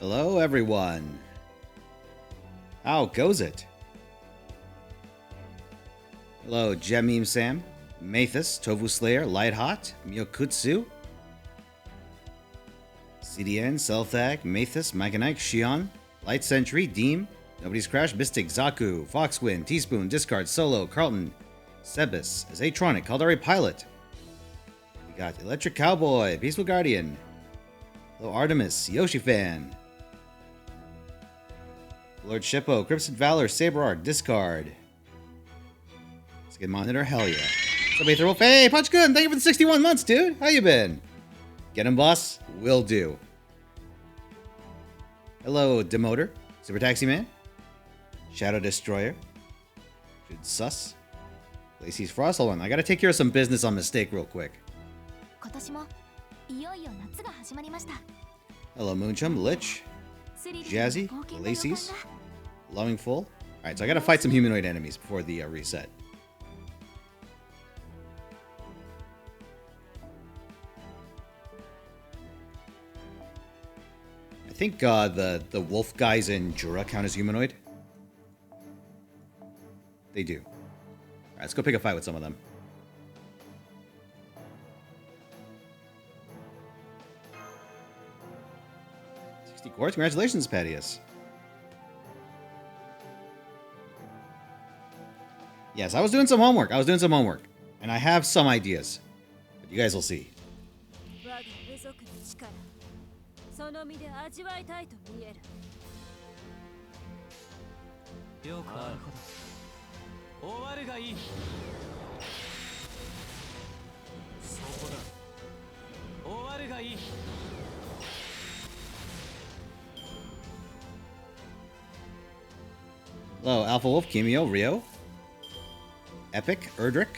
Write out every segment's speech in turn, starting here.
Hello, everyone. How goes it? Hello, Jemim Sam, Mathis, Tovu Slayer, Light Hot, Miyokutsu, CDN, Selthag, Mathis, Michanike, Shion, Light Sentry, Deem, Nobody's Crash, Mystic, Zaku, Foxwind, Teaspoon, Discard, Solo, Carlton, Sebus, as Atronic, Caldari Pilot. We got Electric Cowboy, Peaceful Guardian. Hello, Artemis, Yoshi Fan. Lord Shippo, Crimson Valor, Saberark, Discard. Skin Monitor, hell yeah. Somebody throw hey, Punch Gun, thank you for the 61 months, dude. How you been? Get him, boss? Will do. Hello, Demoter, Super Taxi Man, Shadow Destroyer, Should Sus, Lacey's Frost. Hold on, I gotta take care of some business on Mistake real quick. Hello, Moonchum, Lich, Jazzy, Lacey's, Lovingful. Alright, so I gotta fight some humanoid enemies before the reset. I think the wolf guys in Jura count as humanoid. They do. Alright, let's go pick a fight with some of them. 60 quartz. Congratulations, Patius. Yes, I was doing some homework. And I have some ideas. But you guys will see. Hello, Alpha Wolf, Kimio, Rio, Epic, Erdrick.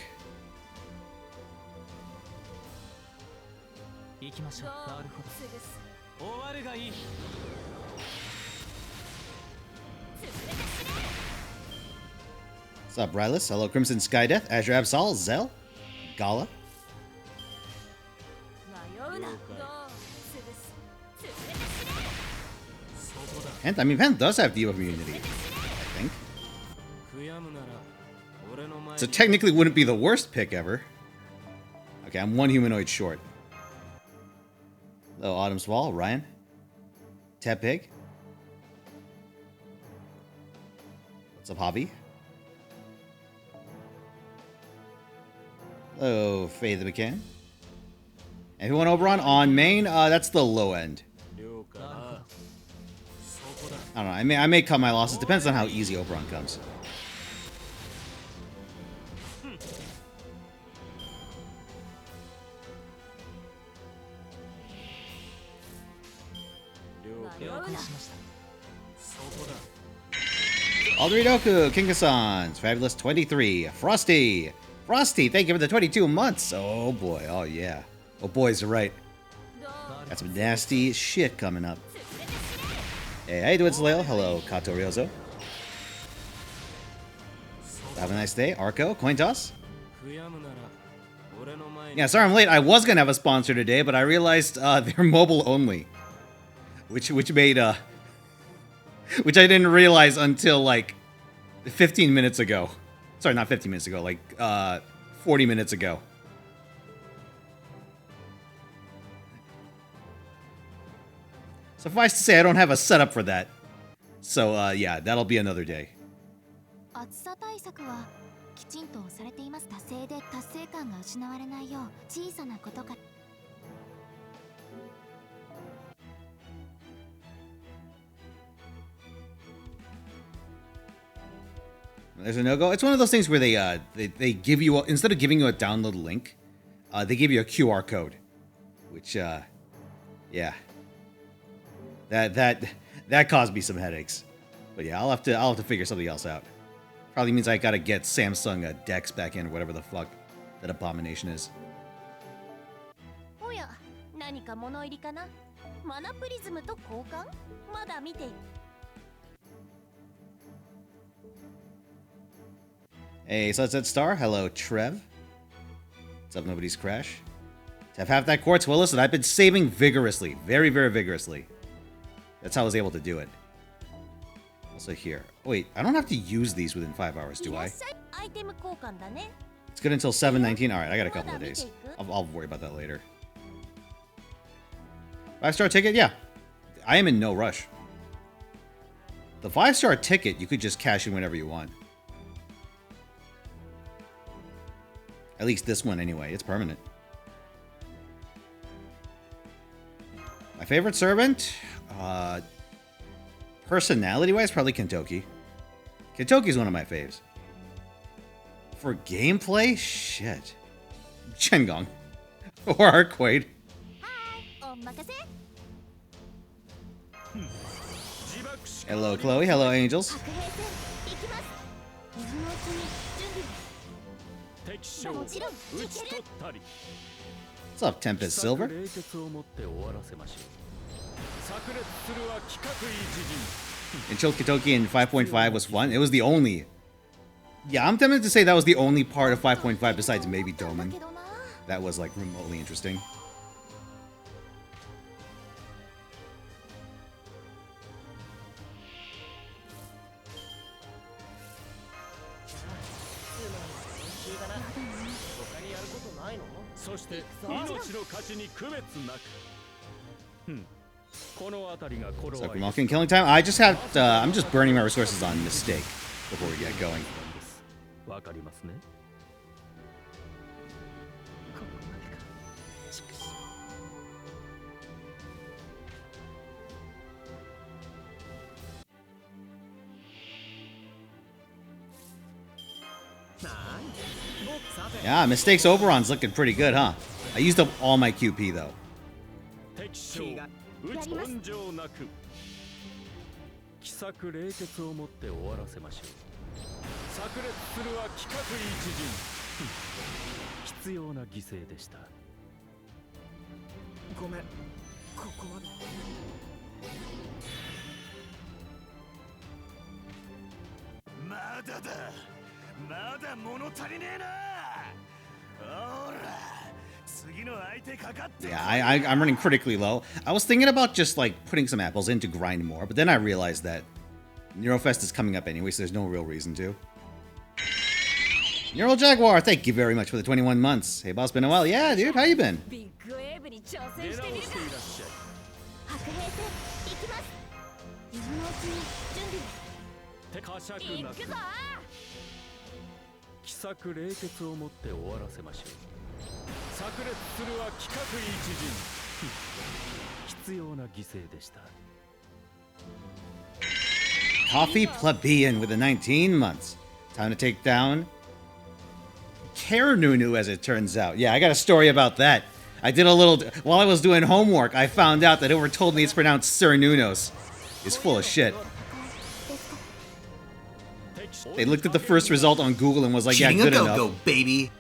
What's up, Rylus? Hello, Crimson Skydeath, Azure Absol, Zell, Gala. Pent, I mean, Pent does have debuff immunity, I think. So technically wouldn't be the worst pick ever. Okay, I'm one humanoid short. Hello, Autumn Swall, Ryan. Tap Pig. What's up, Hobby? Hello, Faye the McCann. Everyone Oberon on main? That's the low end. I don't know, I may cut my losses. Depends on how easy Oberon comes. Alderidoku, Kingasons, Fabulous 23, Frosty, thank you for the 22 months. Oh boy, oh yeah. Oh boys are right. Got some nasty shit coming up. Hey, how you doing, Saleo? Hello, Kato Ryozo. Have a nice day. Arco, coin toss. Yeah, sorry I'm late. I was gonna have a sponsor today, but I realized they're mobile only. Which made which I didn't realize until like 15 minutes ago. Sorry, not 15 minutes ago, like 40 minutes ago. Suffice to say, I don't have a setup for that. So yeah, that'll be another day. There's a no-go. It's one of those things where they give you instead of giving you a download link, they give you a QR code, which yeah, that caused me some headaches. But yeah, I'll have to figure something else out. Probably means I gotta get Samsung Dex back in, or whatever the fuck that abomination is. Hey, Sunset Star. Hello, Trev. What's up, Nobody's Crash? To have that quartz, well, listen, I've been saving vigorously. Very, very vigorously. That's how I was able to do it. Also here. Oh, wait, I don't have to use these within 5 hours, do I? It's good until 7:19. Alright, I got a couple of days. I'll worry about that later. 5-star ticket? Yeah. I am in no rush. The 5-star ticket, you could just cash in whenever you want. At least this one anyway. It's permanent. My favorite servant? Personality-wise, probably Kentoki. Kentoki's one of my faves. For gameplay? Shit. Chengong. Or Arquade. Hello, Chloe. Hello, Angels. What's up, Tempest Silver? And Chill Kitoki in 5.5 was fun. It was the only... Yeah, I'm tempted to say that was the only part of 5.5 besides maybe Doman that was, like, remotely interesting. So, Malkin killing time? I just have I'm just burning my resources on mistake before we get going. Yeah, mistakes Oberon's looking pretty good, huh? I used up all my QP though. Yeah, I'm running critically low. I was thinking about just like putting some apples in to grind more, but then I realized that Neurofest is coming up anyway, so there's no real reason to. Neural Jaguar, thank you very much for the 21 months. Hey, boss, been a while. Yeah, dude, how you been? Coffee Plebeian with the 19 months. Time to take down Cernunnos, as it turns out. Yeah, I got a story about that. I did a little... While I was doing homework, I found out that whoever told me it's pronounced Cernunnos is full of shit. They looked at the first result on Google and was like, yeah, good enough. Go, baby.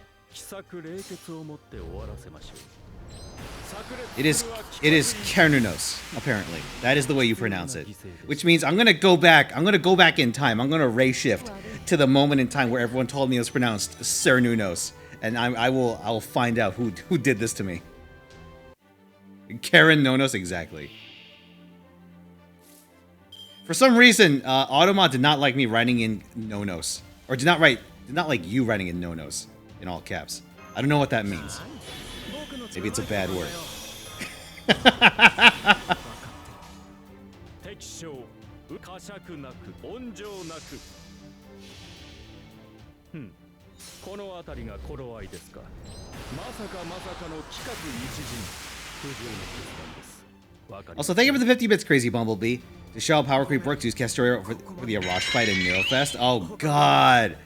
It is Cernunnos, apparently. That is the way you pronounce it. Which means I'm gonna go back in time. I'm gonna ray shift to the moment in time where everyone told me it was pronounced Cernunnos. And I will find out who did this to me. Karen Nonos, exactly. For some reason, Automa did not like me writing in Nonos. Or did not like you writing in Nonos. In all caps. I don't know what that means. Maybe it's a bad word. Also, thank you for the 50 bits, Crazy Bumblebee. To show how power creep works, use Castoria for the Arash fight in Neurofest. Oh, God.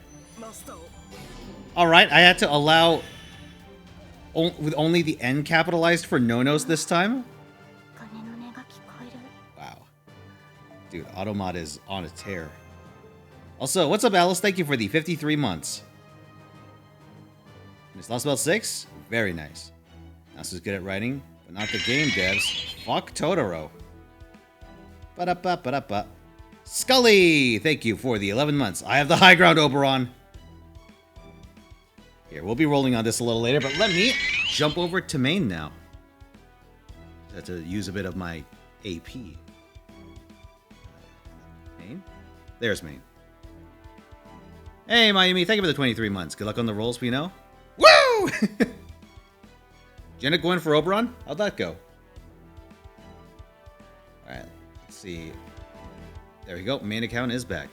Alright, I had to allow... with only the N capitalized for Nonos this time? Wow. Dude, Automod is on a tear. Also, what's up, Alice? Thank you for the 53 months. Miss Lostbelt 6? Very nice. Nasu's good at writing, but not the game devs. Fuck Totoro. Ba-da-ba-ba-da-ba. Scully! Thank you for the 11 months. I have the high ground, Oberon. Here, we'll be rolling on this a little later, but let me jump over to main now. I have to use a bit of my AP. Maine? There's Maine. Hey, Miami, thank you for the 23 months. Good luck on the rolls, Fino. Woo! Jenna going for Oberon? How'd that go? Alright, let's see. There we go. Main account is back.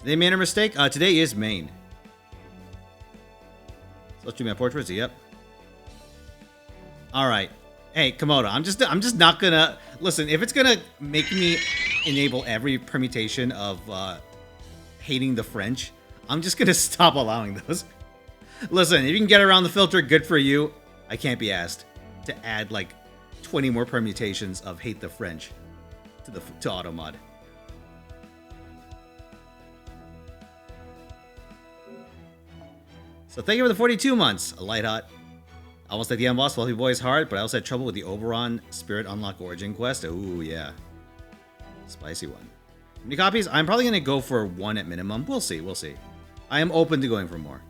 Today, main or mistake? Today is main. So let's do my portraits. Yep. All right. Hey, Komodo. I'm just not gonna listen. If it's gonna make me enable every permutation of hating the French, I'm just gonna stop allowing those. Listen, if you can get around the filter, good for you. I can't be asked to add like 20 more permutations of hate the French to automod. So thank you for the 42 months, a light hot. Almost at the end boss, Fluffy Boy's hard, but I also had trouble with the Oberon Spirit Unlock Origin quest. Ooh, yeah. Spicy one. How many copies? I'm probably going to go for 1 at minimum. We'll see, we'll see. I am open to going for more.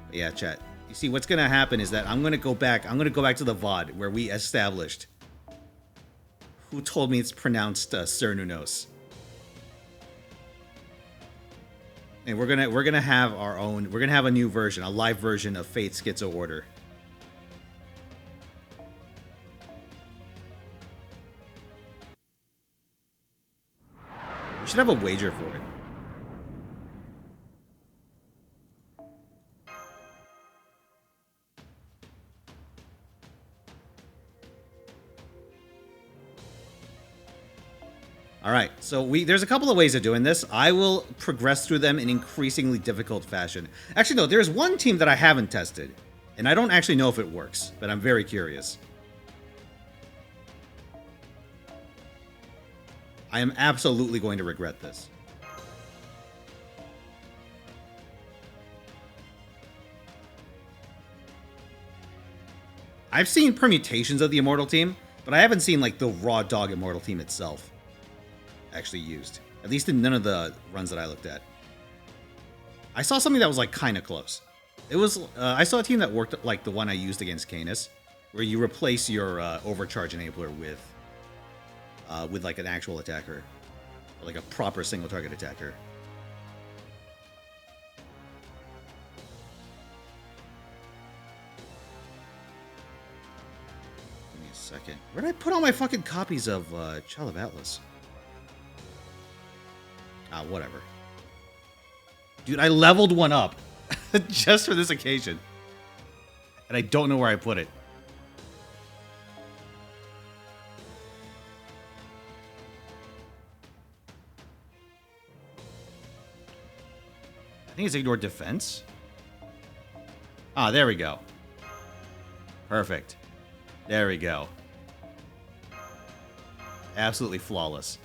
But yeah, chat. You see, what's gonna happen is that I'm gonna go back to the VOD where we established who told me it's pronounced Cernunnos. And we're gonna have our own. We're gonna have a new version, a live version of Fate Schizo Order. We should have a wager for it. All right, so there's a couple of ways of doing this. I will progress through them in increasingly difficult fashion. Actually, no, there's one team that I haven't tested, and I don't actually know if it works, but I'm very curious. I am absolutely going to regret this. I've seen permutations of the Immortal team, but I haven't seen like the raw dog Immortal team itself actually used. At least in none of the runs that I looked at. I saw something that was like kind of close. It was I saw a team that worked like the one I used against Canis, where you replace your overcharge enabler with like an actual attacker, or like a proper single target attacker. Give me a second. Where did I put all my fucking copies of Child of Atlas? Ah, whatever. Dude, I leveled one up just for this occasion. And I don't know where I put it. I think it's ignore defense. Ah, there we go. Perfect. There we go. Absolutely flawless.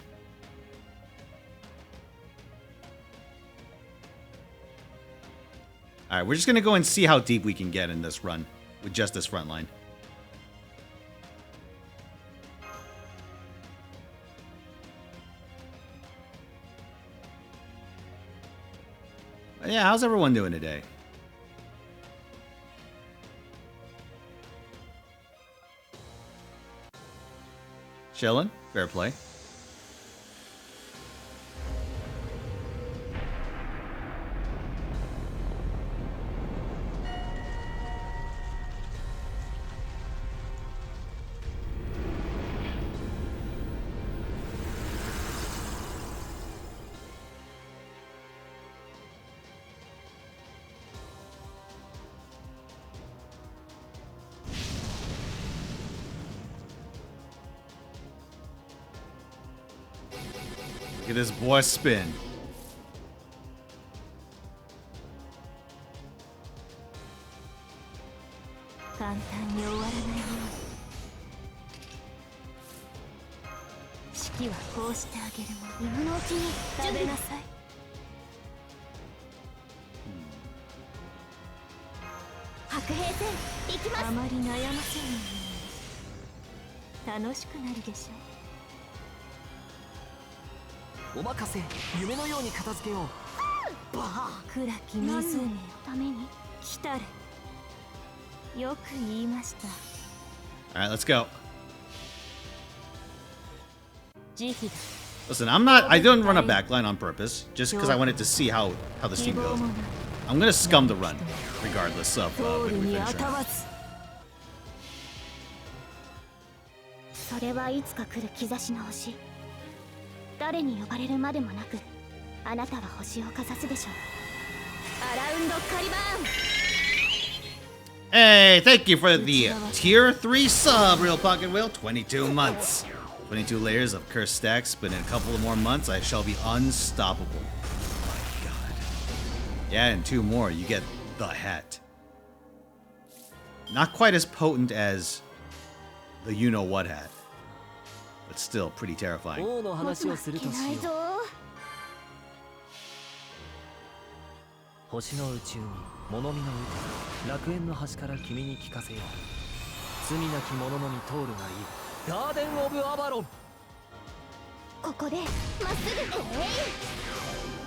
Alright, we're just going to go and see how deep we can get in this run with just this front line. But yeah, how's everyone doing today? Chillin'? Fair play. Look at this boy spin. あまり悩ませないように楽しくなるでしょう。お任せ、夢のように片付けよう。暗き湖のために来たれ。よく言いました。 Alright, let's go. 慈悲だ。 Listen, I didn't run a backline on purpose, just because I wanted to see how this team goes. I'm gonna scum the run, regardless of what we finish on. それはいつか来る兆しの星。誰に呼ばれるまでもなく、あなたは星をかざすでしょう。アラウンドカリバーン。 Hey, thank you for the tier 3 sub, Real Pocket Whale. 22 months. 22 layers of cursed stacks, but in a couple of more months, I shall be unstoppable. Oh my god. Yeah, and 2 more, you get the hat. Not quite as potent as the you-know-what hat, but still pretty terrifying. 星の宇宙に物見の歌、楽園の端から君に聞かせよう。罪なき者のみ通るがいい。ガーデン・オブ・アバロン。ここでまっすぐ。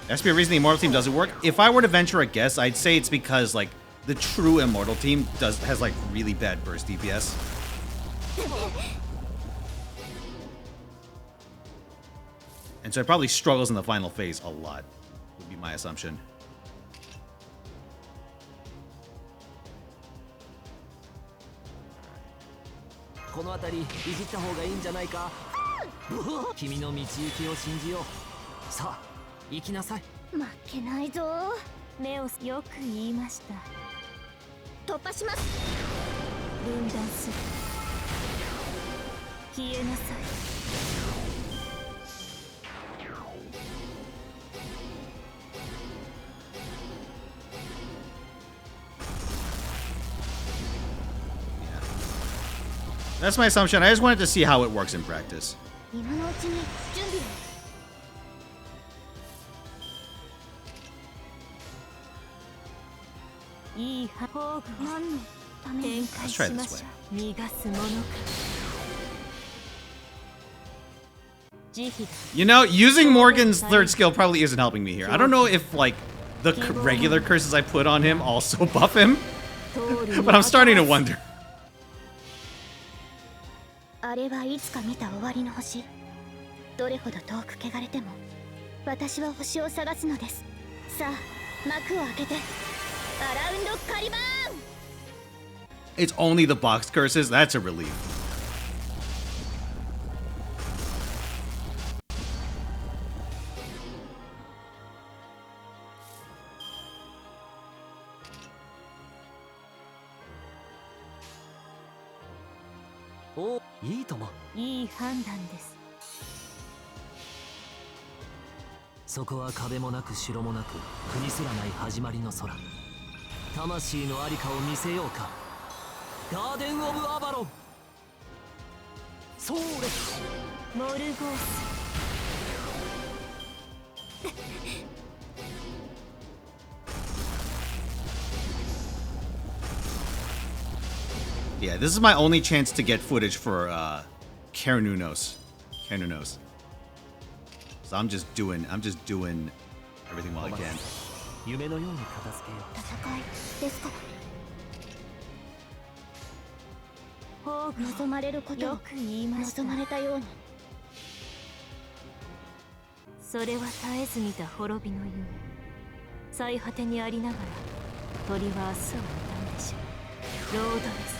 That's be a reason the Immortal team doesn't work. If I were to venture a guess, I'd say it's because like the true Immortal team has like really bad burst DPS. And so it probably struggles in the final phase a lot, would be my assumption. この辺りいじった方がいいんじゃないか。君の道行きを信じよう。さあ行きなさい。負けないぞ。目をよく言いました。突破します。分断する。消えなさい。 That's my assumption. I just wanted to see how it works in practice. 今のうちに準備を。いい方法何のために展開しましょう。逃がすものか。慈悲だ。 You know, using Morgan's third skill probably isn't helping me here. I don't know if like the regular curses I put on him also buff him, but I'm starting to wonder. あれはいつか見た終わりの星。どれほど遠く汚れても私は星を探すのです。さあ幕を開けてアラウンドカリバーン。 It's only the box curses. That's a relief. Oh, いいとも。いい判断です。そこは壁もなく城もなく国すらない始まりの空。魂のありかを見せようか。ガーデン・オブ・アバロン。そうです。モルゴース。 Yeah, this is my only chance to get footage for Cernunnos. So I'm just doing everything while I can. 夢のように片付けよう。戦いですか。望まれることをよく言いました。望まれたように。それは絶えず見た滅びの夢。最果てにありながら鳥は明日を見たんでしょう。ロードレス。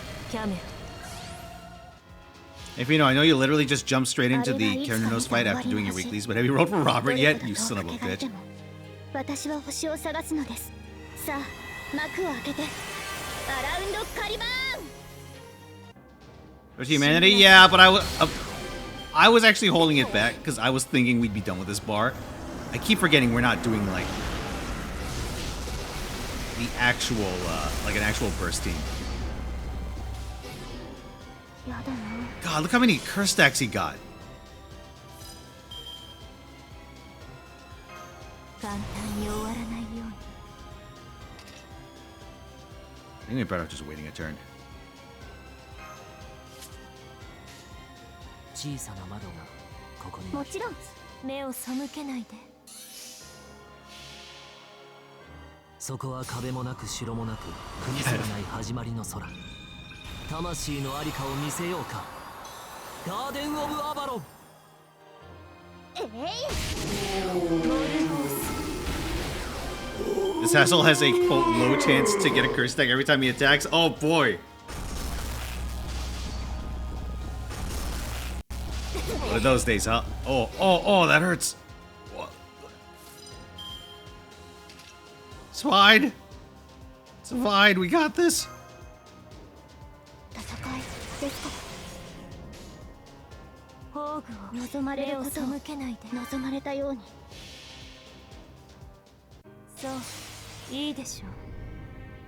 Hey Fino, I know you literally just jumped straight into the Cernunnos fight after doing your weeklies, but have you rolled for Robert yet, you son of a bitch? 私は星を探すのです。さあ、幕を開けて、アラウンドカリバーン。 For humanity, yeah, but I was actually holding it back because I was thinking we'd be done with this bar. I keep forgetting we're not doing like the actual, like an actual burst team. God, look how many curse stacks he got. 簡単に終わらないように。think we're better off just waiting a turn. 小さな窓がここにもちろん目を背けないで。そこは壁もなく城もなく国すらない始まりの空。魂のありかを見せようか。ガーデン・オブ・アバロン。This asshole has a quote low chance to get a curse tag every time he attacks. Oh boy. What are those days, huh? Oh, that hurts. What? It's fine. It's fine. We got this. 戦いですか。宝具を望まれることを背けないで。望まれたように。そう、いいでしょ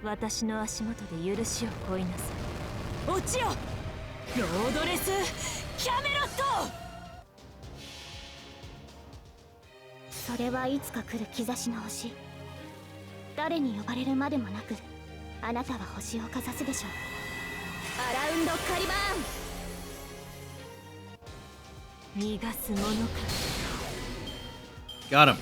う。私の足元で許しを乞いなさい。落ちよ、ロードレスキャメロット。それはいつか来る兆しの星。誰に呼ばれるまでもなく、あなたは星をかざすでしょう。アラウンドカリバーン。逃がすものか。 Got him.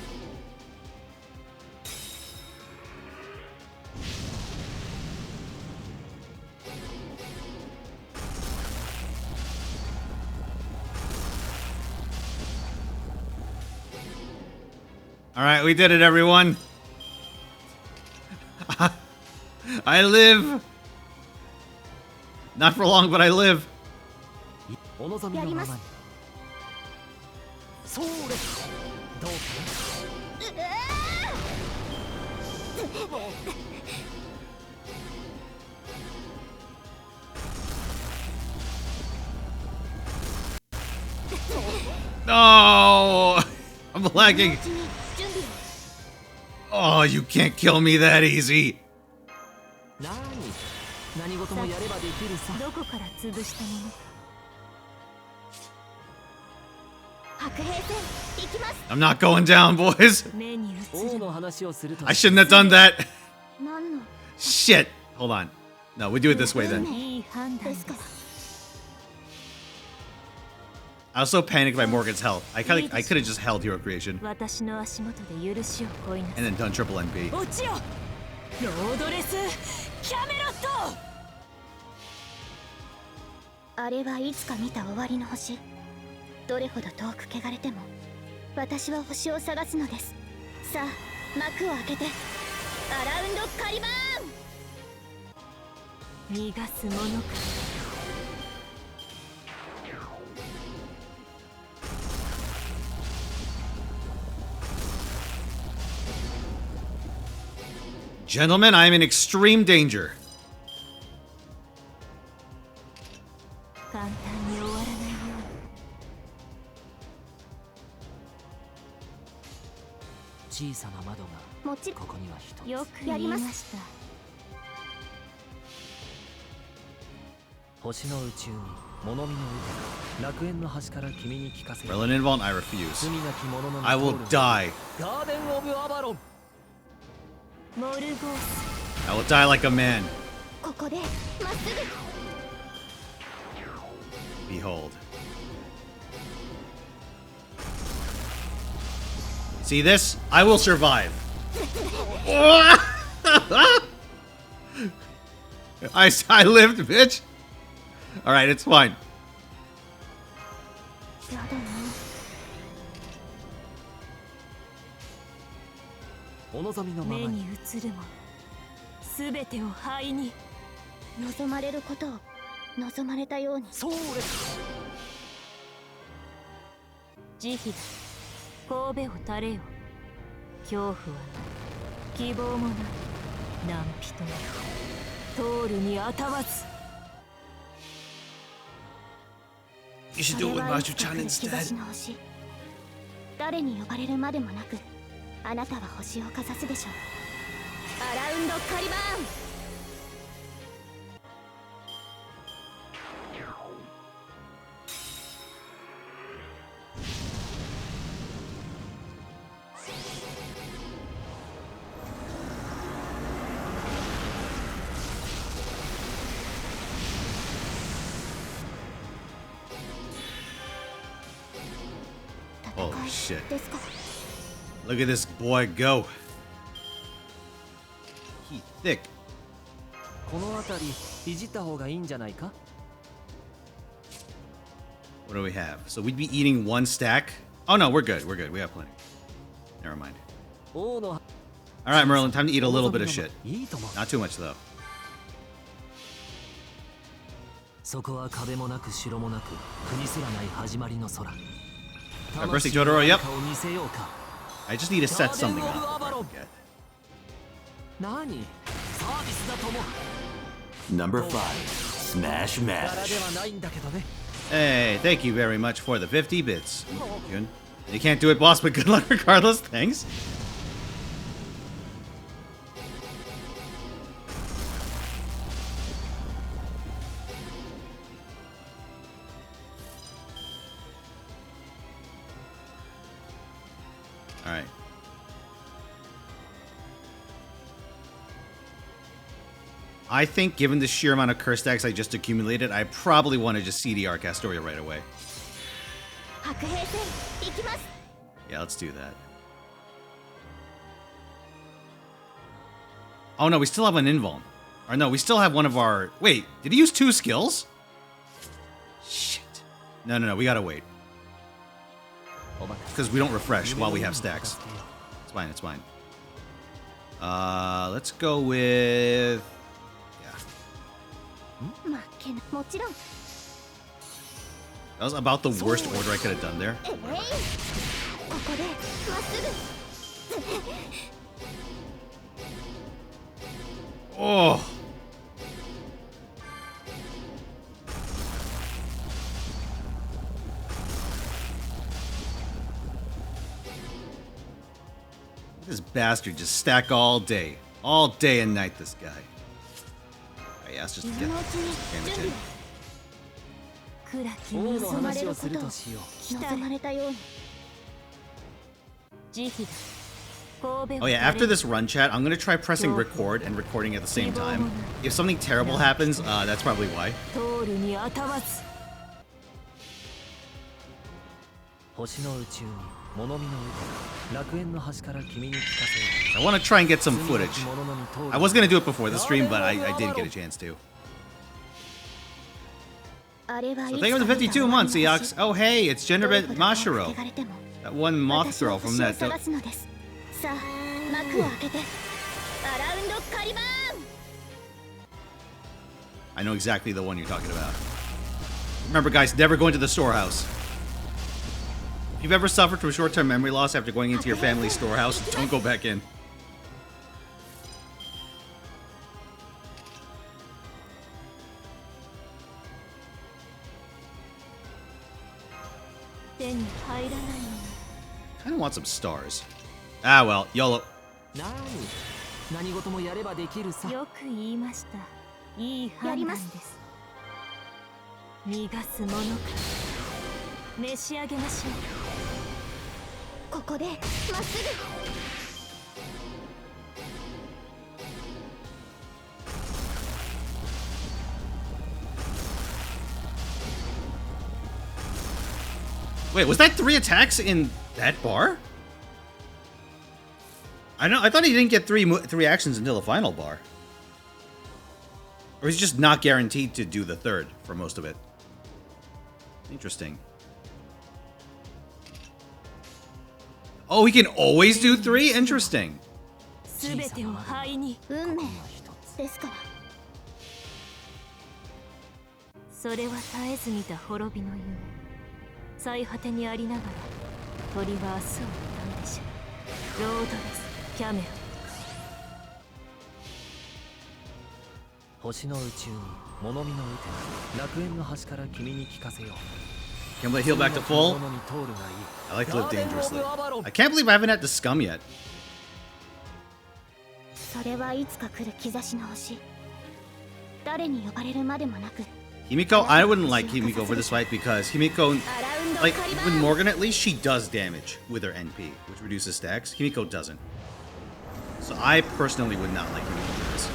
All right, we did it, everyone. I live. Not for long, but I live. お望みのままに。そうです。どうかな。No, I'm lagging. Oh, you can't kill me that easy. 何事もやればできるさ。どこから潰したもの。白兵戦行きます。 I'm not going down, boys. 目に映る。王の話をすると。I shouldn't have done that. 何の。 Shit. Hold on. No, we do it this way then. いい判断ですから。 I was so panicked by Morgan's health. I could have just held Hero Creation 私の足元で許しを乞いなさい。 and then done triple NP. 落ちよ、ロードレスキャメロット。あれはいつか見た終わりの星。どれほど遠く汚れても私は星を探すのです。さあ幕を開けてアラウンドカリバーン。逃がすものか。 Gentlemen, I am in extreme danger. 簡単に終わらないように。小さな窓がもちろんここには一つ。よくやりました。星の宇宙に物見の歌が楽園の端から君に聞かせる。 Merlin Invuln, I refuse. 罪なき者の I will die. ガーデン・オブ・アバロン。 モルゴース。 I will die like a man. ここでまっすぐ。 Behold. See this? I will survive. I lived, bitch. All right, it's fine. やだな。お望みのまま目にに。映るもすべてを灰に。望まれることを望まれたように。そうです。慈悲だ、神戸を垂れよ。恐怖はない、希望もない。何人も通るにあたわず。 You should do it with Machu-chan 兆 instead. しの星。誰に呼ばれるまでもなくあなたは星をかざすでしょう。アラウンドカリバーン。 All shit. ですか。 Look at this boy go. He thick. この辺りいじった方がいいんじゃないか。 What do we have? So we'd be eating one stack. Oh no, we're good. We're good. We have plenty. Never mind. 王の All right, Merlin, time to eat a little bit of shit. いいとも。 Not too much though. そこは壁もなく城もなく国すらない始まりの空。 Alright, Bursting Totoro, yep. 魂の見せようか。 I just need to set something up. before I forget. 何？サービスだと思う。 Number 5, Smash 柄で Mash. はないんだけどね。 Hey, thank you very much for the 50 bits. Jun. You can't do it, boss, but good luck regardless. Thanks. All right. I think, given the sheer amount of curse stacks I just accumulated, I probably want to just CDR Castoria right away. 白兵戦行きます。 Yeah, let's do that. Oh no, we still have an invuln. Or no, we still have one of our... Wait, did he use 2 skills? Shit. No, we gotta wait. Because we don't refresh while we have stacks. It's fine, it's fine. Let's go with... 負けな。もちろん。 That was about the worst order I could have done there. ここでまっすぐ。 Oh! This bastard just stack all day. All day and night, this guy. Alright, yeah, let's just get 今のうちに damage 準 in. 備。暗き王にの望まれる話をすことをるとしよう。望まれたように。慈悲だ。神戸 Oh yeah, after this run chat, I'm gonna try pressing record and recording at the same time. If something terrible happens, that's probably why. 通るにあたわず。星の宇宙に物見の歌楽園の端から君に聞かせよ I wanna try and get some う。 footage. 罪なき者のみ通る I was gonna do it before the stream, but I didn't get a chance to. あれはい So つ thank you for the か見た 52 months, 終わりの Eox. Oh hey, it's 星。どれ Genderbit ほど遠く Mashiro. 汚れても That one moth 私は girl from 星を that... 探すのです。さあ、幕を開けて。アラウンドカリバーン。 I know exactly the one you're talking about. Remember, guys, never go into the storehouse. If you've ever suffered from short-term memory loss after going into your family's storehouse, don't go back in. 手に入らないの。 I don't want some stars. Ah, well, YOLO. 何事もやればできるさ。よく言いました。いい判断です。逃がすものか。召し上げましょう。ここでまっすぐ。 Wait, was that 3 attacks in that bar? I thought he didn't get three actions until the final bar. Or he's just not guaranteed to do the 3rd for most of it. Interesting. Oh, he can always do 3? Interesting. すべてを灰に。運命ですから。それは絶えず見た滅びの夢。最果てにありながら鳥は明日を見たんでしょう。ロードレスキャメロン。星の宇宙に物見の歌楽園の端から君に聞かせよう。 Can we heal back to full? 者に通るがいい。 I like to live dangerously. I can't believe I haven't had the scum yet. それはいつか来る兆しの星。誰に呼ばれるまでもなく。 Himiko, I wouldn't like Himiko for this fight because Himiko, like, with Morgan at least, she does damage with her NP, which reduces stacks. Himiko doesn't. So I personally would not like Himiko for this.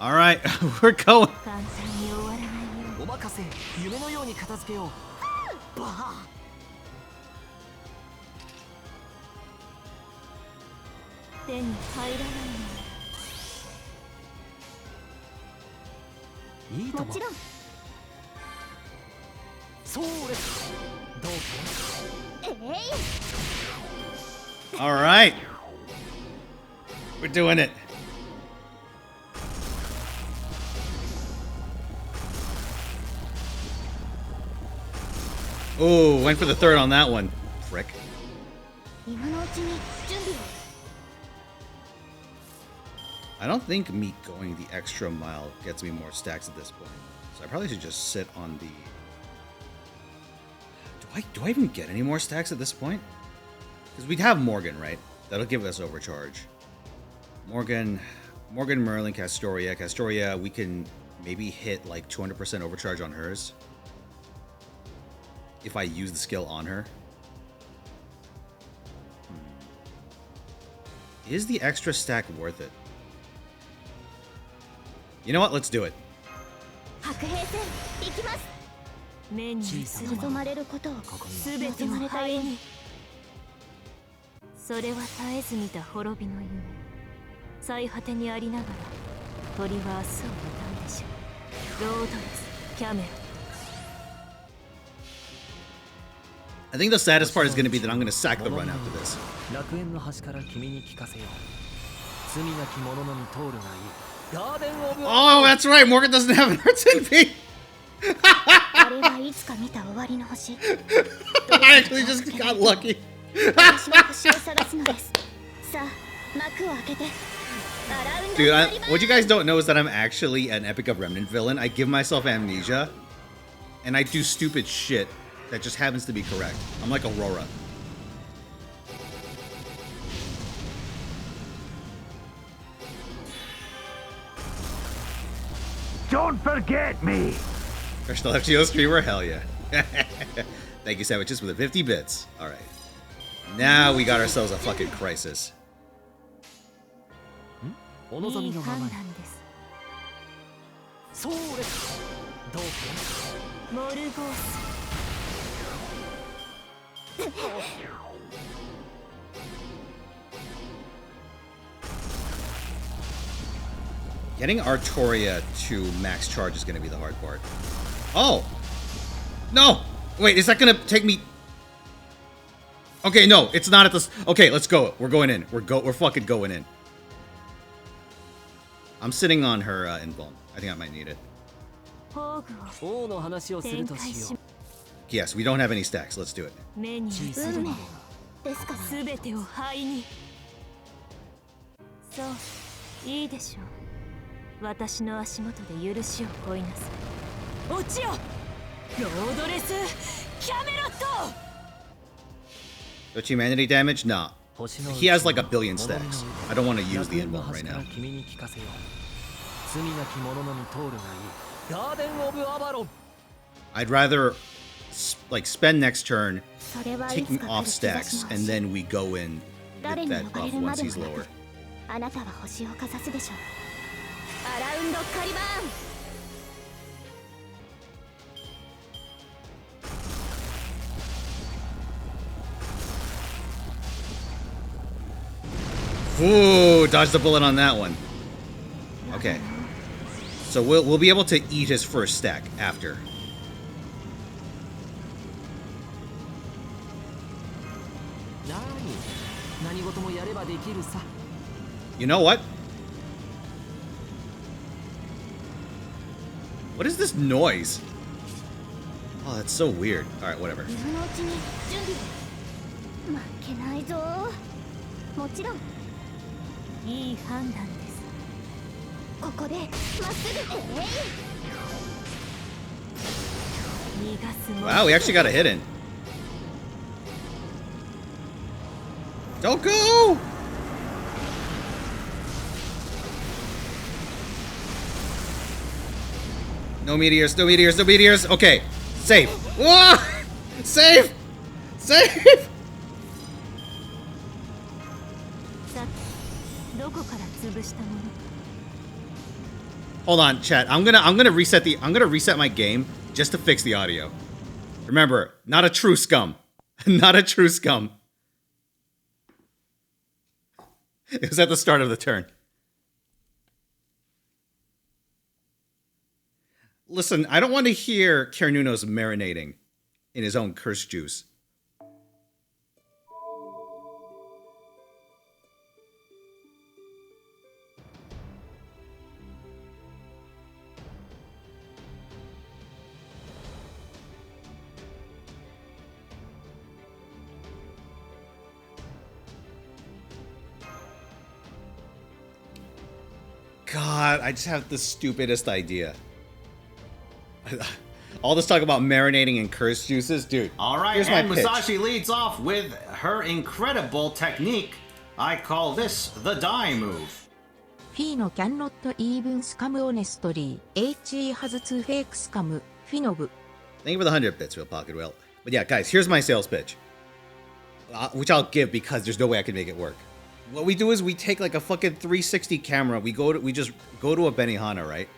All right, we're going. 簡単に終わらないよお任せ夢のように片付けようバー手に入らないいいとものもちろんそれどう All right, we're doing it. Oh, went for the third on that one. Frick. 今のうちに準備を I don't think me going the extra mile gets me more stacks at this point. So I probably should just sit on the... Do I even get any more stacks at this point? Because we'd have Morgan, right? That'll give us overcharge. Morgan, Merlin, Castoria. Castoria, we can maybe hit like 200% overcharge on hers. If I use the skill on her. Is the extra stack worth it? You know what? Let's do it. 白兵戦行きます目に望まれることを全ての灰にそれは絶えず見た滅びの夢最果てにありながら鳥は明日を歌うでしょうロードレスキャメロ I think the saddest part is going to be that I'm going to sack the run after this. 楽園の端から君に聞かせよう罪なき者のみ通るがいいガーデンオブ Oh, that's right. Morgan doesn't have an Arts NP. あれはいつか見た終わりの星 I actually just got lucky. 私は星を探すのですさあ幕を開けて Dude, what you guys don't know is that I'm actually an Epic of Remnant villain. I give myself amnesia, and I do stupid shit that just happens to be correct. I'm like Aurora. Don't forget me! Professional FGO streamer? Hell yeah. Thank you, Sandwiches, for the 50 bits. Alright. Now we got ourselves a fucking crisis. お望みいいのままに判断ですそれどうモルゴース Getting Artoria to max charge is going to be the hard part. Oh! No! Wait, is that going to take me... Okay, no, it's not at this... Okay, let's go. We're going in. We're fucking going in. I'm sitting on her invuln. I think I might need it. 宝具を王の話をするとしよ Yes, we don't have any stacks. Let's do it. 目に小さな運命ですから全てを灰にそういいでしょう私の足元で許しを乞いなさい落ちよロードレスキャメロット Does humanity damage? Nah. 星の He has like a billion stacks. I don't want to use the invuln right now. 君に聞かせよう罪なき者のみ通るがいいガーデンオブアバロン I'd rather like spend next turn それはい taking つか off 来る兆 stacks しの and then we go in 誰 with に that 呼ばれ buff るま once で he's もな lower. くあなたは星をかざすでしょうアラウンドカリバーン Ooh, dodged the bullet on that one. Okay. So we'll be able to eat his first stack after. 何事もやればできるさ You know what? What is this noise? Oh, that's so weird. Alright, whatever. 今のうちに準備を負けないぞもちろんいい判断ですここでまっすぐ逃がすも Wow, we actually got a hit in. Don't go! No meteors, no meteors, no meteors. Okay, save. Whoa! Save! Save! さてどこから潰したもの Hold on, chat. I'm gonna reset my game just to fix the audio. Remember, not a true scum. Not a true scum. It was at the start of the turn. Listen, I don't want to hear Cernunnos marinating in his own curse juice. God, I just have the stupidest idea. All this talk about marinating in curse juices, dude. All right, here's my and pitch. Musashi leads off with her incredible technique. I call this the die move. Fino cannot even scam honestly. He has to fake scam. Fino. Thank you for the 100 bits, Real Pocket Whale. But yeah, guys, here's my sales pitch. Which I'll give because there's no way I can make it work. What we do is we take like a fucking 360 camera. We just go to a Benihana, right?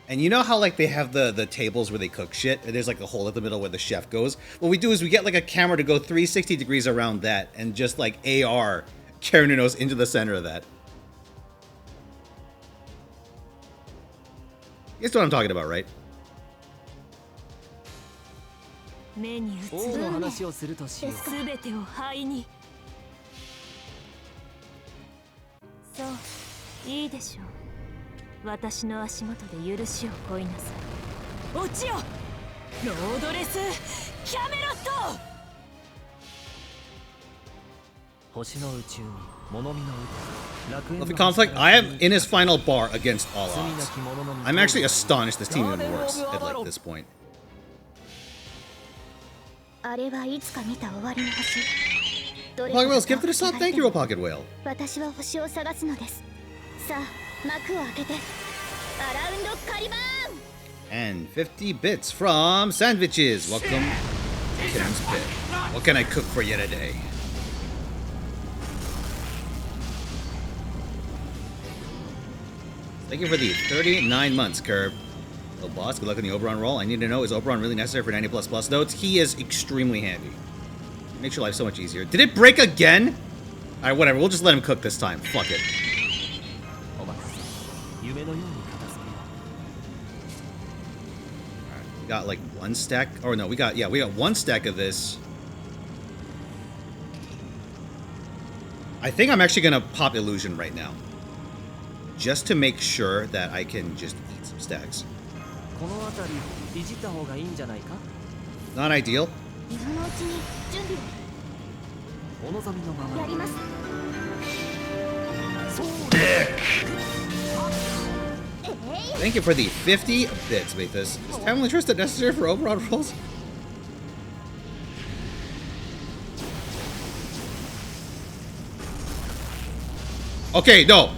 And you know how like they have the tables where they cook shit, and there's like a hole at the middle where the chef goes. What we do is we get like a camera to go 360 degrees around that, and just like AR Cernunnos into the center of that. You guys know what I'm talking about, right? 目に映るの話をするとしよう。すべてを灰に。そう、いいでしょう。私の足元で許しを乞いなさい。落ちよ、ロードレスキャメロット。星の宇宙に物見の歌。 Of the conflict, I am in his final bar against all odds. I'm actually astonished this team even works at like this point. あれはいつか見た終わりの星。 Pocket Whale's gifted a sub. Thank you, Pocket Whale. 私は星を探すのです。さあ、幕を開けて。アラウンドカリバーン。 And 50 bits from Sandwiches. Welcome to Kim's Pit. What can I cook for you today? Thank you for the 39 months, Curb. Well, boss, good luck on the Oberon roll. I need to know, is Oberon really necessary for 90++ notes? He is extremely handy. Makes your life so much easier. Did it break again? Alright, whatever. We'll just let him cook this time. Fuck it. Alright, we got like one stack. Or no, we got one stack of this. I think I'm actually gonna pop Illusion right now. Just to make sure that I can just eat some stacks. Not ideal. Thank you for the 50 bits, Mathis. Is time interest necessary for Oberon rolls? Okay, no.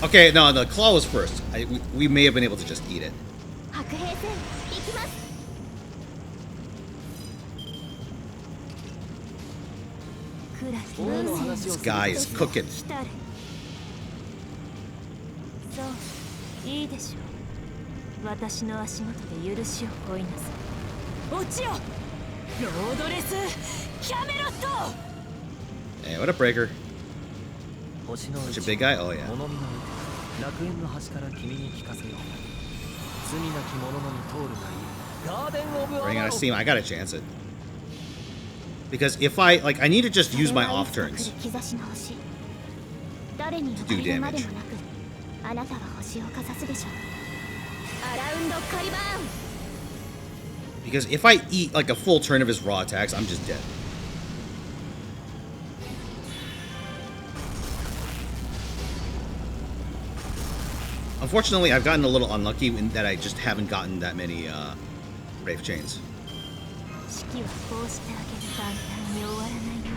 Okay, no, the claw was first. We may have been able to just eat it. This guy is cooking. Hey, what a breaker. Such a big guy? Oh, yeah. Running out of steam. I gotta chance it. Because if I need to just use my off turns to do damage. Because if I eat like a full turn of his raw attacks, I'm just dead. Unfortunately, I've gotten a little unlucky in that I just haven't gotten that many Brave Chains.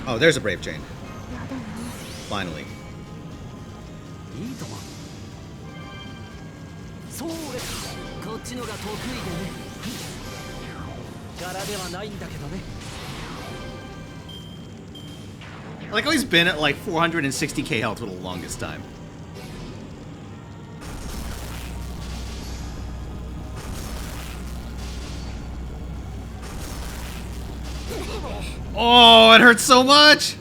Oh, there's a Brave Chain. Finally. I like how he's been at like 460k health for the longest time. Oh, it hurts so much.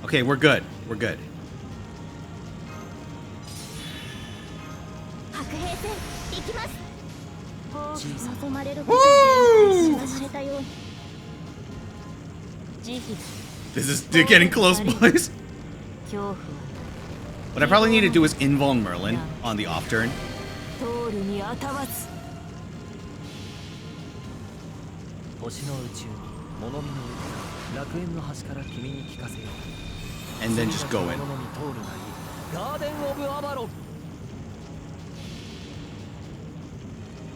Okay, we're good. We're good. 白兵戦行きます。望まれる Woo! ことを知られたように。慈悲 This is getting close, boys. 恐怖は What I probably need to do is invuln Merlin on the off turn. 通るにあたわず。星の宇宙に物見の歌楽園の端から君に聞かせよう And then just go in. 罪なき者に通るがいいガーデン・オブ・アバロン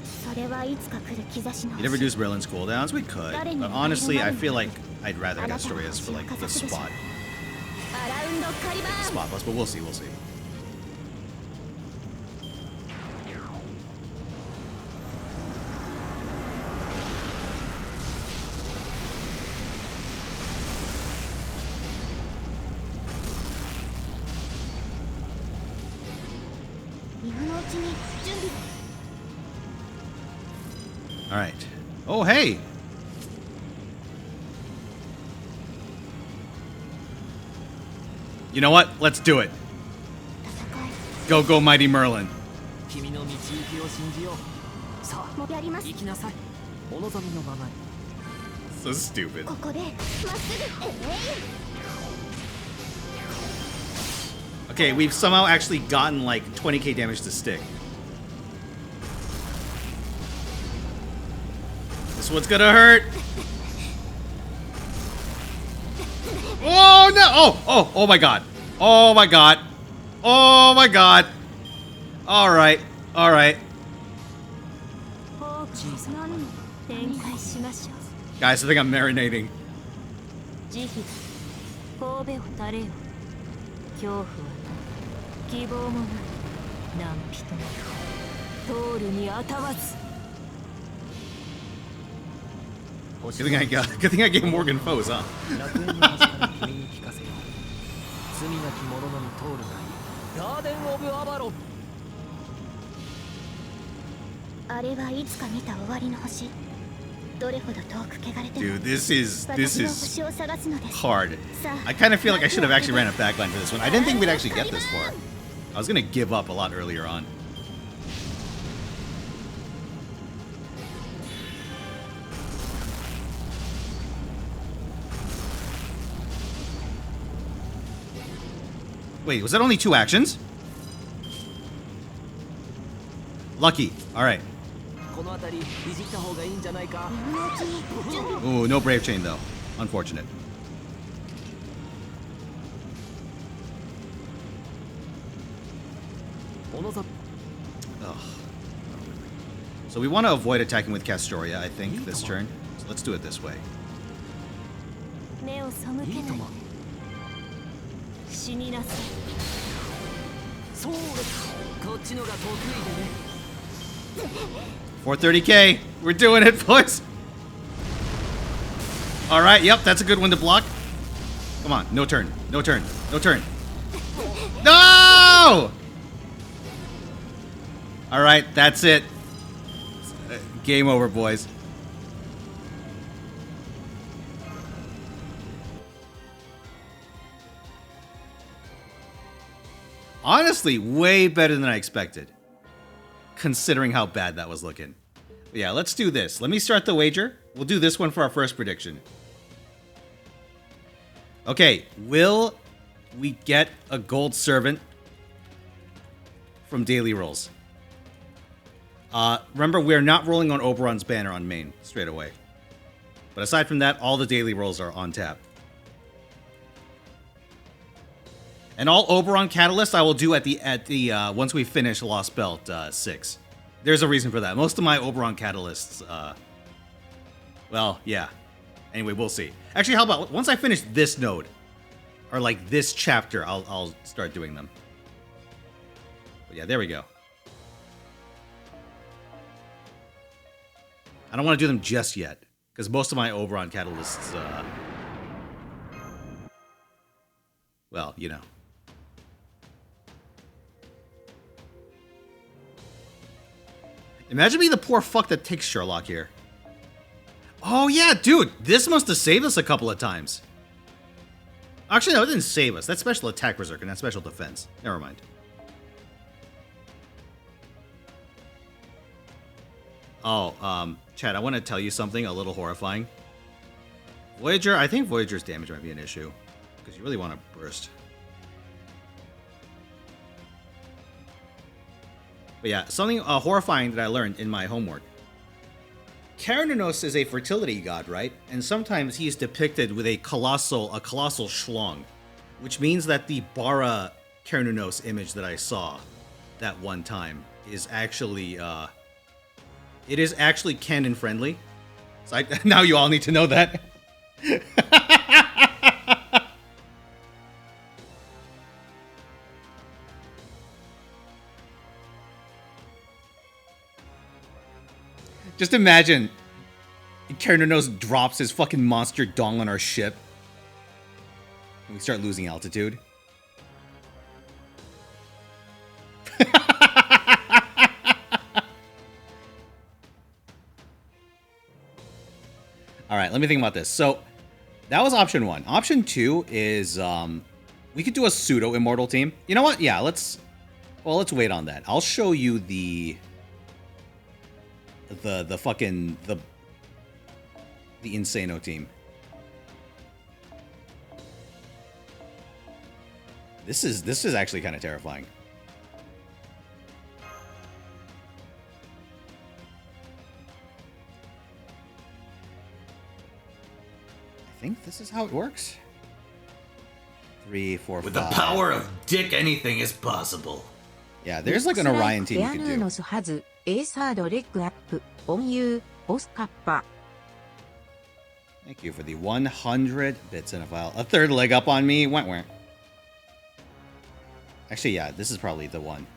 それはいつか来る兆しの You never reduce Merlin's cooldowns? We could. But honestly, I feel like I'd rather get Astorias for like the spot. アラウンドカリバーン Spot plus, but we'll see, we'll see. Alright. Oh, hey! You know what? Let's do it. Go, go, mighty Merlin. 君の導きを信じようさあやります行きなさいお望みのままに So stupid. ここでまっすぐ Okay, we've somehow actually gotten like 20k damage to stick. This one's gonna hurt. Oh no! Oh my god. Oh my god. Oh my god. Alright. Alright. 何の展開しましょう Guys, I think I'm marinating. 慈悲神戸を垂れよ恐怖は希望もない何人も通るにあたわず Good thing I gave Morgan foes, huh? 楽園の端から君に聞かせよう罪なき者のに通るがいいガーデン・オブ・アバロンあれはいつか見た終わりの星どれほど遠く汚れても Dude, this is 私は星を探すのです hard. I kind of feel like I should have actually ran a backline for this one. I didn't think we'd actually get this far. I was gonna give up a lot earlier on. Wait, was that only 2 actions? Lucky. Alright. この辺りいじった方がいいんじゃないか Ooh, no Brave Chain though. Unfortunate. Ugh. So we want to avoid attacking with Castoria, I think, this turn. So let's do it this way. 目を背けない死になさいそうですこっちのが得意でね 430k. We're doing it, boys. All right. Yep, that's a good one to block. Come on. No turn. No turn. No turn. No! All right. That's it. Game over, boys. Honestly, way better than I expected, considering how bad that was looking. But yeah, let's do this. Let me start the wager. We'll do this one for our first prediction. Okay, will we get a gold servant from daily rolls? Remember, we're not rolling on Oberon's banner on main straight away. But aside from that, all the daily rolls are on tap. And all Oberon catalysts I will do at the once we finish Lostbelt 6. There's a reason for that. Most of my Oberon catalysts, well, yeah. Anyway, we'll see. Actually, how about once I finish this node, or like this chapter, I'll start doing them. But yeah, there we go. I don't want to do them just yet, because most of my Oberon catalysts, well, you know. Imagine being the poor fuck that takes Sherlock here. Oh yeah, dude, this must have saved us a couple of times. Actually, no, it didn't save us. That's special attack berserker, not special defense. Never mind. Oh, Chad, I want to tell you something a little horrifying. Voyager, I think Voyager's damage might be an issue. Because you really want to burst. But yeah, something horrifying that I learned in my homework. Cernunnos is a fertility god, right? And sometimes he's depicted with a colossal schlong. Which means that the Bara Cernunnos image that I saw that one time is actually, it is actually canon friendly. So now you all need to know that. Just imagine Cernunnos drops his fucking monster dong on our ship. And we start losing altitude. Alright, let me think about this. So, that was option 1. Option 2 is, we could do a pseudo-immortal team. You know what? Yeah, let's wait on that. I'll show you the Insano team. This is actually kind of terrifying. I think this is how it works. 3, 4, 5. With the power of dick, anything is possible. Yeah, there's like an Orion team you could do. ペアヌーノスはず、A サードレッグアップ、オンユー、ボスカッパ。 Thank you for the 100 bits in a file. A third leg up on me. Went where? Actually, yeah, this is probably the one.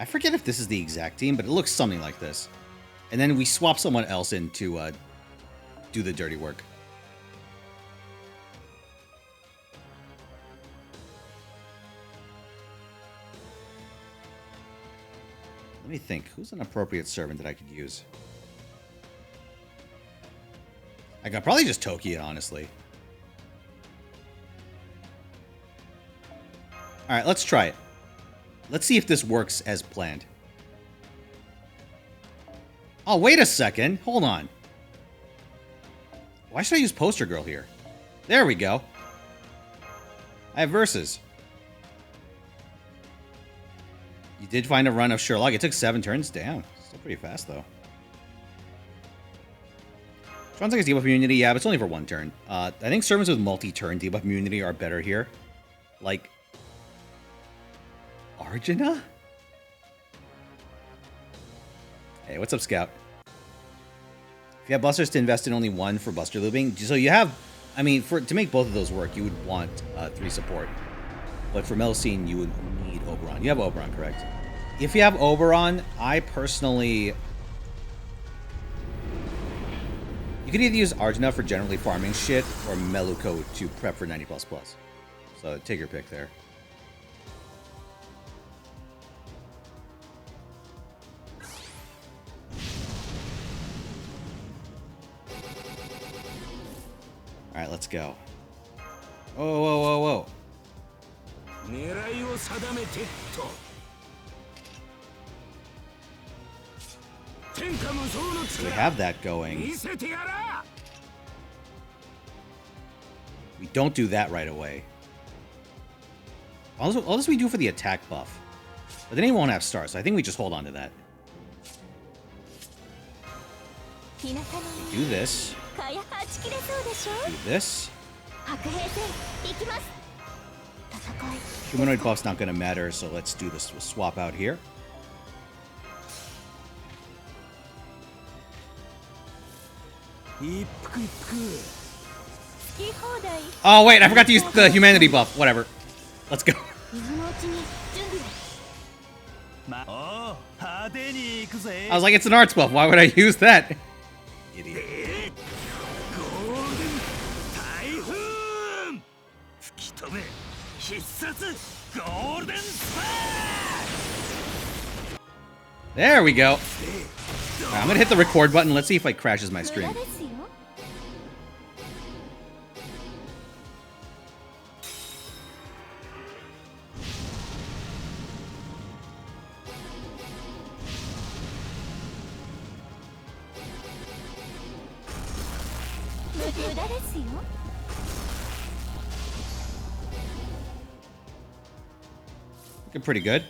I forget if this is the exact team, but it looks something like this. And then we swap someone else in to do the dirty work. Let me think. Who's an appropriate servant that I could use? I could probably just Toki it, honestly. Alright, let's try it. Let's see if this works as planned. Oh, wait a second. Hold on. Why should I use Poster Girl here? There we go. I have verses. You did find a run of Sherlock. It took 7 turns. Damn. Still pretty fast, though. Sounds like it's debuff immunity. Yeah, but it's only for 1 turn. I think servants with multi-turn debuff immunity are better here. Like... Arjuna? Hey, what's up, Scout? If you have busters to invest in only 1 for buster looping, so you have... I mean, to make both of those work, you would want 3 support. But for Melusine, you would need Oberon. You have Oberon, correct? If you have Oberon, I personally... You could either use Arjuna for generally farming shit, or Meluko to prep for 90++. So take your pick there. Alright, let's go. Whoa, whoa, whoa, whoa. We have that going. We don't do that right away. All this we do for the attack buff. But then he won't have stars, so I think we just hold on to that. We do this. Do this. Humanoid buff's not going to matter, so let's do this. We'll swap out here. Oh, wait, I forgot to use the humanity buff. Whatever. Let's go. I was like, it's an arts buff. Why would I use that? Idiot. There we go. Alright, I'm gonna hit the record button. Let's see if it crashes my stream. ですよ。 無駄ですよ。 Looking pretty good.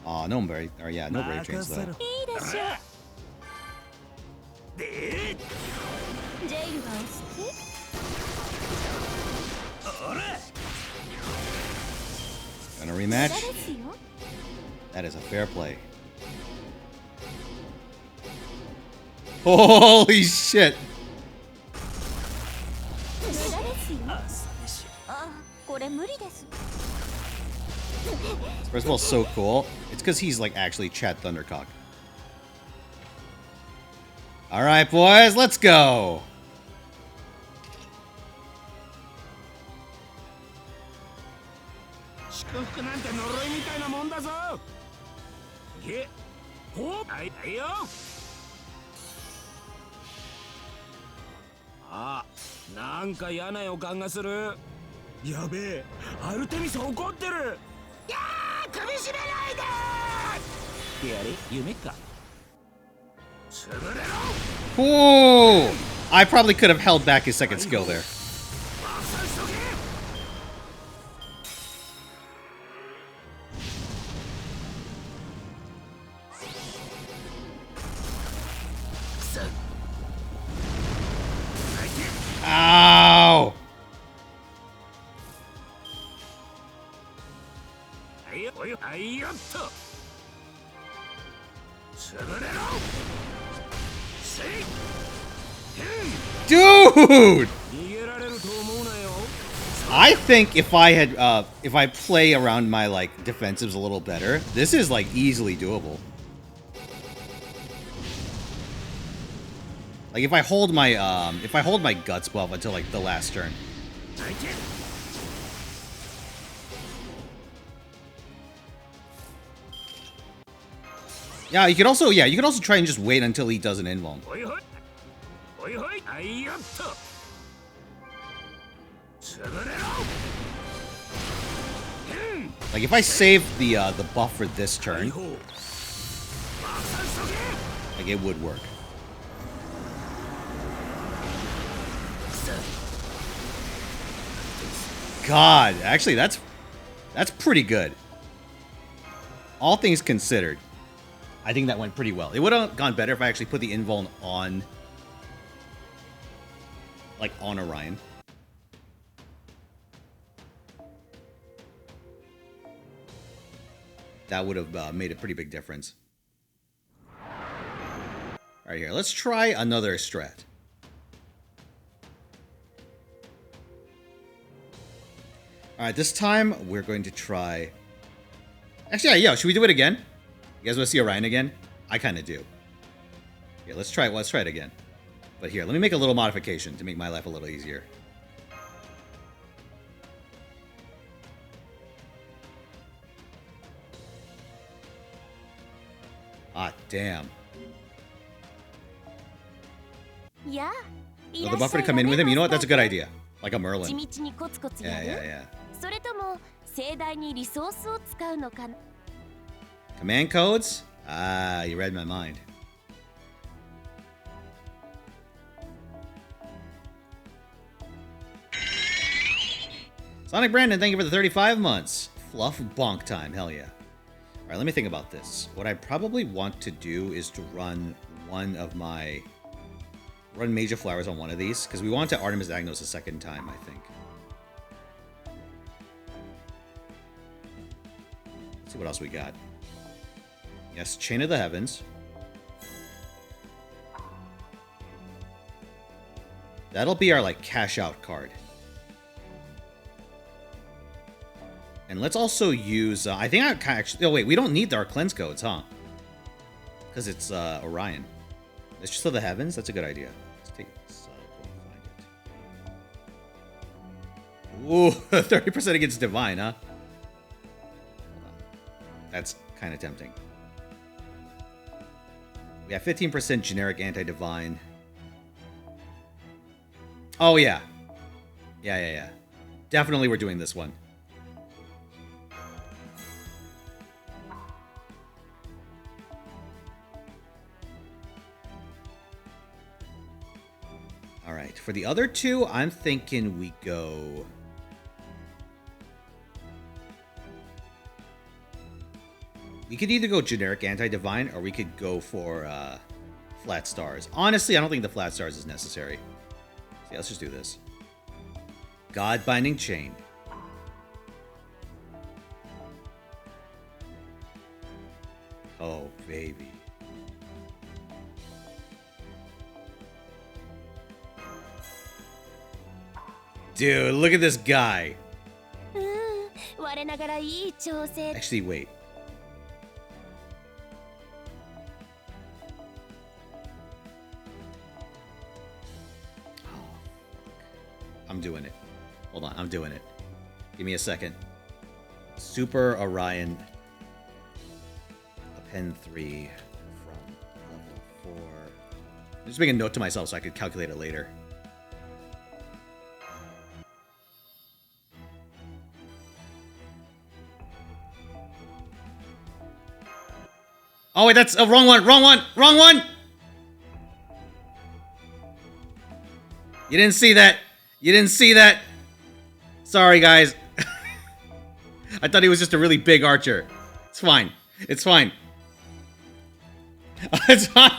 Aw, no brave, or yeah, no brave trains though. いいでしょう。ジェイルはお好き？ Gonna 無駄 rematch? ですよ。 That is a fair play. Holy shit! 無駄ですよ。あ、これ無理です。 First of all, so cool. It's because he's like actually Chad Thundercock. All right, boys, let's go. Ooh! I probably could have held back his second skill there. Ow! Dude! I think if I had, if I play around my, like, defensives a little better, this is, like, easily doable. Like, if I hold my guts buff until, like, the last turn. Yeah, you could also try and just wait until he does an invuln. Like, if I save the buff for this turn, like, it would work. God, actually, that's pretty good. All things considered, I think that went pretty well. It would have gone better if I actually put the invuln on, like, on Orion. That would have made a pretty big difference. All right, here, let's try another strat. All right, this time we're going to try. Actually, yeah, should we do it again? You guys want to see Orion again? I kind of do. Yeah, let's try it. Let's try it again. But here, let me make a little modification to make my life a little easier. Ah, damn. Yeah. Oh, the buffer to come in with him? You know what? That's a good idea. Like a Merlin. 地道にコツコツやる。 Yeah. それとも盛大にリソースを使うのかな。 Command codes? Ah, you read my mind. Sonic Brandon, thank you for the 35 months. Fluff bonk time, hell yeah. All right, let me think about this. What I probably want to do is to run run Major Flowers on one of these, because we want to Artemis Agnos a second time, I think. Let's see what else we got. Yes, Chain of the Heavens. That'll be our, like, cash out card. And let's also use, I think I actually, oh wait, we don't need our cleanse codes, huh? Because it's Orion. It's just of the Heavens, that's a good idea. Let's take this, go and find Ooh, 30% against Divine, huh? That's kind of tempting. We have 15% generic anti-divine. Oh, yeah. Yeah. Definitely we're doing this one. All right. For the other two, I'm thinking we go... We could either go generic anti-divine, or we could go for flat stars. Honestly, I don't think the flat stars is necessary. So yeah, let's just do this. God Binding Chain. Oh, baby. Dude, look at this guy. Actually, wait. I'm doing it. Hold on, I'm doing it. Give me a second. Super Orion. Append 3 from level 4. I'm just making a note to myself so I could calculate it later. Oh wait, that's a wrong one, wrong one, wrong one! You didn't see that. You didn't see that. Sorry, guys. I thought he was just a really big archer. It's fine. It's fine. It's fine.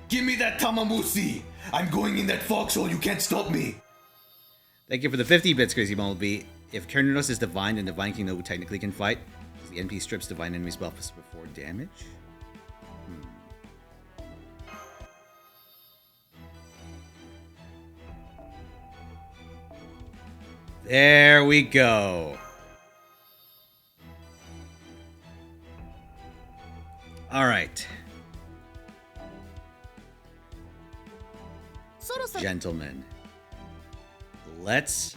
Give me that Tamamusi! I'm going in that foxhole, you can't stop me! Thank you for the 50 bits, Crazy Bumblebee. If Cernunnos is divine, then Divine King Nobu technically can fight. The NP strips divine enemies buffs before damage. There we go. All right. Gentlemen, let's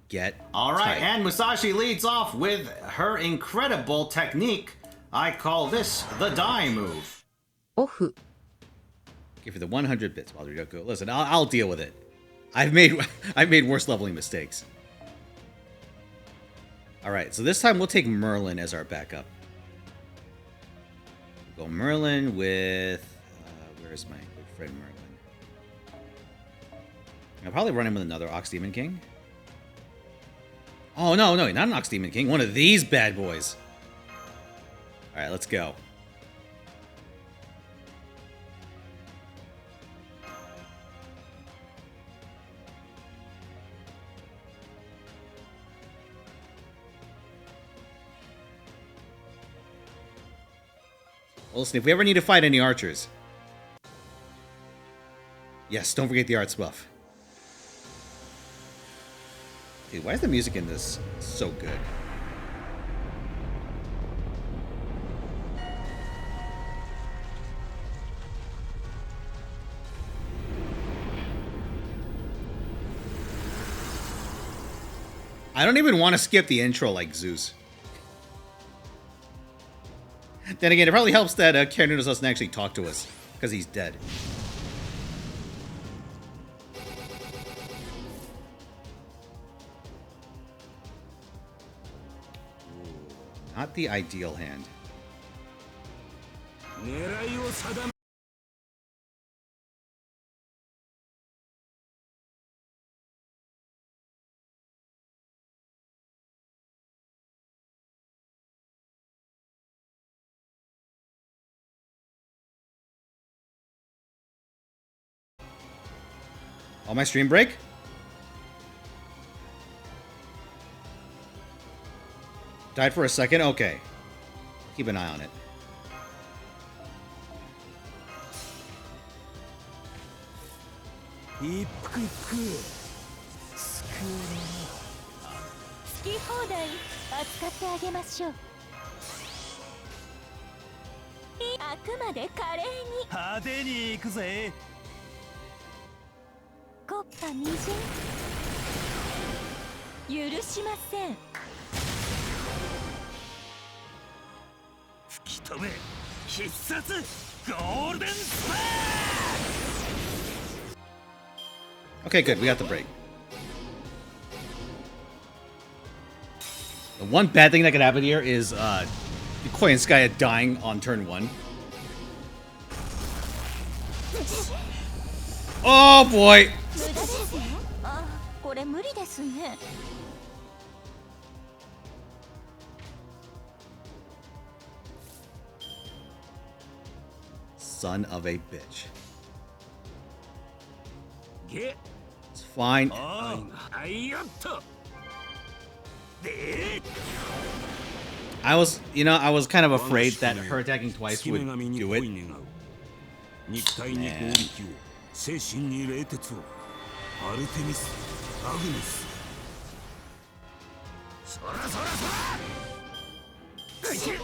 get All right, tight. and Musashi leads off with her incredible technique. I call this the die move. オフ Okay, for the 100 bits, Walter. Listen, I'll deal with it. I've made worse leveling mistakes. All right, so this time we'll take Merlin as our backup. We'll go Merlin with where's my good friend Merlin? I'll probably run him with another Ox Demon King. Oh, no, not an Ox Demon King. One of these bad boys. All right, let's go. Well, listen, if we ever need to fight any archers... Yes, don't forget the arts buff. Dude, why is the music in this so good? I don't even want to skip the intro like Zeus. Then again, it probably helps that Cernunnos doesn't actually talk to us, because he's dead. Not the ideal hand. Oh, my stream break? Died for a second? Okay. Keep an eye on it. あくまで華麗に派手に行くぜ。木っ端みじん許しません。吹き飛べ必殺ゴールデンスパー。 Okay, good. We got the break. The one bad thing that could happen here is Koyanskaya dying on turn 1. Oh boy! 無駄ですよ。あ、これ無理ですね。Son of a bitch. ゲ It's fine. はいよっと。で I was kind of afraid that her attacking twice would do it. 肉体に攻撃を、精神に冷徹を。アルテミス、アグネス。そらそらそら。いけ。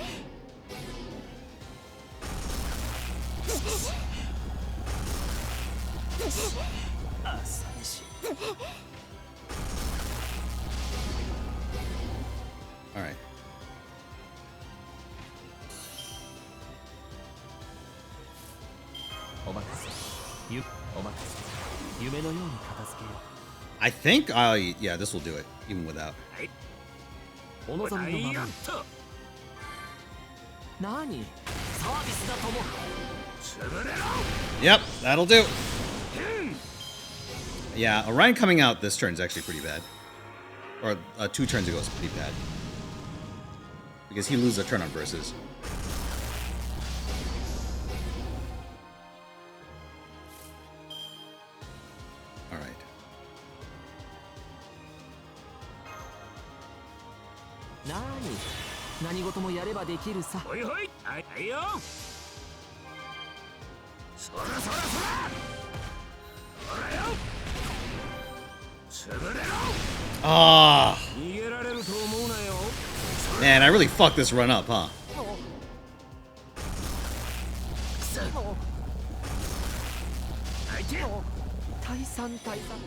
朝飯。All right. I think yeah, this will do it even without. お望みのままに。何？サービスだとも。潰れろ。 Yep, that'll do. Yeah, Orion coming out this turn is actually pretty bad. Or 2 turns ago is pretty bad. Because he loses a turn on versus. Alright.何事もやればできるさ。ほいほい。はいよ。そらそらそら。ほらよ。潰れろ。Ah, 逃げられると思うなよ。 man, I really fucked this run up, huh? 退散退散。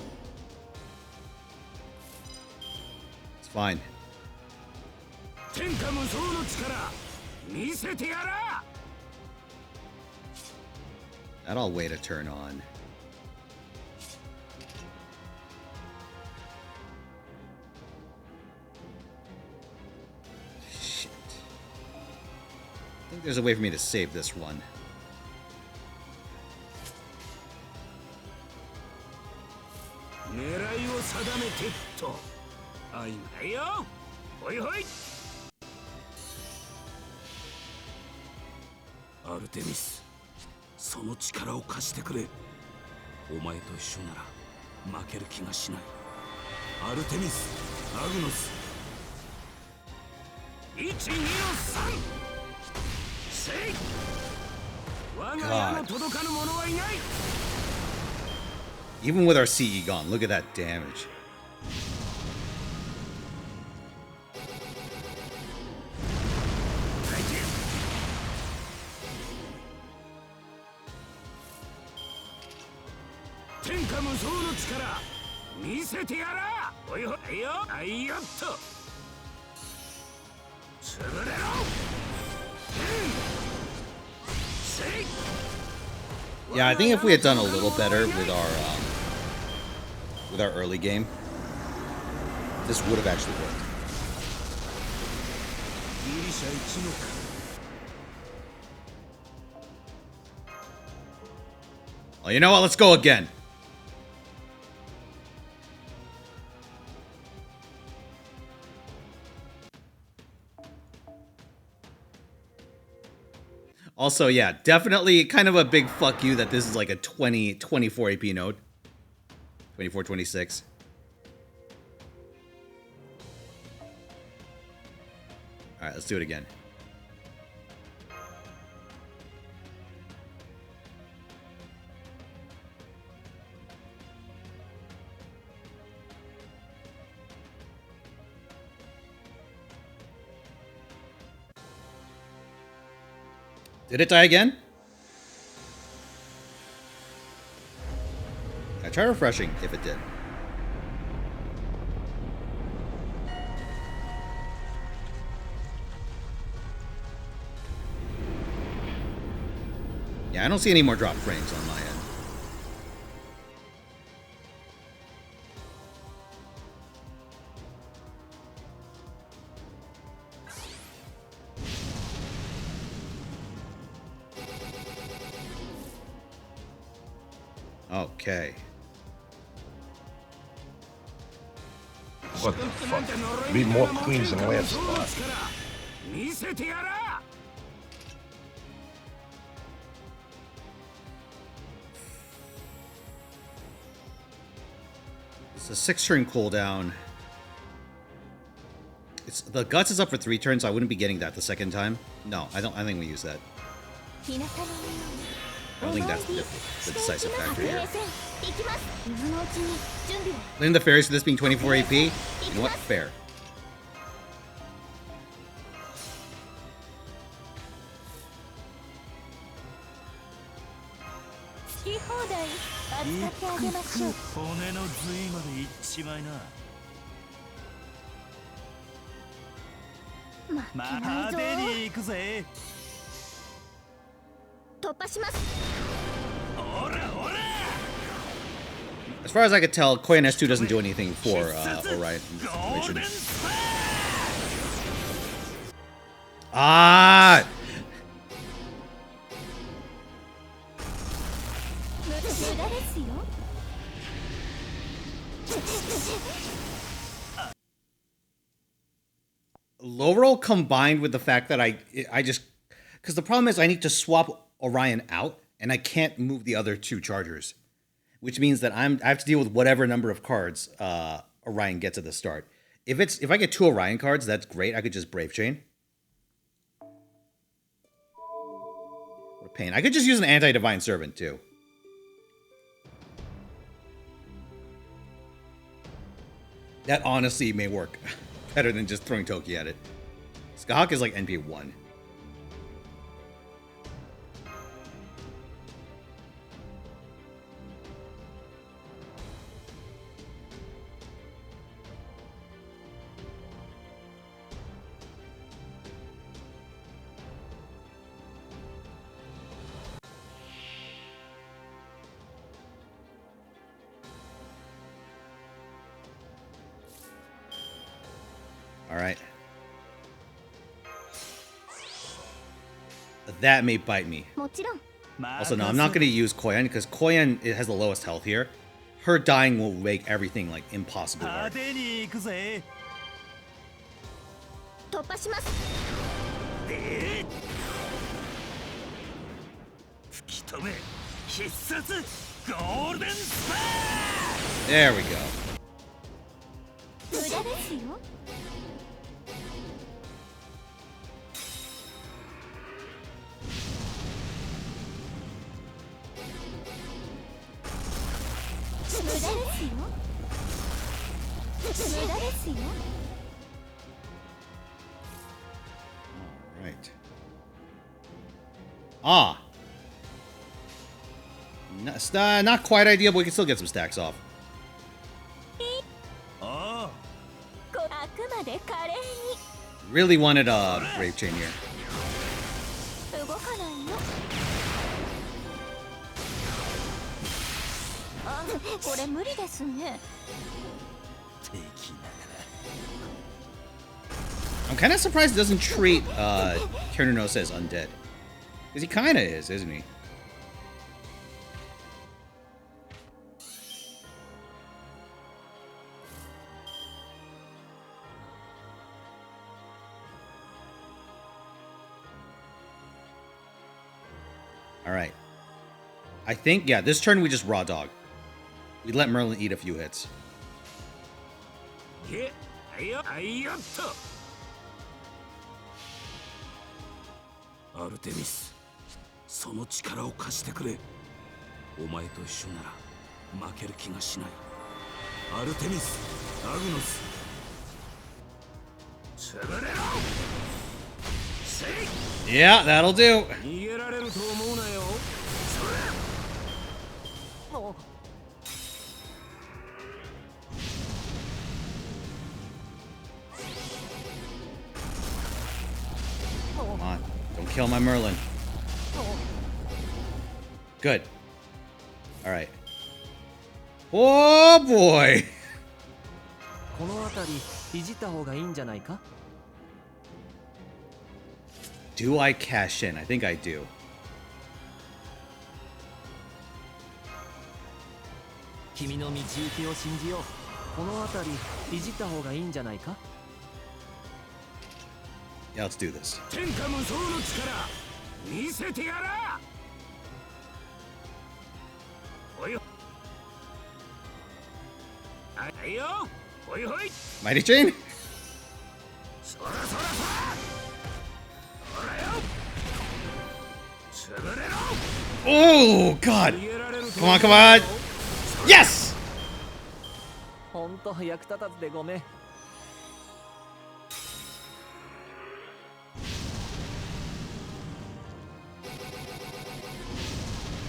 It's fine. 天下無双の力見せてやら。 That I'll wait a turn on. Shit. I think there's a way for me to save this one. 狙いを定めてと。あいないよ。ほいほい。アルテミス、その力を貸してくれ。お前と一緒なら負ける気がしない。アルテミス、アグノス。1、2の3。せい。我が家の届かぬ者はいない。 Even with our CE gone, look at that damage. Yeah, I think if we had done a little better with our early game, this would have actually worked. Well, you know what? Let's go again. Also, yeah, definitely kind of a big fuck you that this is like a 24 AP node. 24, 26. Alright, let's do it again. Did it die again? I try refreshing if it did. Yeah, I don't see any more drop frames on my end. Okay. What the fuck? Need more queens and Lancelot. It's a 6-turn cooldown. It's the guts is up for 3 turns, so I wouldn't be getting that the second time. No, I think we use that. I don't think that's the decisive factor here. Blame the fairies for this being 24 AP. You know what? Fair. As far as I could tell, Koyan S2 doesn't do anything for Orion in this situation. Ah! Low roll combined with the fact that I just... Because the problem is I need to swap Orion out, and I can't move the other 2 chargers. Which means that I have to deal with whatever number of cards Orion gets at the start. If I get 2 Orion cards, that's great. I could just Brave Chain. What a pain. I could just use an Anti-Divine Servant, too. That honestly may work better than just throwing Toki at it. Skahawk is like NP 1. Alright. That may bite me. Also, no, I'm not going to use Koyan, because Koyan has the lowest health here. Her dying will make everything, like, impossibly hard. There we go. Alright. Ah! Not quite ideal, but we can still get some stacks off. Really wanted a Brave Chain here. I'm kind of surprised it doesn't treat Cernunnos as undead. Because he kind of is, isn't he? Alright. I think, yeah, this turn we just raw dog. We let Merlin eat a few hits. Artemis, その力を貸してくれ。お前と一緒なら負ける気がしない。アルテミス、アグノス。潰れろ。Yeah, that'll do. 逃げられると思うなよ。Come on. Don't kill my Merlin. Good. Alright. Oh boy! この辺りいじった方がいいんじゃないか？ Do I cash in? I think I do. 君の道行きを信じよう。この辺りいじった方がいいんじゃないか？ Yeah, let's do this. 天下無双の力見せてやら。おいよ。はいよ。おいほい。 Mighty Chain? そらそらそら。ほらよ。潰れろ。 Oh, God! Come on, come on! Yes! ほんと役立たずでごめん。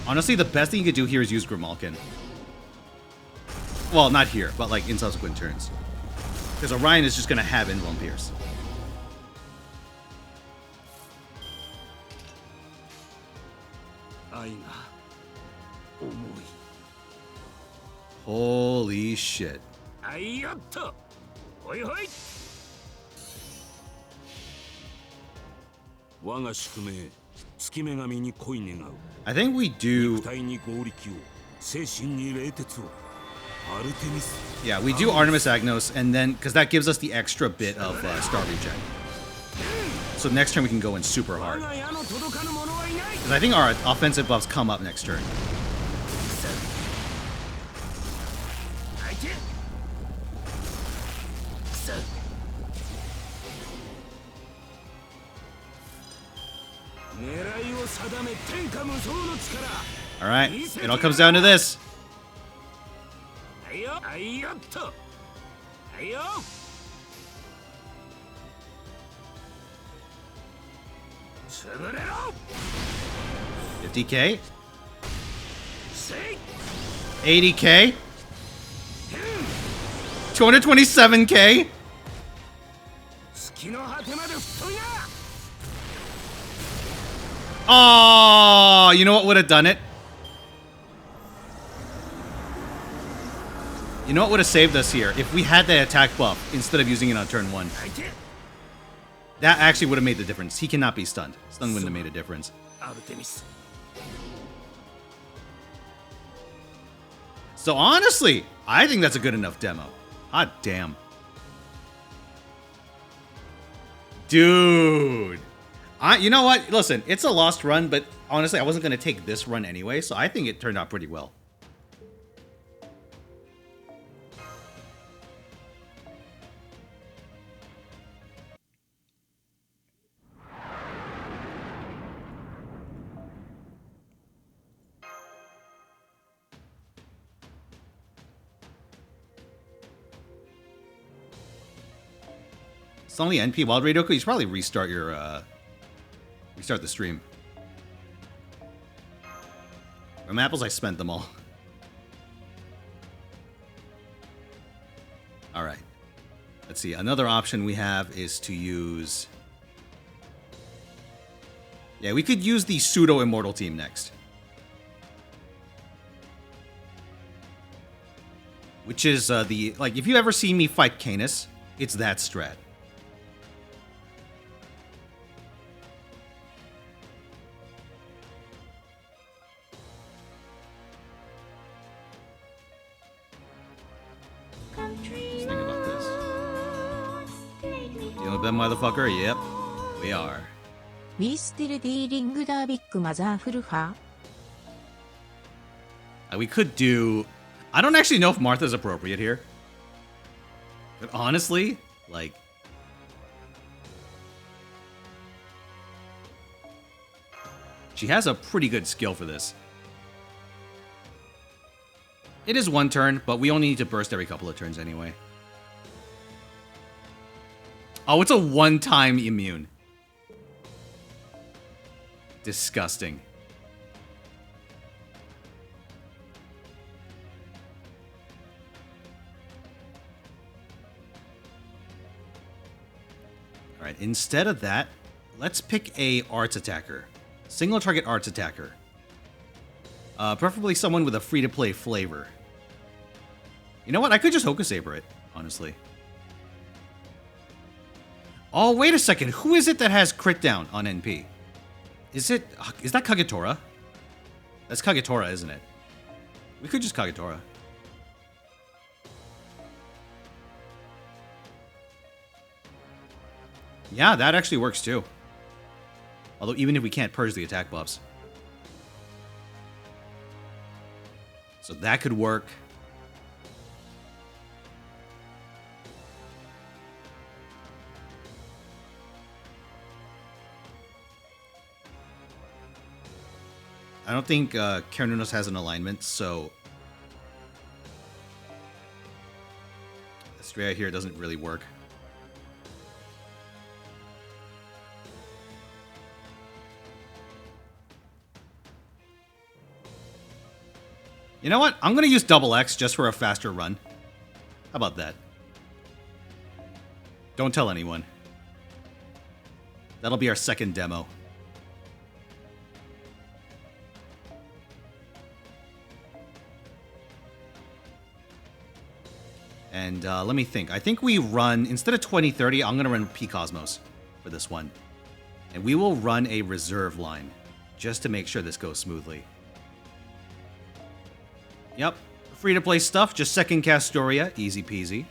Honestly, the best thing you could do here is use Grimalkin. Well, not here, but like in subsequent turns. Because Orion is just going to have Invuln Pierce. Holy shit. はいよっと。ほいほい。我が宿命、月女神に恋願う。 I think we do... 肉体に合力を、精神に冷徹を。アルテミス。 Yeah, we do Artemis Agnos, and then... Because that gives us the extra bit of Star Reject. So next turn we can go in super hard. Because I think our offensive buffs come up next turn. Alright, it all comes down to this. $50K? $80K? $227K? Oh, you know what would have done it? You know what would have saved us here? If we had that attack buff instead of using it on turn 1. That actually would have made the difference. He cannot be stunned. Stun wouldn't have made a difference. So honestly, I think that's a good enough demo. Hot damn. Dude. You know what? Listen, it's a lost run, but honestly, I wasn't going to take this run anyway, so I think it turned out pretty well. It's only NP Wild Radioku. You should probably restart your restart the stream. From apples, I spent them all. All right. Let's see. Another option we have is to use. Yeah, we could use the pseudo immortal team next, which is the like if you ever see me fight Canis, it's that strat. That motherfucker? Yep, we are. We still dealing the big motherfucker. We could do... I don't actually know if Martha's appropriate here. But honestly, like... She has a pretty good skill for this. It is one turn, but we only need to burst every couple of turns anyway. Oh, it's a one-time immune. Disgusting. Alright, instead of that, let's pick a arts attacker. Single target arts attacker. Preferably someone with a free-to-play flavor. You know what? I could just Hokusaber it, honestly. Oh, wait a second. Who is it that has crit down on NP? Is that Kagetora? That's Kagetora, isn't it? We could just Kagetora. Yeah, that actually works too. Although even if we can't purge the attack buffs. So that could work. I don't think Cernunnos has an alignment, so Estrella here doesn't really work. You know what? I'm going to use double X just for a faster run. How about that? Don't tell anyone. That'll be our second demo. And let me think. I think we run, instead of 2030, I'm going to run P Cosmos for this one. And we will run a reserve line just to make sure this goes smoothly. Yep, free-to-play stuff, just second Castoria, easy peasy.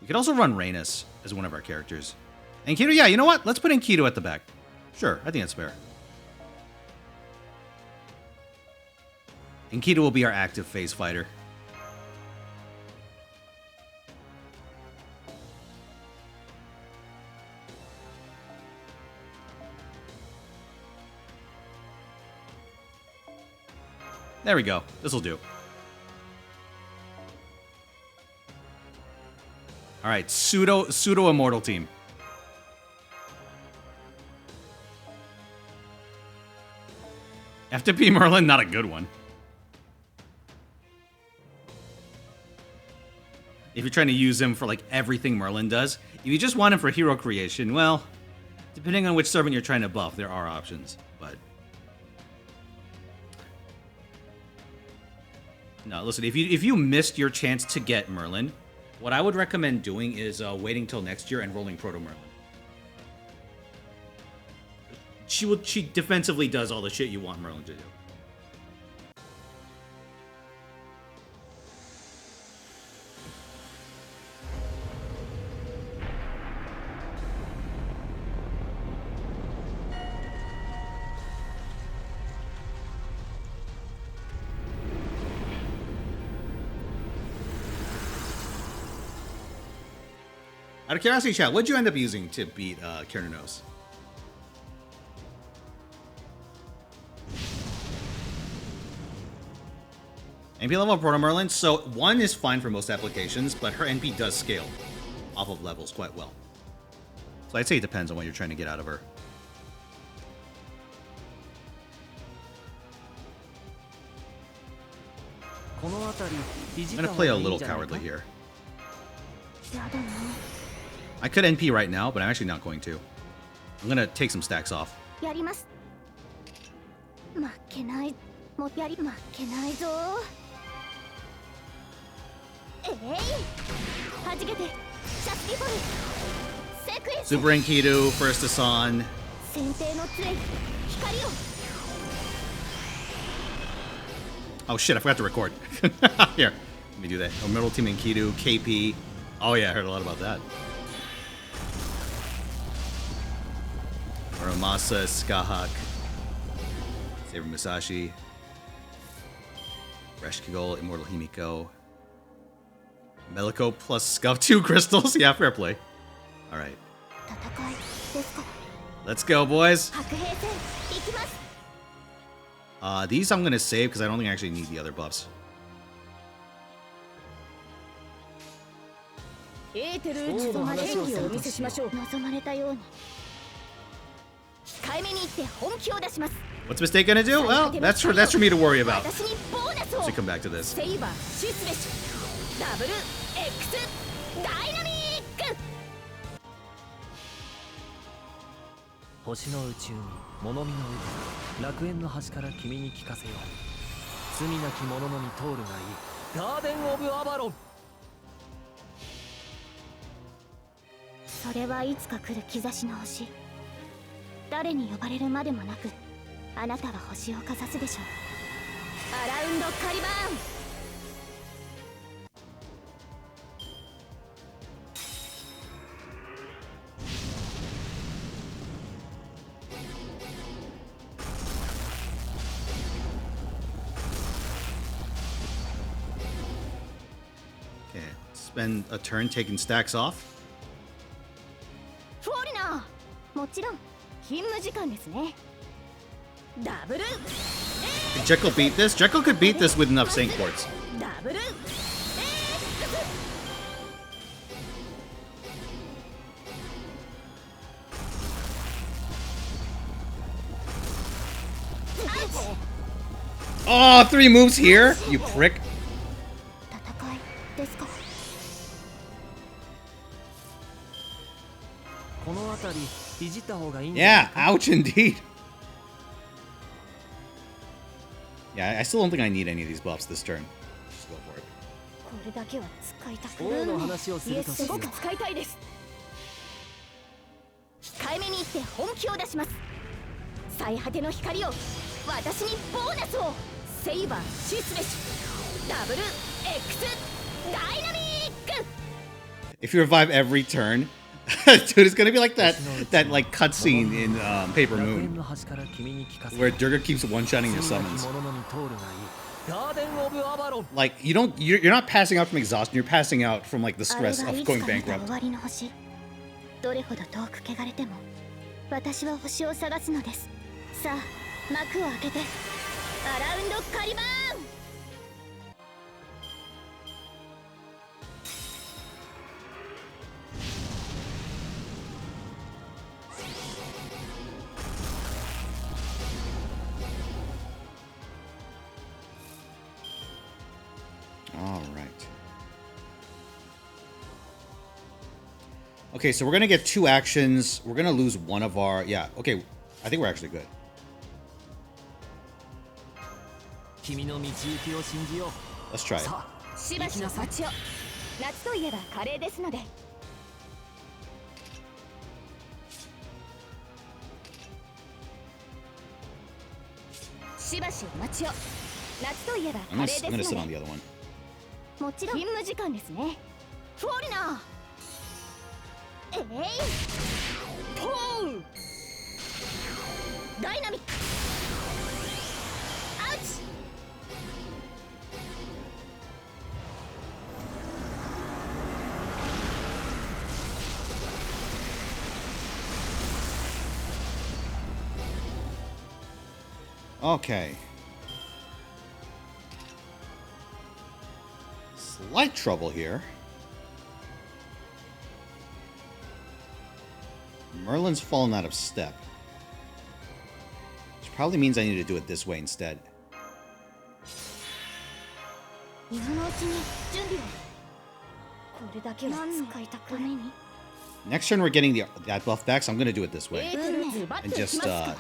We could also run Rhaenys as one of our characters. And Enkidu, yeah, you know what? Let's put Enkidu at the back. Sure, I think that's fair. Enkidu will be our active phase fighter. There we go. This'll do. Alright, pseudo immortal team. FTP Merlin, not a good one. If you're trying to use him for like everything Merlin does. If you just want him for hero creation, well, depending on which servant you're trying to buff, there are options, but no, listen, if you missed your chance to get Merlin, what I would recommend doing is waiting till next year and rolling Proto Merlin. She defensively does all the shit you want Merlin to do. Out of curiosity, chat, what'd you end up using to beat Cernunnos? NP level of Proto Merlin, so 1 is fine for most applications, but her NP does scale off of levels quite well. So I'd say it depends on what you're trying to get out of her. I'm gonna play a little cowardly here. I could NP right now, but I'm actually not going to. I'm gonna take some stacks off. Super Enkidu, first Asan. Oh shit, I forgot to record. Here, let me do that. Oh, middle team Enkidu, KP. Oh yeah, I heard a lot about that. Aramasa, Skahak, Saber Musashi, Reshkigol, Immortal Himiko, Meliko plus Scuff 2 crystals. Yeah, fair play. Alright. Let's go, boys. These I'm gonna save because I don't think I actually need the other buffs. What's Mistake gonna do? Well, that's for me to worry about. Once we come back to this. 星の宇宙に物見の歌楽園の端から君に聞かせよう罪なき者のみ通るがいいガーデン・オブ・アバロンそれはいつか来る兆しの星誰に呼ばれるまでもなくあなたは星をかざすでしょうアラウンドカリバーン Spend a turn taking stacks off. フォーリナーもちろん勤務時間ですねダブル Can Jekyll beat this? Jekyll could beat this with enough sync ports. ダブル Oh, 3 moves here? You prick. 戦いですか この辺りいじった方がいいんじゃ Yeah, ないか ouch indeed. Yeah, I still don't think I need any of these buffs this turn. Just go for it. これだけは使いたく王の話をするとすごく使いたいです控えめに言って本気を出します最果ての光を私にボーナスをセイバーシスべしダブル X ダイナミック If you revive every turn, dude, it's gonna be like that like cutscene in Paper Moon, where Durga keeps one-shotting your summons. Like you're not passing out from exhaustion, you're passing out from like the stress of going bankrupt. どれほど遠く汚れても私は星を探すのですさあ幕を開けてアラウンドカリバーン All right. Okay, so we're gonna get 2 actions. We're gonna lose one of our... Yeah, okay. I think we're actually good. Let's try it. しばしの幸を夏といえばカレーですのでしばしお待ちを夏といえばカレーです I'm の gonna sit で on the other one. もちろん勤務時間ですねフォーリナーポーダイナミックアウチ Okay. Slight trouble here. Merlin's fallen out of step. Which probably means I need to do it this way instead. 今のうちに準備をこれだけは使いたくない Next turn we're getting that buff back, so I'm gonna do it this way. And just I'm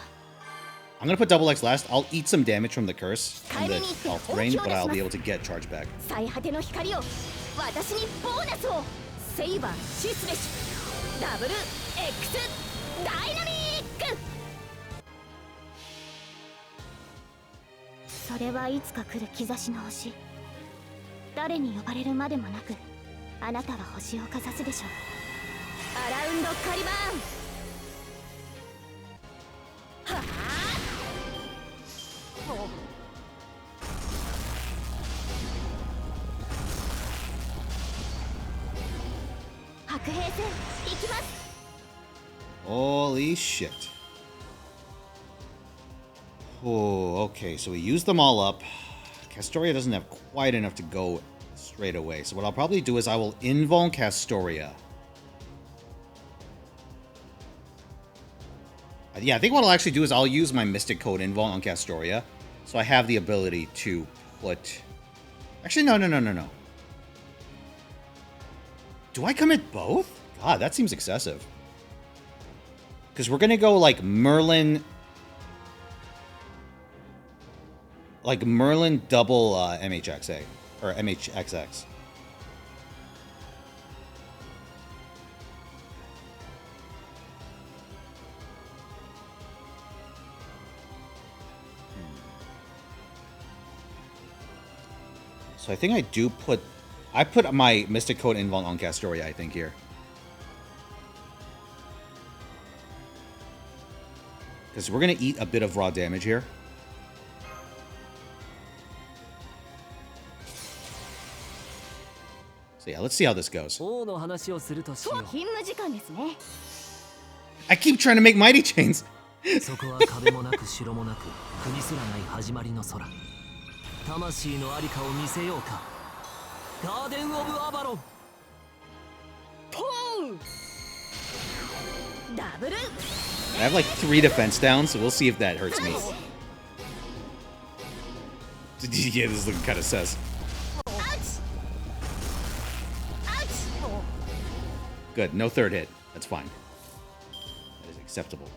gonna put double X last. I'll eat some damage from the curse and the health drain, but I'll be able to get charge back. 最果ての光を私にボーナスをセイバーシスべしダブル X ダイナミックそれはいつか来る兆しの星誰に呼ばれるまでもなくあなたは星をかざすでしょうアラウンドカリバーンはあ白兵戦行きます Holy shit. Oh, okay, so we used them all up. Castoria doesn't have quite enough to go straight away. So what I'll probably do is I will invuln Castoria. I Yeah, I think what I'll actually do is I'll use my Mystic Code Invuln on Castoria. So I have the ability to put... Actually, no. Do I commit both? God, that seems excessive. Because we're going to go like Merlin... Like Merlin double MHXA. Or MHXX. So I think I do put... I put my Mystic Code Invuln on Castoria, I think, here. Because we're going to eat a bit of raw damage here. So yeah, let's see how this goes. I keep trying to make Mighty Chains! そこは壁もなく城もなく国すらない始まりの空魂のありかを見せようかガーデン・オブ・アバロンポーダブル I have like 3 defense down, so we'll see if that hurts me. Yeah, this is looking kind of sus. Good, no third hit. That's fine. That is acceptable.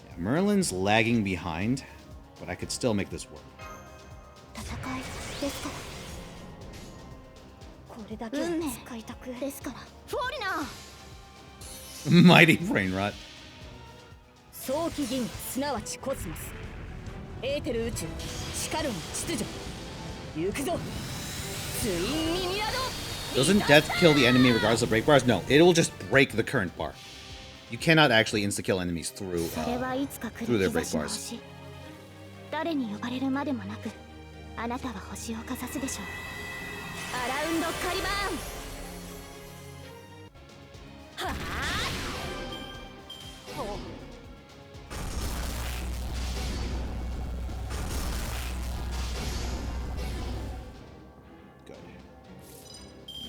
Yeah, Merlin's lagging behind, but I could still make this work. Mighty brain rot. 早期銀すなわちコスモスエーテル宇宙シカルン秩序行くぞツインミニラド Doesn't death kill the enemy regardless of break bars? No, it will just break the current bar. You cannot actually insta-kill enemies through their break bars. 誰に呼ばれるまでもなくあなたは星をかざすでしょうアラウンドカリバーンはあ Good.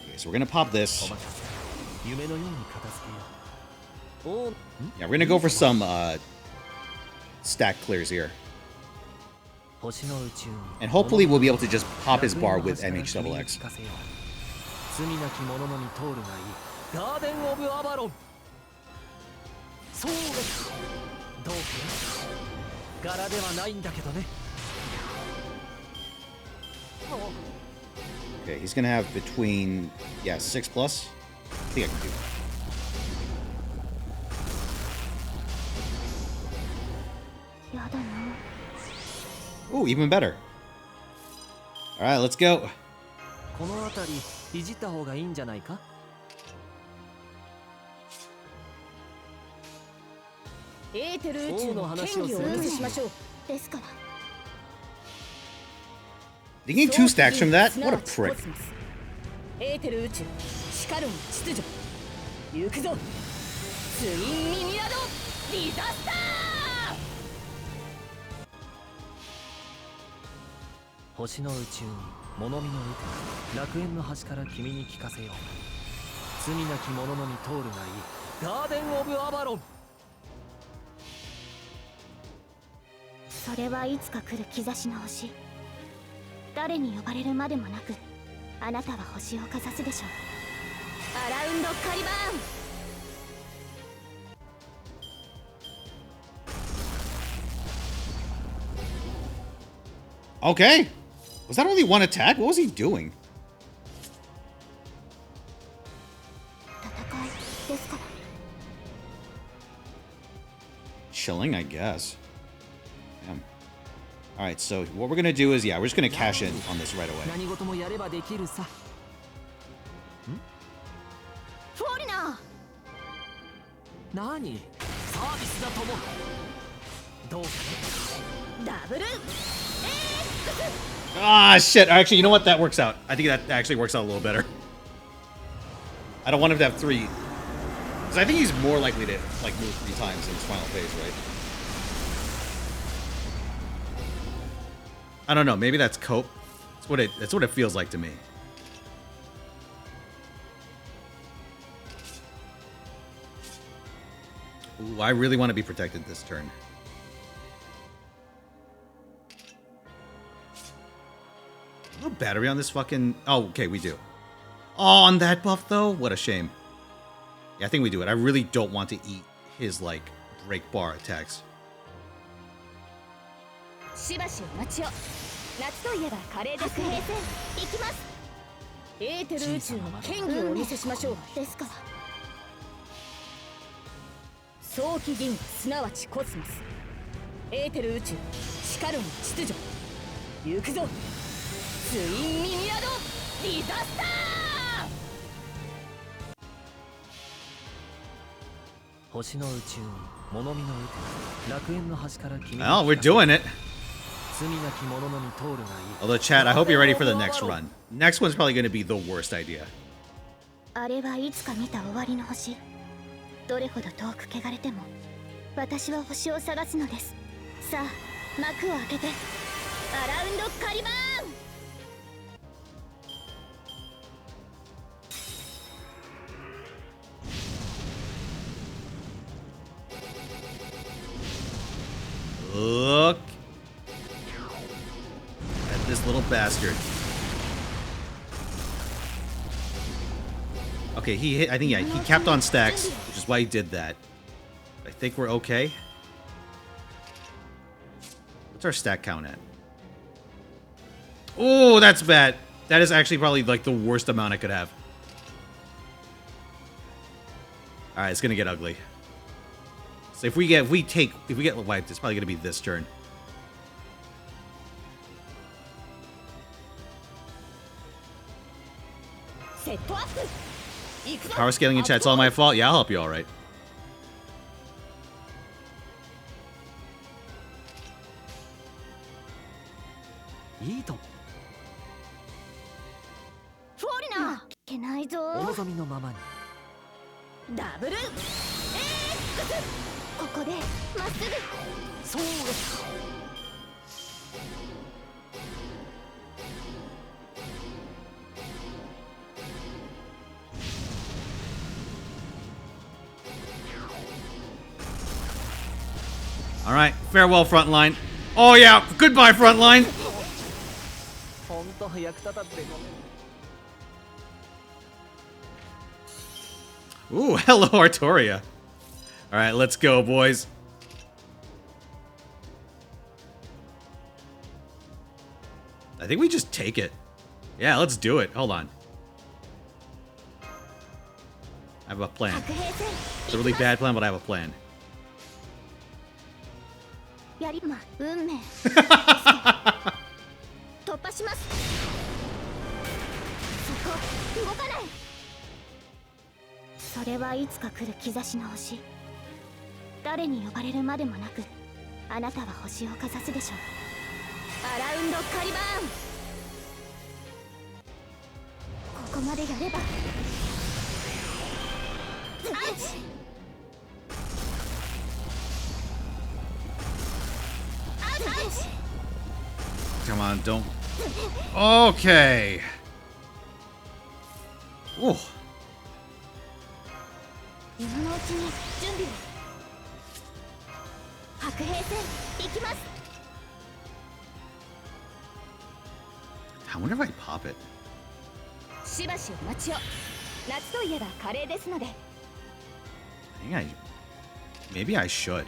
Okay, so we're gonna pop this. Yeah, we're gonna go for some stack clears here. And hopefully we'll be able to just pop his bar with MHXX. 罪なき者のみ通るがいいガーデン・オブ・アバロンそうですどうか柄ではないんだけどね Okay, he's gonna have between, yeah, 6 plus. I think I can do it. Ooh, even better. Alright, let's go. この辺りいじった方がいいんじゃないかエーテル宇宙の話をするしましょうですから Did you gain 2 stacks from that? What a prick. エーテル宇宙シカルン秩序行くぞツインミニラドディザスター星の宇宙に物見の歌楽園の端から君に聞かせよう罪なき者のみ通るがいいガーデン・オブ・アバロンそれはいつか来る兆しの星誰に呼ばれるまでもなくあなたは星をかざすでしょうアラウンドカリバーン Okay. Was that only 1 attack? What was he doing? 戦いですから Chilling, I guess. Damn. Alright, so what we're gonna do is, yeah, we're just gonna cash in on this right away. 何事もやればできるさフォーリナー何サービスだと思うどうかダブル Ah, shit. Actually, you know what? That works out. I think that actually works out a little better. I don't want him to have 3. Because I think he's more likely to, like, move 3 times in his final phase, right? I don't know. Maybe that's cope. That's what it feels like to me. Ooh, I really want to be protected this turn. No battery on this fucking... Oh, okay, we do. Oh, on that buff, though? What a shame. Yeah, I think we do it. I really don't want to eat his, like, break bar attacks. しばしお待ちを。夏といえばカレーですね。行きます。エーテル宇宙の権威をお見せしましょう。ですから。早期銀河すなわちコスモス。エーテル宇宙しかるに秩序。行くぞ。ツインミニアドディザスター。星の宇宙に物見の打て楽園の端から君 Well, we're doing it. 罪なき者のみ通るがいい Although, chat, I hope you're ready for the next run. Next one's probably going to be the worst idea. あれはいつか見た終わりの星。どれほど遠く汚れても私は星を探すのです。さあ幕を開けてアラウンドカリバーン。Look at this little bastard. Okay, he hit. I think, yeah, he capped on stacks, which is why he did that. I think we're okay. What's our stack count at? Oh, that's bad. That is actually probably like the worst amount I could have. All right, it's gonna get ugly. So if we get wiped, it's probably gonna be this turn. Power scaling in chat's all my fault. Yeah, I'll help you. All right. All right, farewell frontline. Oh yeah, goodbye frontline. Ooh, hello Artoria. All right, let's go, boys. I think we just take it. Yeah, let's do it. Hold on. I have a plan. It's a really bad plan, but I have a plan. やりま運命突破します。そこ動かない。それはいつか来る兆しの星。誰に呼ばれるまでもなくあなたは星をかざすでしょう。アラウンドカリバーン。ここまでやれば。アウチ。 Come on, don't. Okay. Ooh. I wonder if I pop it. I think maybe I should.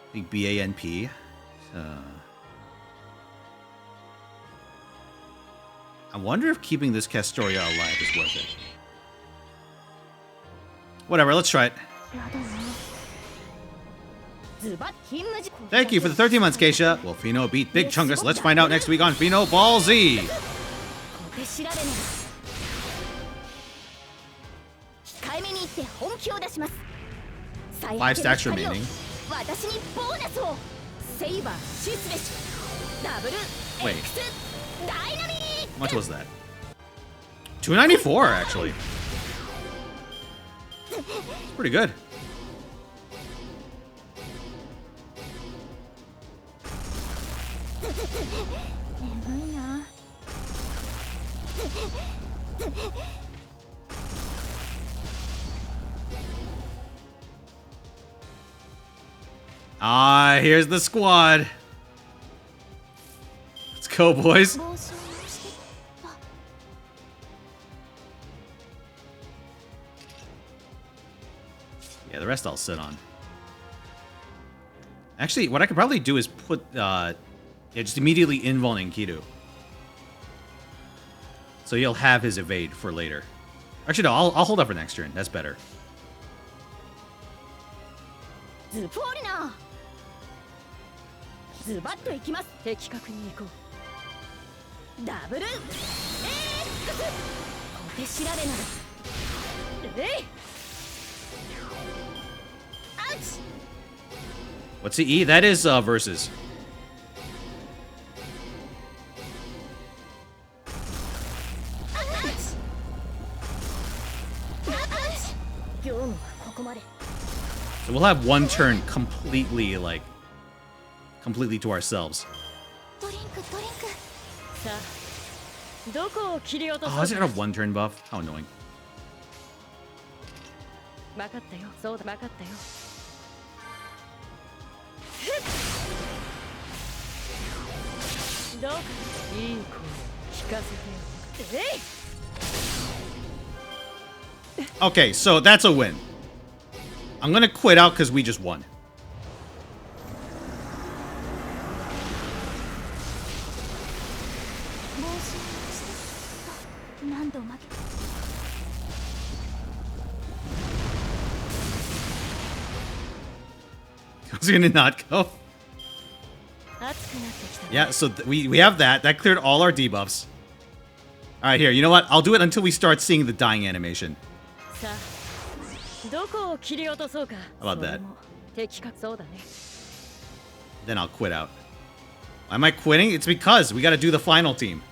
I think BANP. I wonder if keeping this Castoria alive is worth it. Whatever, let's try it. Thank you for the 13 months, Keisha. Will Fino beat Big Chungus? Let's find out next week on Fino Ball Z. 5 stacks remaining. Wait. How much was that? 294, actually. Pretty good. Ah, here's the squad. Let's go, boys. Yeah, the rest I'll sit on. Actually, what I could probably do is put, yeah, just immediately invuln Enkidu. So you'll have his evade for later. Actually, no, I'll hold up for next turn. That's better. What's the E? That is versus. So we'll have one turn completely, like, completely to ourselves. Oh, is it a one-turn buff? How annoying. Okay, so that's a win. I'm gonna quit out because we just won. I was gonna not go. Yeah, so we have that. That cleared all our debuffs. Alright, here, you know what? I'll do it until we start seeing the dying animation. How about that? Then I'll quit out. Why am I quitting? It's because we gotta do the final team.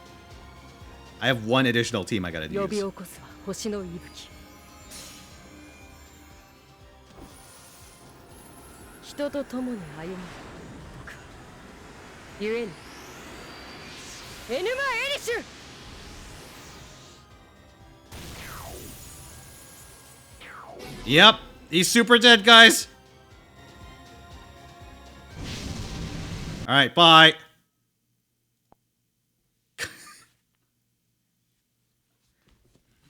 I have one additional team I gotta use. Yep, he's super dead, guys. All right, bye.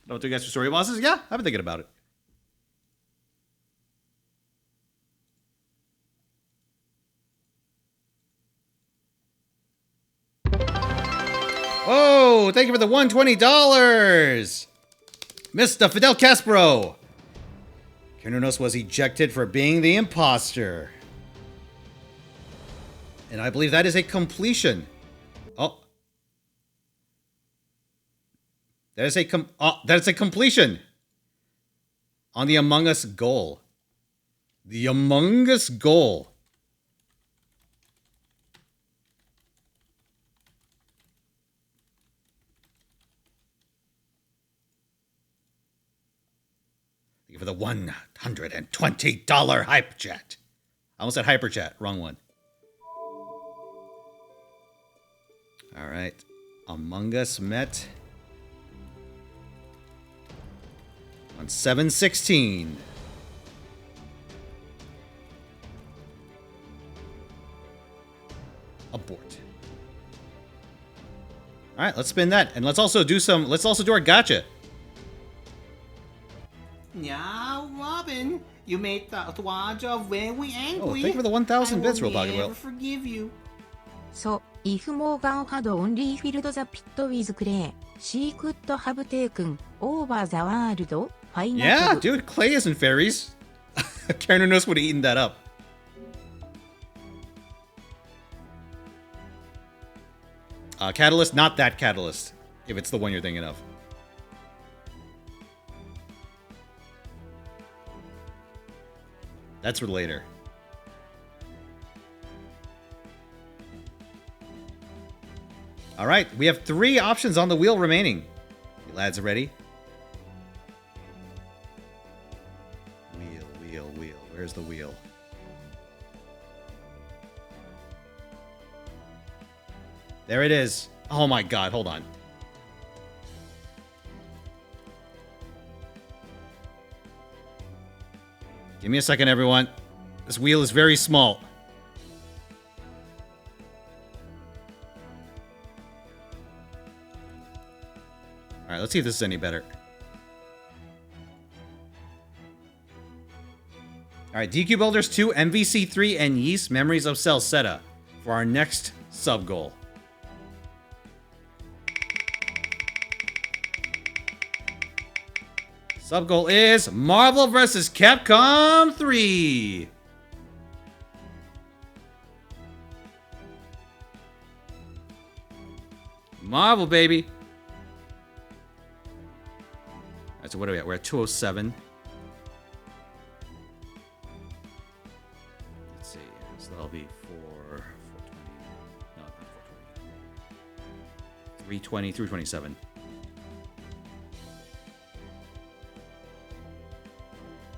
Don't do guys for story bosses? Yeah, I've been thinking about it. Oh, thank you for the $120. Mr. Fidel Castro. Cernunnos was ejected for being the imposter. And I believe that is a completion. Oh. That is a completion on the Among Us goal. The Among Us goal. For the $120 hype chat. I almost said hyper chat. Wrong one. All right. Among Us met on 7/16. Abort. All right, let's spin that, and let's also do some. Let's also do our gacha. Yeah, Robin, you made Tatuaja very angry. Oh, thank you for the 1,000 bits, Real Pocket I will Whale. never forgive you. So, if Morgan had only filled the pit with clay, she could have taken over the world. Final Yeah, dude, clay isn't fairies. Cernunnos would have eaten that up. Catalyst, not that catalyst, if it's the one you're thinking of. That's for later. All right, we have 3 options on the wheel remaining. You lads ready? Wheel. Where's the wheel? There it is. Oh my god, hold on. Give me a second, everyone. This wheel is very small. let's see if this is any better. Alright, DQ Builders 2, MVC 3, and Yeast Memories of Celceta for our next sub-goal. Sub-goal is Marvel vs. Capcom 3. Marvel, baby. So what are we at? We're at 207. Let's see. So that'll be 420. No, not 420. 320, 327.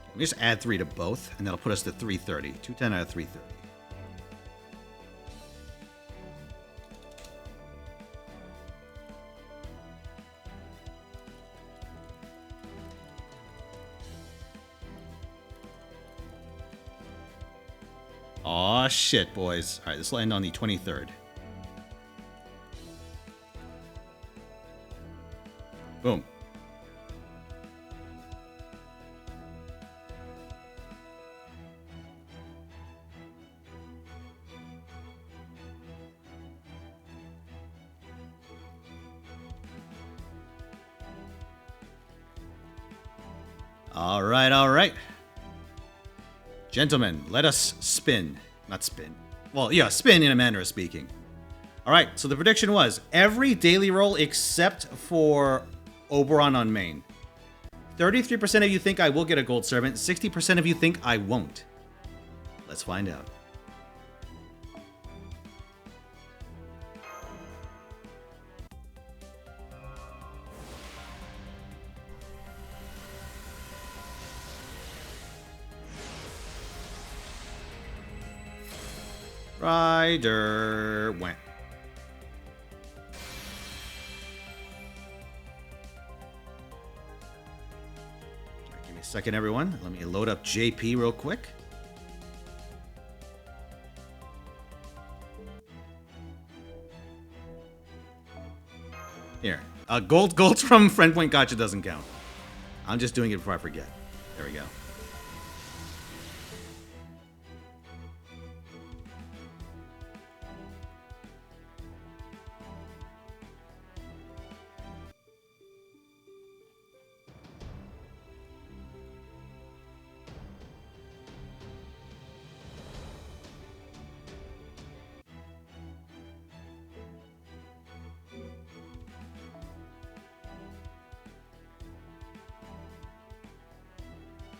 Let me just add 3 to both, and that'll put us to 330. 210 out of 330. Aw, shit, boys. Alright, this will end on the 23rd. Boom. Alright, alright. Gentlemen, let us spin. Not spin. Well, yeah, spin in a manner of speaking. Alright, so the prediction was every daily roll except for Oberon on main. 33% of you think I will get a gold servant, 60% of you think I won't. Let's find out. Rider went. Give me a second, everyone. Let me load up JP real quick. Here. Golds from Friendpoint Gacha doesn't count. I'm just doing it before I forget. There we go.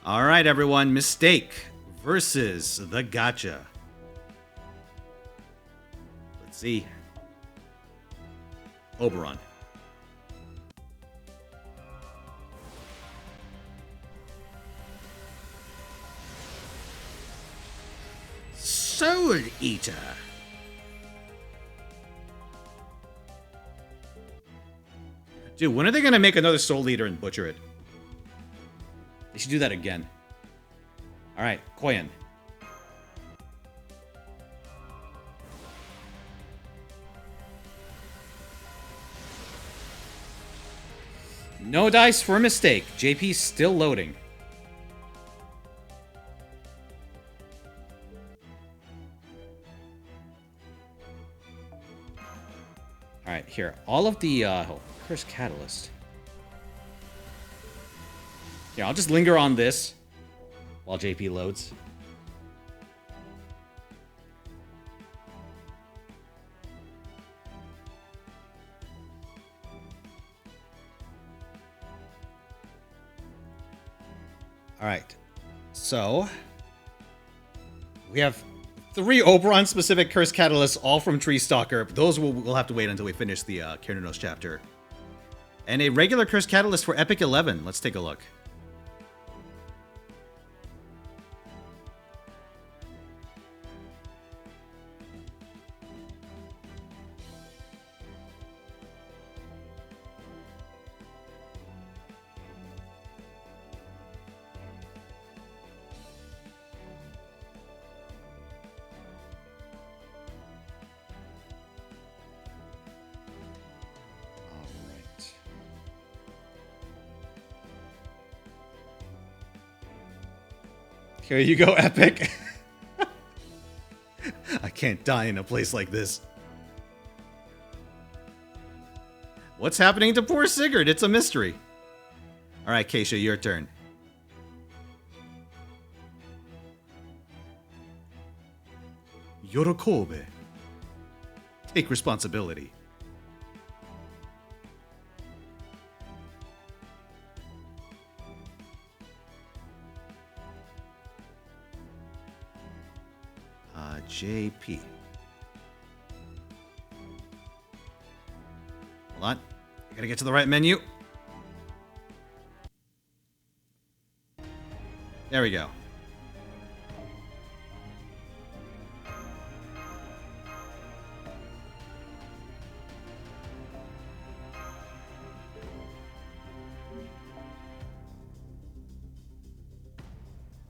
All right, everyone. Mistake versus the gacha. Let's see. Oberon. Soul Eater. Dude, when are they going to make another Soul Eater and butcher it? They should do that again. Alright, Koyan. No dice for a mistake. JP's still loading. Alright, here. All of the, Curse Catalyst. Yeah, I'll just linger on this while JP loads. All right. So we have 3 Oberon specific Curse Catalysts, all from Tree Stalker. Those we'll have to wait until we finish the Cernunnos chapter. And a regular Curse Catalyst for Epic 11. Let's take a look. Here you go, Epic. I can't die in a place like this. What's happening to poor Sigurd? It's a mystery. Alright, Keisha, your turn. Yorokobe. Take responsibility. JP. Hold on. I gotta get to the right menu. There we go.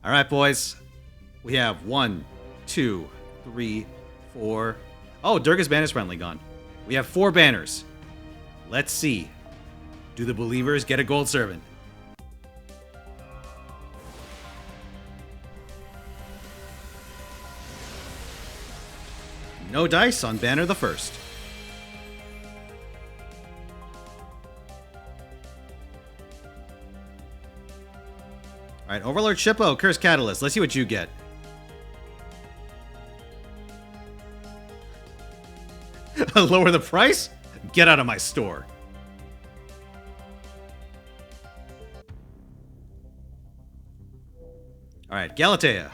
All right, boys. We have 1, 2, 3, 4. Oh, Durga's banner's finally gone. We have 4 banners. Let's see. Do the believers get a gold servant? No dice on banner the first. All right, Overlord Shippo, Curse Catalyst. Let's see what you get. Lower the price? Get out of my store. All right, Galatea.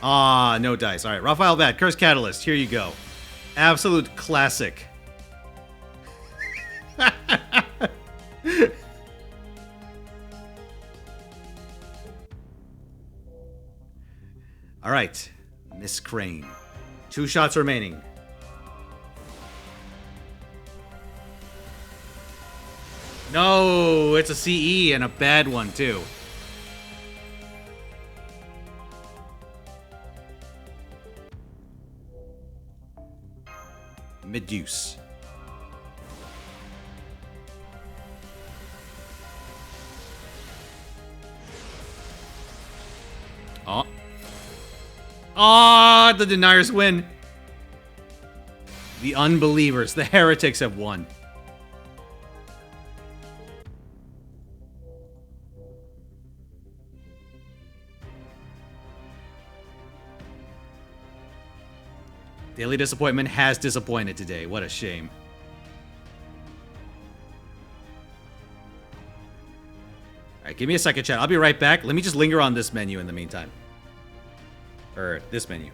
Ah, no dice. All right, Raphael Bat, Curse Catalyst. Here you go. Absolute classic. All right, Miss Crane. 2 shots remaining. No, it's a CE and a bad one too. Medusa. Oh. Ah, the deniers win. The unbelievers, the heretics have won. Daily Disappointment has disappointed today. What a shame. Alright, give me a second, chat. I'll be right back. Let me just linger on this menu in the meantime. Or this menu.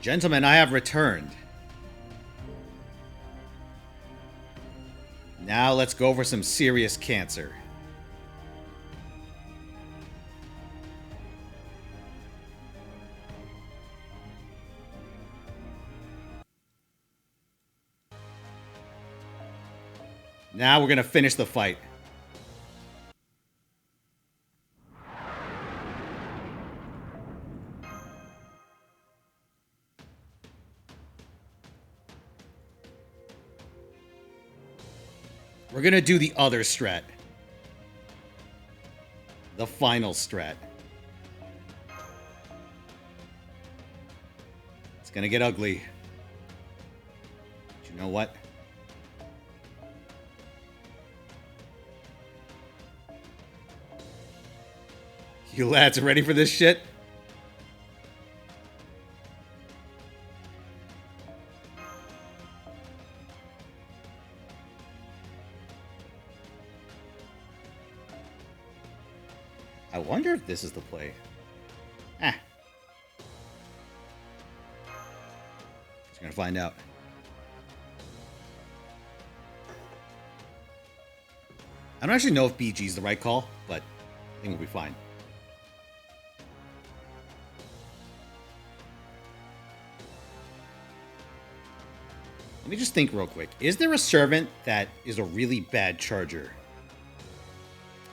Gentlemen, I have returned. Now let's go over some serious cancer. Now we're gonna finish the fight. We're gonna do the other strat. The final strat. It's gonna get ugly. But you know what? You lads ready for this shit? I wonder if this is the play. Just gonna find out. I don't actually know if BG is the right call, but I think we'll be fine. Let me just think real quick. Is there a servant that is a really bad charger?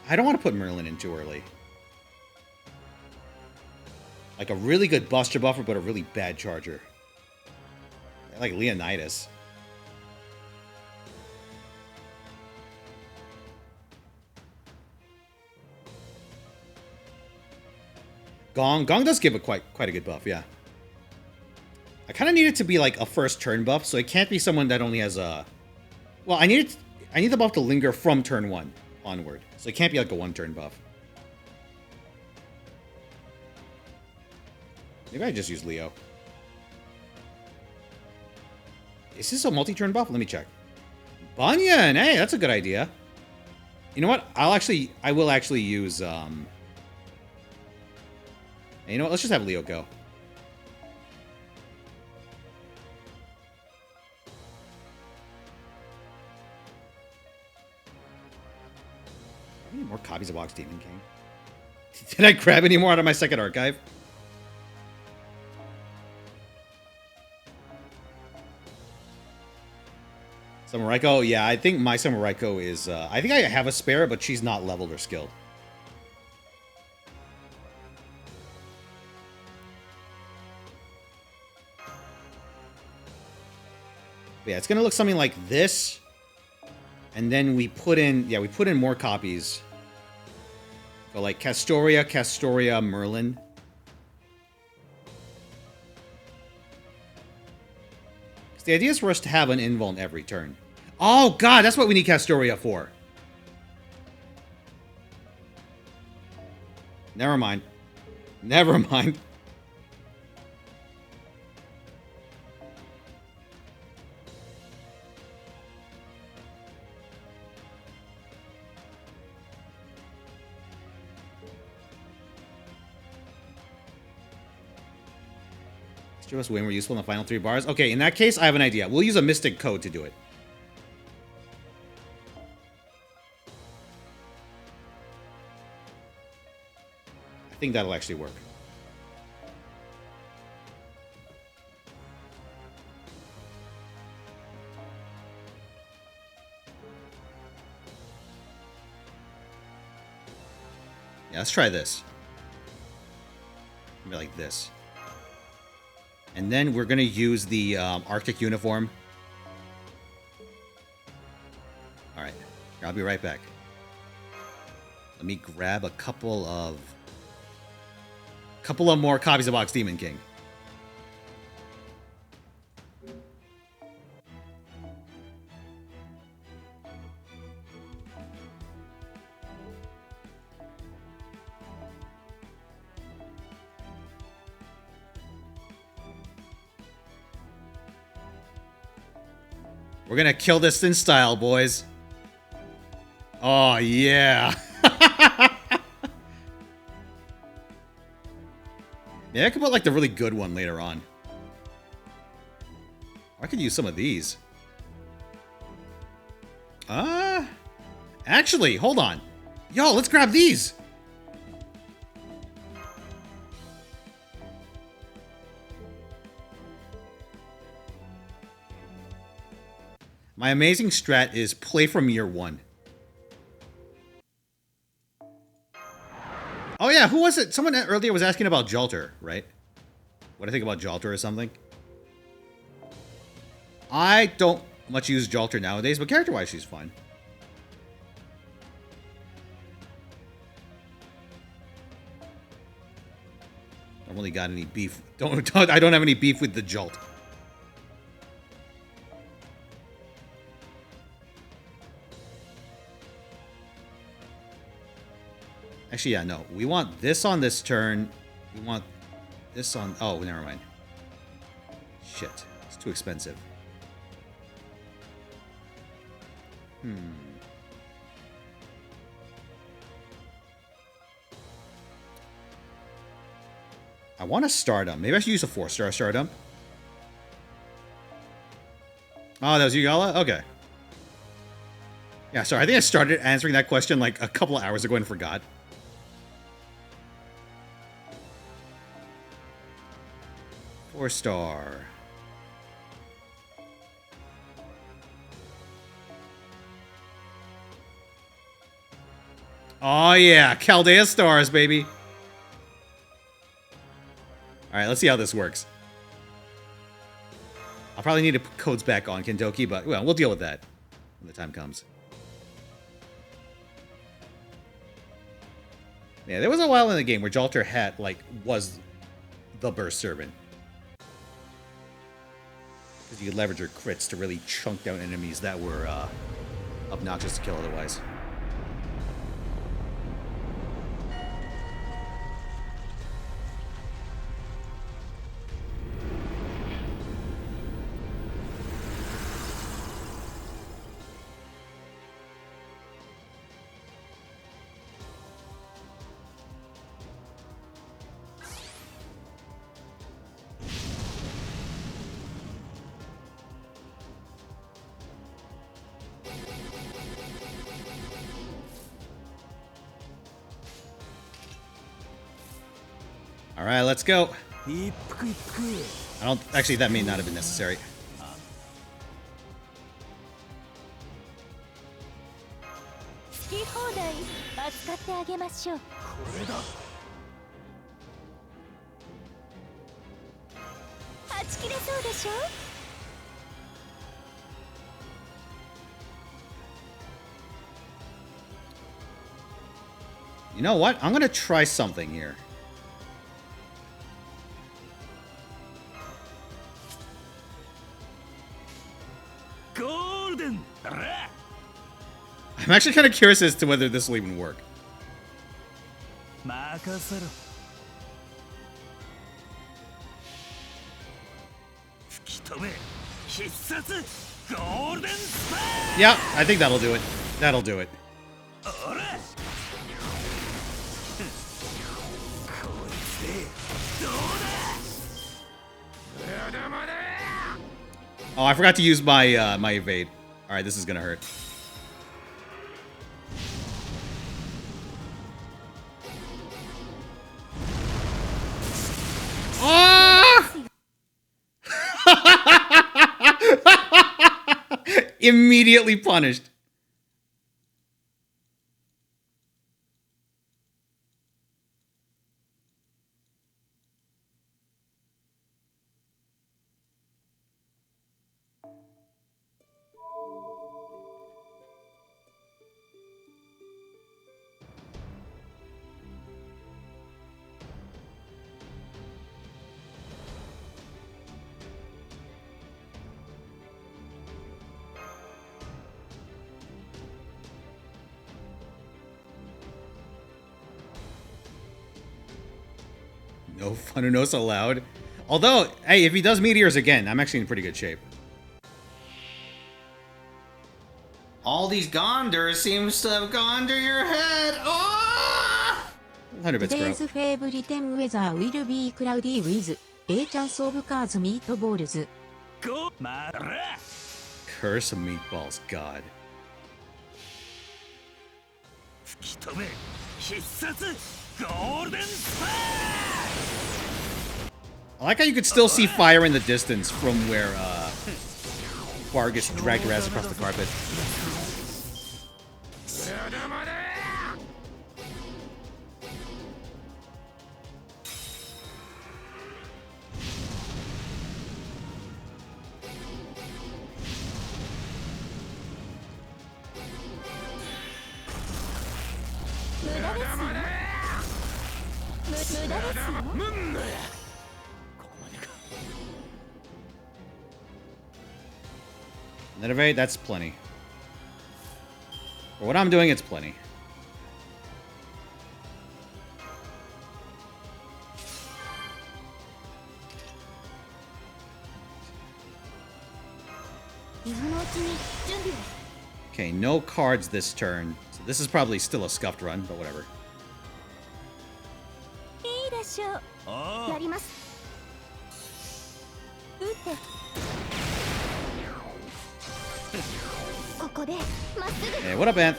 I don't want to put Merlin in too early. Like a really good Buster Buffer, but a really bad charger. I like Leonidas. Gong does give a quite a good buff, yeah. I kind of need it to be like a first turn buff, so it can't be someone that only has a... Well, I need the buff to linger from turn 1 onward. So it can't be like a 1-turn buff. Maybe I just use Leo. Is this a multi-turn buff? Let me check. Bunyan! Hey, that's a good idea. You know what? I will actually use, you know what? Let's just have Leo go. I need more copies of Ox Demon King. Did I grab any more out of my second archive? Samuraiko? Yeah, I think my Samuraiko is... I think I have a spare, but she's not leveled or skilled. But yeah, it's going to look something like this. And then we put in... Yeah, we put in more copies. So like Castoria, Merlin. The idea is for us to have an invuln every turn. Oh, God, that's what we need Castoria for. Never mind. Never mind. Us way more useful in the final 3 bars. Okay, in that case, I have an idea. We'll use a Mystic Code to do it. I think that'll actually work. Yeah, let's try this. Maybe like this. And then we're going to use the Arctic uniform. All right. I'll be right back. Let me grab a couple of more copies of Ox Demon King. We're gonna kill this in style, boys. Oh, yeah. Yeah, I could put, like, the really good one later on. I could use some of these. Actually, hold on. Yo, let's grab these. My amazing strat is play from year one. Oh yeah, who was it? Someone earlier was asking about Jalter, right? What I think about Jalter or something. I don't much use Jalter nowadays, but character-wise, she's fun. I don't really got any beef. I don't have any beef with the Jalt. Actually, yeah, no. We want this on this turn. We want this on... Oh, never mind. Shit. It's too expensive. I want a Stardom. Maybe I should use a 4-star Stardom. Oh, that was Yugala? Okay. Yeah, sorry. I think I started answering that question like a couple of hours ago and forgot. Four-star. Oh yeah, Chaldea stars, baby. Alright, let's see how this works. I'll probably need to put codes back on Kentoki, but well, we'll deal with that when the time comes. Yeah, there was a while in the game where Jalter had, like, was the burst servant. Because you could leverage your crits to really chunk down enemies that were obnoxious to kill otherwise. Alright, let's go. I don't... Actually, that may not have been necessary. You know what? I'm gonna try something here. I'm actually kind of curious as to whether this will even work. Yeah, I think that'll do it. That'll do it. Oh, I forgot to use my my evade. All right, this is gonna hurt. Ah! Immediately punished. No Cernunnos allowed. Although, hey, if he does meteors again, I'm actually in pretty good shape. All these Gondors seems to have gone to your head. Oh! 100 bits, bro. Today's favorite weather will be cloudy with a chance of cars meatballs. Curse of meatballs, God. I like how you could still see fire in the distance from where Vargas dragged her ass across the carpet. Nerve, that's plenty. For what I'm doing, it's plenty. Okay, no cards this turn. So this is probably still a scuffed run, but whatever. Hey, what up, Ant?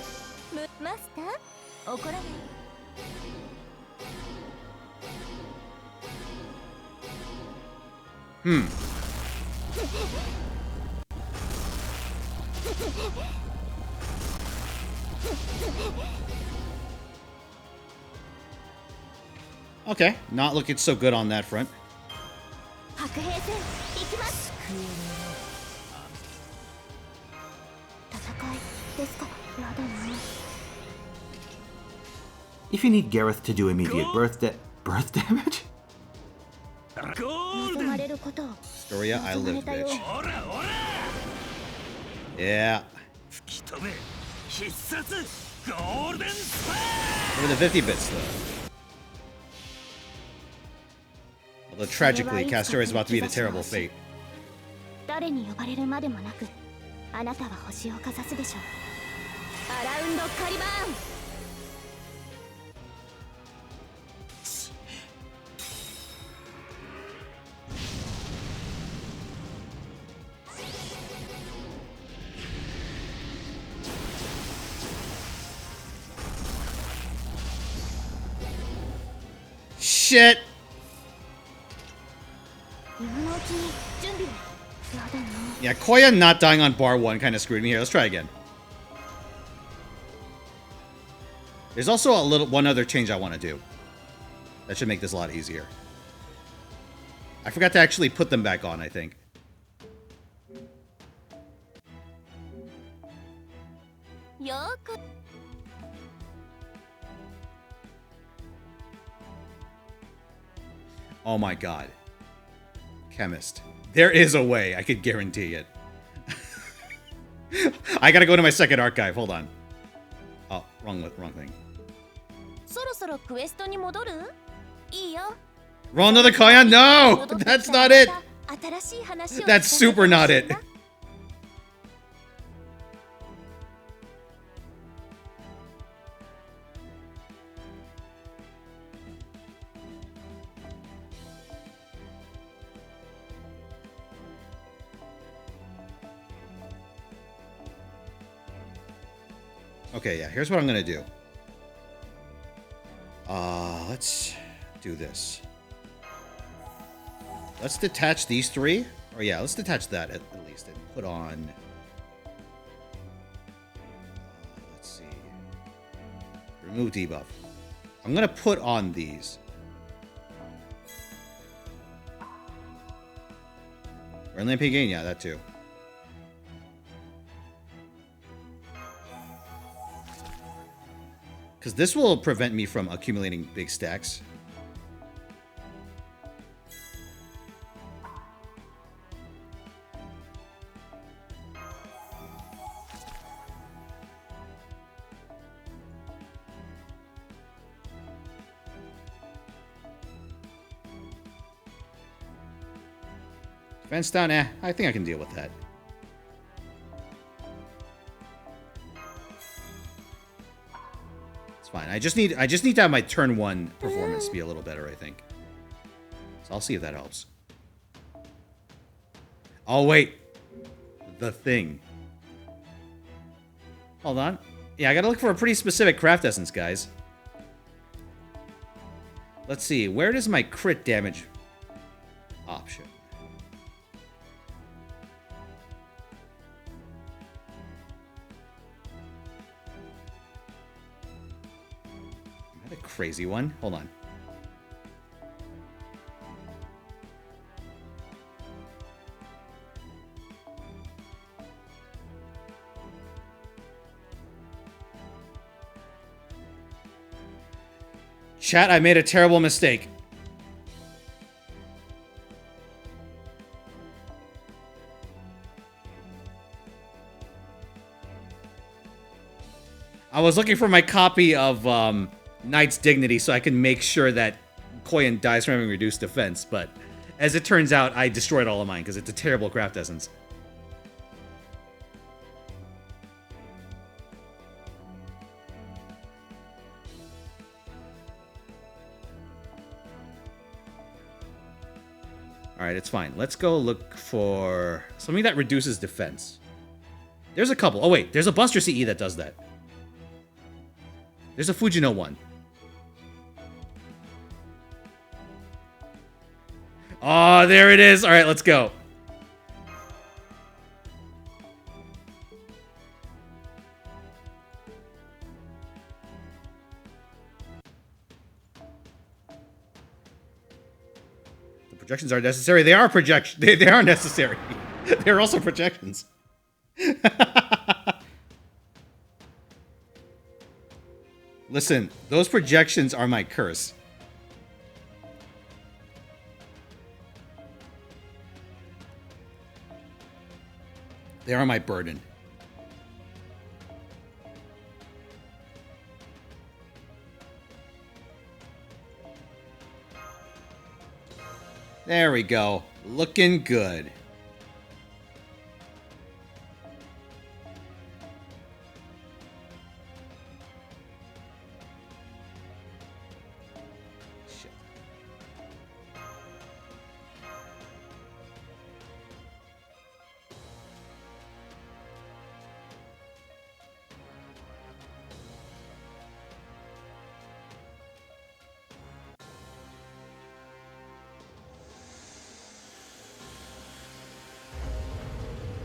Okay, not looking so good on that front. If you need Gareth to do immediate birth damage? Storia, I live, bitch. Yeah. Over the 50 bits, though. Although tragically, Castoria is about to meet a terrible fate. Shit! Yeah, Koya not dying on bar 1 kind of screwed me here. Let's try again. There's also one other change I want to do. That should make this a lot easier. I forgot to actually put them back on, I think. Oh my god. Chemist. There is a way, I could guarantee it. I gotta go to my second archive, hold on. Oh, wrong thing. Roll another Koyan? No! That's not it! That's super not it. Okay, yeah, here's what I'm gonna do. Let's do this. Let's detach these 3. Or yeah, let's detach that at least and put on... let's see. Remove debuff. I'm gonna put on these. Run Lamp gain? Yeah, that too. Because this will prevent me from accumulating big stacks. Defense down, I think I can deal with that. Fine. I just need to have my turn 1 performance be a little better, I think. So I'll see if that helps. Oh, wait. The thing. Hold on. Yeah, I gotta look for a pretty specific craft essence, guys. Let's see. Where does my crit damage option? Is that a crazy one? Hold on. Chat, I made a terrible mistake. I was looking for my copy of Knight's Dignity so I can make sure that Koyan dies from having reduced defense, but as it turns out, I destroyed all of mine because it's a terrible craft essence. Alright, it's fine. Let's go look for something that reduces defense. There's a couple. Oh, wait. There's a Buster CE that does that. There's a Fujino one. Oh, there it is. Alright, let's go. Projections are necessary. They are projections. They are necessary. They're also projections. Listen, those projections are my curse. They are my burden. There we go. Looking good. Shit.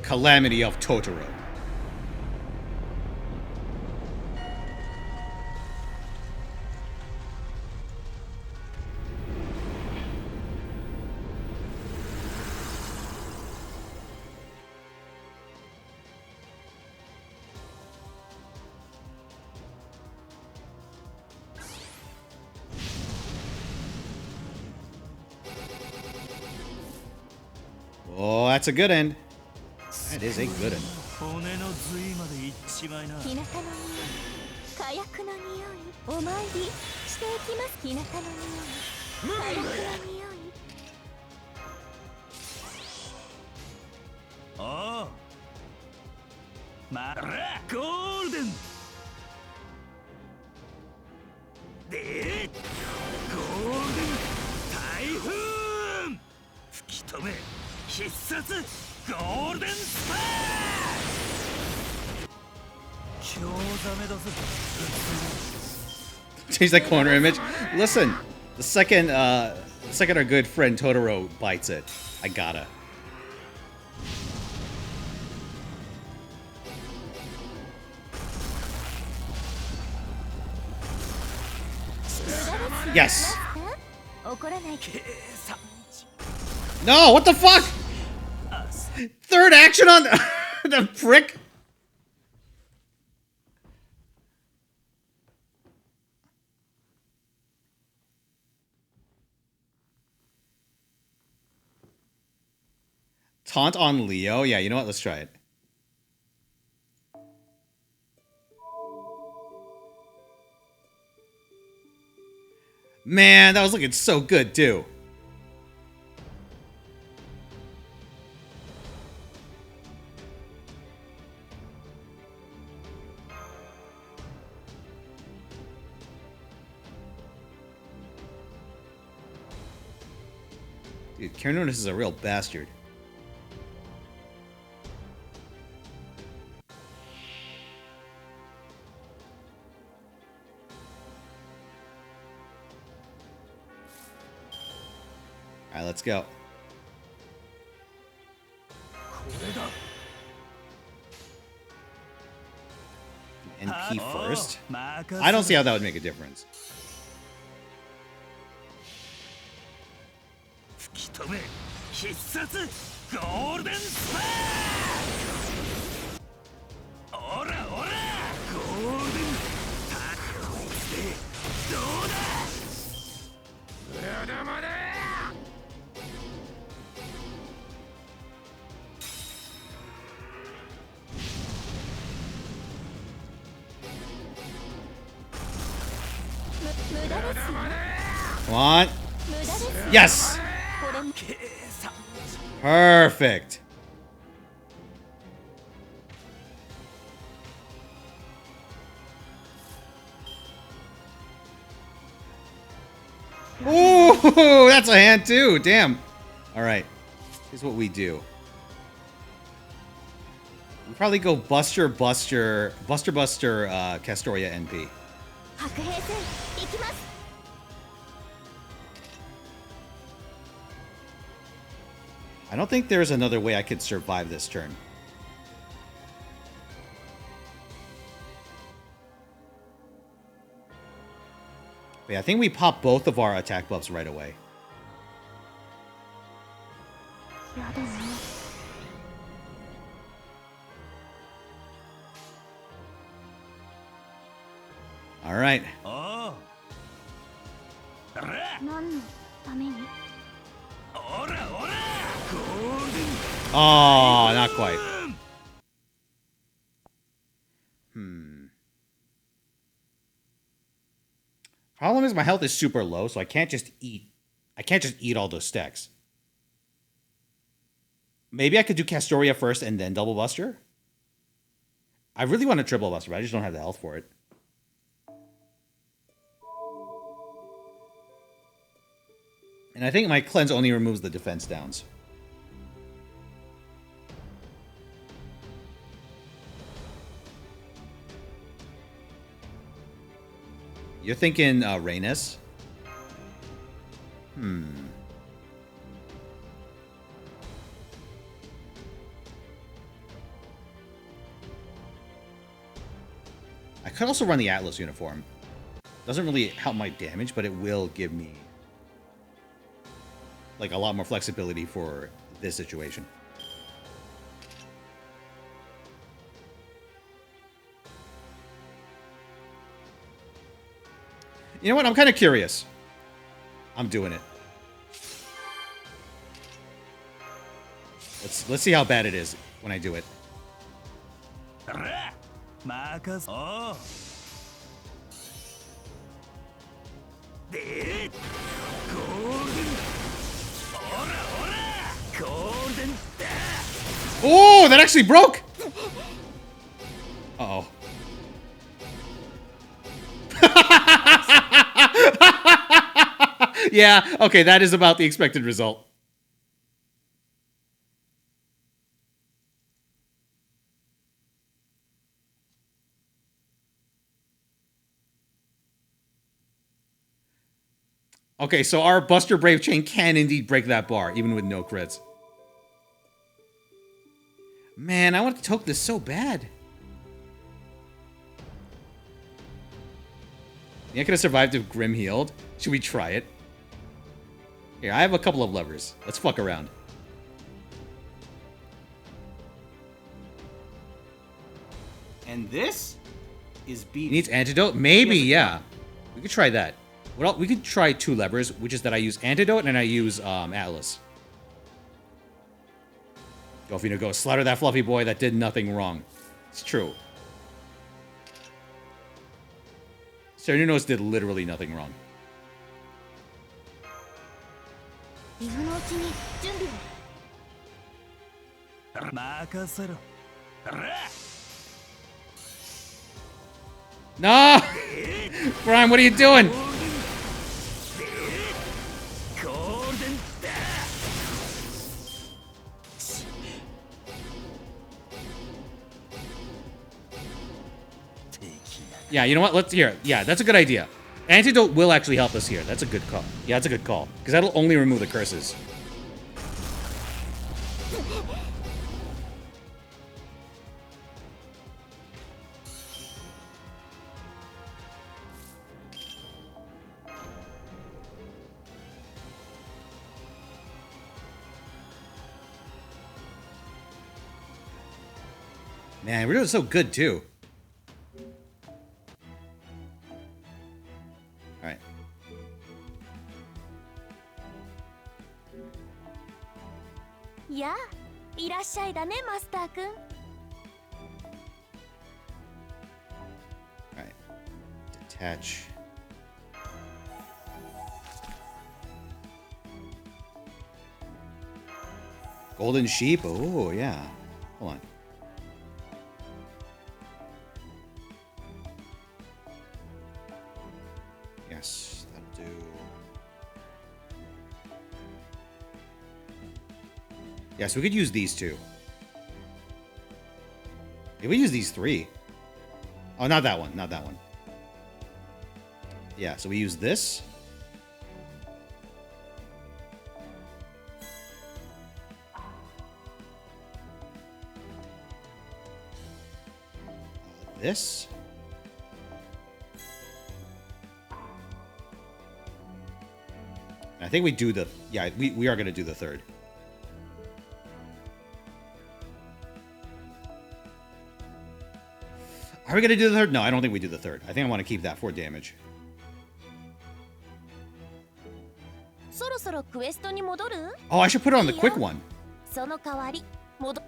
Calamity of Totoro. Oh, that's a good end. That is a good one. 日向の匂い、火薬の匂い、お参りしていきます。日向の匂い、火薬の匂い。ああ。まら、ゴールデン。で、ゴールデン台風。吹き止め、必殺ゴールデンスパー。 Change that corner image. Listen, the second our good friend Totoro bites it, I gotta. Yes. No, what the fuck? Third action on the prick. Taunt on Leo? Yeah, you know what? Let's try it. Man, that was looking so good, too. Dude, Cernunnos is a real bastard. Alright, let's go. NP first. I don't see how that would make a difference. 吹き飛べ必殺ゴールデンスパーオラオラゴールデンタッこいつでどうだまだまだ無駄ですよ Come on. 無駄ですよ Yes! これも Perfect. Ooh, that's a hand too. Damn. All right. Here's what we do. We probably go Buster, Castoria, NP. 白兵戦行きます I don't think there's another way I could survive this turn. But yeah, I think we pop both of our attack buffs right away. やだな All right. おう何のために オラオラゴールデン Oh, not quite. Problem is my health is super low, so I can't just eat. I can't just eat all those stacks. Maybe I could do Castoria first and then double Buster. I really want to triple Buster, but I just don't have the health for it. And I think my cleanse only removes the defense downs. You're thinking Rhaenys? I could also run the Atlas uniform. Doesn't really help my damage, but it will give me like a lot more flexibility for this situation. You know what? I'm kind of curious. I'm doing it. Let's see how bad it is when I do it. 任せおうでゴールデンオラオラゴールデンだ Oh, that actually broke! Uh-oh. Yeah, okay, that is about the expected result. Okay, so our Buster Brave chain can indeed break that bar, even with no crits. Man, I want to toke this so bad. I could have survived if Grim healed. Should we try it? Here, I have a couple of levers. Let's fuck around. And this is He beat. needs antidote? Maybe, yeah. We could try that. What else? We could try two levers, which is that I use antidote and I use Atlas. Go, Fino, go. Slaughter that fluffy boy that did nothing wrong. It's true. Cernunnos did literally nothing wrong. 今のうちに準備を 任せろ No! Brian, what are you doing? ゴールデンだ Yeah, you know what? Let's hear. Yeah, that's a good idea. Antidote will actually help us here. That's a good call. Yeah, that's a good call. Because that'll only remove the curses. Man, we're doing so good, too. Alright. Yeah, いらっしゃいだね、マスターくん。Alright. Detach. Golden sheep? Oh, yeah. Hold on. Yes, that'll do. Yes, we could use these two. Yeah, we use these three. Oh, not that one. Not that one. Yeah, so we use this. This. I think we do the... Yeah, we are going to do the third. Are we going to do the third? No, I don't think we do the third. I think I want to keep that for damage. そろそろクエストに戻る? Oh, I should put it on the quick one. その代わり、戻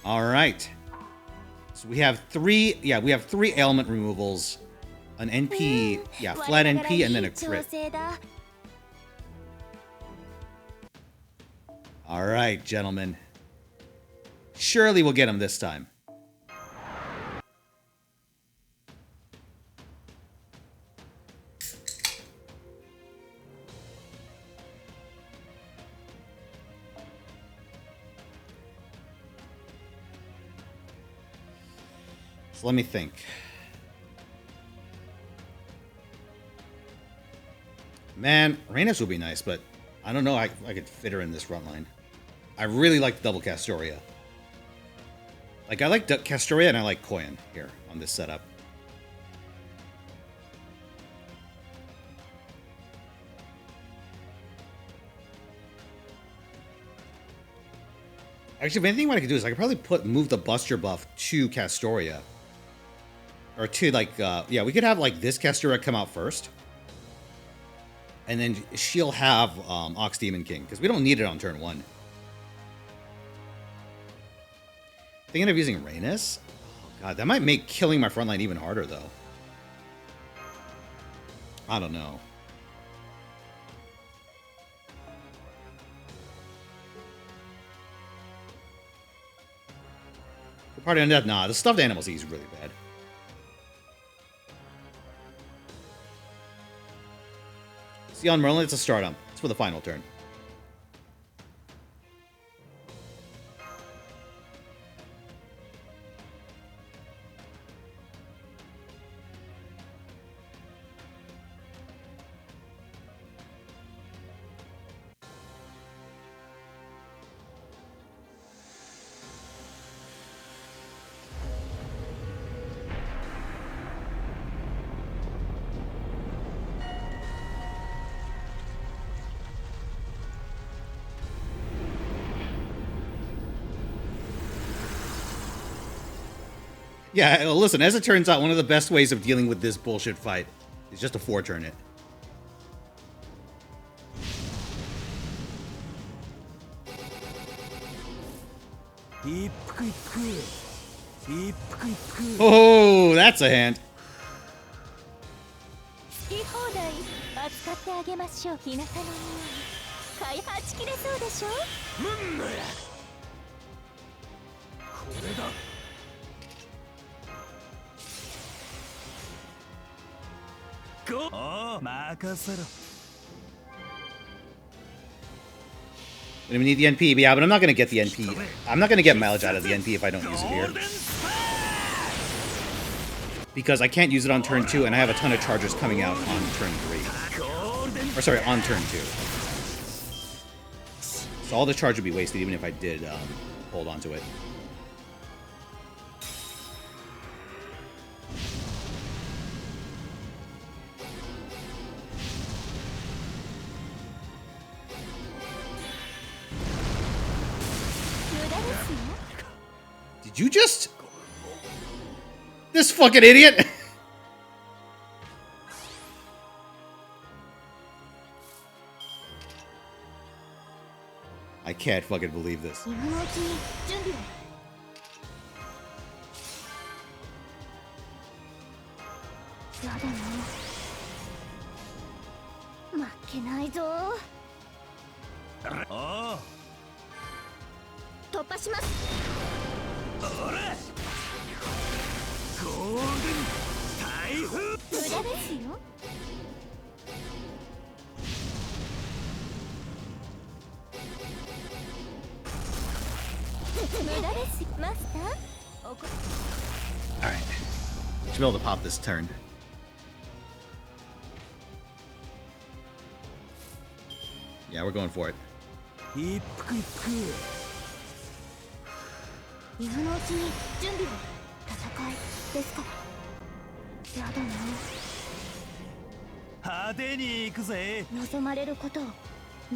All right. So we have three, we have three ailment removals, an NP, flat NP, and then a crit. All right, gentlemen. Surely we'll get him this time. So let me think. Man, Rhaenys would be nice, but I don't know I could fit her in this front line. I really like double Castoria. Like, I like Castoria and I like Koyan here on this setup. Actually, if anything, what I could do is I could probably move the Buster buff to Castoria. Or to, like, yeah, we could have, like, this Castoria come out first. And then she'll have Ox Demon King, because we don't need it on turn 1. Thinking of using Rhaenys? Oh, God, that might make killing my front line even harder, though. I don't know. The Party Undead? Nah, the Stuffed Animals is really bad. Sion Merlin, it's a start-up. It's for the final turn. Yeah, well, listen, as it turns out, one of the best ways of dealing with this bullshit fight is just to 4-turn it. Oh, that's a hand. 好き放題扱ってあげましょう。日向の匂い買いはち切れそうでしょ。なんだやこれだ「We need the NP, but yeah, but I'm not gonna get the NP. I'm not gonna get mileage out of the NP if I don't use it here. Because I can't use it on turn 2, and I have a ton of charges coming out on turn 3. Or sorry, on turn 2. So all the charge would be wasted even if I did hold on to it. Did you just... This fucking idiot! I can't fucking believe this. Alright. Should be able to pop this turn. Yeah, we're going for it.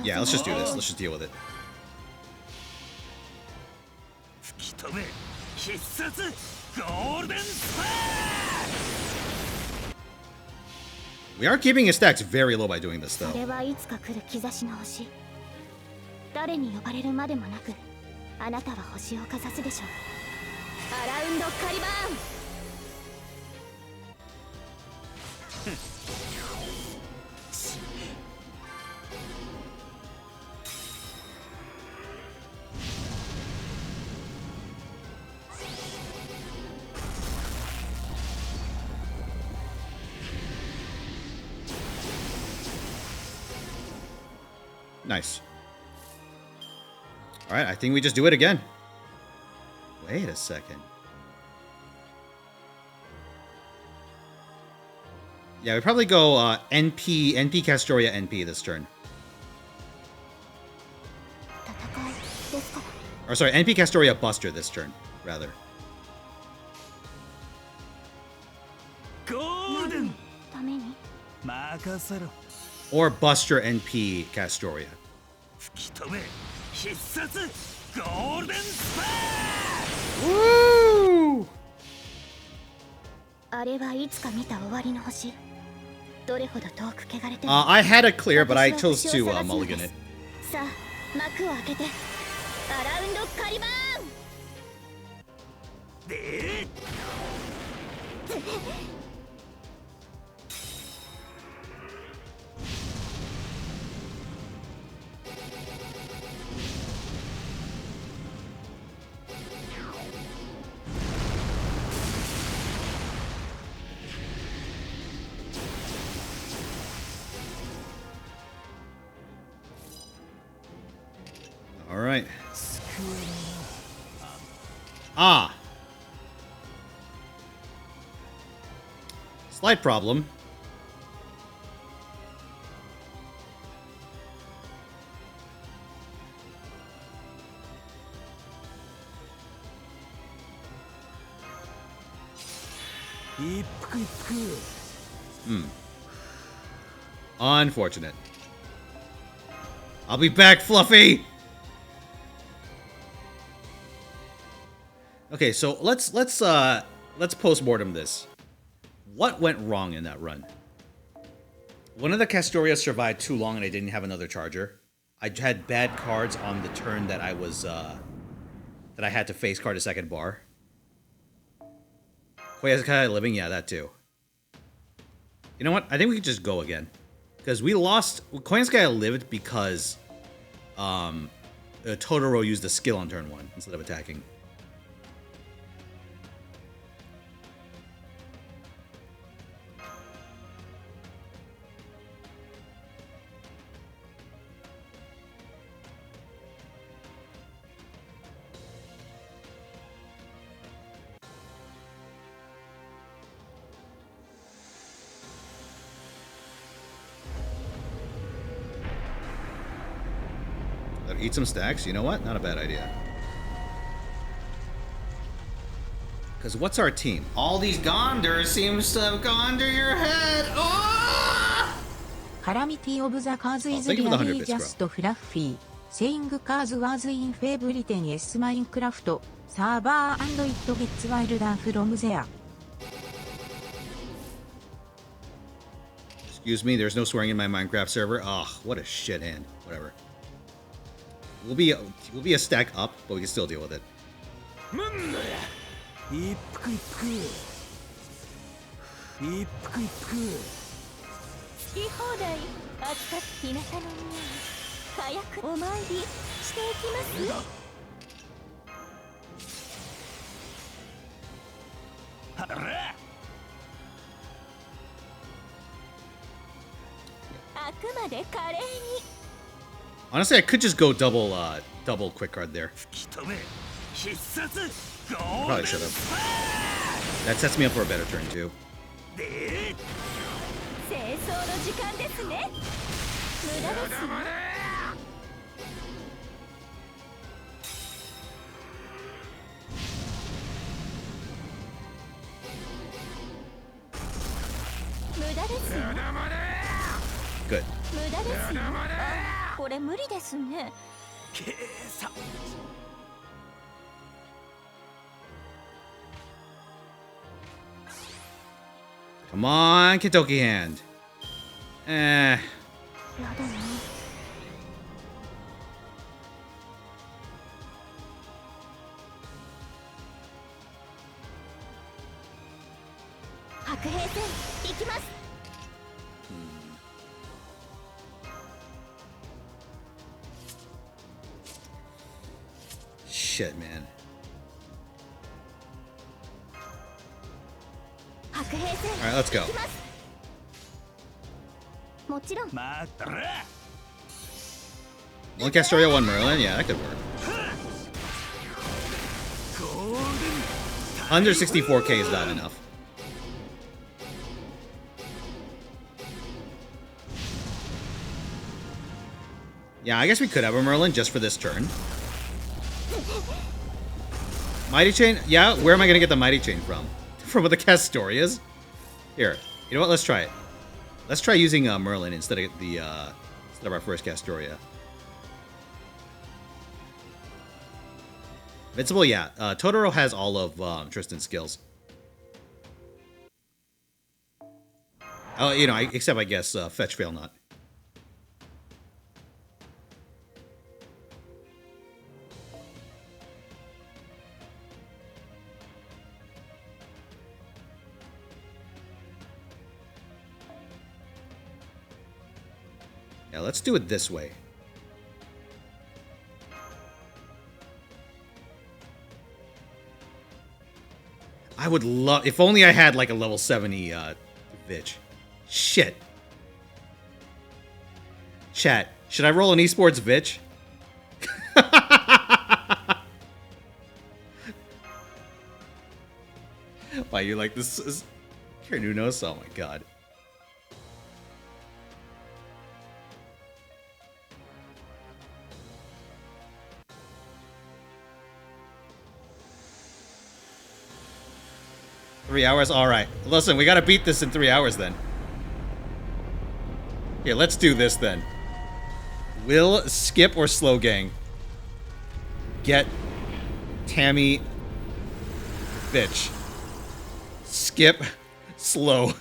Yeah, let's just do this. Let's just deal with it. We are keeping his stacks very low by doing this, though. 誰に呼ばれるまでもなく、あなたは星をかざすでしょう。アラウンドカリバーン。Nice. Alright, I think we just do it again. Wait a second. Yeah, we probably go NP Castoria NP this turn. Or sorry, NP Castoria Buster this turn, rather. Golden. Or Buster NP Castoria. Woo! I had a clear, but I chose to mulligan it. All right. Ah. Slight problem. Unfortunate. I'll be back, Fluffy. Okay, so let's post-mortem this. What went wrong in that run? One of the Castorias survived too long and I didn't have another charger. I had bad cards on the turn that I was that I had to face card a second bar. Koyanskaya living, yeah, that too. You know what? I think we could just go again. Because we lost... Koyanskaya lived because Totoro used a skill on turn 1 instead of attacking. Eat some stacks. You know what? Not a bad idea. Because what's our team? All these Gondors seems to have gone to your head. Oh! カラミティオブザカーズイズ Thank リ you for ア the リ 100 ージャ bits, ストフラッフィー。セイングカーズワーズインフェーブリテン S マインクラフト。サーバー&イットゲッツワイルダーフロムゼア。Excuse me, there's no swearing in my Minecraft server. Ugh, what a shit hand. Whatever. We'll be a stack up, but we can still deal with it. 一服一服一服一服好き放題扱って田舎の匂い早くお参りしていきますあくまで華麗に Honestly, I could just go double quick card there. 吹き止め必殺 Probably should have. That sets me up for a better turn too. で清掃の時間ですね無駄です無駄ですよ Good. 無駄ですよあこれ無理ですね計算 Come on, Kentucky hand. Eh. やだね白兵戦行きます Shit, man. 白兵戦 Alright, let's go. 行きますもちろん 待ったら One Castoria, one Merlin. Yeah, that could work. ゴールデン Under 64k is not enough. Yeah, I guess we could have a Merlin just for this turn. Mighty Chain? Yeah, where am I going to get the Mighty Chain from? From what the Castorias? Here, you know what? Let's try it. Let's try using Merlin instead of our first Castoria. Invincible, yeah. Totoro has all of Tristan's skills. Oh, you know, except I guess Fetch, Fail Not. Yeah, let's do it this way. I would love... If only I had, like, a level 70, Vitch. Shit. Chat, should I roll an esports Vitch? Why, you like this? Is Cernunnos? Oh my god. Three hours? Alright. Listen, we gotta beat this in 3 hours then. Here, let's do this then. Will Skip or Slow Gang get Tammy Bitch? Skip Slow.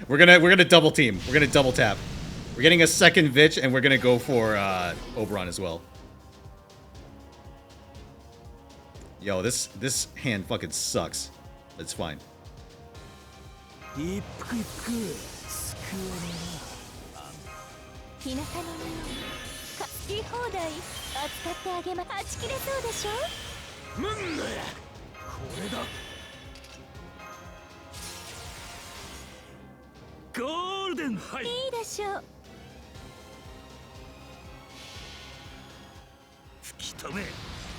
We're gonna double team. We're gonna double tap. We're getting a second Vitch and we're gonna go for Oberon as well. Yo, this hand fucking sucks. It's fine. 一服一服救われ田舎の匂い好き放題扱ってあげまはち切れそうでしょむんなやこれだゴールデンハイいいでしょう吹き止め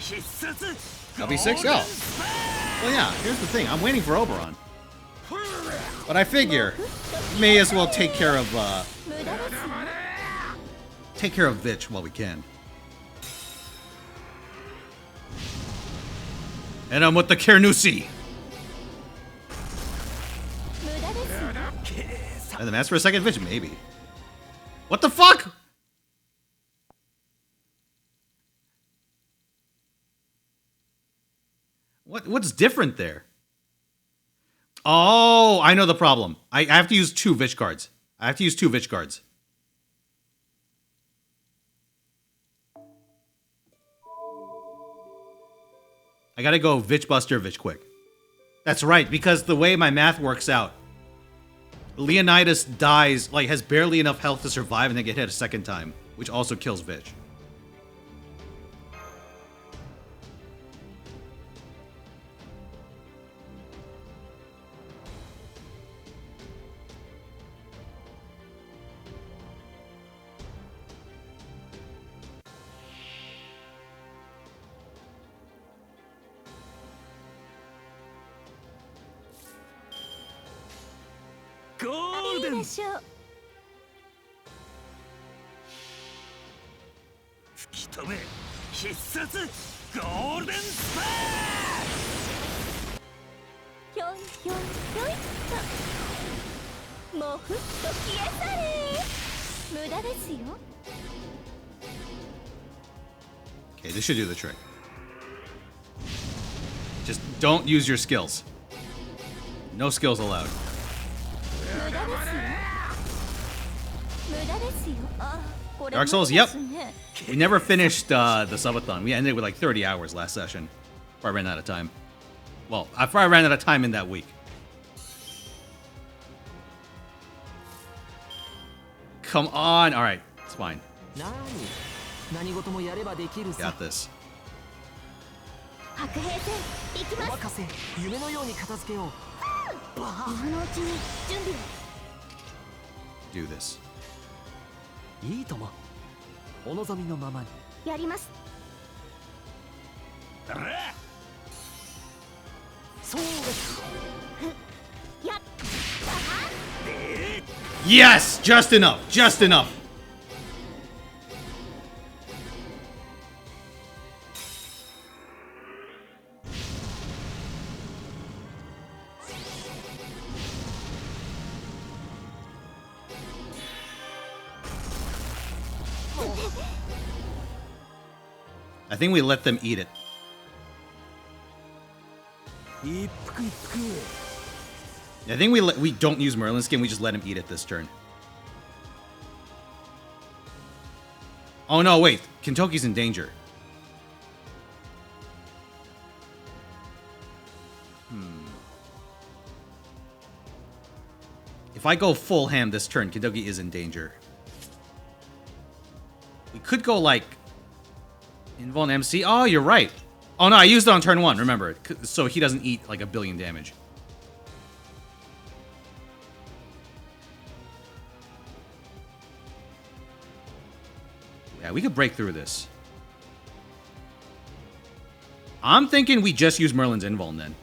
必殺 LB6? Oh. Well, yeah, here's the thing. I'm waiting for Oberon. But I figure, may as well take care of take care of Vitch while we can. And I'm with the Cernunnos. And the Master for a second Vitch? Maybe. What the fuck? What's different there? Oh, I know the problem. I have to use 2 Vitch cards. I have to use 2 Vitch cards. I gotta go Vitch Buster, Vitch Quick. That's right, because the way my math works out, Leonidas dies, like, has barely enough health to survive and then get hit a second time, which also kills Vitch. Okay, this should do the trick. Just don't use your skills. No skills allowed. Dark Souls, yep. We never finished the subathon. We ended with like 30 hours last session. Before I ran out of time. Well, before I ran out of time in that week. Come on. All right, it's fine. Got this. Do this. Yes! Just enough! Just enough! I think we let them eat it. I think we don't use Merlin's skin, we just let him eat it this turn. Oh no, wait. Kentucky's in danger. If I go full ham this turn, Kentucky is in danger. We could go like Invuln MC. Oh, you're right. Oh no, I used it on turn 1, remember. So he doesn't eat like 1 billion damage. Yeah, we could break through this. I'm thinking we just use Merlin's Invuln then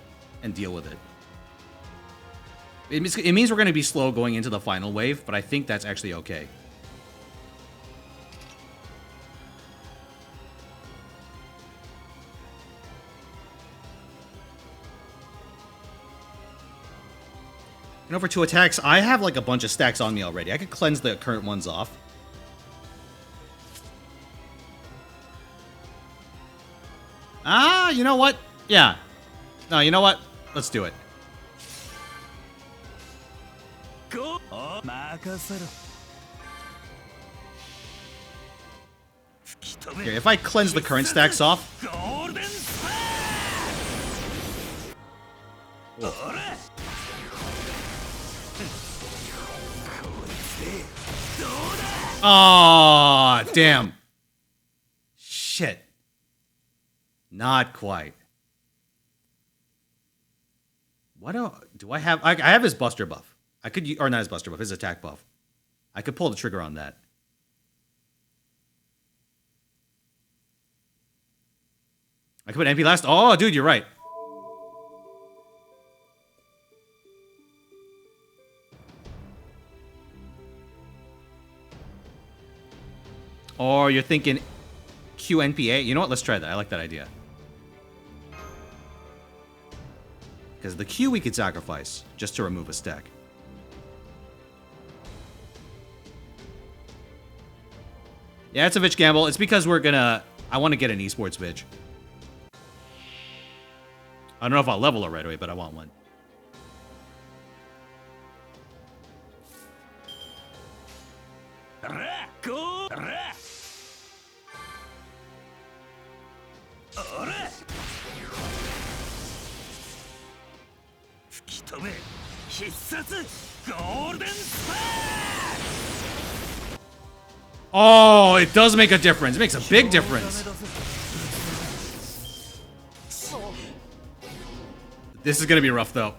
and deal with it. It means we're going to be slow going into the final wave, but I think that's actually okay. You know, for 2 attacks, I have like a bunch of stacks on me already. I could cleanse the current ones off. Ah, you know what? Yeah. No, you know what? Let's do it. Okay, if I cleanse the current stacks off. Oh, damn. Shit. Not quite. What do I have? I have his Buster buff. I could, or not his Buster buff, his attack buff. I could pull the trigger on that. I could put MP last. Oh, dude, you're right. Or you're thinking QNPA? You know what? Let's try that. I like that idea. Because the Q we could sacrifice just to remove a stack. Yeah, it's a Vitch gamble. It's because we're gonna... I want to get an esports Vitch. I don't know if I'll level it right away, but I want one. Oh, it does make a difference. It makes a big difference. This is gonna be rough, though.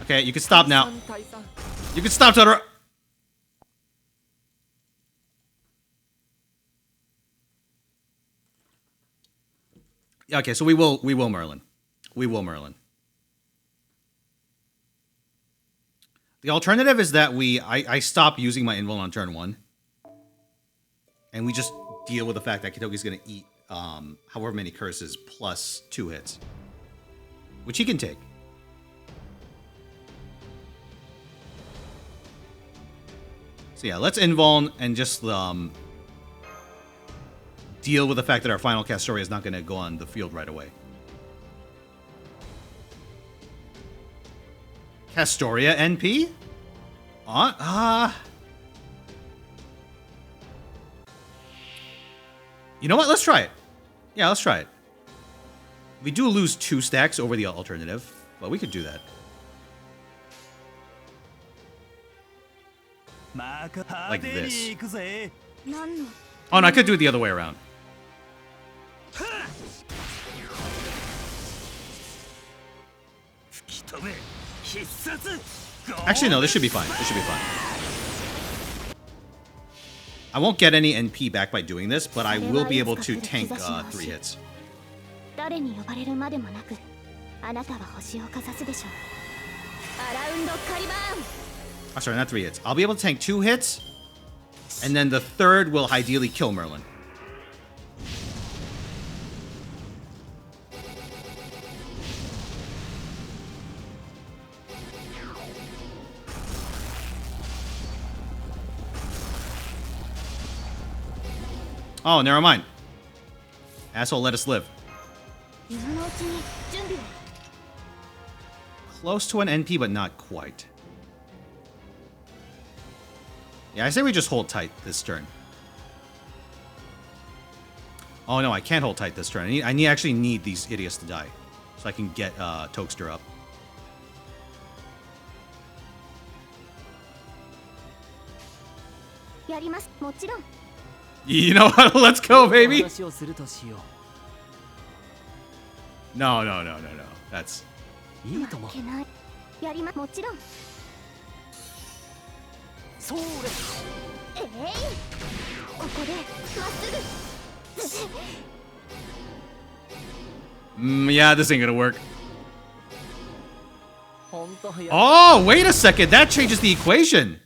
Okay, you can stop now. You can stop, Totoro. Okay, so we will Merlin. We will Merlin. The alternative is that I stop using my invul on turn 1. And we just deal with the fact that Kitoki's gonna eat however many curses plus 2 hits. Which he can take. So yeah, let's invuln and just deal with the fact that our final Castoria is not going to go on the field right away. Castoria NP? You know what? Let's try it. Yeah, let's try it. We do lose 2 stacks over the alternative, but we could do that. Like this. Oh, no, I could do it the other way around. Actually, no, this should be fine. This should be fine. I won't get any NP back by doing this, but I will be able to tank 3 hits. Oh, sorry, not 3 hits. I'll be able to tank 2 hits, and then the third will ideally kill Merlin. Oh, never mind. Asshole, let us live. Close to an NP, but not quite. Yeah, I say we just hold tight this turn. Oh no, I can't hold tight this turn. I actually need these idiots to die, so I can get Tokester up. You know what? Let's go, baby. No. That's. Yeah, this ain't gonna work. Oh, wait a second. That changes the equation.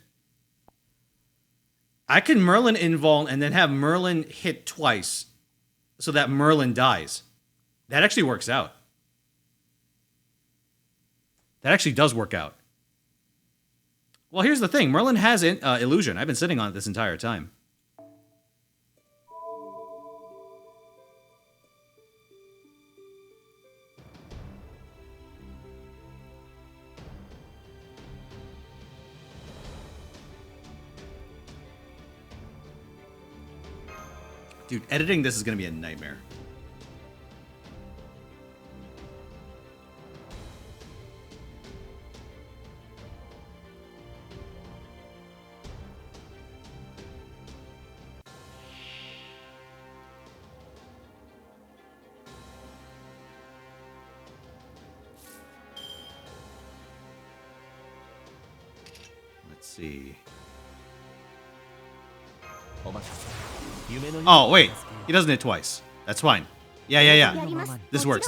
I can Merlin invuln and then have Merlin hit twice so that Merlin dies. That actually works out. That actually does work out. Well, here's the thing. Merlin has illusion. I've been sitting on it this entire time. Dude, editing this is going to be a nightmare. Let's see. Oh, wait. He doesn't hit twice. That's fine. Yeah. This works.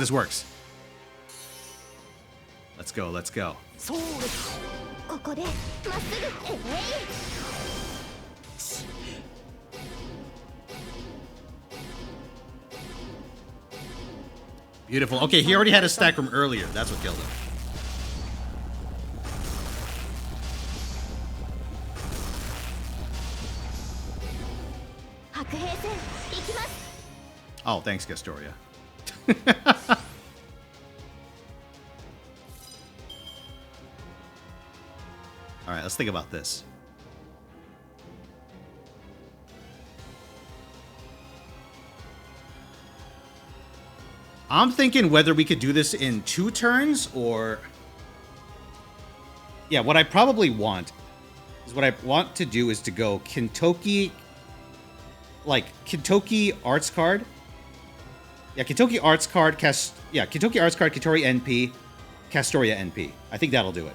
Let's go. ここでまっすぐへい Beautiful. Okay, he already had a stack from earlier. That's what killed him. Oh, thanks, Gastoria. Alright, let's think about this. I'm thinking whether we could do this in 2 turns or... Yeah, what I probably want is what I want to do is to go Kintoki... Like, Kintoki Arts Card. Yeah, Kintoki Arts Card, Kintoki Arts Card, Kitori NP, Castoria NP. I think that'll do it.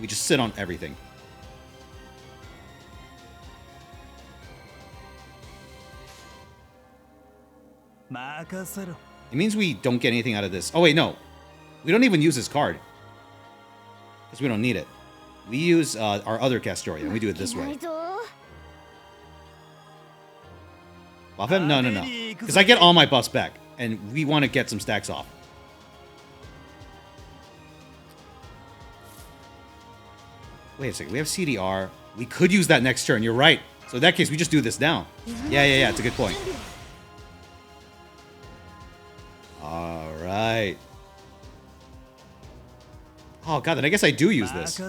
We just sit on everything. It means we don't get anything out of this. Oh, wait, no. We don't even use this card. Because we don't need it. We use our other Castoria, and we do it this way. Buff him? No. Because I get all my buffs back, and we want to get some stacks off. Wait a second. We have CDR. We could use that next turn. You're right. So in that case, we just do this now. Yeah. It's a good point. All right. Oh, God, then I guess I do use this.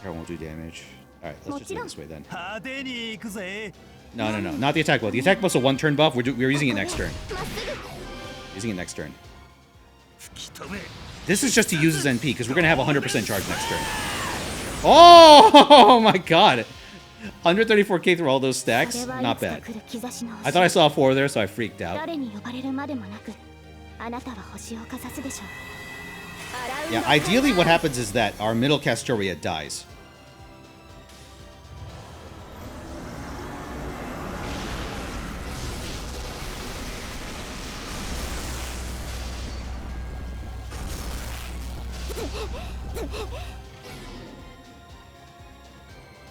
I won't do damage. Alright, let's just do it this way then. No. Not the attack buff. The attack buff's a 1-turn buff. We're using it next turn. This is just to use his NP, because we're going to have 100% charge next turn. Oh my god! 134k through all those stacks? Not bad. I thought I saw 4 there, so I freaked out. Yeah, ideally what happens is that our middle Castoria dies.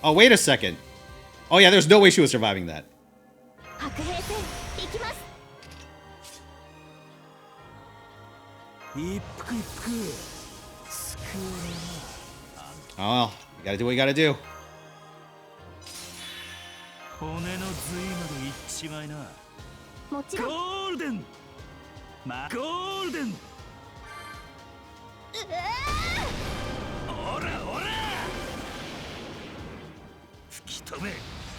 Oh, wait a second. Oh yeah, there's no way she was surviving that. Oh well, you gotta do what you gotta do. Golden! Golden! Ora, ora! 吹き飛べ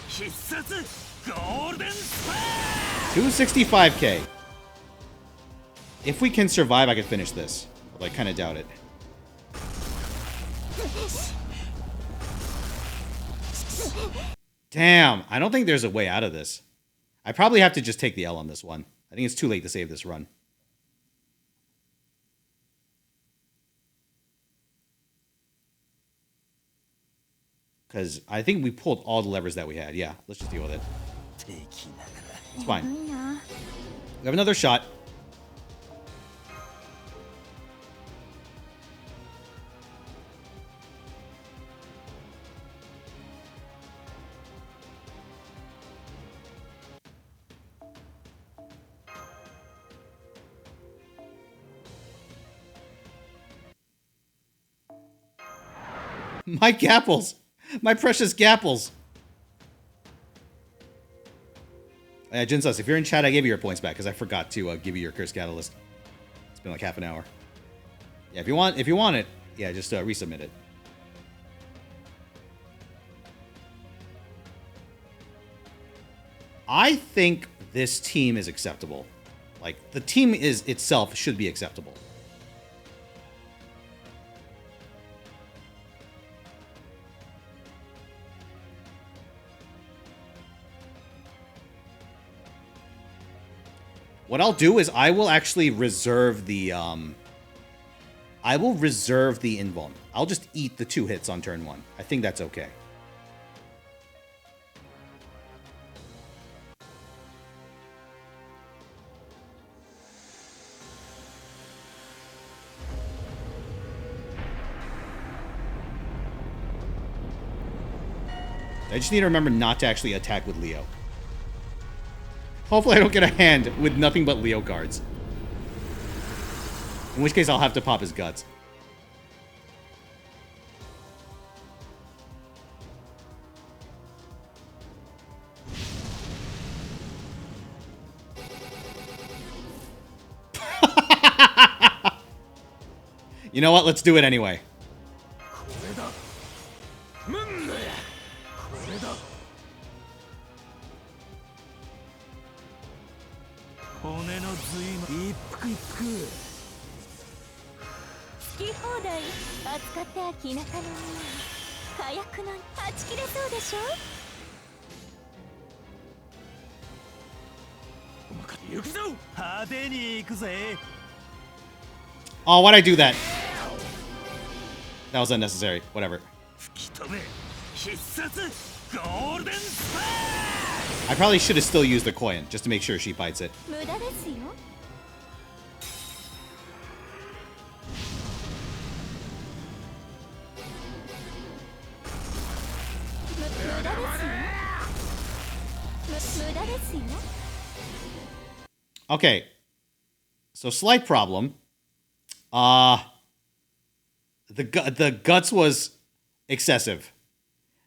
必殺ゴールデンスパー 265k. If we can survive, I can finish this. Although I kind of doubt it. Damn, I don't think there's a way out of this. I probably have to just take the L on this one. I think it's too late to save this run. Because I think we pulled all the levers that we had. Yeah, let's just deal with it. It's fine. We have another shot. My Gapples! My precious Gapples! Yeah, Jinsus, if you're in chat, I gave you your points back because I forgot to give you your Curse Catalyst. It's been like half an hour. Yeah, if you want it, yeah, just resubmit it. I think this team is acceptable. Like, the team itself should be acceptable. What I'll do is I will actually reserve the invuln. I'll just eat the 2 hits on turn 1. I think that's okay. I just need to remember not to actually attack with Leo. Hopefully I don't get a hand with nothing but Leo cards. In which case I'll have to pop his guts. You know what? Let's do it anyway. Oh, why'd I do that? That was unnecessary. Whatever. I probably should have still used the Koyan, just to make sure she bites it. Okay. So, slight problem. The guts was excessive.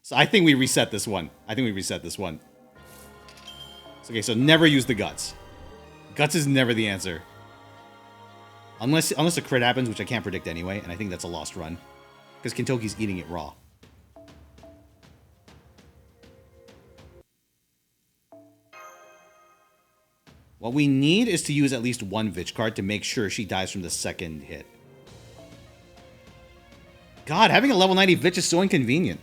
So I think we reset this one. Okay, so never use the guts. Guts is never the answer. Unless a crit happens, which I can't predict anyway, and I think that's a lost run. Because Kintoki's eating it raw. What we need is to use at least one Vich card to make sure she dies from the second hit. God, having a level 90 Vich is so inconvenient.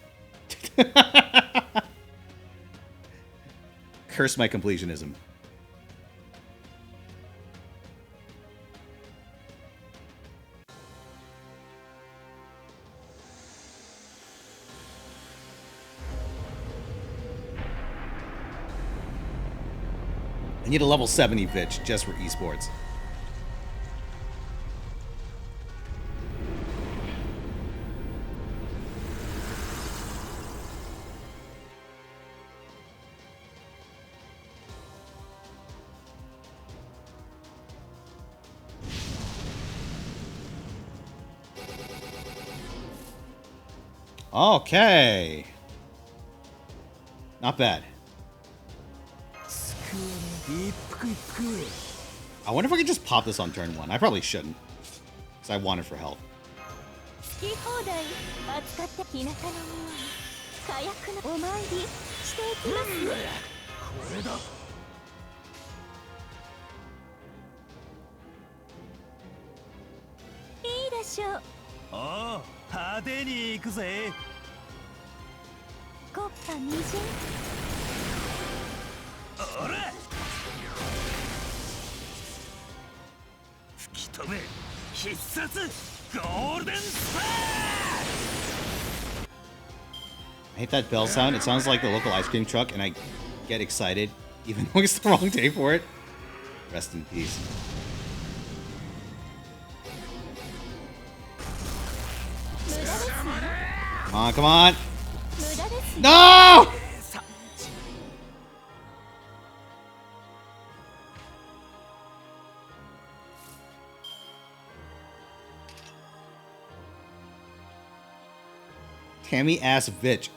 Curse my completionism. I need a level 70 Vich just for esports. Okay. Not bad. I wonder if I could just pop this on turn 1. I probably shouldn't. Because I want it for health. I hate that bell sound. It sounds like the local ice cream truck, and I get excited, even though it's the wrong day for it. Rest in peace. Come on, come on. No! Tammy ass bitch.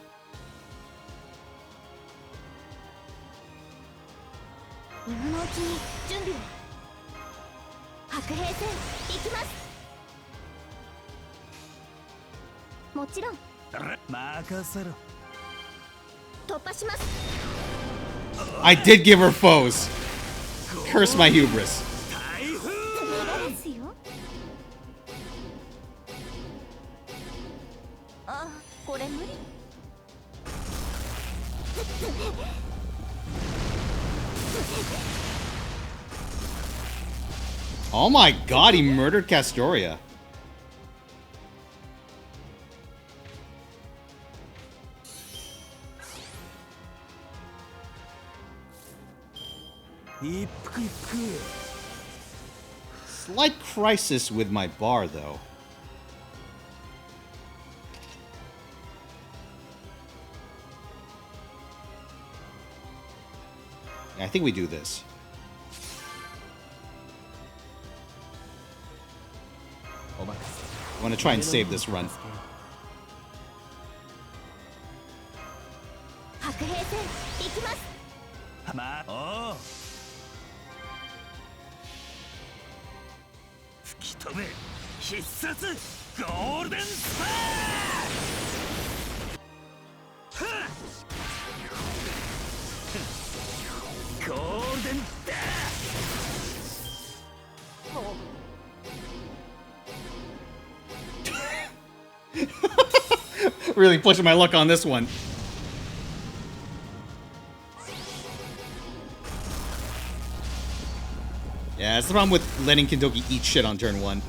I did give her foes. Curse my hubris. ですよ。あ、これ無理。Oh my god, he murdered Castoria. Slight crisis with my bar, though. Yeah, I think we do this. I want to try and save this run. 白兵戦行きます。まあ、おう吹き飛べ必殺ゴールデンスパー。はっゴールデンダー。 Really pushing my luck on this one. Yeah, that's the problem with letting Kindoki eat shit on turn 1.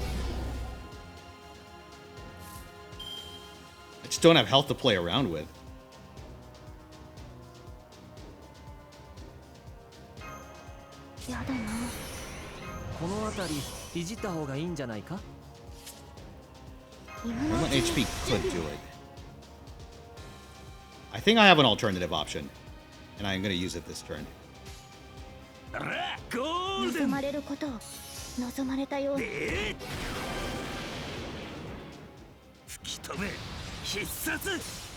I just don't have health to play around with. やだな。この辺りいじった方がいいんじゃないか。 One HP could do it. I think I have an alternative option, and I'm going to use it this turn. ゴールデン望まれることを望まれたように。吹き飛べ必殺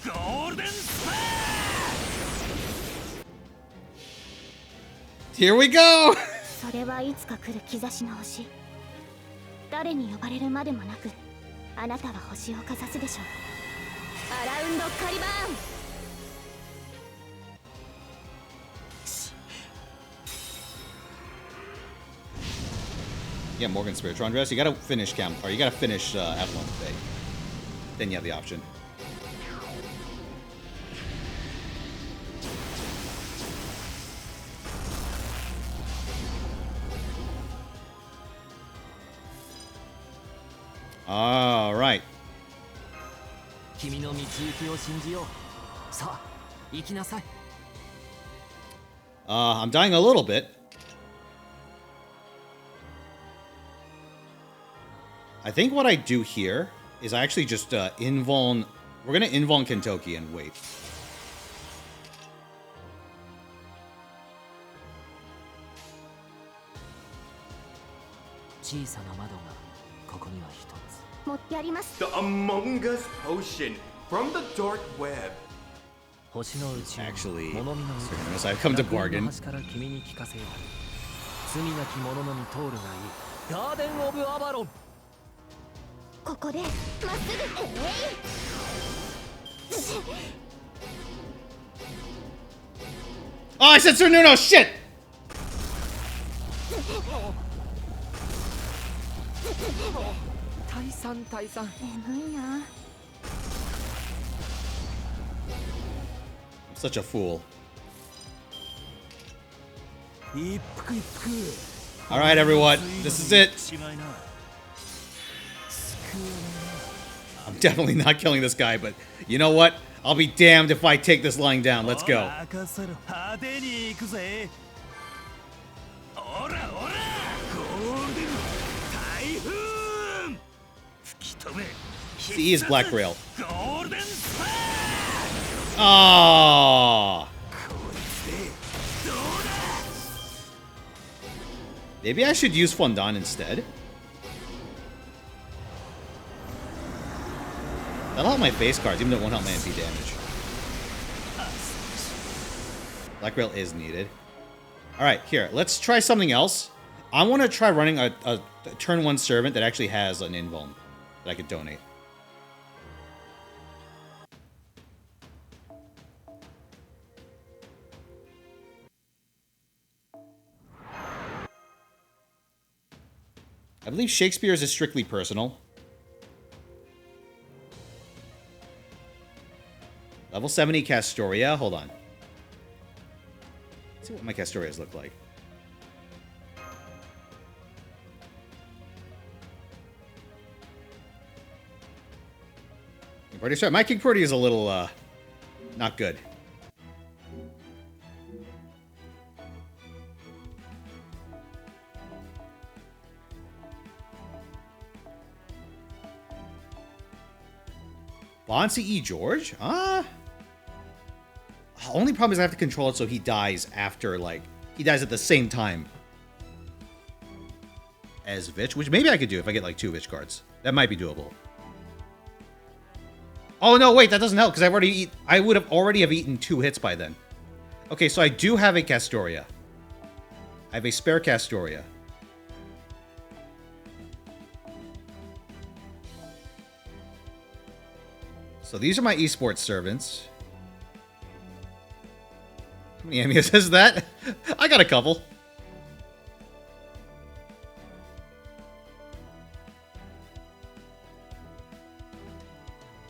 ゴールデンスパー。 Here we go! それはいつか来る兆しの星。誰に呼ばれるまでもなく、あなたは星をかざすでしょう。アラウンドカリバーン。 Yeah, Morgan Spiritual Undress. You gotta finish Cam, or you gotta finish Avalon Bay. Then you have the option. All right. 君の道行きを信じよう。さあ、行きなさい。I'm dying a little bit. I think what I do here is I actually just invuln. We're gonna invuln Kentoki and wait. The Among Us potion from the dark web. Actually, Cernunnos, I've come to bargain. ここでまっすぐ。Oh, I said Cernunnos! Shit! 退散。眠いな。 I'm such a fool. 一服一服。 All right, everyone, this is it. I'm definitely not killing this guy, but you know what? I'll be damned if I take this lying down. Let's go. C is Black Rail. Oh. Maybe I should use Fondant instead. That'll help my base cards, even though it won't help my MP damage. Black Rail is needed. Alright, here. Let's try something else. I want to try running a turn 1 servant that actually has an invuln that I could donate. I believe Shakespeare's is strictly personal. Level 70 Castoria. Hold on. Let's see what my Castorias look like. Pretty sure my King Purdy is a little, not good. Bonsi E. George? Only problem is I have to control it so he dies after, like, he dies at the same time as Vich, which maybe I could do if I get, like, 2 Vich cards. That might be doable. Oh, no, wait, that doesn't help, because I would have already have eaten 2 hits by then. Okay, so I do have a Castoria. I have a spare Castoria. So these are my esports servants. How many Amias is that? I got a couple.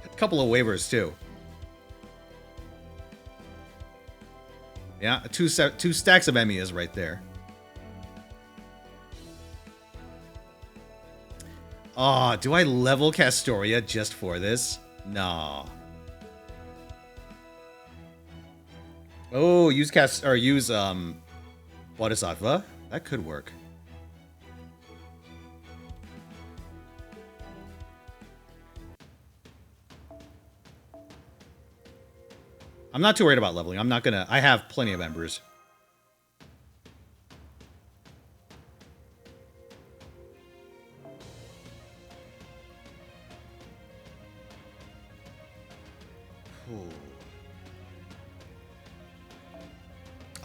A couple of waivers, too. Yeah, two stacks of Emias right there. Oh, do I level Castoria just for this? No. Oh, use Bodhisattva. That could work. I'm not too worried about leveling. I have plenty of embers.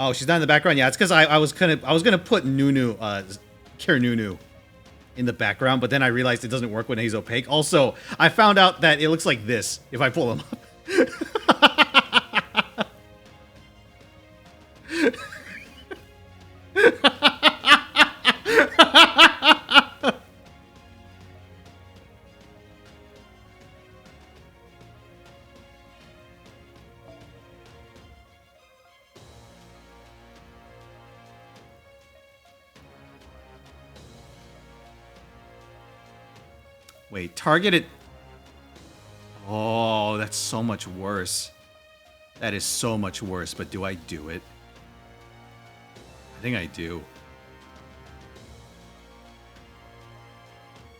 Oh, she's not in the background. Yeah, it's because I was gonna put Cernunnos in the background, but then I realized it doesn't work when he's opaque. Also, I found out that it looks like this if I pull him up. Wait, targeted. Oh, that's so much worse. That is so much worse, but do I do it? I think I do.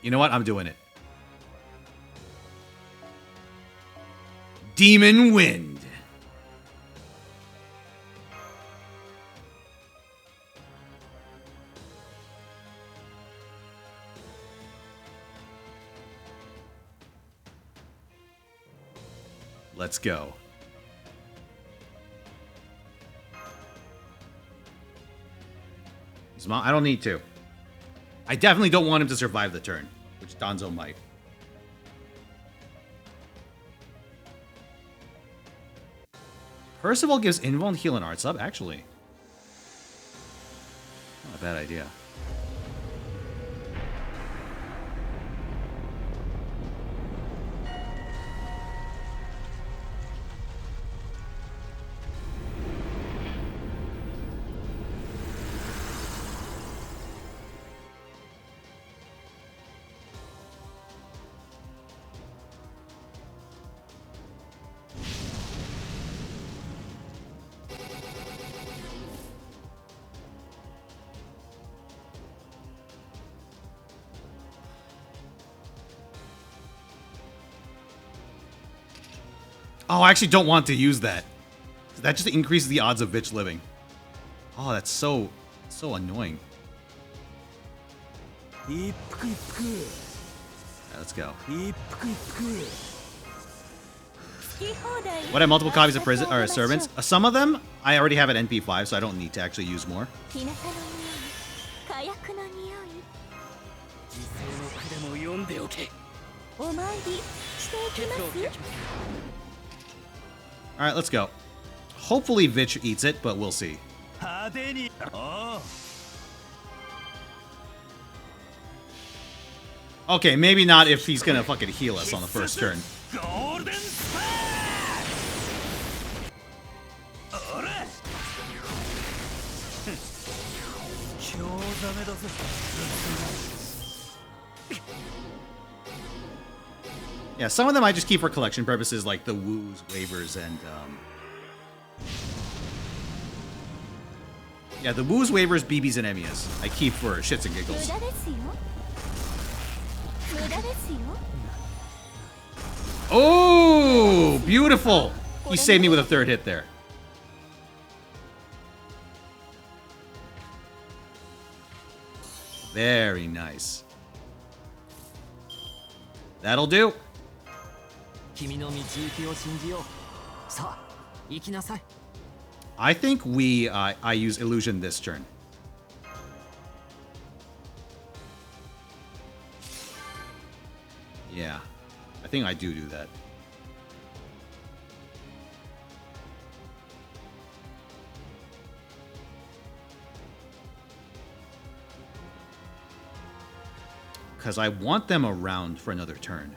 You know what? I'm doing it. Demon Wind. Let's go. I don't need to. I definitely don't want him to survive the turn, which Danzo might. Percival gives invuln, heal, and art sub, actually. Not a bad idea. Oh, I actually don't want to use that. That just increases the odds of Vich living. Oh, that's so annoying. Yeah, let's go. What have multiple copies of servants? Some of them I already have at NP5, so I don't need to actually use more. Alright, let's go. Hopefully Vich eats it, but we'll see. Okay, maybe not if he's gonna fucking heal us on the first turn. Yeah, some of them I just keep for collection purposes, like the woos, waivers, and yeah, the woos, waivers, BBs, and Emias I keep for shits and giggles. Oh, beautiful! He saved me with a third hit there. Very nice. That'll do. I think I use illusion this turn. Yeah, I think I do that. Because I want them around for another turn.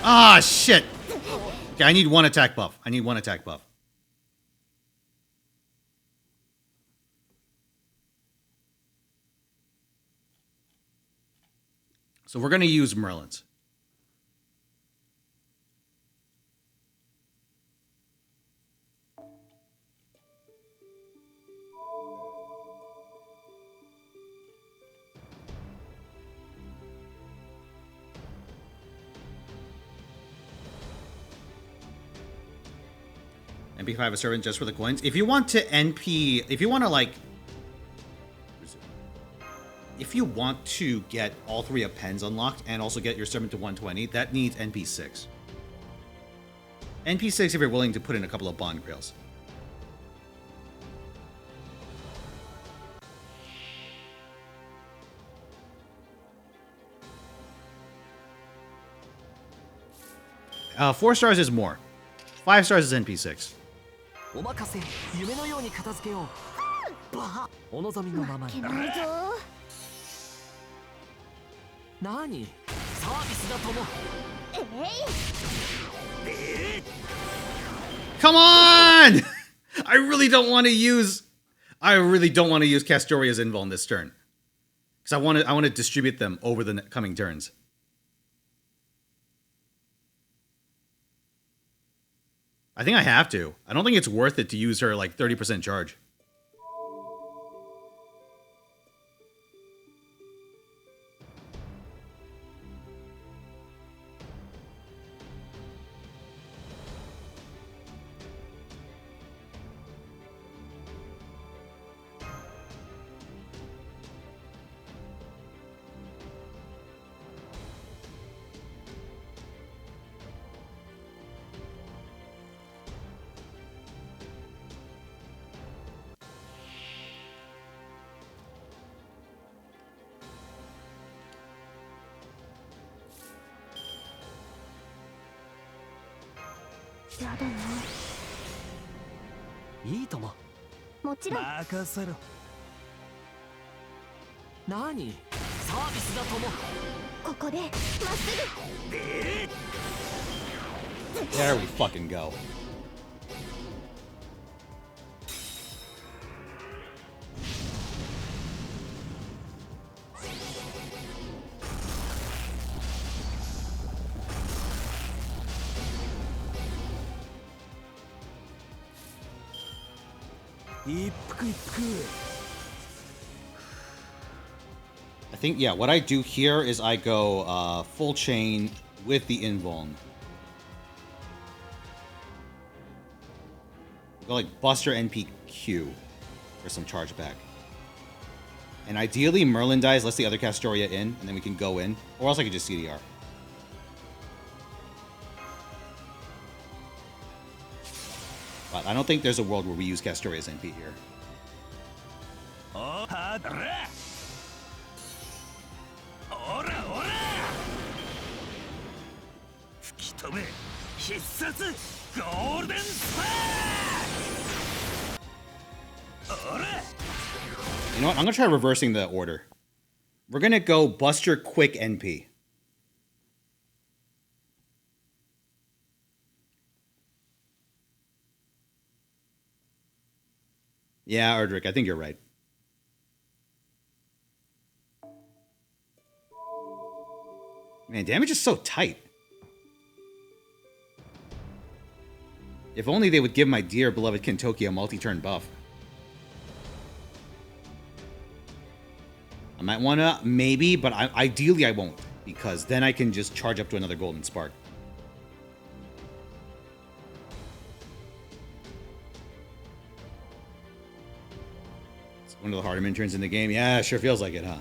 Ah, shit! Okay, I need one attack buff. So we're going to use Merlin's. NP5 a servant just for the coins. If you want to NP, if you want to like, if you want to get all three appends unlocked and also get your servant to 120, that needs NP6. NP6 if you're willing to put in a couple of bond grails. Uh, 4 stars is more. 5 stars is NP6. Come on! I really don't want to use Castoria's Invul this turn. Because I want to distribute them over the coming turns. I think I have to. I don't think it's worth it to use her like 30% charge. There we fucking go. I think, yeah, what I do here is I go full chain with the invuln. Go like Buster NPQ for some charge back. And ideally Merlin dies, lets the other Castoria in, and then we can go in. Or else I could just CDR. But I don't think there's a world where we use Castoria's NP here. You know what? I'm gonna try reversing the order. We're gonna go Buster Quick NP. Yeah, Erdrick, I think you're right. Man, damage is so tight. If only they would give my dear beloved Kentoki a multi-turn buff. I might want to, maybe, but ideally I won't. Because then I can just charge up to another Golden Spark. It's one of the harder mid-turns in the game. Yeah, sure feels like it, huh?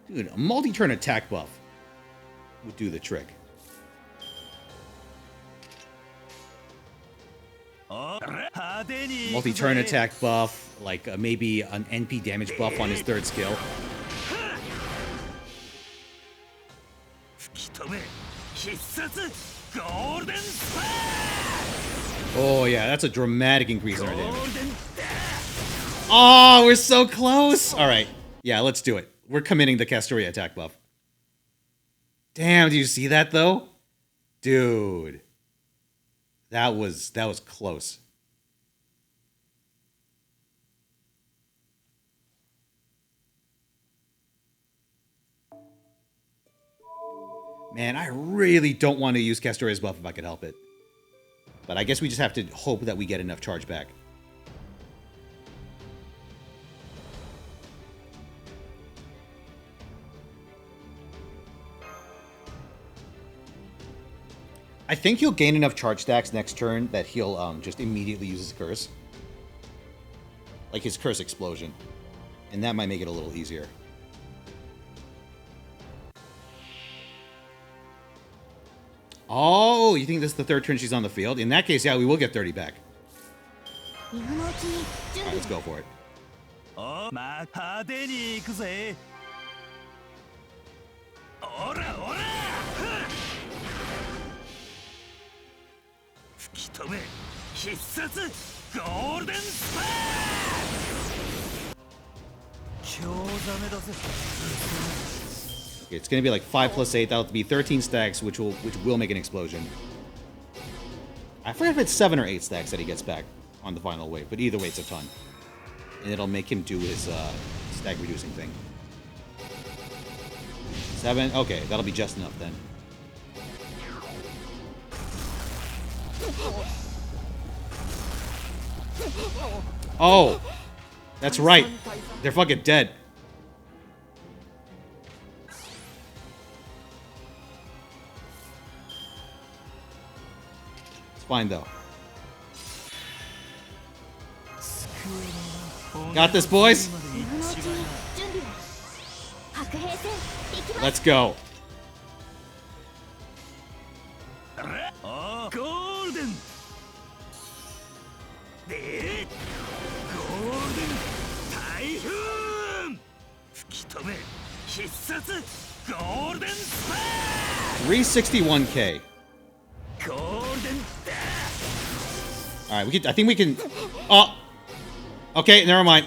Dude, a multi-turn attack buff would do the trick. Multi-turn attack buff, like maybe an NP damage buff on his third skill. Oh yeah, that's a dramatic increase in our damage. Oh, we're so close! Alright, yeah, let's do it. We're committing the Castoria attack buff. Damn, do you see that though? Dude. That was close. Man, I really don't want to use Castoria's buff if I could help it. But I guess we just have to hope that we get enough charge back. I think he'll gain enough charge stacks next turn that he'll just immediately use his curse. Like his curse explosion. And that might make it a little easier. Oh, you think this is the third turn she's on the field? In that case, yeah, we will get 30 back. Alright, let's go for it. It's gonna be like 5 plus 8. That'll be 13 stacks, which will make an explosion. I forget if it's 7 or 8 stacks that he gets back on the final wave, but either way, it's a ton, and it'll make him do his stack reducing thing. 7. Okay, that'll be just enough then. Oh, that's right. They're fucking dead. It's fine though. Got this, boys. Let's go. Golden. Golden Typhoon. 361k. All right, we can. I think we can. Oh, okay. Never mind.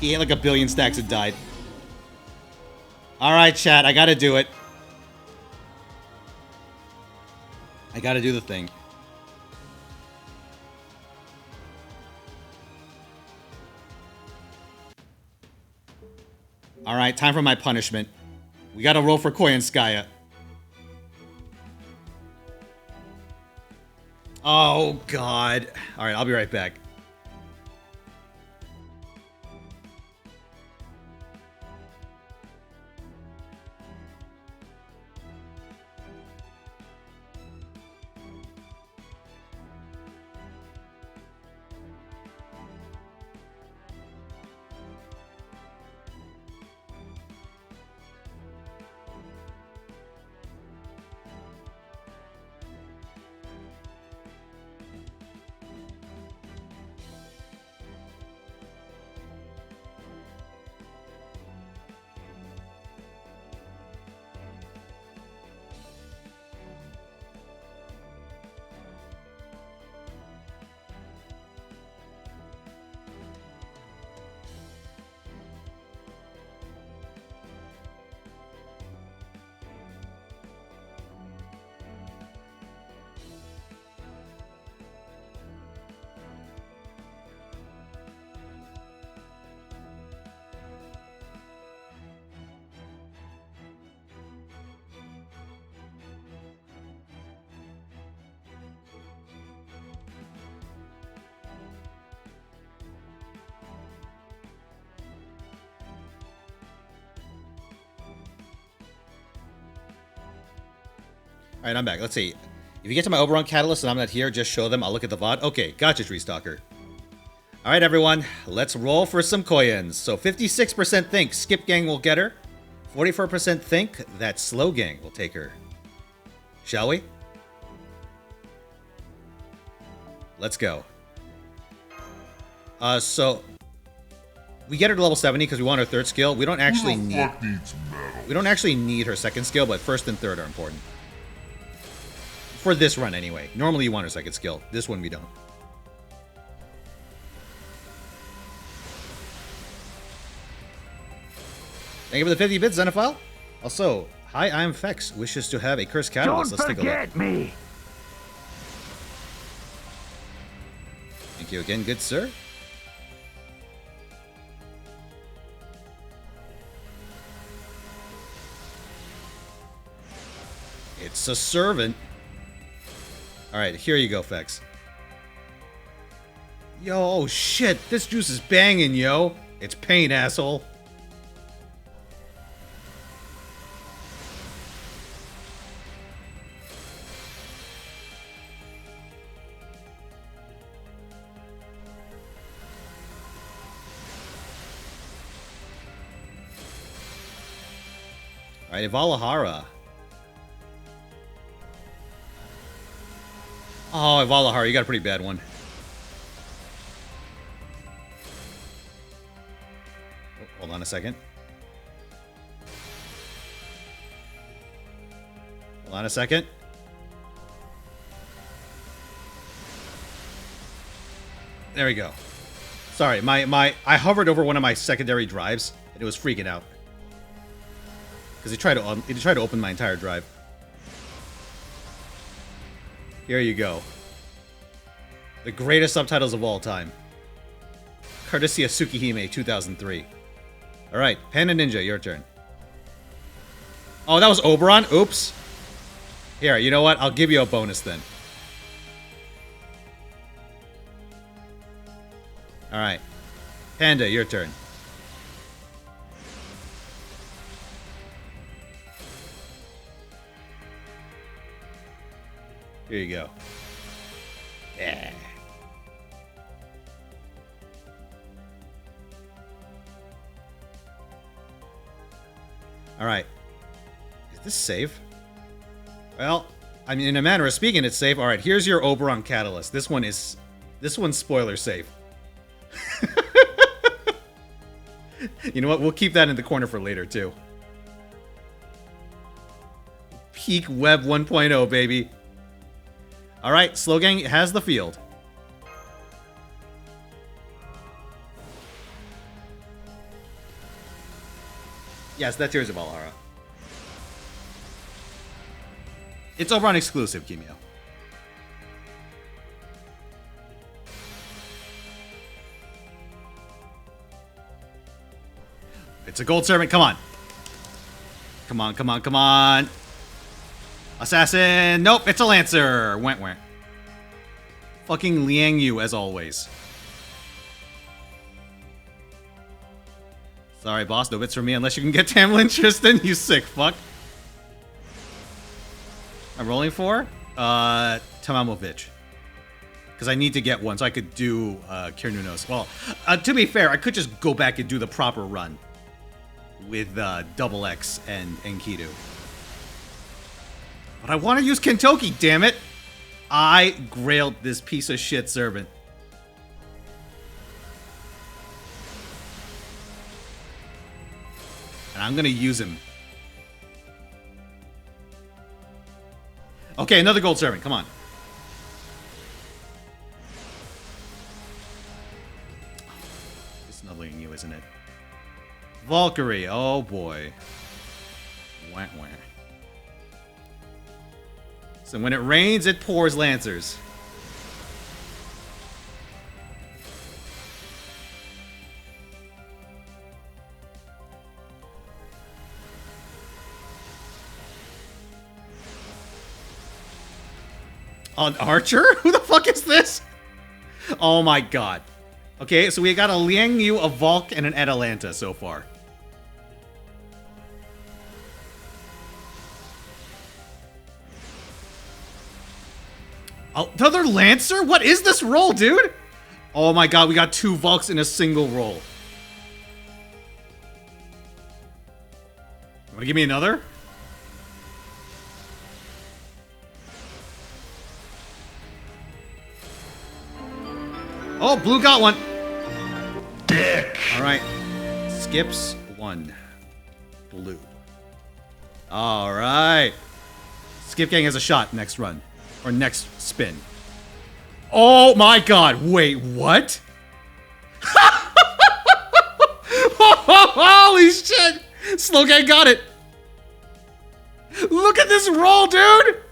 He ate like a billion stacks and died. All right, chat. I gotta do it. I gotta do the thing. All right, time for my punishment. We gotta roll for Koyanskaya. Oh, God. All right, I'll be right back. Alright, I'm back. Let's see. If you get to my Oberon Catalyst and I'm not here, just show them. I'll look at the VOD. Okay, gotcha, Tree Stalker. Alright, everyone. Let's roll for some Koyans. So 56% think Skip Gang will get her. 44% think that Slow Gang will take her. Shall we? Let's go. So we get her to level 70 because we want her third skill. We don't actually need. We don't actually need her second skill, but first and third are important. For this run, anyway. Normally you want her second skill. This one we don't. Thank you for the 50 bits, Xenophile. Also, hi, I'm Fex. Wishes to have a cursed catalyst. Let's take a look. Me. Thank you again, good sir. It's a servant. Alright, here you go, Fex. Yo, oh shit, this juice is banging, yo. It's pain, asshole. Alright, Ivalahara. Oh, Ivalahara, you got a pretty bad one. Oh, hold on a second. Hold on a second. There we go. Sorry, I hovered over one of my secondary drives and it was freaking out. Because he tried to open my entire drive. Here you go. The greatest subtitles of all time. Courtesy of Tsukihime 2003. Alright, Panda Ninja, your turn. Oh, that was Oberon? Oops. Here, you know what? I'll give you a bonus then. Alright. Panda, your turn. Here you go. Yeah. Alright. Is this safe? Well, I mean, in a manner of speaking, it's safe. Alright, here's your Oberon Catalyst. This one's spoiler safe. You know what? We'll keep that in the corner for later, too. Peak Web 1.0, baby. Alright, Slow Gang has the field. Yes, that's yours, Ivalahara. It's Oberon exclusive, Kimio. It's a gold servant, come on. Come on, come on, come on. Assassin! Nope, it's a Lancer! Went went. Fucking Liang Yu, as always. Sorry, boss, no bits for me unless you can get Tamlin Tristan, you sick fuck. I'm rolling for? Tamamovich. Because I need to get one so I could do Cernunnos. Well, to be fair, I could just go back and do the proper run. With Double X and Enkidu. But I want to use Kentoki, damn it! I grailed this piece of shit servant. And I'm gonna use him. Okay, another gold servant, come on. It's snuggling you, isn't it? Valkyrie, oh boy. Wah, wah. So when it rains, it pours Lancers. An Archer? Who the fuck is this? Oh my god. Okay, so we got a Liang Yu, a Valk, and an Atalanta so far. Oh, another Lancer? What is this roll, dude? Oh my god, we got 2 Vulks in a single roll. You wanna give me another? Oh, blue got one. Dick. Alright. Skips 1. Blue. Alright. Skip Gang has a shot next run. Or next spin. Oh my god, wait, what? Holy shit! Slow Gang got it! Look at this roll, dude!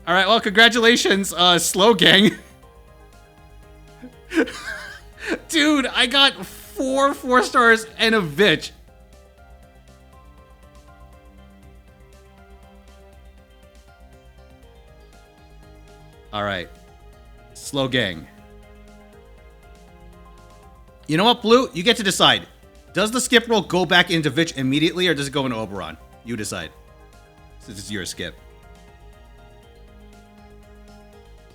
Alright, well, congratulations, Slow Gang. Dude, I got 4 4-stars and a Vitch. Alright. Slow Gang. You know what, Blue? You get to decide. Does the skip roll go back into Vitch immediately, or does it go into Oberon? You decide. Since it's your skip.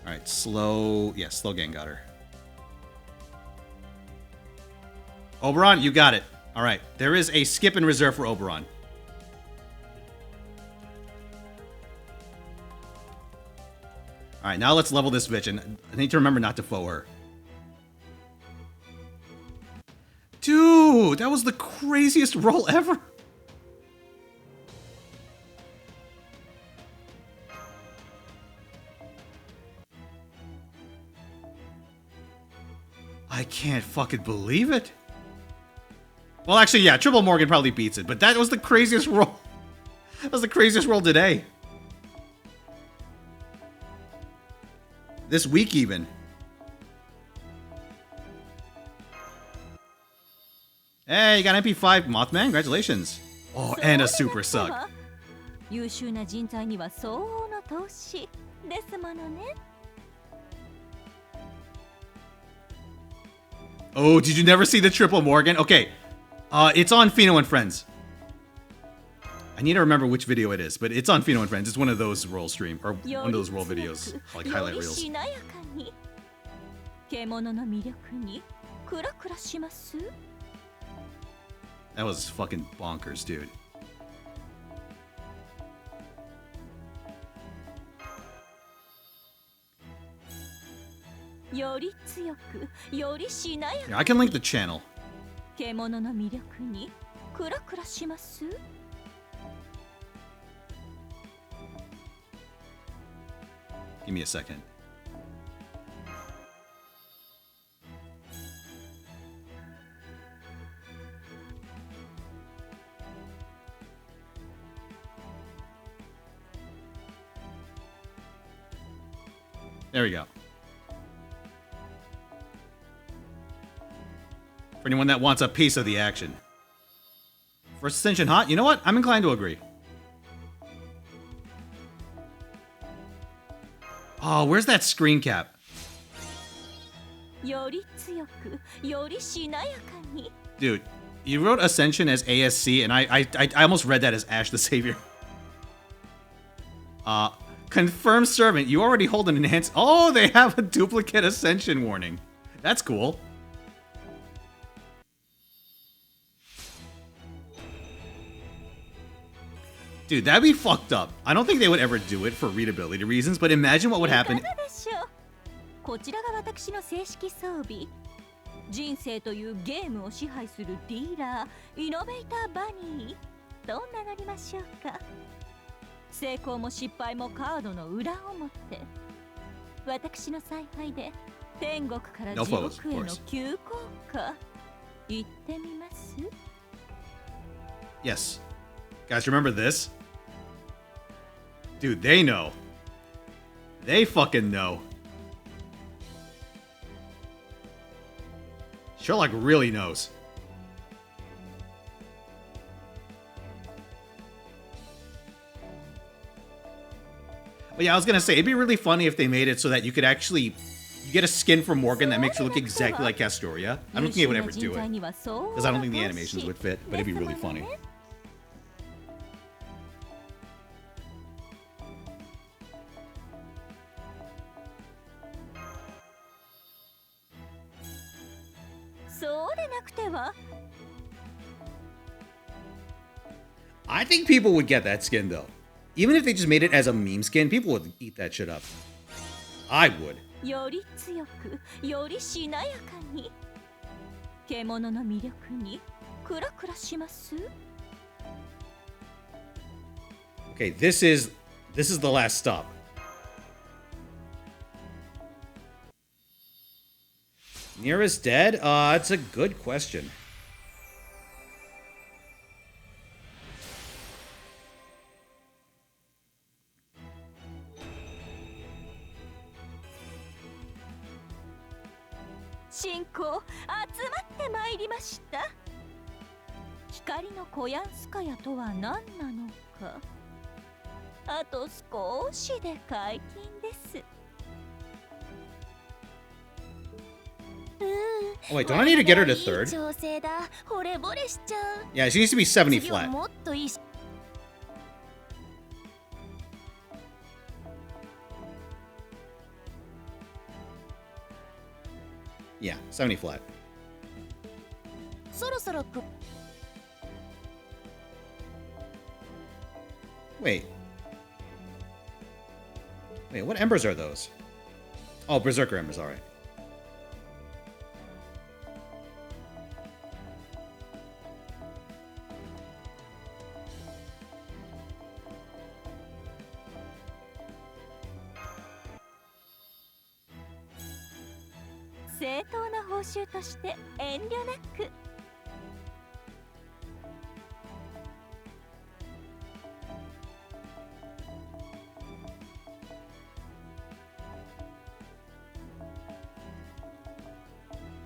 Alright, Slow... Yeah, Slow Gang got her. Oberon, you got it. Alright, there is a skip in reserve for Oberon. Alright, now let's level this bitch, and I need to remember not to foe her. Dude, that was the craziest roll ever. I can't fucking believe it. Well, actually, yeah, Triple Morgan probably beats it, but that was the craziest roll. That was the craziest roll today. This week, even. Hey, you got MP5 Mothman? Congratulations. Oh, and a super suck. Oh, did you never see the Triple Morgan? Okay, it's on Fino and Friends. I need to remember which video it is, but it's on Fino and Friends. It's one of those roll stream, or one of those roll videos, like highlight reels. That was fucking bonkers, dude. Yeah, I can link the channel. Give me a second. There we go. For anyone that wants a piece of the action. First Ascension hot? You know what? I'm inclined to agree. Oh, where's that screen cap? Dude, you wrote Ascension as ASC, and I almost read that as Ash the Savior. Confirmed servant. You already hold an enhanced... Oh, they have a duplicate Ascension warning. That's cool. Dude, that'd be fucked up. I don't think they would ever do it for readability reasons, but imagine what would happen. No foes, of course. Yes. Guys, remember this? Dude, they know. They fucking know. Sherlock really knows. But yeah, I was gonna say, it'd be really funny if they made it so that you could actually... You get a skin for Morgan that makes her look exactly like Castoria. I don't think they would ever do it. Because I don't think the animations would fit, but it'd be really funny. そうでなくては。 I think people would get that skin though. Even if they just made it as a meme skin, people would eat that shit up. I would. より強く、よりしなやかに。獣の魅力にクラクラします。 Okay, this is the last stop. Nearest dead? It's a good question. Oh wait, don't I need to get her to third? Yeah, she needs to be 70 flat. Yeah, 70 flat. Wait. Wait, what embers are those? Oh, Berserker embers, alright.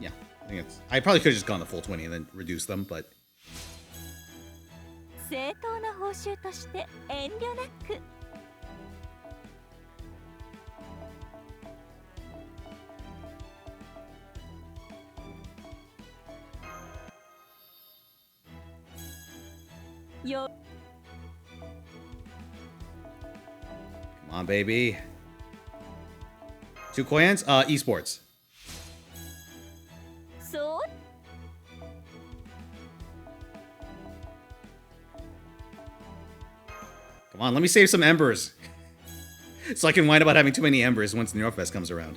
Yeah, I think it's. I probably could have just gone the full 20 and then reduced them, but. Come on, baby. 2 Koyans? Esports. Come on, let me save some embers. So I can whine about having too many embers once Neurofest comes around.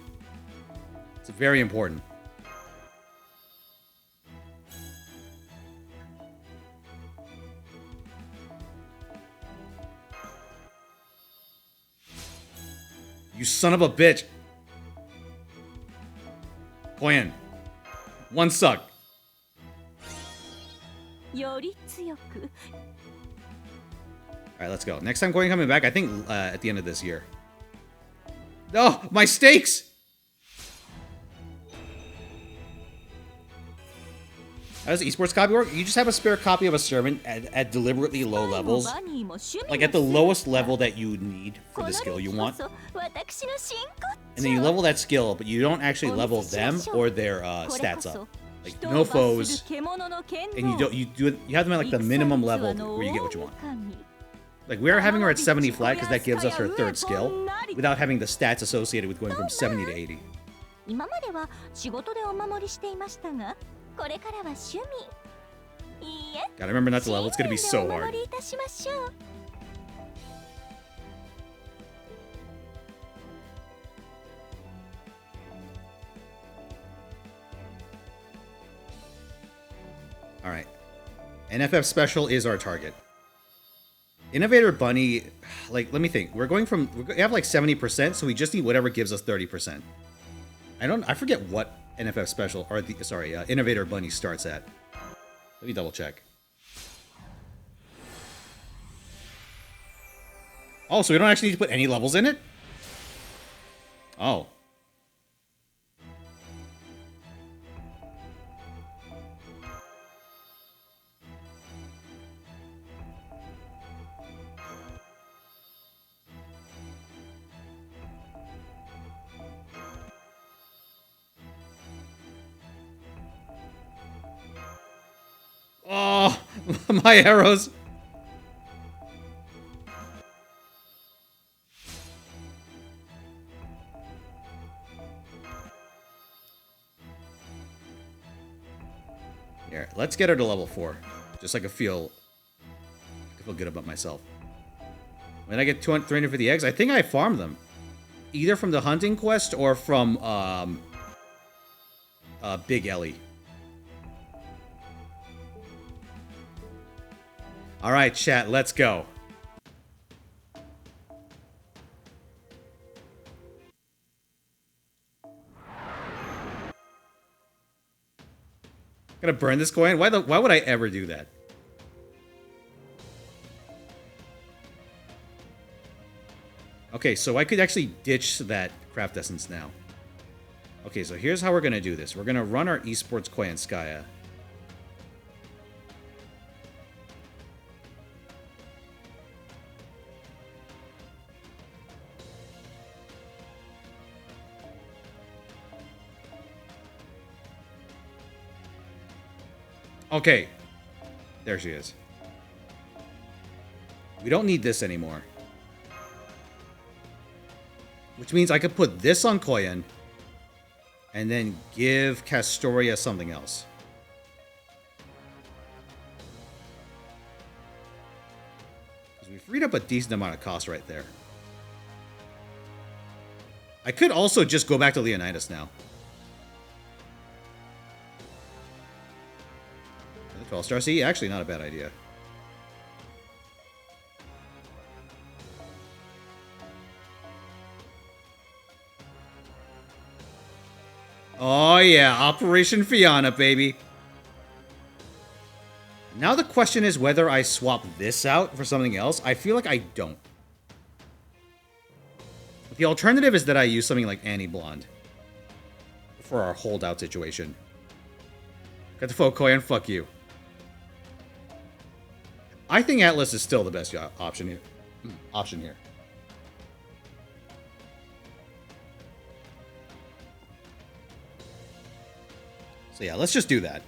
It's very important. You son of a bitch. Koyan. 1 suck. Alright, let's go. Next time Koyan coming back, I think at the end of this year. Oh, my stakes! How does esports copy work? You just have a spare copy of a servant at deliberately low levels. Like at the lowest level that you need for the skill you want. And then you level that skill, but you don't actually level them or their stats up. Like no foes. And you have them at like the minimum level where you get what you want. Like we're having her at 70 flat because that gives us her 3rd skill without having the stats associated with going from 70 to 80. Gotta remember not to level, it's gonna be so hard. Alright. NFF Special is our target. Innovator Bunny, like, let me think. We have like 70%, so we just need whatever gives us 30%. I forget what NFF Special, or Innovator Bunny starts at. Let me double check. Oh, so we don't actually need to put any levels in it? Oh. Oh, my arrows. Here, let's get her to level 4. Just so I can feel good about myself. When I get 350 eggs, I think I farmed them. Either from the hunting quest or from Big Ellie. Alright, chat, let's go. Gonna burn this coin? Why would I ever do that? Okay, so I could actually ditch that craft essence now. Okay, so here's how we're gonna do this. We're gonna run our esports Koyanskaya. Okay. There she is. We don't need this anymore. Which means I could put this on Koyan and then give Castoria something else. Because we freed up a decent amount of cost right there. I could also just go back to Leonidas now. 12-star C? Actually, not a bad idea. Oh yeah, Operation Fiona, baby. Now the question is whether I swap this out for something else. I feel like I don't. The alternative is that I use something like Annie Blonde for our holdout situation. Got the Fokoyan, fuck you. I think Atlas is still the best option here. So yeah, let's just do that.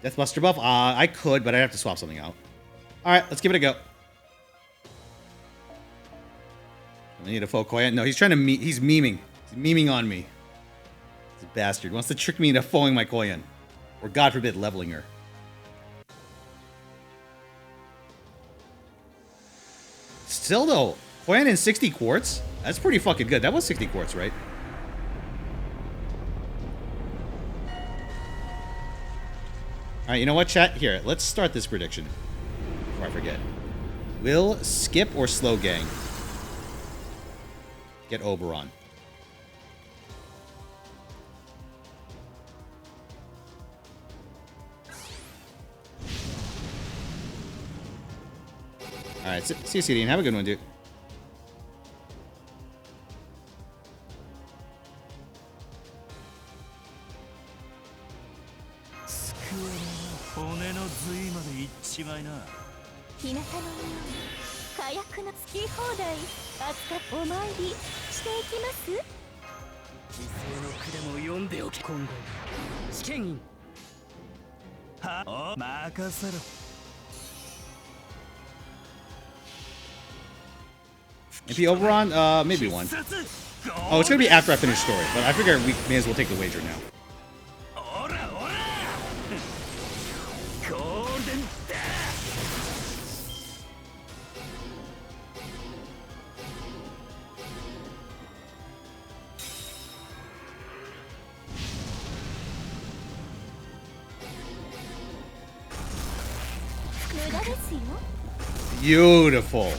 Deathbuster buff? I could, but I'd have to swap something out. Alright, let's give it a go. I need a Fokoyan. No, he's trying to he's memeing. He's memeing on me. This bastard wants to trick me into following my Koyan. Or God forbid, leveling her. Still though, Koyan in 60 quartz? That's pretty fucking good. That was 60 quartz, right? Alright, you know what, chat? Here, let's start this prediction. Before I forget. Will Skip or Slow Gang get Oberon? Alright, see you, CDN. Have a good one, dude. Maybe Oberon? Maybe one. Oh, it's gonna be after I finish story, but I figure we may as well take the wager now. Beautiful.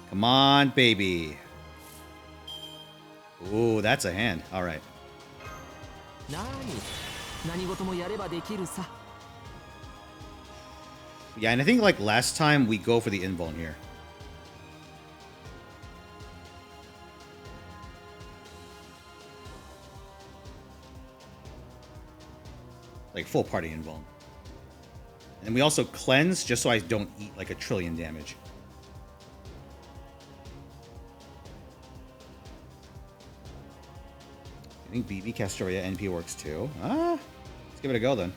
Come on, baby. Ooh, that's a hand. All right. Yeah, and I think like last time we go for the invuln here. Like full party invuln. And we also cleanse just so I don't eat like a trillion damage. I think BB Castoria NP works too. Ah, let's give it a go then.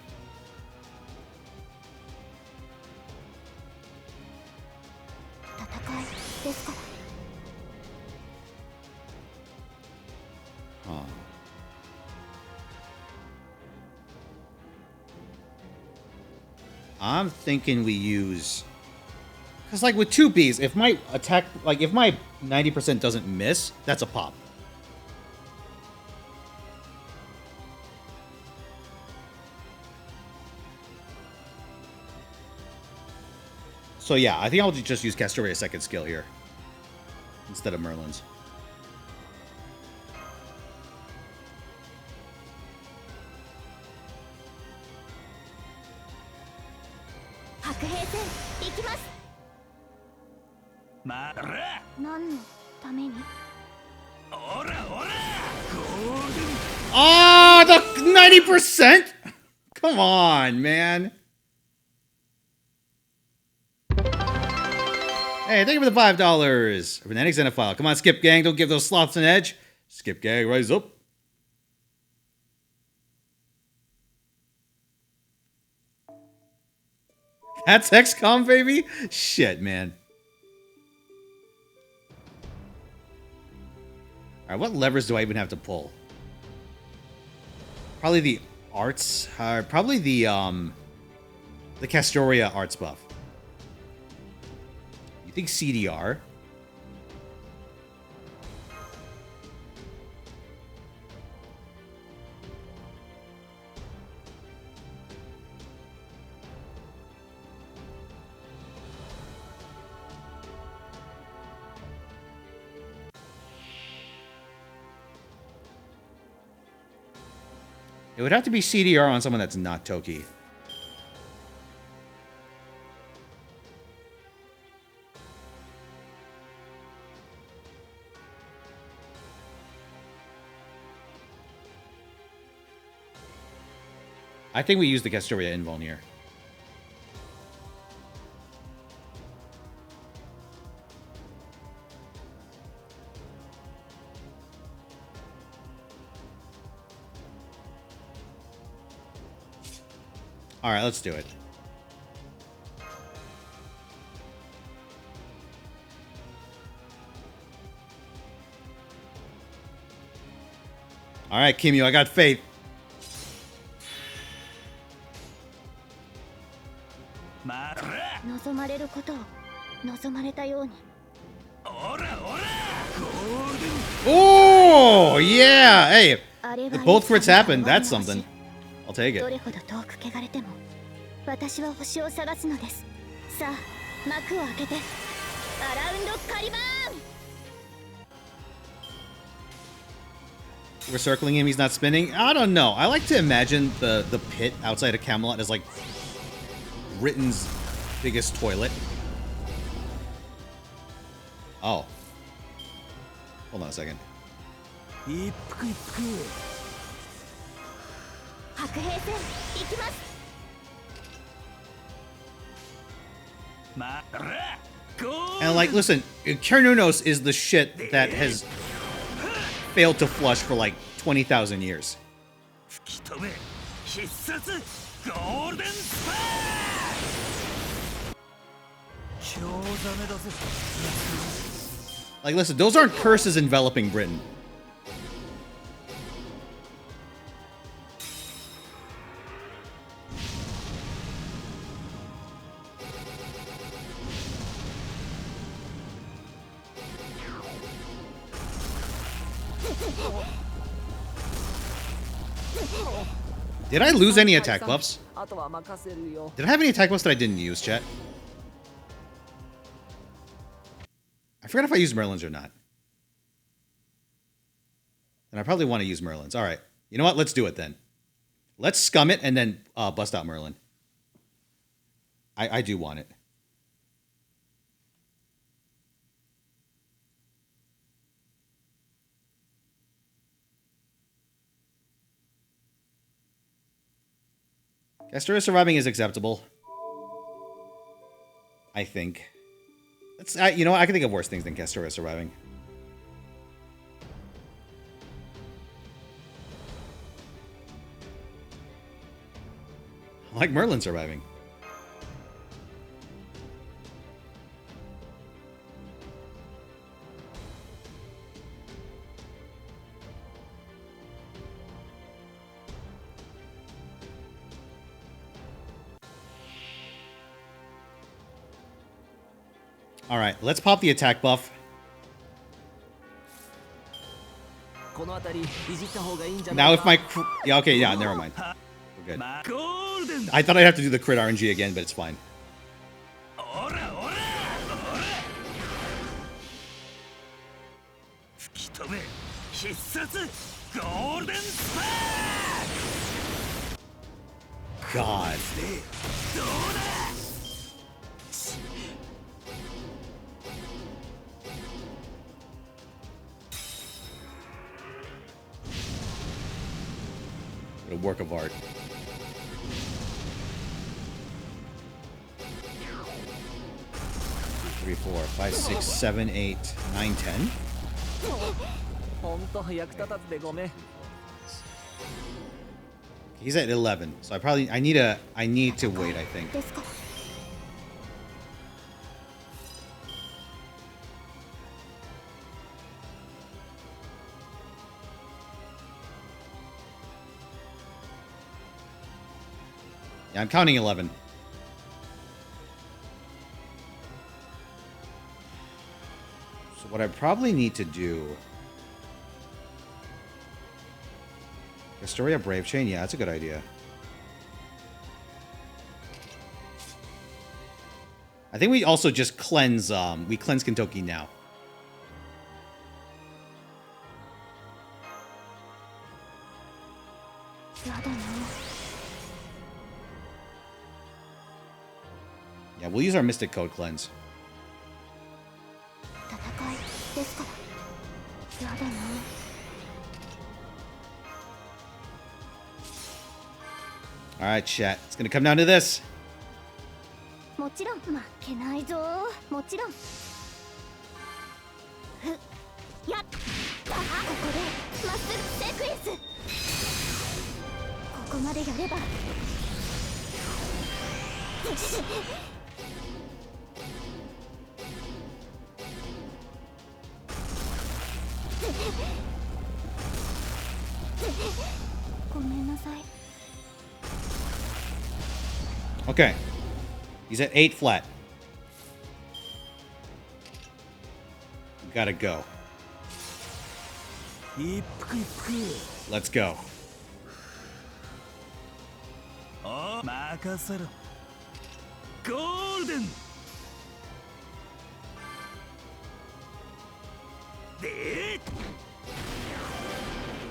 Huh. I'm thinking we use... Because, like, with 2 Bs, if my attack... Like, if my 90% doesn't miss, that's a pop. So, yeah, I think I'll just use Castoria's second skill here. Instead of Merlin's. Oh, the 90%? Come on, man. Hey, thank you for the $5. Fanatic Xenophile. Come on, Skip Gang. Don't give those sloths an edge. Skip Gang, rise up. That's XCOM, baby? Shit, man. Alright, what levers do I even have to pull? Probably the arts. Probably the Castoria arts buff. You think CDR? It would have to be CDR on someone that's not Toki. I think we use the Castoria invuln here. Alright, let's do it. Alright, Kimio, I got faith. Oh, yeah! Hey, if both crits happen, that's something. I'll take it. We're circling him, he's not spinning? I don't know. I like to imagine the pit outside of Camelot as like Britain's biggest toilet. Oh. Hold on a second. And like, listen, Cernunnos is the shit that has failed to flush for like 20,000 years. Like, listen, those aren't curses enveloping Britain. Did I lose any attack buffs? Did I have any attack buffs that I didn't use, chat? I forgot if I used Merlin's or not. And I probably want to use Merlin's. Alright. You know what? Let's do it then. Let's scum it and then bust out Merlin. I do want it. Castoria surviving is acceptable. I think. That's, you know what? I can think of worse things than Castoria surviving. Like Merlin surviving. All right, let's pop the attack buff. Now if my... Yeah, okay, yeah, never mind. We're good. I thought I'd have to do the crit RNG again, but it's fine. God. A work of art. Three, 4, 5, 6, 7, 8, 9, 10. He's at 11, so I need to wait, I think. Yeah, I'm counting 11. So what I probably need to do... Historia Brave Chain? Yeah, that's a good idea. I think we also just cleanse, we cleanse Kentucky now. Yeah, we'll use our Mystic Code cleanse. Alright, chat. It's gonna come down to this. Okay. He's at 8 flat. We gotta go. Let's go. Golden.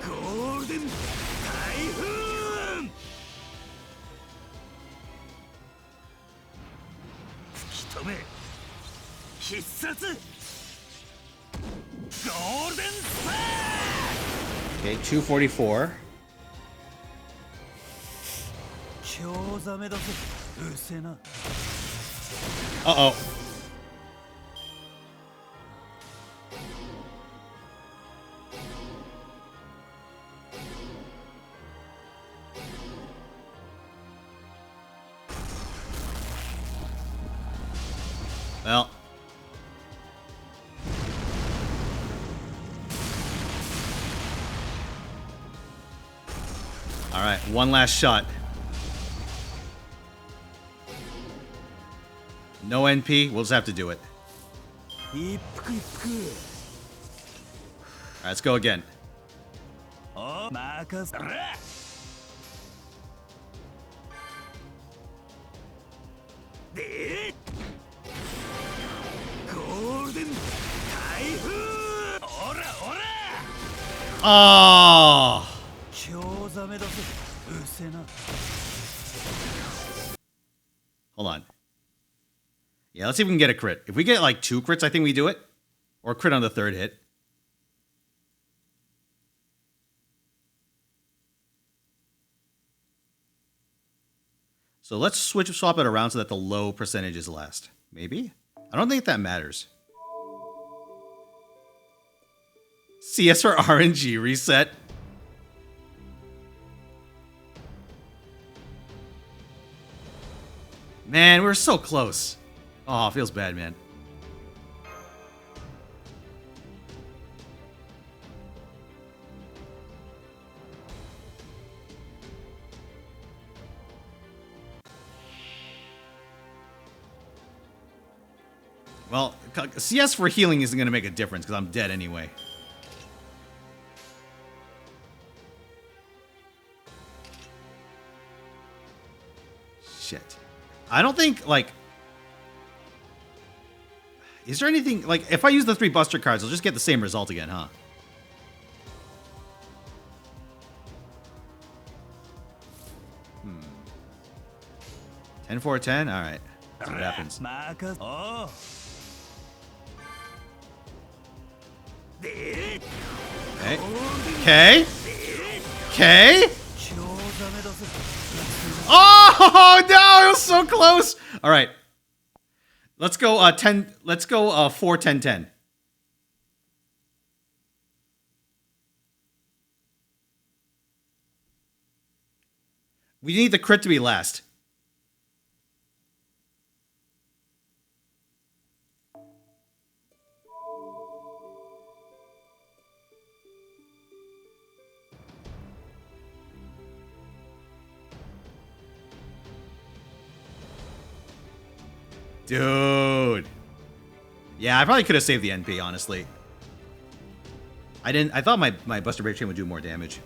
Golden Typhoon. Golden Smash. Okay, 244. Uh-oh. Well. All right, one last shot. No NP, we'll just have to do it. All right, let's go again. Oh! Hold on. Yeah, let's see if we can get a crit. If we get like 2 crits, I think we do it. Or a crit on the 3rd hit. So let's swap it around so that the low percentage is last. Maybe? I don't think that matters. CS for RNG reset. Man, we're so close. Oh, it feels bad, man. Well, CS for healing isn't going to make a difference because I'm dead anyway. Shit. I don't think, like... Is there anything... Like, if I use the 3 Buster cards, I'll just get the same result again, huh? Hmm. 10-4-10? Alright. That's what happens. Okay. Okay. Okay. Oh no! It was so close. All right. Let's go 10. Let's go 4-10-10. We need the crit to be last. Dude. Yeah, I probably could have saved the NP, honestly. I thought my Buster Brave Chain would do more damage.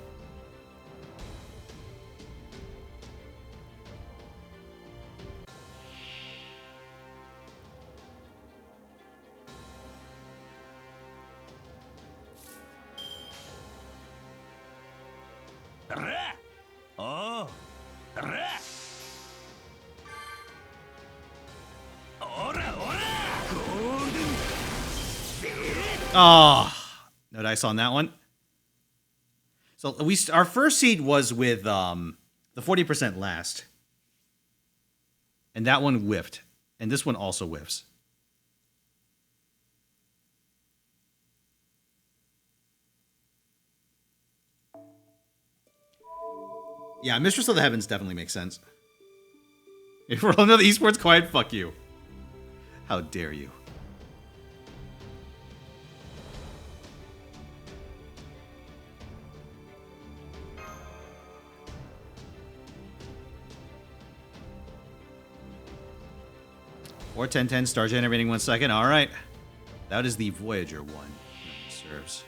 Oh, no dice on that one. So our first seed was with the 40% last, and that one whiffed, and this one also whiffs. Yeah, Mistress of the Heavens definitely makes sense. If we're another esports quiet, fuck you. How dare you? Or 10-10, star generating 1 second. All right. That is the Voyager one. Serves.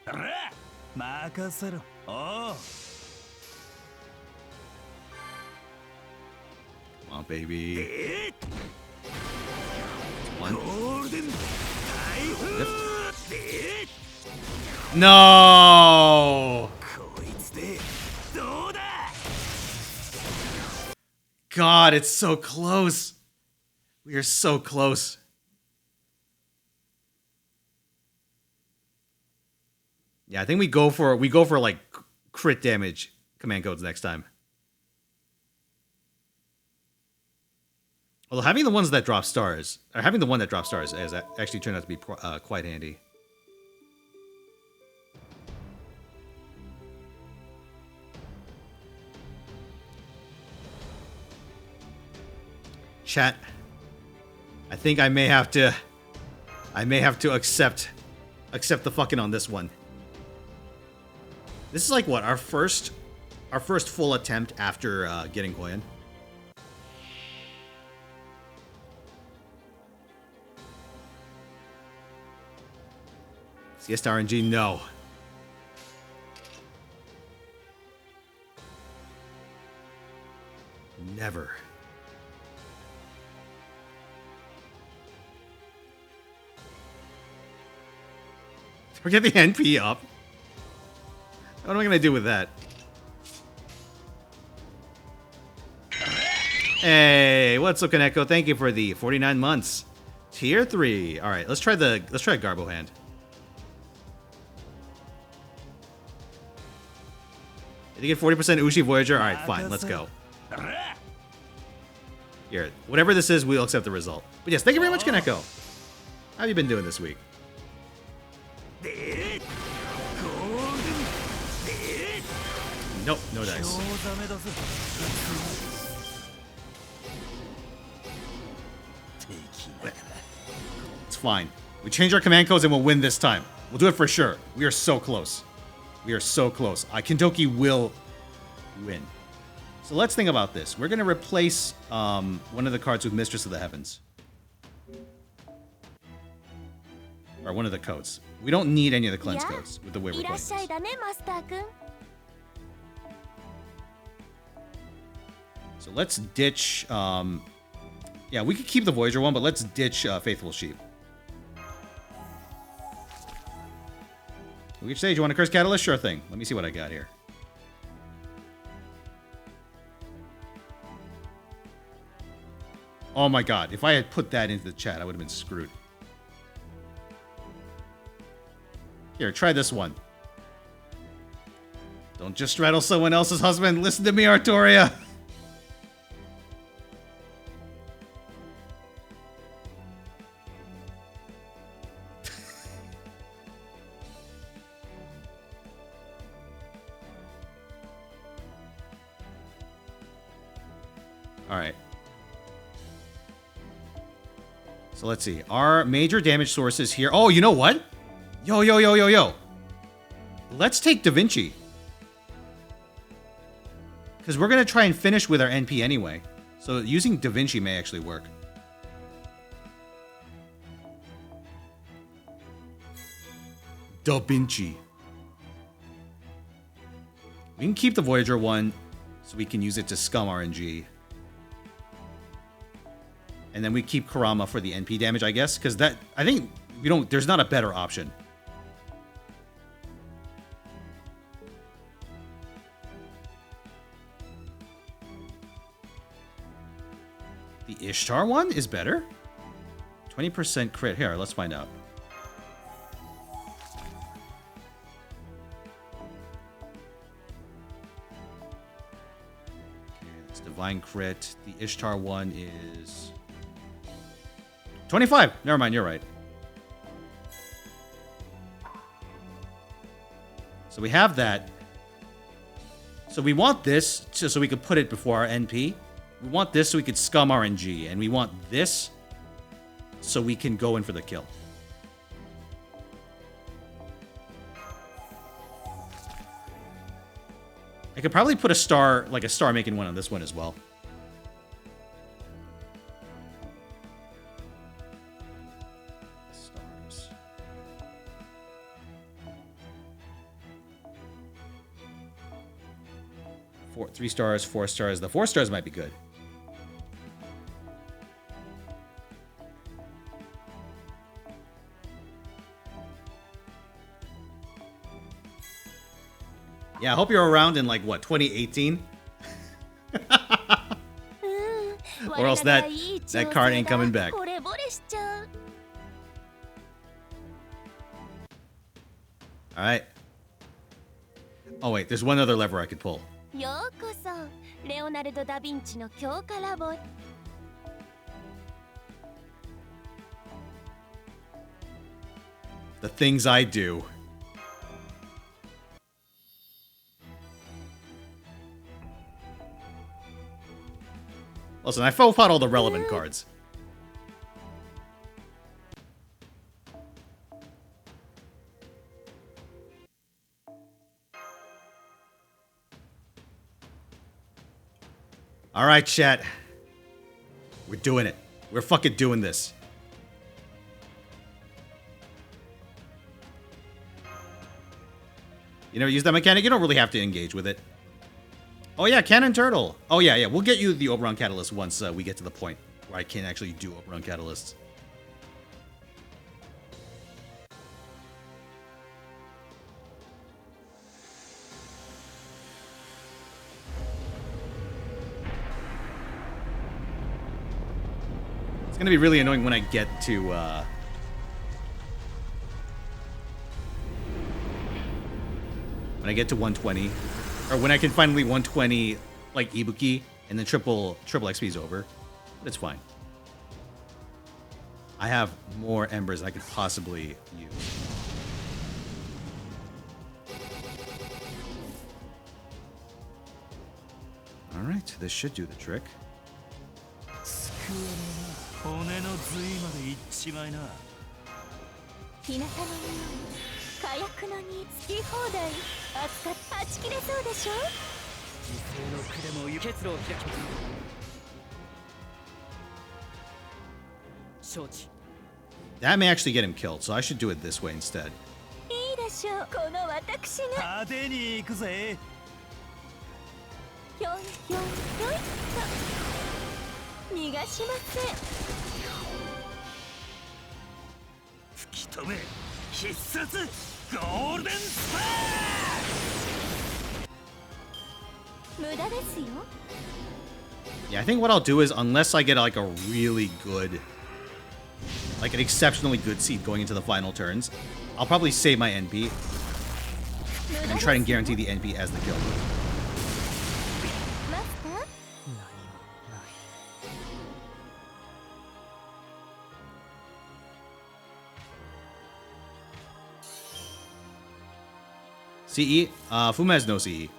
Come on, baby. One. Lift. No! God, it's so close. We are so close. Yeah, I think we go for like crit damage command codes next time. Although having the ones that drop stars, or having the one that drops stars, has actually turned out to be quite handy. Chat, I think I may have to accept the fucking on this one. This is like what, our first full attempt after getting Koyan. CS RNG, no. Never. Forget the NP up. What am I going to do with that? Hey, what's up, Kaneko? Thank you for the 49 months. Tier 3. All right, let's try Garbo hand. Did you get 40% Ushi Voyager? All right, fine. Let's go. Here, whatever this is, we'll accept the result. But yes, thank you very much, Kaneko. How have you been doing this week? Nope, no dice. It's fine. We change our command codes and we'll win this time. We'll do it for sure. We are so close. We are so close. Kintoki will win. So let's think about this. We're going to replace one of the cards with Mistress of the Heavens. Or one of the codes. We don't need any of the cleanse codes with the way we're playing this. So let's ditch... yeah, we could keep the Voyager one, but let's ditch Faithful Sheep. Which stage? You want a Curse Catalyst? Sure thing. Let me see what I got here. Oh my god. If I had put that into the chat, I would have been screwed. Here, try this one. Don't just straddle someone else's husband. Listen to me, Artoria. Alright. So let's see. Our major damage sources here. Oh, you know what? Yo. Let's take Da Vinci. Because we're going to try and finish with our NP anyway. So using Da Vinci may actually work. Da Vinci. We can keep the Voyager one so we can use it to scum RNG. And then we keep Kurama for the NP damage, I guess, because that I think we don't. There's not a better option. The Ishtar one is better. 20% crit. Here, let's find out. Okay, it's Divine crit. The Ishtar one is 25. Never mind, you're right. So we have that. So we want this so we could put it before our NP. We want this so we could scum RNG. And we want this so we can go in for the kill. I could probably put a star, like a star making one on this one as well. Three stars, 4 stars. The 4 stars might be good. Yeah, I hope you're around in like what, 2018? Or else that card ain't coming back. Alright. Oh wait, there's one other lever I could pull. The things I do. Listen, I fought all the relevant cards. All right, chat. We're doing it. We're fucking doing this. You never use that mechanic? You don't really have to engage with it. Oh yeah, Cannon Turtle. Oh yeah. We'll get you the Oberon Catalyst once we get to the point where I can actually do Oberon Catalysts. It's gonna be really annoying when I get to when I get to 120, or when I can finally 120 like Ibuki, and then triple XP is over. But it's fine. I have more embers than I could possibly use. Alright, this should do the trick. 骨の髄までいっちまいな。日向のように火薬のにつき放題扱っはち切れそうでしょ。犠牲の句でも結露を開きます。承知。 That may actually get him killed, so I should do it this way instead. いいでしょう、この私が。派手に行くぜ。ひょいひょいひょいと逃がしません。吹き止め必殺ゴールデンスパー。無駄ですよ。 Yeah, I think what I'll do is, unless I get like a really good, like an exceptionally good seed going into the final turns, I'll probably save my NP and try and guarantee the NP as the kill. マスター、 CE? Fuma has no CE.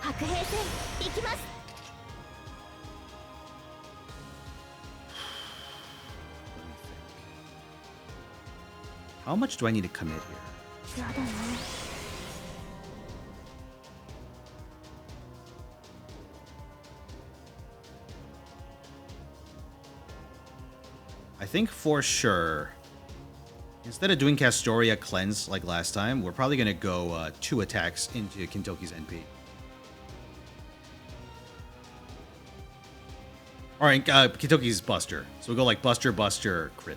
白兵戦行きます。 How much do I need to commit here? やだね。 I think for sure, instead of doing Castoria Cleanse like last time, we're probably going to go 2 attacks into Kintoki's NP. Or Kintoki's Buster. So we'll go like Buster, Buster, Crit.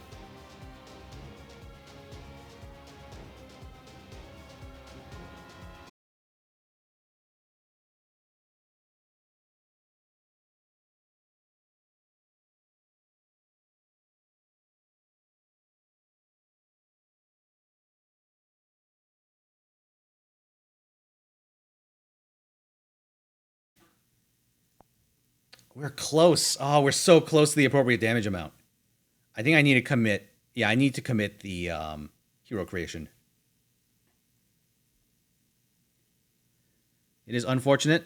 We're close. Oh, we're so close to the appropriate damage amount. I think I need to commit. Yeah, I need to commit the hero creation. It is unfortunate.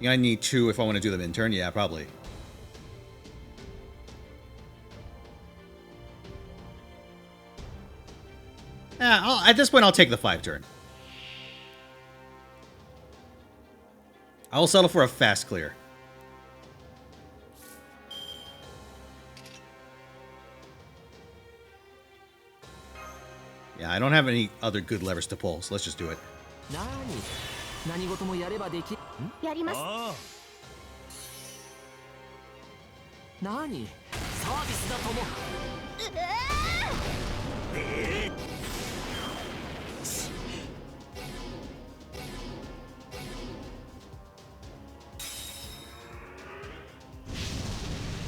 I need 2 if I want to do them in turn. Yeah, probably. Yeah, at this point, I'll take the 5 turn. I will settle for a fast clear. Yeah, I don't have any other good levers to pull, so let's just do it. 何事もやればでき。やります。何？サービスだと思う。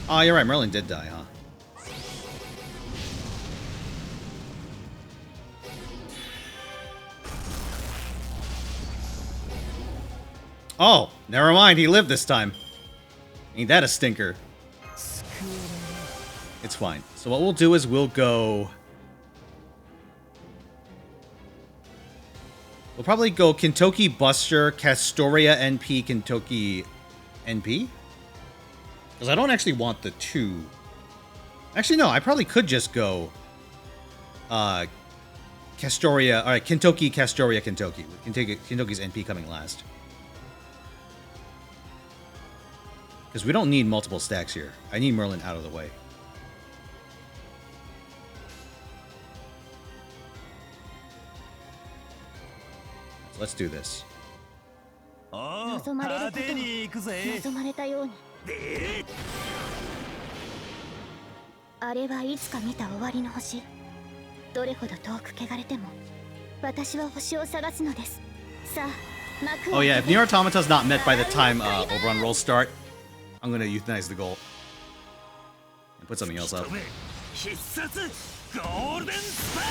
Oh, you're right. Merlin did die, huh? Oh, never mind. He lived this time. Ain't that a stinker? It's fine. So what we'll do is we'll go... We'll probably go Kintoki Buster, Castoria NP, Kintoki NP? Because I don't actually want the 2. Actually, no. I probably could just go... Castoria... Alright, Kintoki, Castoria, Kintoki. Kintoki's NP coming last. Because we don't need multiple stacks here. I need Merlin out of the way. So let's do this. 望まれることを望まれたように。あれはいつか見た終わりの星。どれほど遠く汚れても、私は星を探すのです。さあ、幕を。Oh yeah, if Nier Automata is not met by the time Oberon rolls start, I'm gonna euthanize the goal and put something else up. 必殺ゴールデンスパー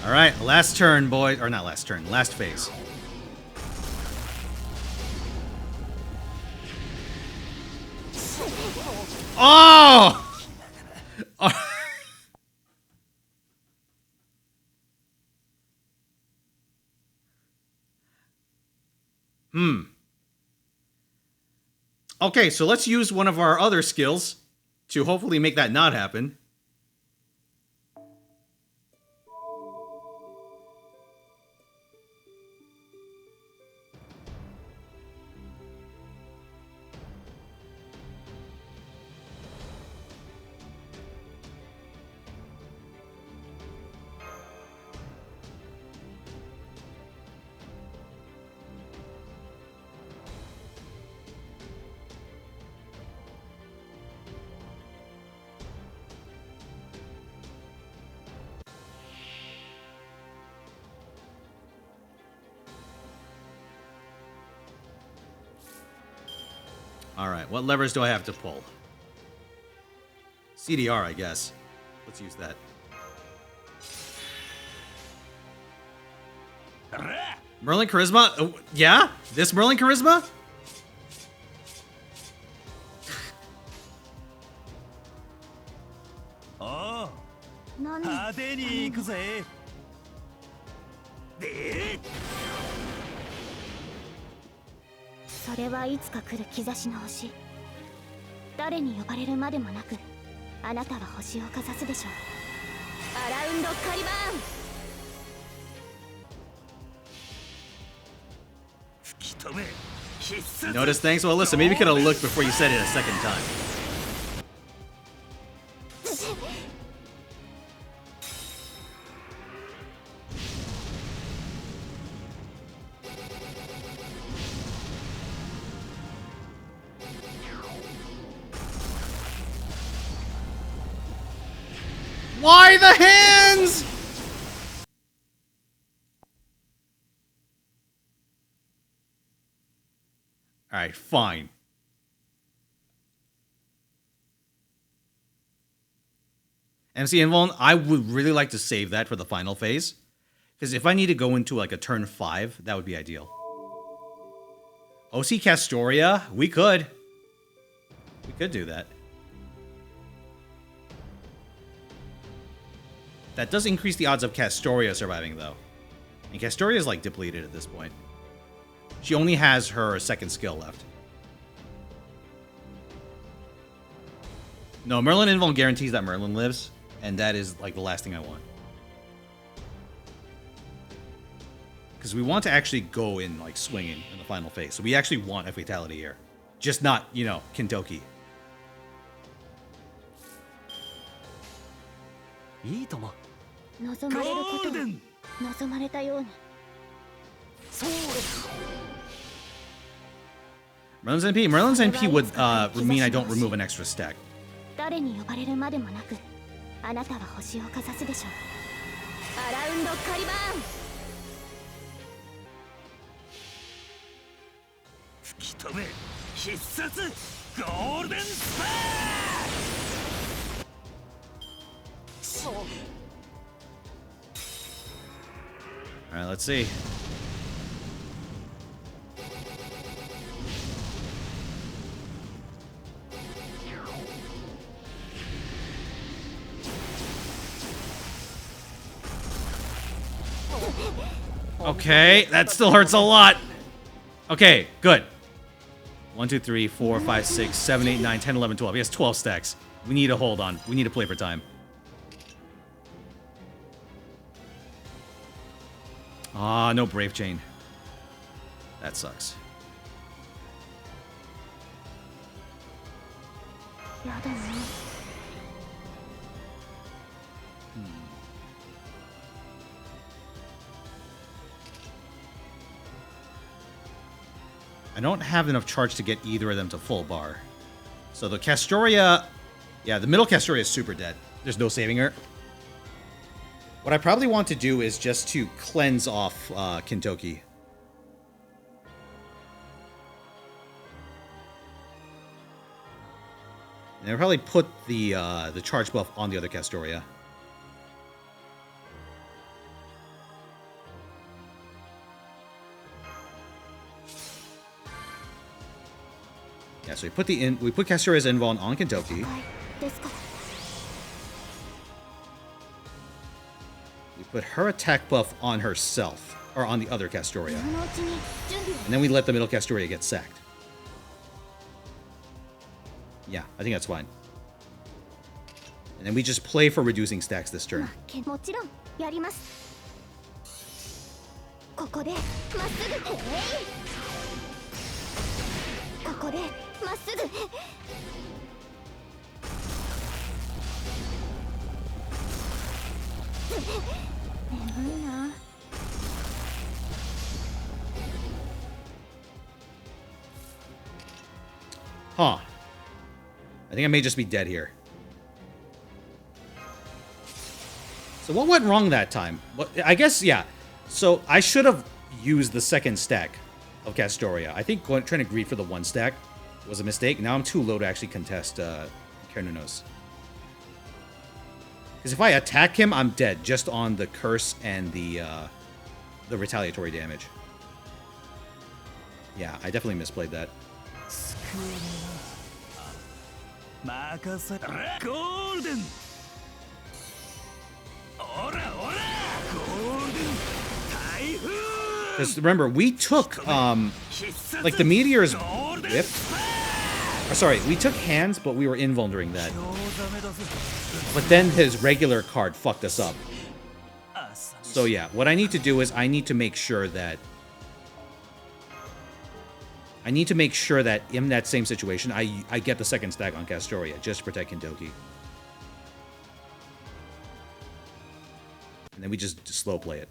All right, last turn, boy. Or not last turn, last phase. Oh! Okay, so let's use one of our other skills to hopefully make that not happen. All right, what levers do I have to pull? CDR, I guess. Let's use that. Merlin Charisma? Oh, yeah? This Merlin Charisma? Oh, 何派手に行くぜ。で、それはいつか来る兆しの星。誰に呼ばれるまでもなくあなたは星をかざすでしょう。アラウンドカリバーン。 吹き飛べ。必殺 Notice things? Well, listen, maybe you could have looked before you said it a second time. Why the hands? All right, fine. MC Invuln, I would really like to save that for the final phase. Because if I need to go into like a turn 5, that would be ideal. OC Castoria? We could. We could do that. That does increase the odds of Castoria surviving, though. And Castoria is, like, depleted at this point. She only has her second skill left. No, Merlin Invuln guarantees that Merlin lives, and that is, like, the last thing I want. Because we want to actually go in, like, swinging in the final phase. So we actually want a fatality here. Just not, you know, Kintoki. いいとも。望まれることを望まれたように。 Merlin's NP. Merlin's NP would mean I don't remove an extra stack. 誰に呼ばれるまでもなくあなたは星をかざすでしょう。アラウンドカリバーン。 吹き飛べ。必殺ゴールデンスパー。 All right, let's see. Okay, that still hurts a lot. Okay, good. 1, 2, 3, 4, 5, 6, 7, 8, 9, 10, 11, 12. He has 12 stacks. We need to hold on. We need to play for time. Ah, no Brave Chain. That sucks. やだね。 I don't have enough charge to get either of them to full bar. So the Castoria... Yeah, the middle Castoria is super dead. There's no saving her. What I probably want to do is just to cleanse off Kintoki. And I'll probably put the charge buff on the other Castoria. Yeah, so we put Castoria's Invuln on Kintoki. We put her attack buff on herself, or on the other Castoria. And then we let the middle Castoria get sacked. Yeah, I think that's fine. And then we just play for reducing stacks this turn. Huh. I think I may just be dead here. So what went wrong that time? Well, I guess, yeah. So I should have used the second stack of Castoria. I think trying to greed for the one stack was a mistake. Now I'm too low to actually contest Cernunnos. Because if I attack him, I'm dead just on the curse and the retaliatory damage. Yeah, I definitely misplayed that. Golden. Because remember, we took like the meteor's whip. Or sorry, we took hands, but we were invuln during that. But then his regular card fucked us up. So yeah, what I need to do is I need to make sure that in that same situation, I get the second stack on Castoria, just to protect Kintoki. And then we just slow play it.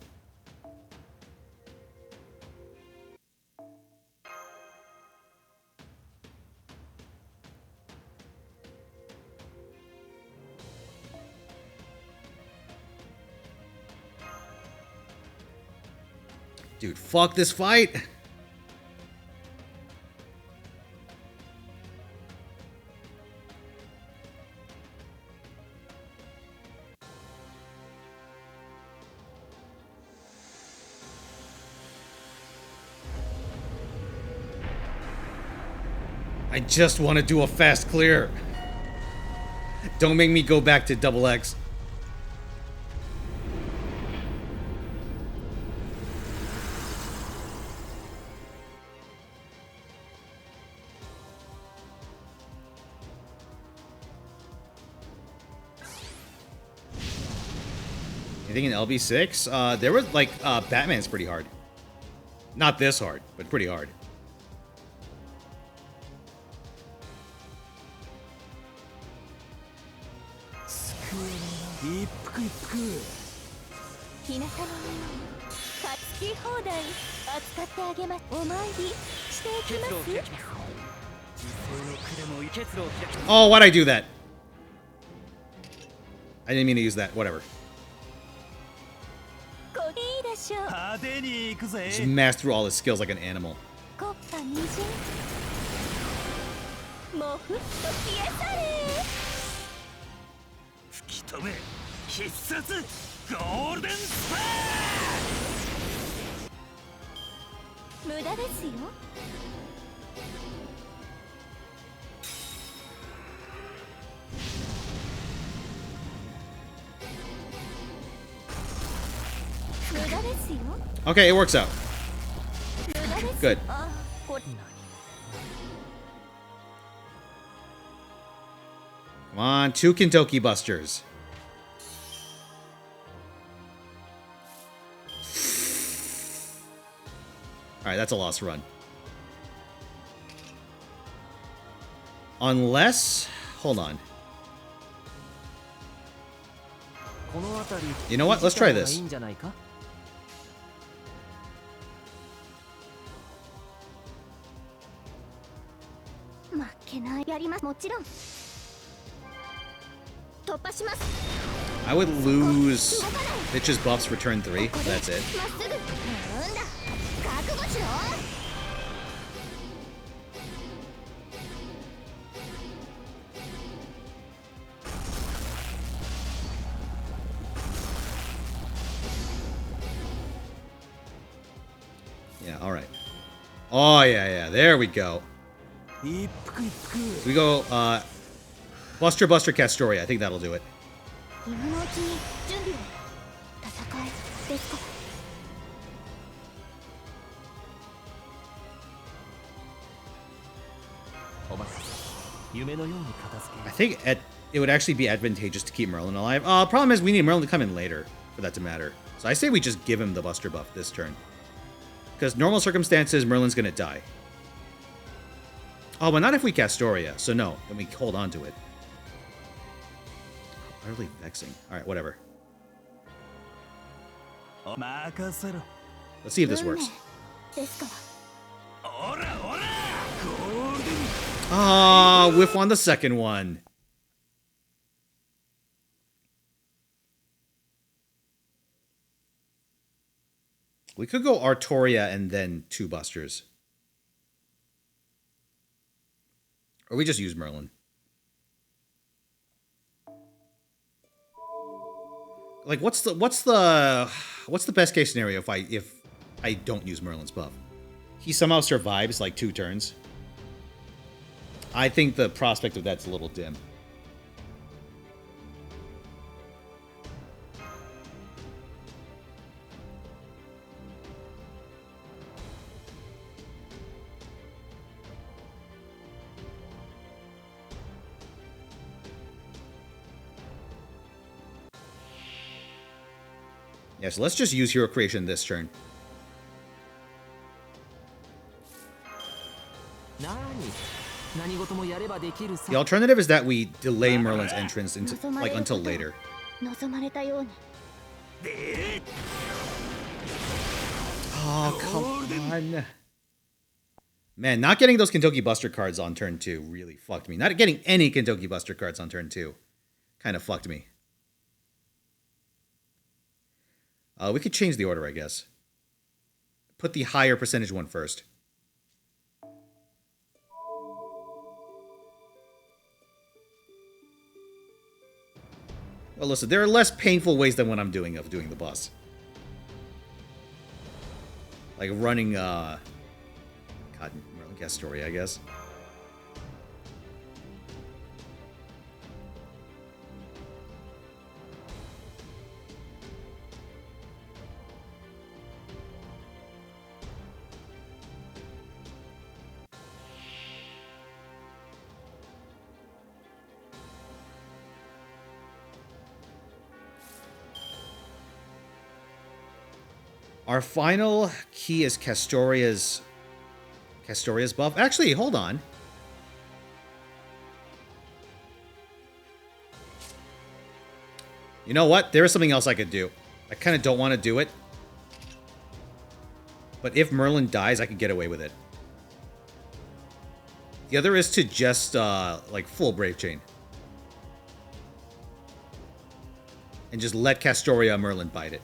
Dude, fuck this fight! I just want to do a fast clear. Don't make me go back to double X. Anything in LB6? There was like Batman's pretty hard. Not this hard, but pretty hard. Oh, why'd I do that? I didn't mean to use that. Whatever. Just mash through all his skills like an animal. Okay, it works out. Good. Come on, 2 Kintoki Busters. Alright, that's a lost run. Unless... Hold on. You know what? Let's try this. I would lose Bitch's buffs for turn 3. That's it. Yeah, alright. Oh, yeah. There we go. So we go, Buster Castoria. I think that'll do it. I think it would actually be advantageous to keep Merlin alive. Problem is we need Merlin to come in later for that to matter. So I say we just give him the Buster buff this turn. Because normal circumstances, Merlin's gonna die. Oh, but not if we Castoria. So no, then we hold on to it. Utterly vexing. Alright, whatever. Let's see if this works. Ah, whiff on the second one. We could go Artoria and then 2 Busters. Or we just use Merlin. Like, what's the best case scenario if I don't use Merlin's buff? He somehow survives like 2 turns. I think the prospect of that's a little dim. Yeah, so let's just use Hero Creation this turn. The alternative is that we delay Merlin's entrance into until later. Oh, come on. Man, not getting those Kentucky Buster cards on turn 2 really fucked me. Not getting any Kentucky Buster cards on turn 2 kind of fucked me. We could change the order, I guess. Put the higher percentage one first. Well, listen, there are less painful ways than what I'm doing of doing the boss. Like running, God, Merlin Castoria, I guess. Our final key is Castoria's buff. Actually, hold on. You know what? There is something else I could do. I kind of don't want to do it. But if Merlin dies, I could get away with it. The other is to just, like, full Brave Chain. And just let Castoria Merlin bite it.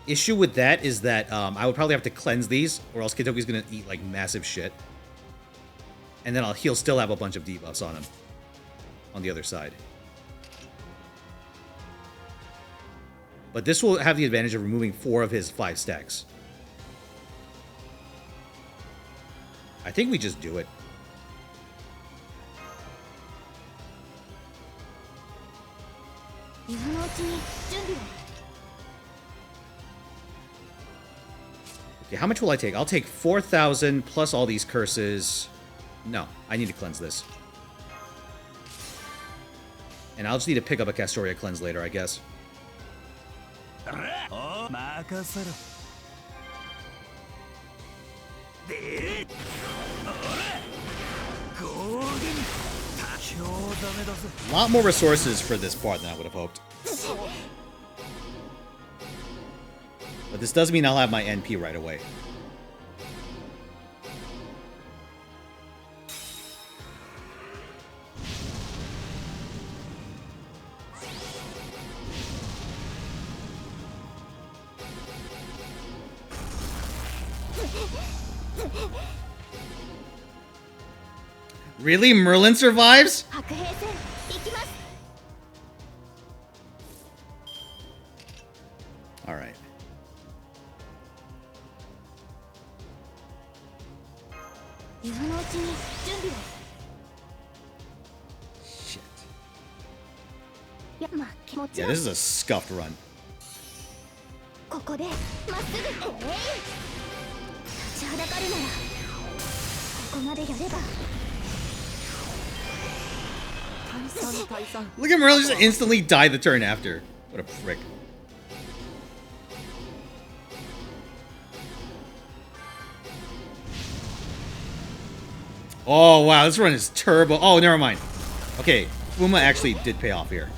Issue with that is that I would probably have to cleanse these, or else Kentucky's gonna eat like massive shit. And then he'll still have a bunch of debuffs on him. On the other side. But this will have the advantage of removing 4 of his 5 stacks. I think we just do it. Okay, how much will I take? I'll take 4,000 plus all these curses. No, I need to cleanse this. And I'll just need to pick up a Castoria cleanse later, I guess. A lot more resources for this part than I would have hoped. But this does mean I'll have my NP right away. Really? Merlin survives? 白兵戦行きます。 Alright. 今のうちに準備を。 Shit. いや、まあ気持ち Yeah, は this is a scuffed run. ここでまっすぐ。立ちはだかるならここまでやれば。 Look at Merlin just instantly die the turn after. What a prick. Oh, wow, this run is turbo. Oh, never mind. Okay, Fuma actually did pay off here.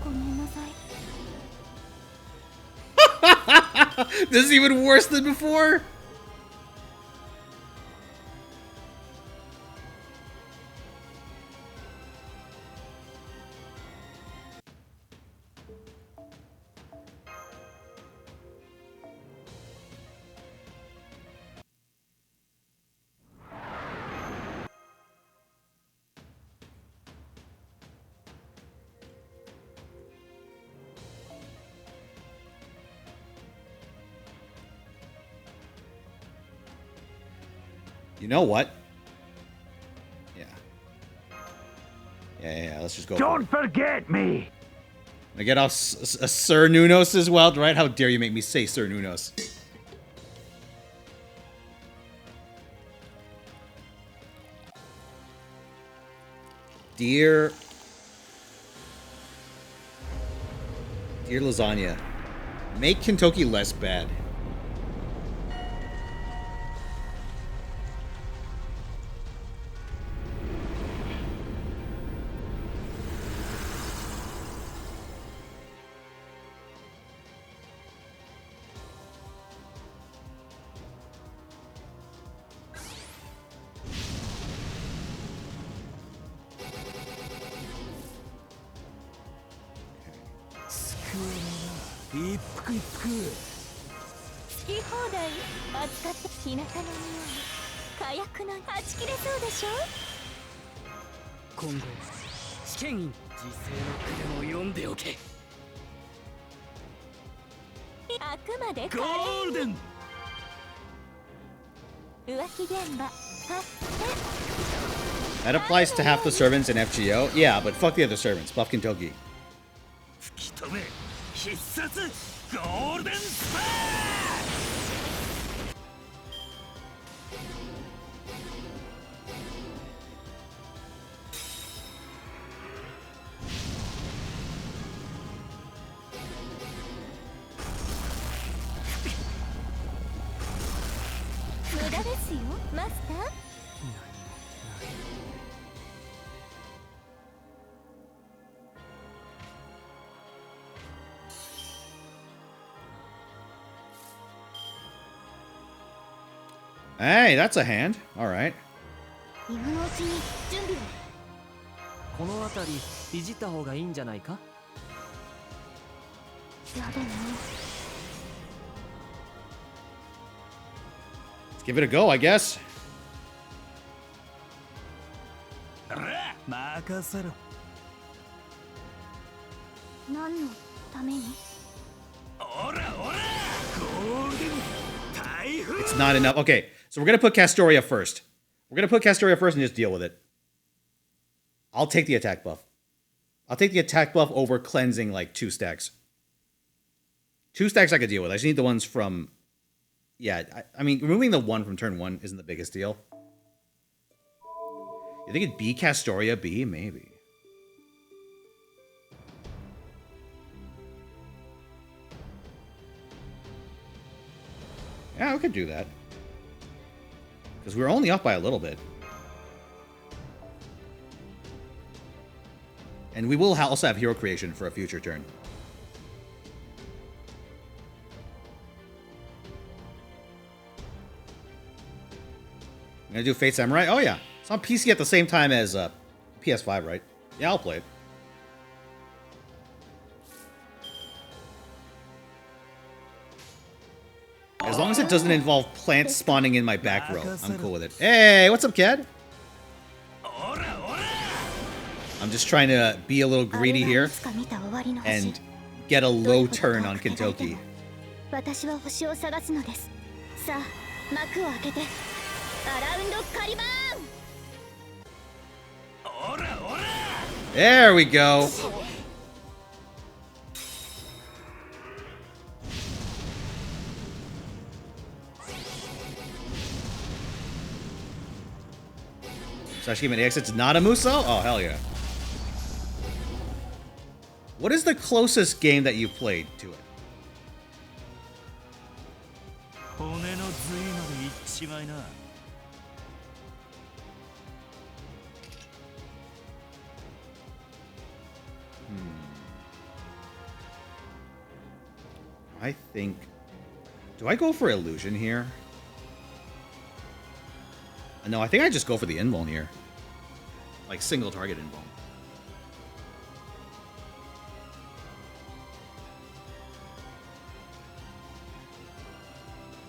ごめんなさい。 This is even worse than before? You know what? Yeah. Yeah, let's just go. Don't forget me! I get off Cernunnos as well, right? How dare you make me say Cernunnos? Dear Lasagna, make Kentucky less bad. That applies to half the servants in FGO. Yeah, but fuck the other servants. Buff Kentucky. Hey, that's a hand. All right. 今のうちに準備を。この辺りいじった方がいいんじゃないか。やだな。 Let's give it a go, I guess. 任せろ。何のために？ It's not enough. Okay, so we're gonna put Castoria first. We're gonna put Castoria first and just deal with it. I'll take the attack buff. I'll take the attack buff over cleansing like 2 stacks. 2 stacks I could deal with. I just need the ones from... Yeah, I mean, removing the 1 from turn 1 isn't the biggest deal. You think it'd be Castoria B? Maybe. Yeah, we could do that. Because we're only off by a little bit. And we will also have hero creation for a future turn. I'm gonna do Fate Samurai? Oh yeah. It's on PC at the same time as PS5, right? Yeah, I'll play it. As long as it doesn't involve plants spawning in my back row, I'm cool with it. Hey, what's up, Ked? I'm just trying to be a little greedy here and get a low turn on Kintoki. There we go. Sashimi X, it's not a Muso? Oh, hell yeah. What is the closest game that you've played to it? I think... Do I go for Illusion here? No, I think I just go for the invuln here. Like, single target invuln.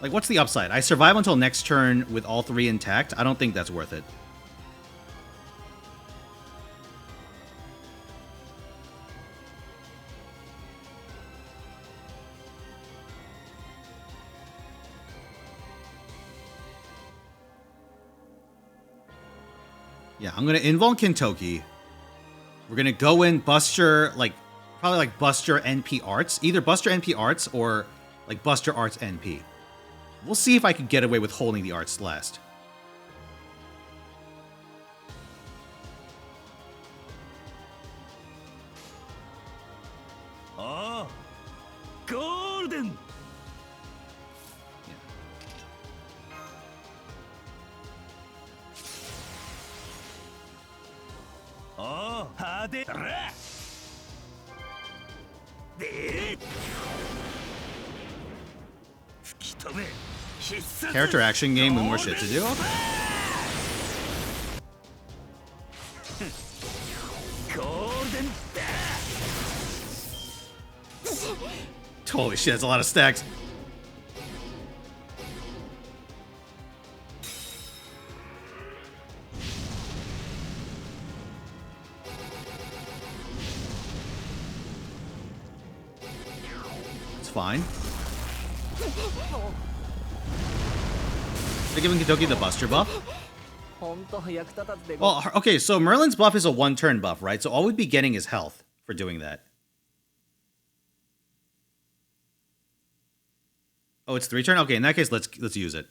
Like, what's the upside? I survive until next turn with all three intact? I don't think that's worth it. Yeah, I'm going to invuln Kintoki. We're going to go in Buster, like, probably like Buster NP Arts. Either Buster NP Arts or, like, Buster Arts NP. We'll see if I can get away with holding the Arts last. Oh, golden! Oh, hade. Character action game with more shit to do? Okay. Holy shit, that's a lot of stacks. It's fine. They're giving Kintoki the Buster buff? Well, okay, so Merlin's buff is a one-turn buff, right? So all we'd be getting is health for doing that. Oh, it's 3-turn? Okay, in that case, let's use it.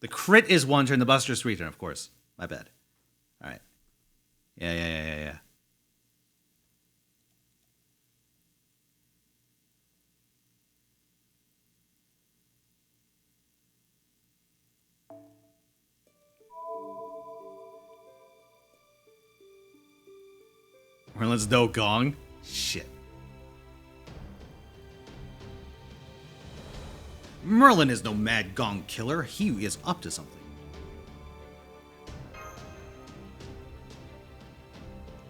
The crit is 1 turn, the Buster is 3-turn, of course. My bad. Alright. Yeah. Merlin's no gong? Shit. Merlin is no mad gong killer. He is up to something.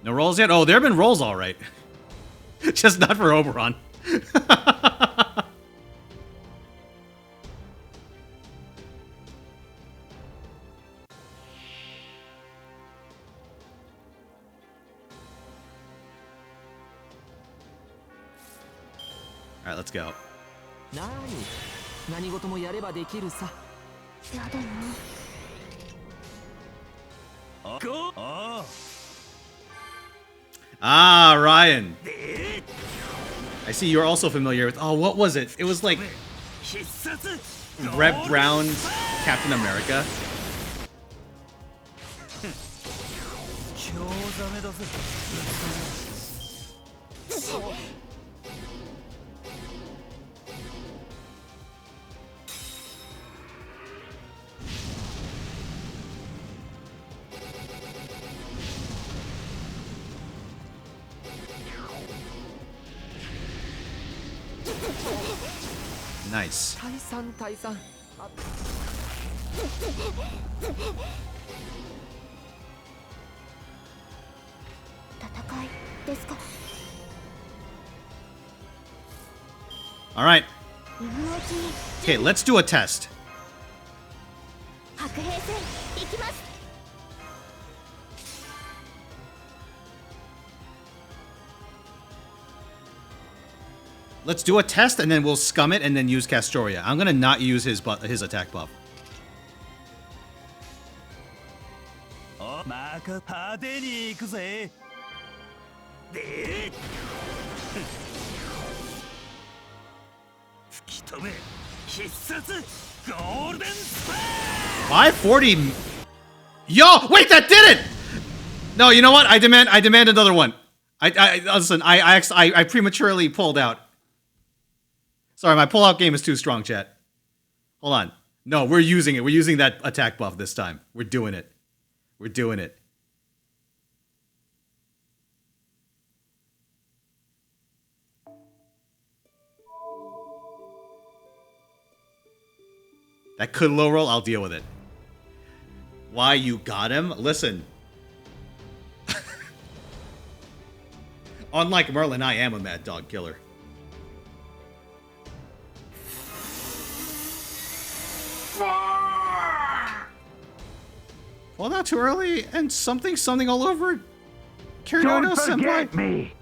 No rolls yet? Oh, there have been rolls all right. Just not for Oberon. Alright, let's go. Ah, Ryan. I see you're also familiar with... Oh, what was it? It was like... Red Brown Captain America. Nice. All right. Okay, let's do a test. 白兵戦行きます。 Let's do a test and then we'll scum it and then use Castoria. I'm gonna not use his attack buff. まか派手に行くぜ。で吹き止め必殺ゴールデンスパー 540. Yo, wait, that did it. No, you know what? I demand another one. Listen. I prematurely pulled out. Sorry, my pullout game is too strong, chat. Hold on. No, we're using it. We're using that attack buff this time. We're doing it. We're doing it. That could low roll. I'll deal with it. Why, you got him? Listen. Unlike Merlin, I am a mad dog killer. Well, not too early, and something all over Cernunnos, Senpai. me.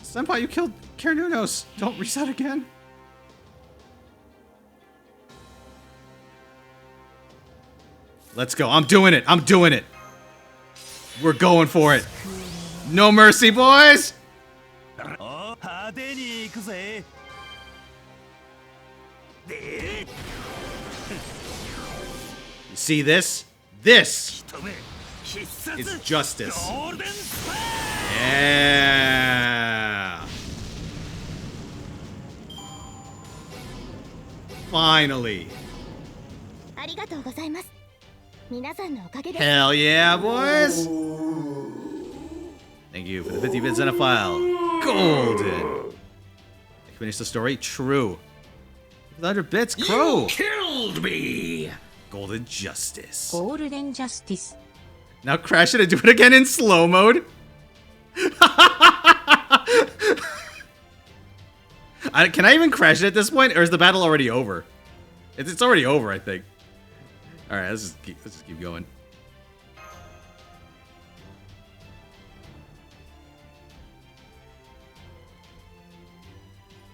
Senpai, you killed Cernunnos. Don't reset again. Let's go. I'm doing it. I'm doing it. We're going for it. No mercy, boys. You see this? This is justice. Yeah. Finally. ありがとうございます。皆さんのおかげで。 Hell yeah, boys. Thank you for the 50-bit Xenophile. Golden. I finished the story? True. 100 bits, Crow. You killed me. Golden Justice. Golden Justice. Now crash it and do it again in slow mode. Can I even crash it at this point, or is the battle already over? It's already over, I think. All right, let's just keep going.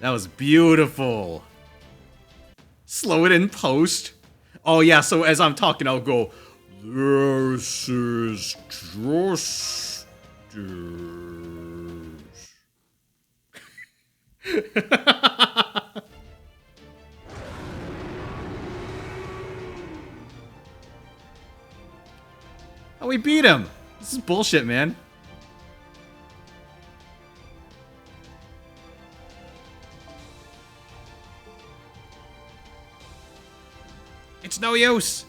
That was beautiful. Slow it in post. Oh yeah, so as I'm talking, I'll go. This is justice. Oh, we beat him. This is bullshit, man. It's no use.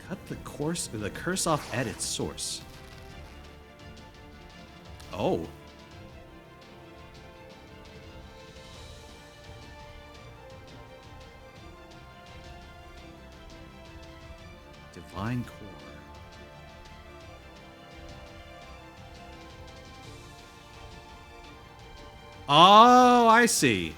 Cut the curse off at its source. Oh. Divine Core. Oh, I see.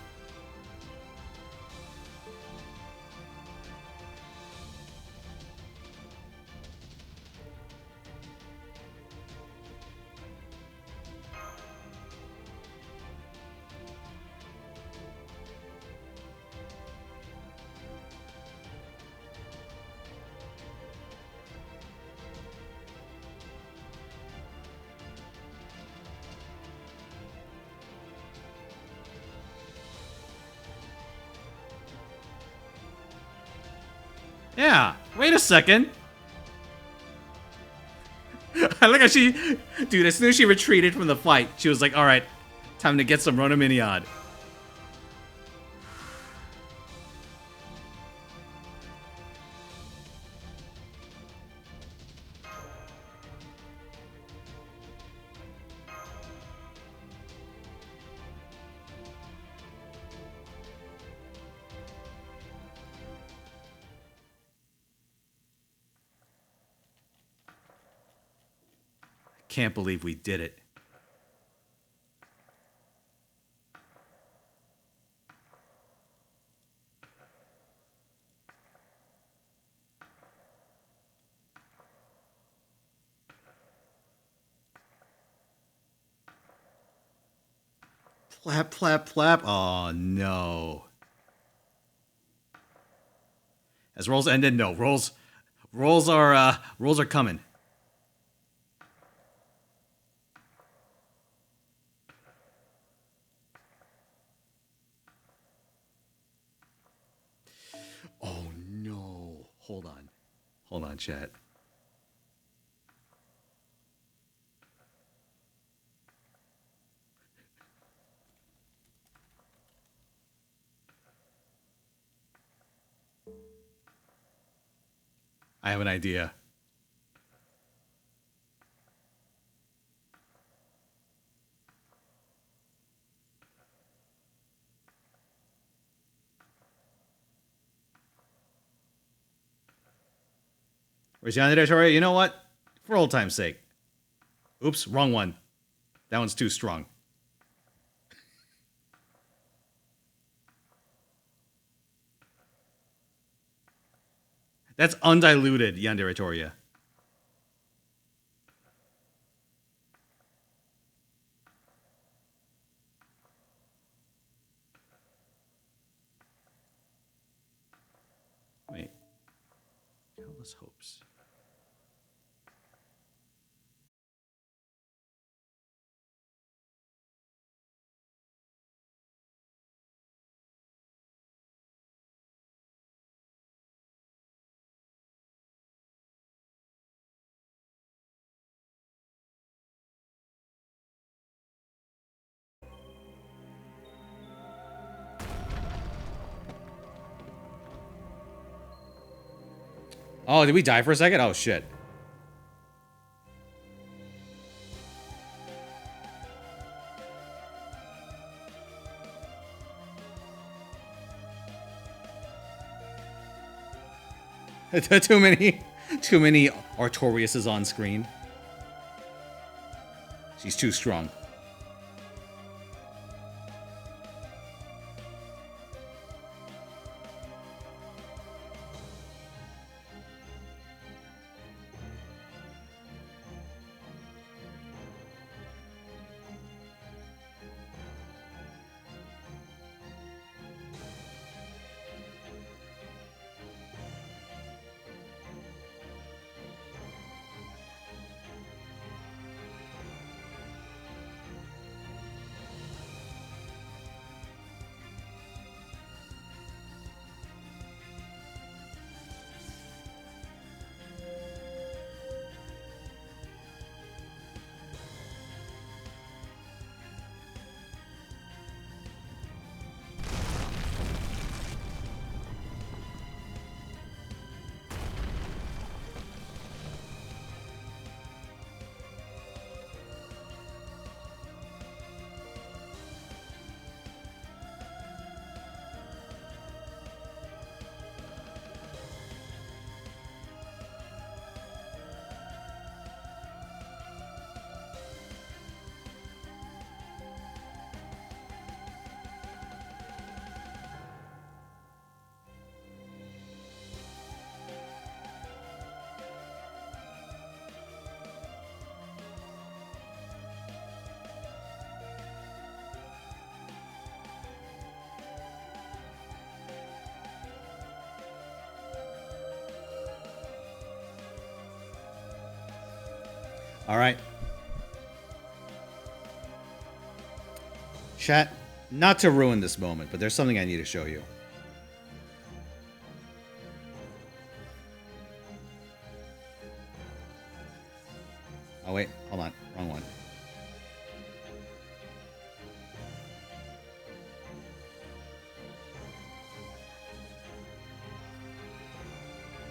Yeah, wait a second. I like how dude, as soon as she retreated from the fight, she was like, alright, time to get some Rona Miniad. can't believe we did it. Plap, plap, plap. Oh, no. As rolls ended, no. Rolls are coming. Oh, no. Hold on. Hold on, chat. I have an idea. Where's Yandere Toria? You know what? For old time's sake. Oops, wrong one. That one's too strong. That's undiluted Yandere Toria. Wait. Countless hopes. Oh, did we die for a second? Oh, shit. Too many Artoriuses on screen. She's too strong. All right. Chat, not to ruin this moment, but there's something I need to show you. Oh, wait. Hold on. Wrong one.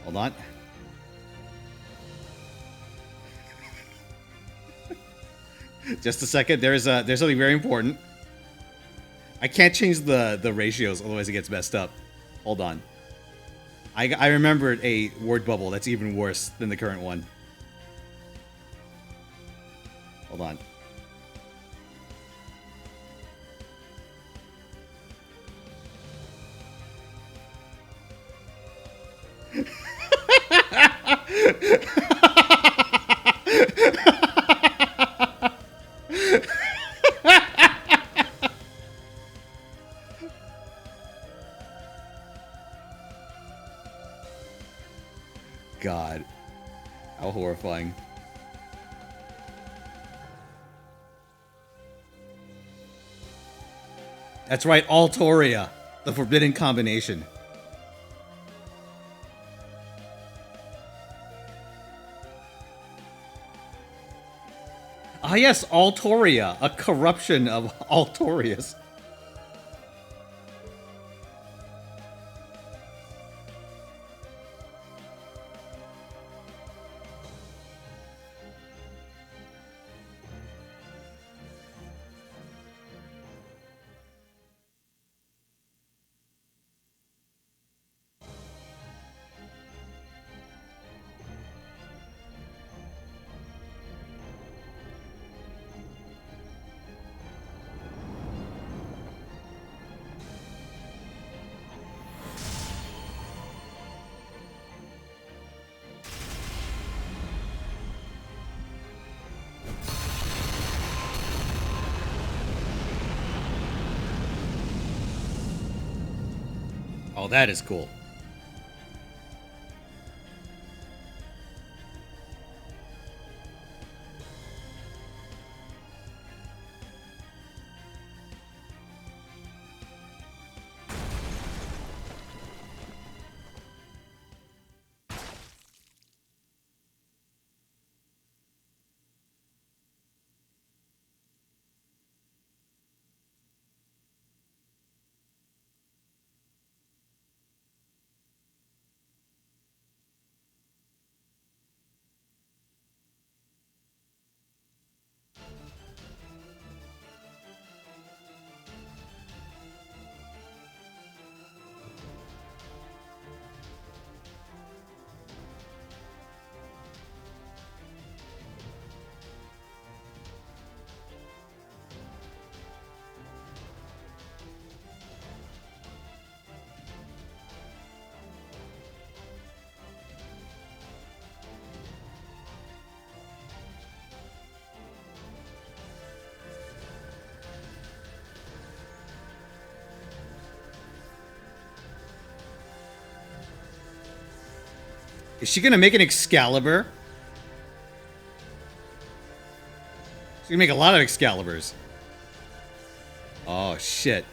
Hold on. Just a second. There's something very important. I can't change the ratios, otherwise it gets messed up. Hold on. I remembered a word bubble that's even worse than the current one. Hold on. God. How horrifying. That's right, Altoria, the forbidden combination. Ah yes, Altoria, a corruption of Altorius. Oh, that is cool. Is she gonna make an Excalibur? She's gonna make a lot of Excaliburs. Oh, shit.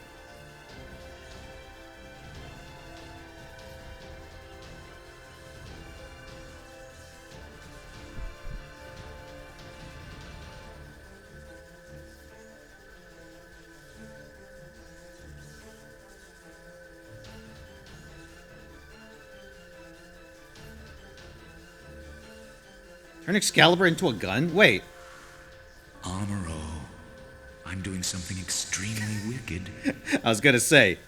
Turn Excalibur into a gun? Wait. Amuro, I'm doing something extremely wicked. I was gonna say,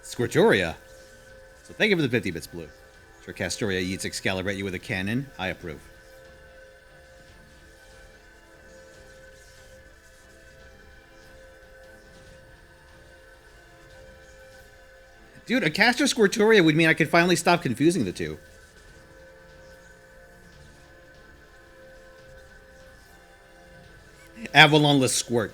Squirtoria. So thank you for the 50 bits, Blue. Sure, Castoria eats Excalibur at you with a cannon. I approve. Dude, a Castor Squirtoria would mean I could finally stop confusing the two. Avalonless Squirt.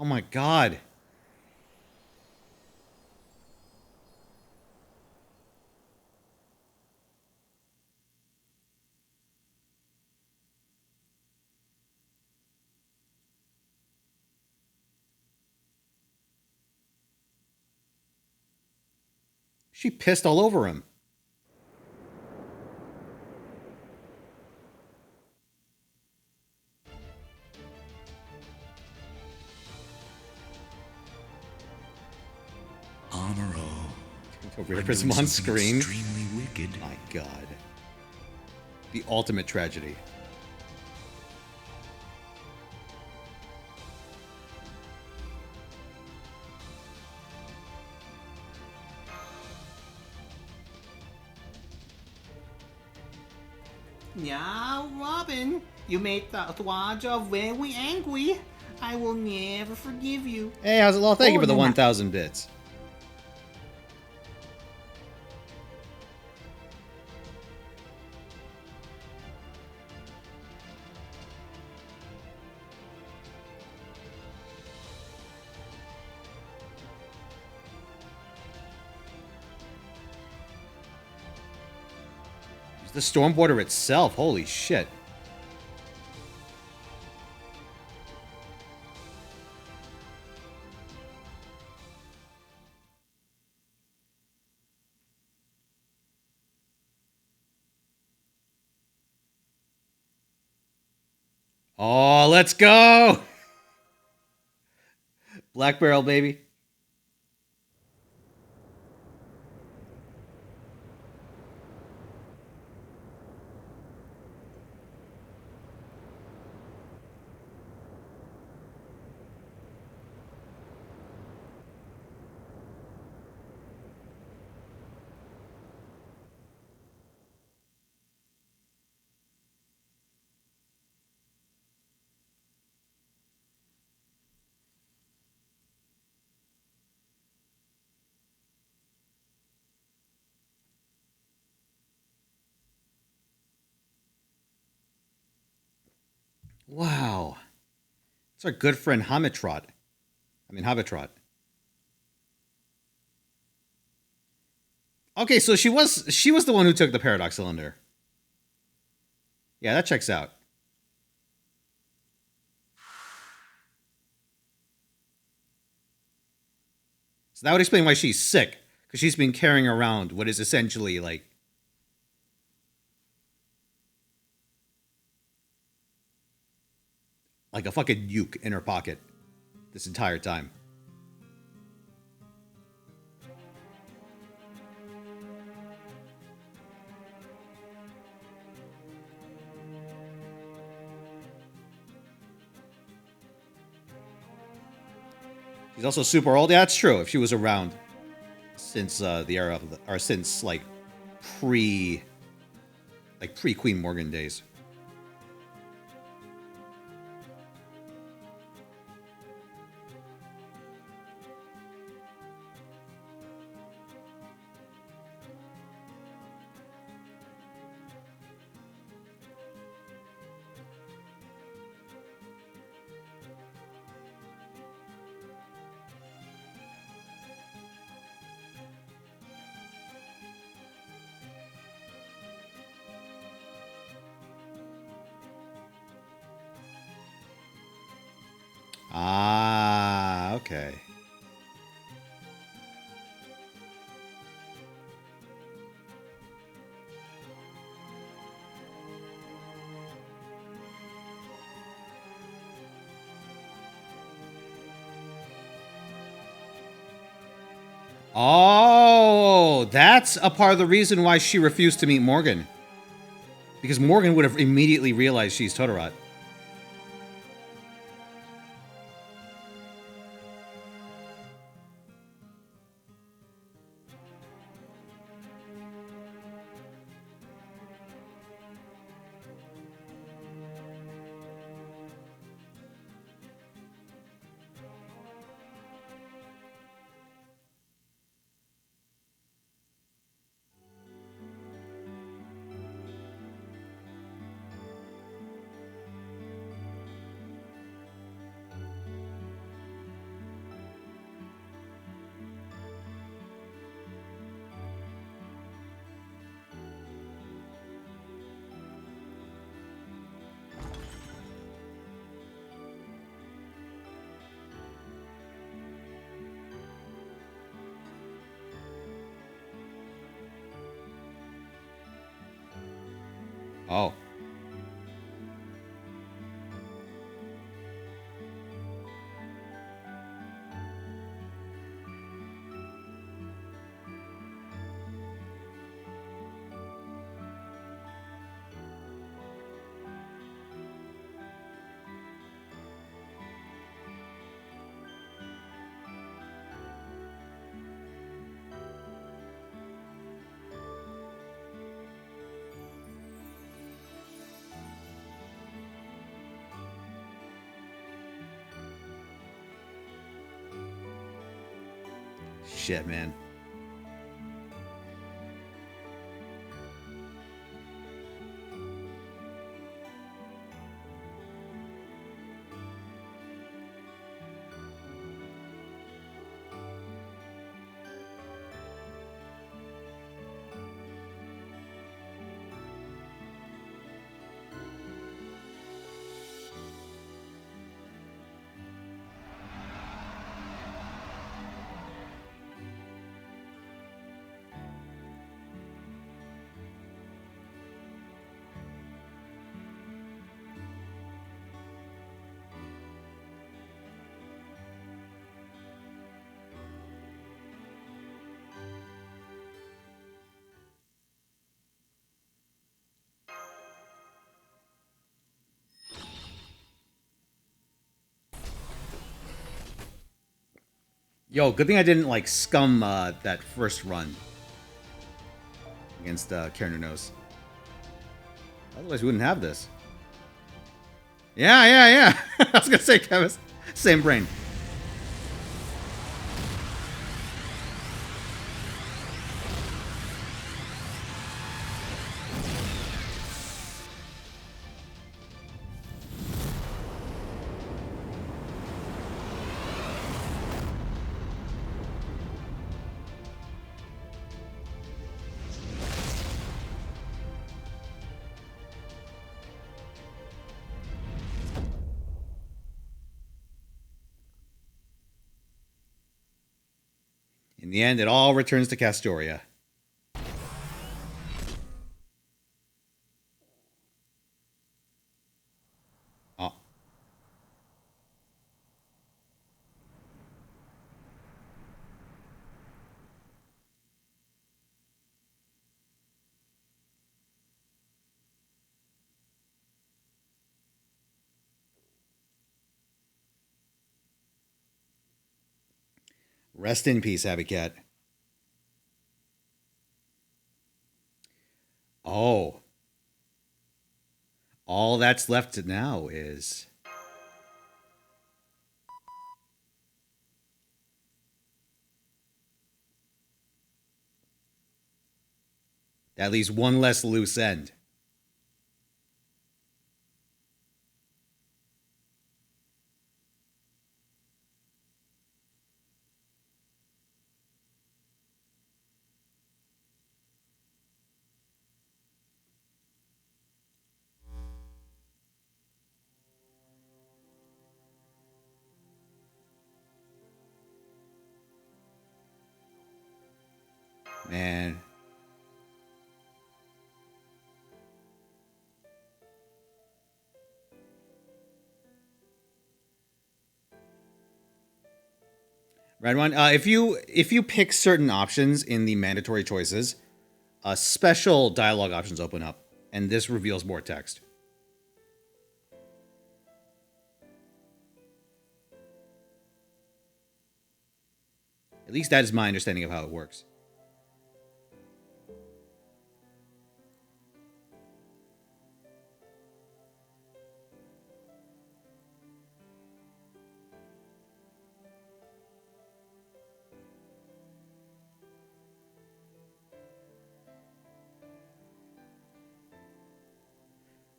Oh my god. She pissed all over him. Amuro. Over here, Prism on screen. Extremely wicked. My god. The ultimate tragedy. Yeah, Robin, you made the Dwaja very angry. I will never forgive you. Hey, how's it, Law? Thank you for the Oh, 1,000 bits. The Stormborder itself, holy shit. Oh, let's go! Black Barrel, baby. Wow. It's our good friend Habitrot. Okay, so she was the one who took the Paradox Cylinder. Yeah, that checks out. So that would explain why she's sick. Because she's been carrying around what is essentially like a fucking uke in her pocket this entire time. She's also super old. Yeah, that's true. If she was around since the era of or since pre Queen Morgan days. Ah, okay. Oh, that's a part of the reason why she refused to meet Morgan. Because Morgan would have immediately realized she's Todorot. Oh. Shit, man. Yo, good thing I didn't, like, scum that first run against Cernunnos. Otherwise, we wouldn't have this. Yeah. I was gonna say, Kevin, same brain. In the end, it all returns to Castoria. Oh. Rest in peace, Abby Cat. Oh. All that's left now is... At least one less loose end. Man. Red one. If you pick certain options in the mandatory choices, special dialogue options open up, and this reveals more text. At least that is my understanding of how it works.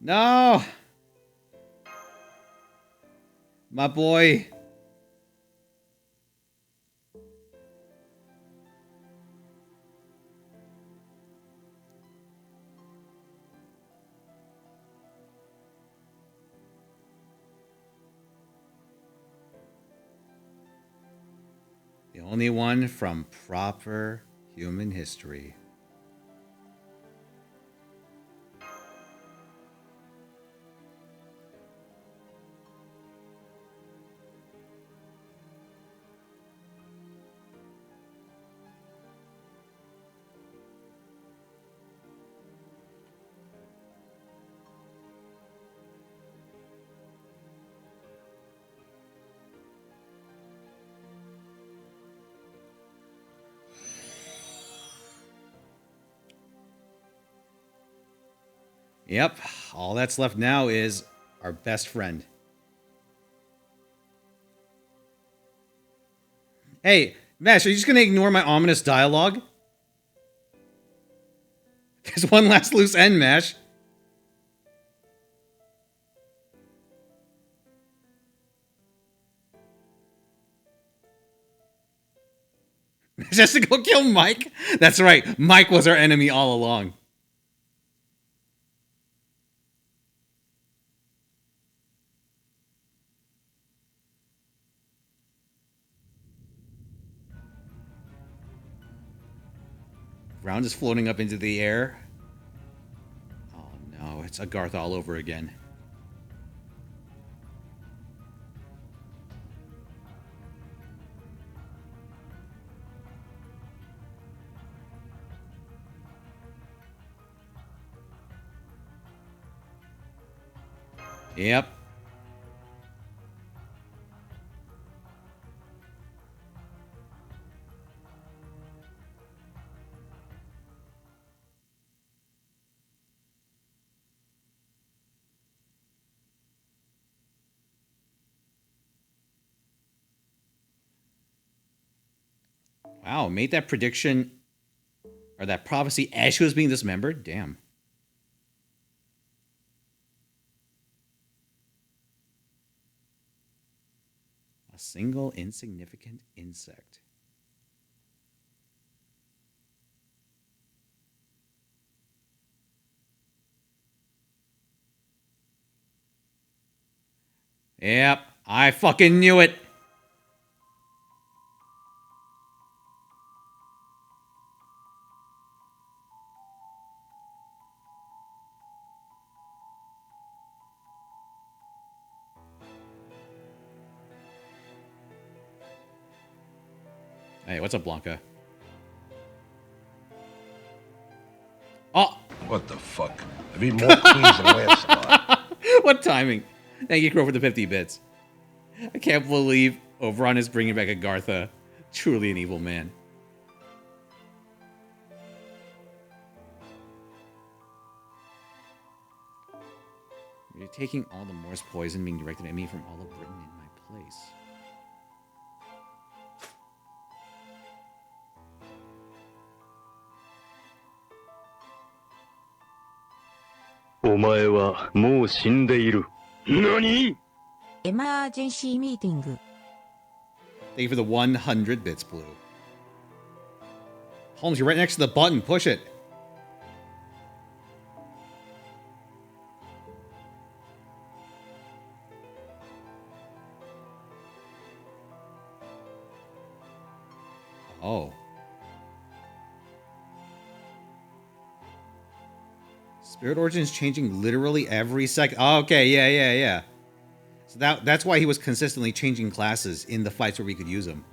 No! My boy. The only one from proper human history. Yep. All that's left now is our best friend. Hey, Mash, are you just going to ignore my ominous dialogue? There's one last loose end, Mash. Just to go kill Mike? That's right. Mike was our enemy all along. Ground is floating up into the air. Oh no, it's Agartha all over again. Yep. Wow, made that prediction or that prophecy as she was being dismembered? Damn. A single insignificant insect. Yep, I fucking knew it. Hey, what's up, Blanca? Oh! What the fuck? I've eaten more queens than Lancelot. What timing? Thank you, Crow, for the 50 bits. I can't believe Oberon is bringing back Agartha. Truly an evil man. You're taking all the Morse poison being directed at me from all of Britain in my place. Emergency meeting. Thank you for the 100 bits, Blue. Holmes, you're right next to the button. Push it. Oh. Spirit Origin is changing literally every second. Oh, okay, yeah. So that's why he was consistently changing classes in the fights where we could use him.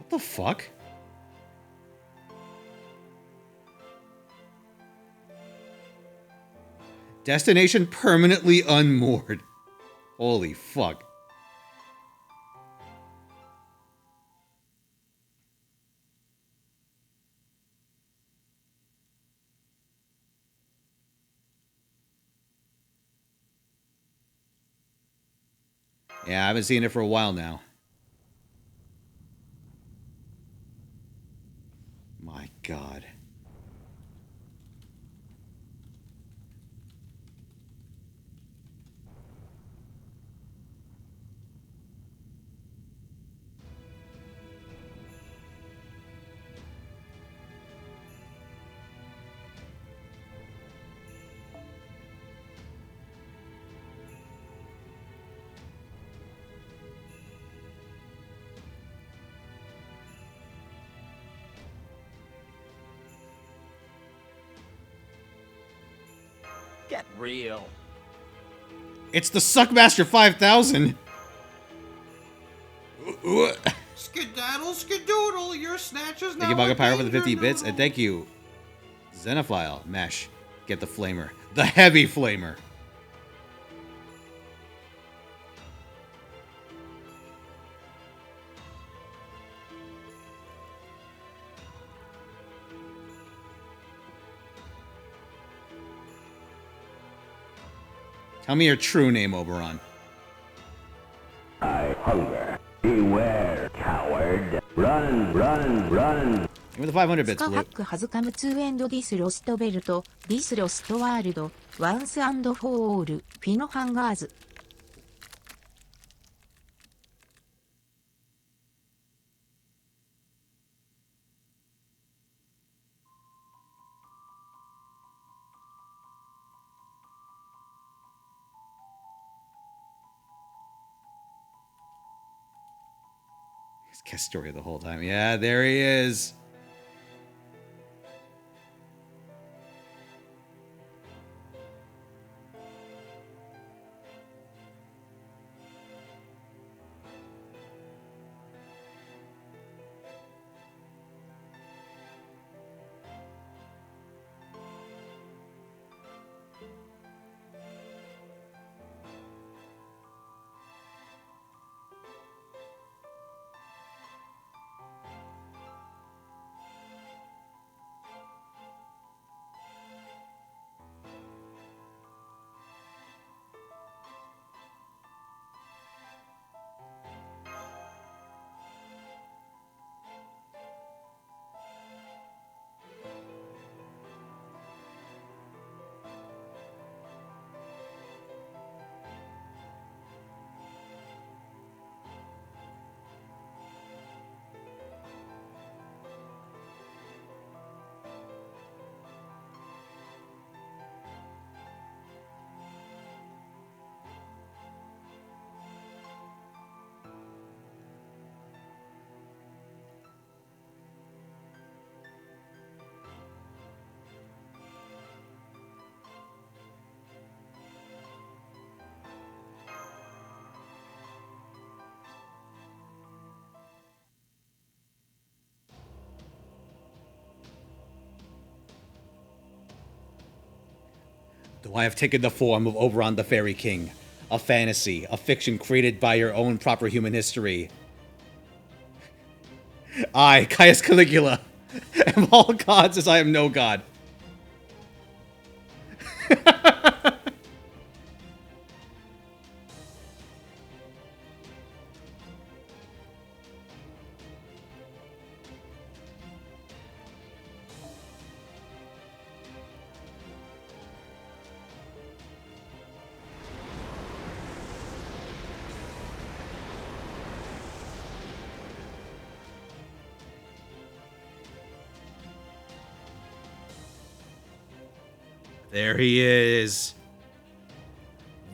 What the fuck? Destination permanently unmoored. Holy fuck. Yeah, I haven't seen it for a while now. My God. Get real. It's the Suckmaster 5000! Skedaddle, skedoodle, your snatch is now. Thank you, Maga Pyro, for the 50 danger bits, and noodle. thank you, Xenophile, Mesh. Get the flamer. The heavy flamer! Tell me your true name, Oberon. I hunger. Beware, coward. Run, run, run. Give me the 500 ス bits, カハ Blue. ックハズカム2エンドディスロストベルト、ディスロストワールド、ワンスアンドフォーオール、フィノハンガーズ。He's guest story the whole time. Yeah, there he is. Though I have taken the form of Oberon the Fairy King, a fantasy, a fiction created by your own proper human history. I, Caius Caligula, am all gods as I am no god. There he is.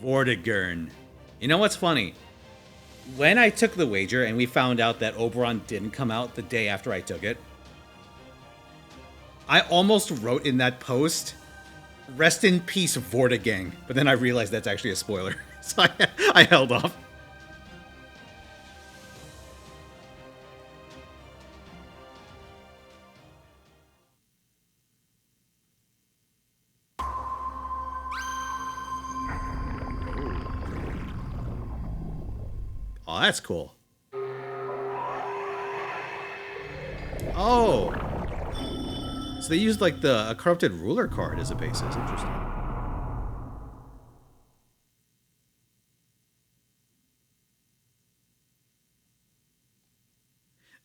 Vortigern. You know what's funny? When I took the wager and we found out that Oberon didn't come out the day after I took it, I almost wrote in that post, "Rest in peace, Vortigern." But then I realized that's actually a spoiler. So I held off. Oh, that's cool. Oh. So they used like a corrupted ruler card as a basis. Interesting.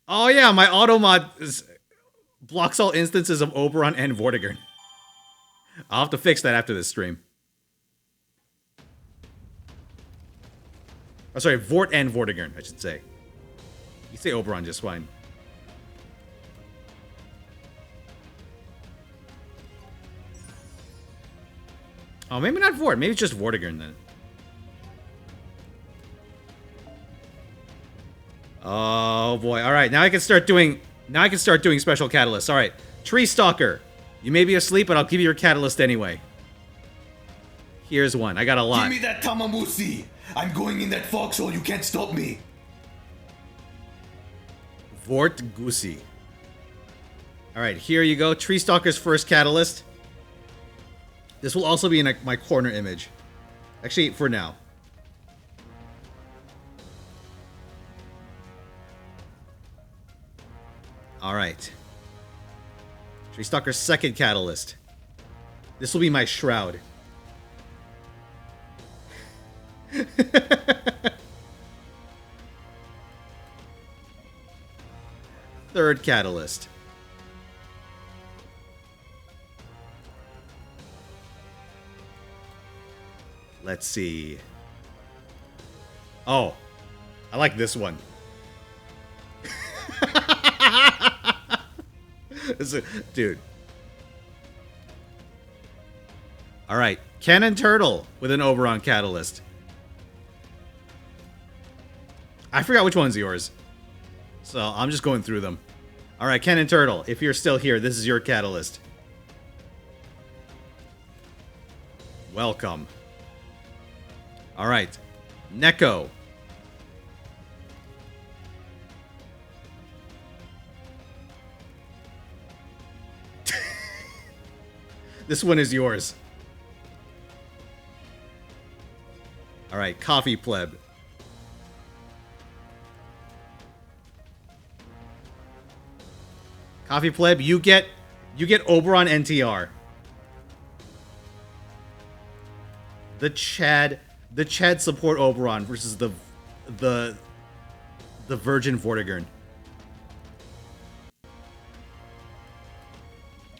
Oh yeah, my automod blocks all instances of Oberon and Vortigern. I'll have to fix that after this stream. Oh, sorry, Vort and Vortigern, I should say. You say Oberon just fine. Oh, maybe not Vort. Maybe it's just Vortigern then. Oh boy! All right, now I can start doing. Now I can start doing special catalysts. All right, Tree Stalker, you may be asleep, but I'll give you your catalyst anyway. Here's one. I got a lot. Give me that Tamamusi! I'm going in that foxhole, you can't stop me! Vort Gusi. Alright, here you go. Tree Stalker's first catalyst. This will also be in my corner image. Actually, for now. Alright. Tree Stalker's second catalyst. This will be my shroud. Third catalyst. Let's see. Oh, I like this one. Dude. Alright, Cannon Turtle with an Oberon catalyst. I forgot which one's yours. So I'm just going through them. Alright, Cannon Turtle, if you're still here, this is your catalyst. Welcome. Alright, Neko. This one is yours. Alright, Coffee Pleb. Coffee Pleb, you get Oberon NTR. The Chad support Oberon versus the Virgin Vortigern.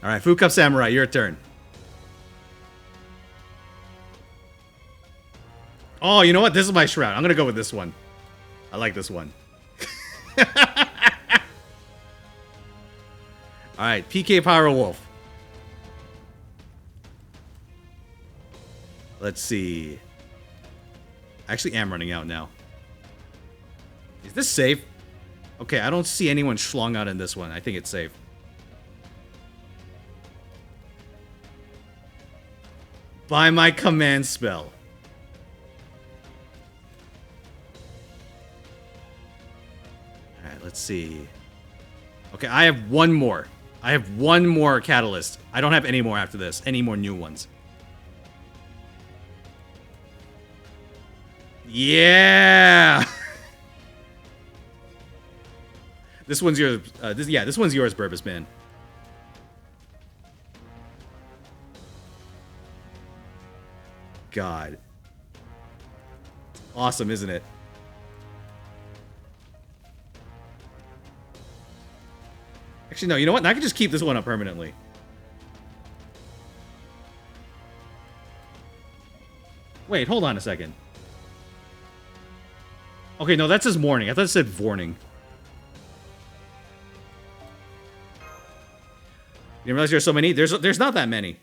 Alright, Food Cup Samurai, your turn. Oh, you know what? This is my shroud. I'm gonna go with this one. I like this one. Alright, PK Pyro Wolf. Let's see. I actually am running out now. Is this safe? Okay, I don't see anyone schlong out in this one. I think it's safe. By my command spell. Alright, let's see. Okay, I have one more. I have one more catalyst. I don't have any more after this. Any more new ones. Yeah! This one's yours. This one's yours, Burbus Man. God. Awesome, isn't it? Actually, no, you know what? I can just keep this one up permanently. Wait, hold on a second. Okay, no, that says morning. I thought it said Vorning. You didn't realize there's so many? There's not that many.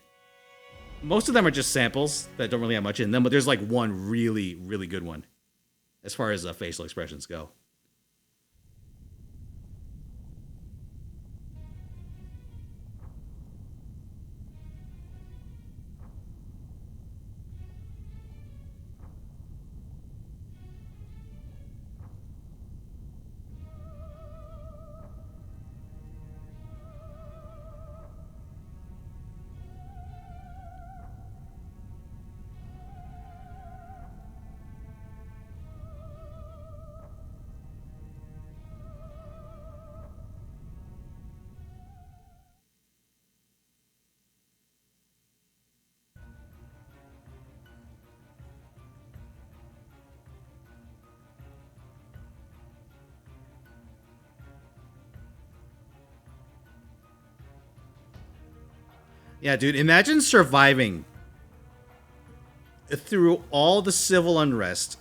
Most of them are just samples that don't really have much in them, but there's like one really, really good one. As far as facial expressions go. Yeah, dude, imagine surviving through all the civil unrest,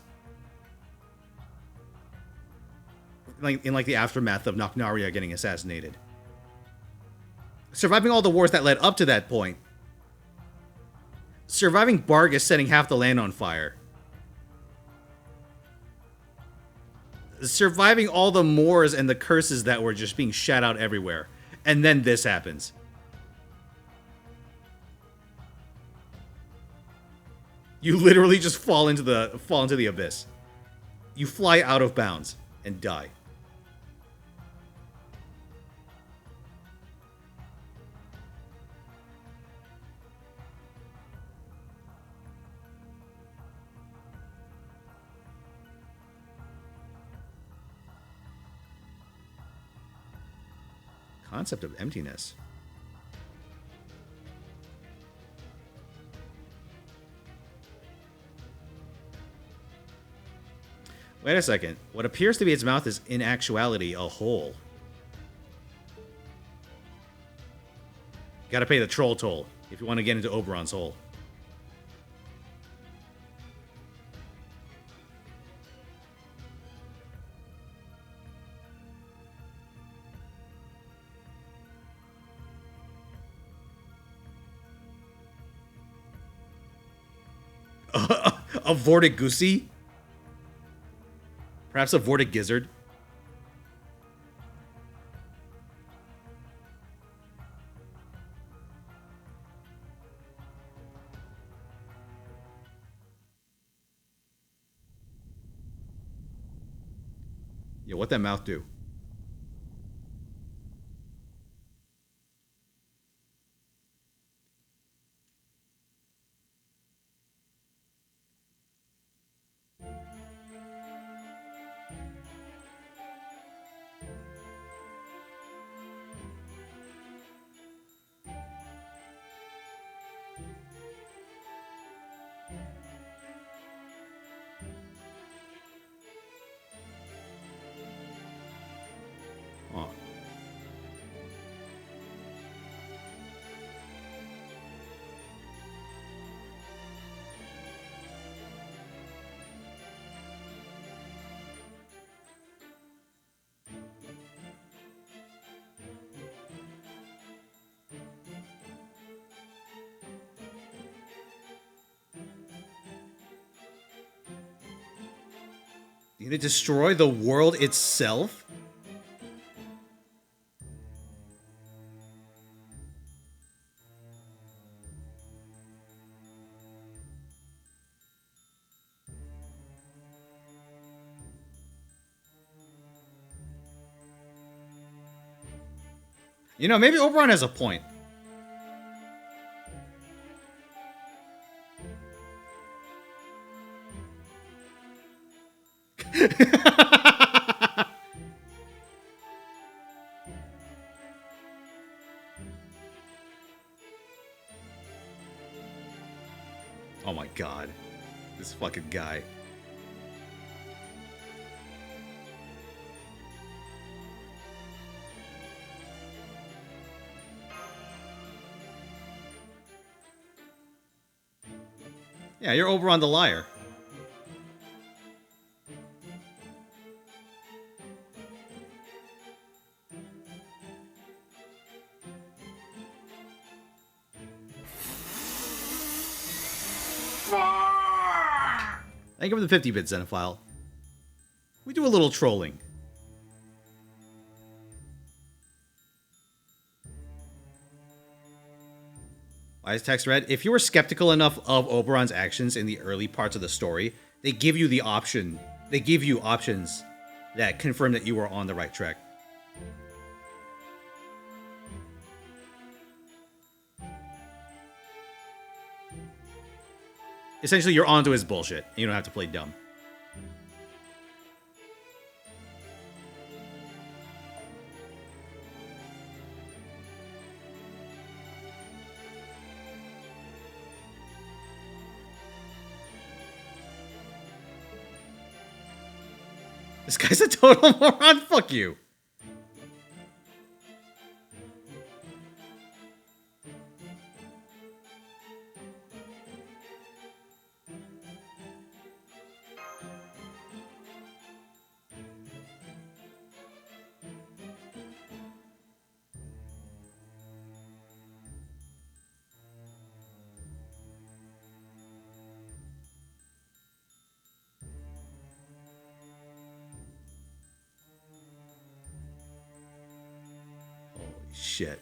like in the aftermath of Nocnaria getting assassinated. Surviving all the wars that led up to that point. Surviving Bargus setting half the land on fire. Surviving all the mores and the curses that were just being shat out everywhere. And then this happens. You literally just fall into the abyss. You fly out of bounds and die. Concept of emptiness. Wait a second. What appears to be its mouth is in actuality a hole. Gotta pay the troll toll if you want to get into Oberon's hole. A Vortigoosey? Perhaps a Vortigizzard? Yeah, what'd that mouth do? Oh. You need to destroy the world itself? You know, maybe Oberon has a point. Oh my god. This fucking guy. Yeah, you're Oberon the liar. Thank you for the 50-bit Xenophile. We do a little trolling. Why is text red? If you were skeptical enough of Oberon's actions in the early parts of the story, they give you the option. They give you options that confirm that you were on the right track. Essentially, you're onto his bullshit, and you don't have to play dumb. This guy's a total moron. Fuck you. Shit.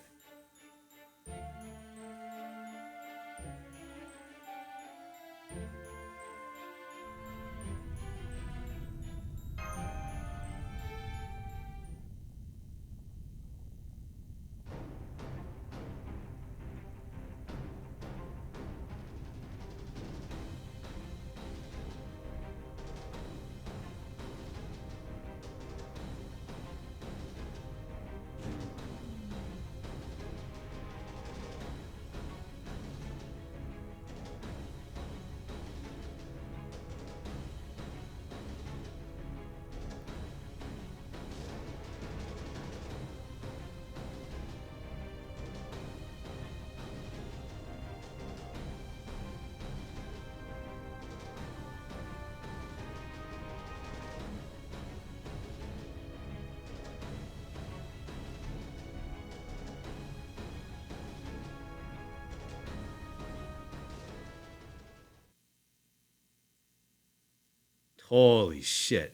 Holy shit.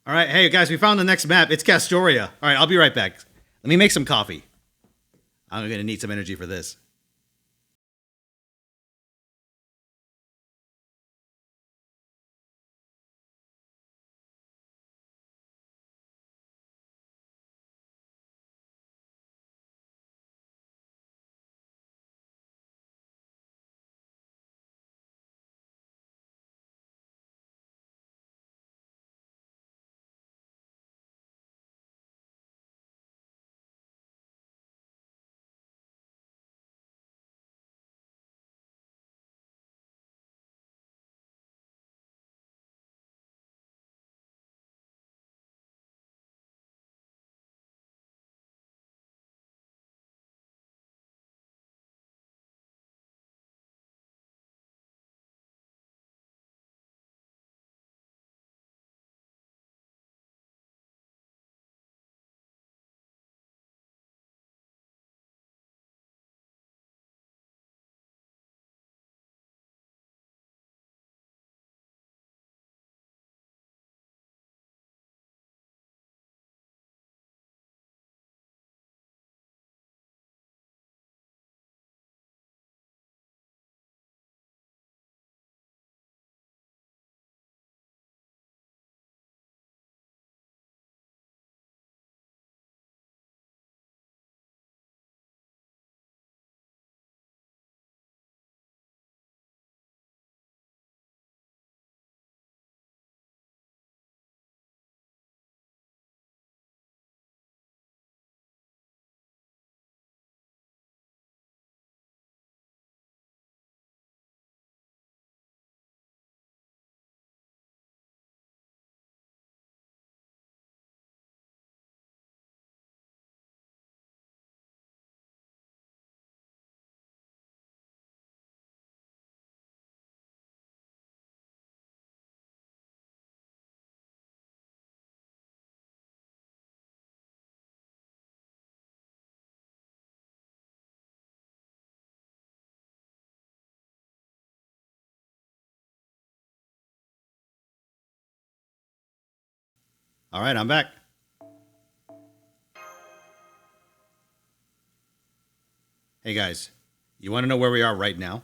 All right, hey guys, we found the next map. It's Castoria. All right, I'll be right back. Let me make some coffee. I'm gonna need some energy for this. All right, I'm back. Hey guys, you want to know where we are right now?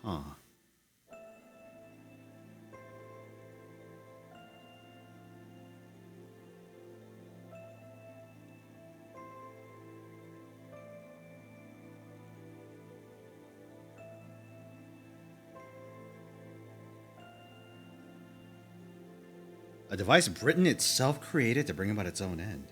Huh. A device Britain itself created to bring about its own end.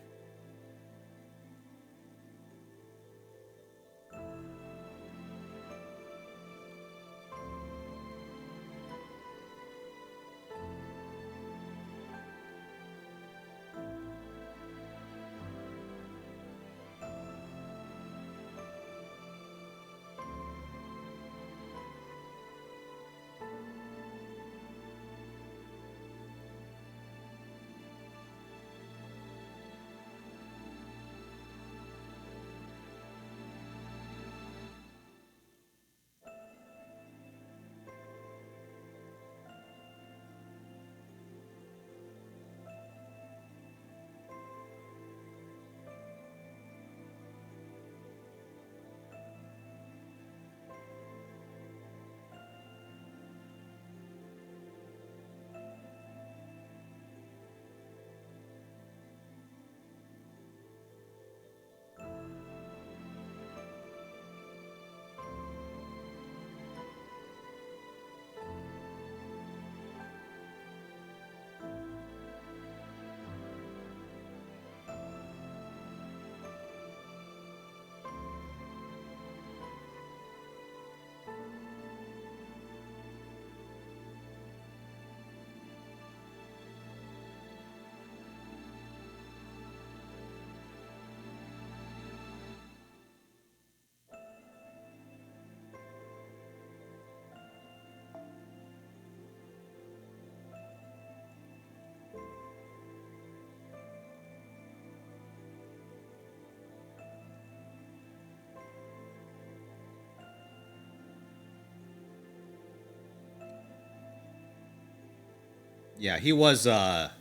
Yeah, he was, what'd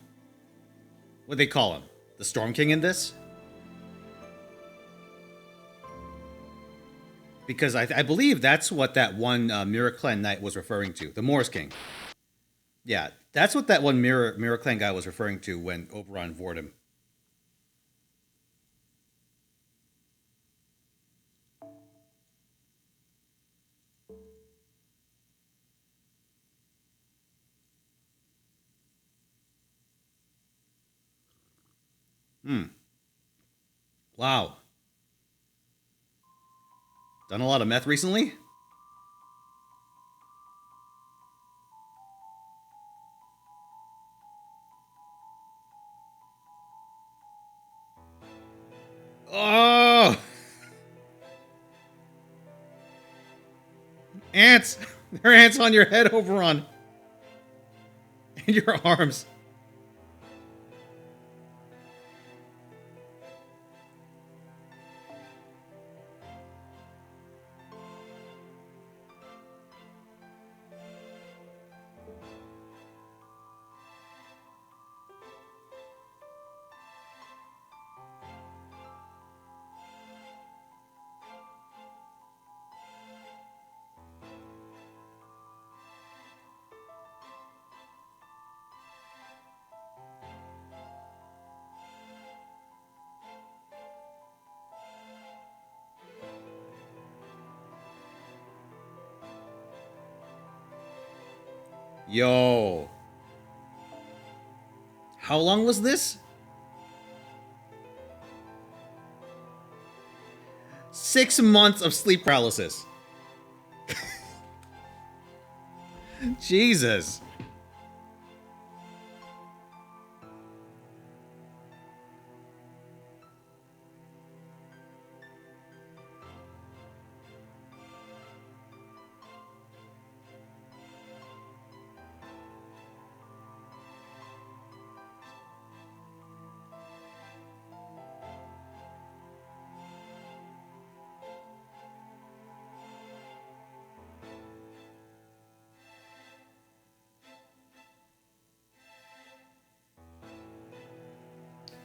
they call him? The Storm King in this? Because I believe that's what that one Mirror Clan knight was referring to. The Morris King. Yeah, that's what that one Mirror Clan guy was referring to when Oberon vored him. Wow. Done a lot of meth recently? Oh! Ants! There are ants on your head, Oberon. And your arms. Yo. How long was this? 6 months of sleep paralysis. Jesus.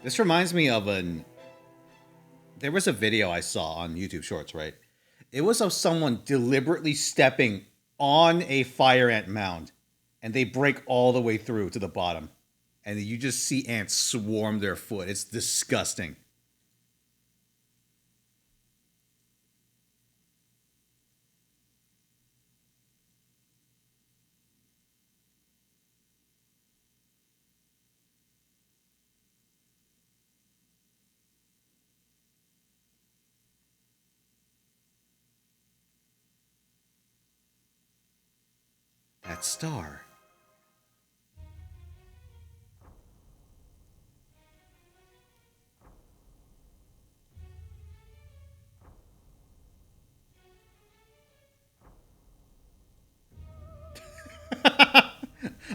This reminds me of there was a video I saw on YouTube Shorts, right? It was of someone deliberately stepping on a fire ant mound, and they break all the way through to the bottom. And you just see ants swarm their foot. It's disgusting. That star.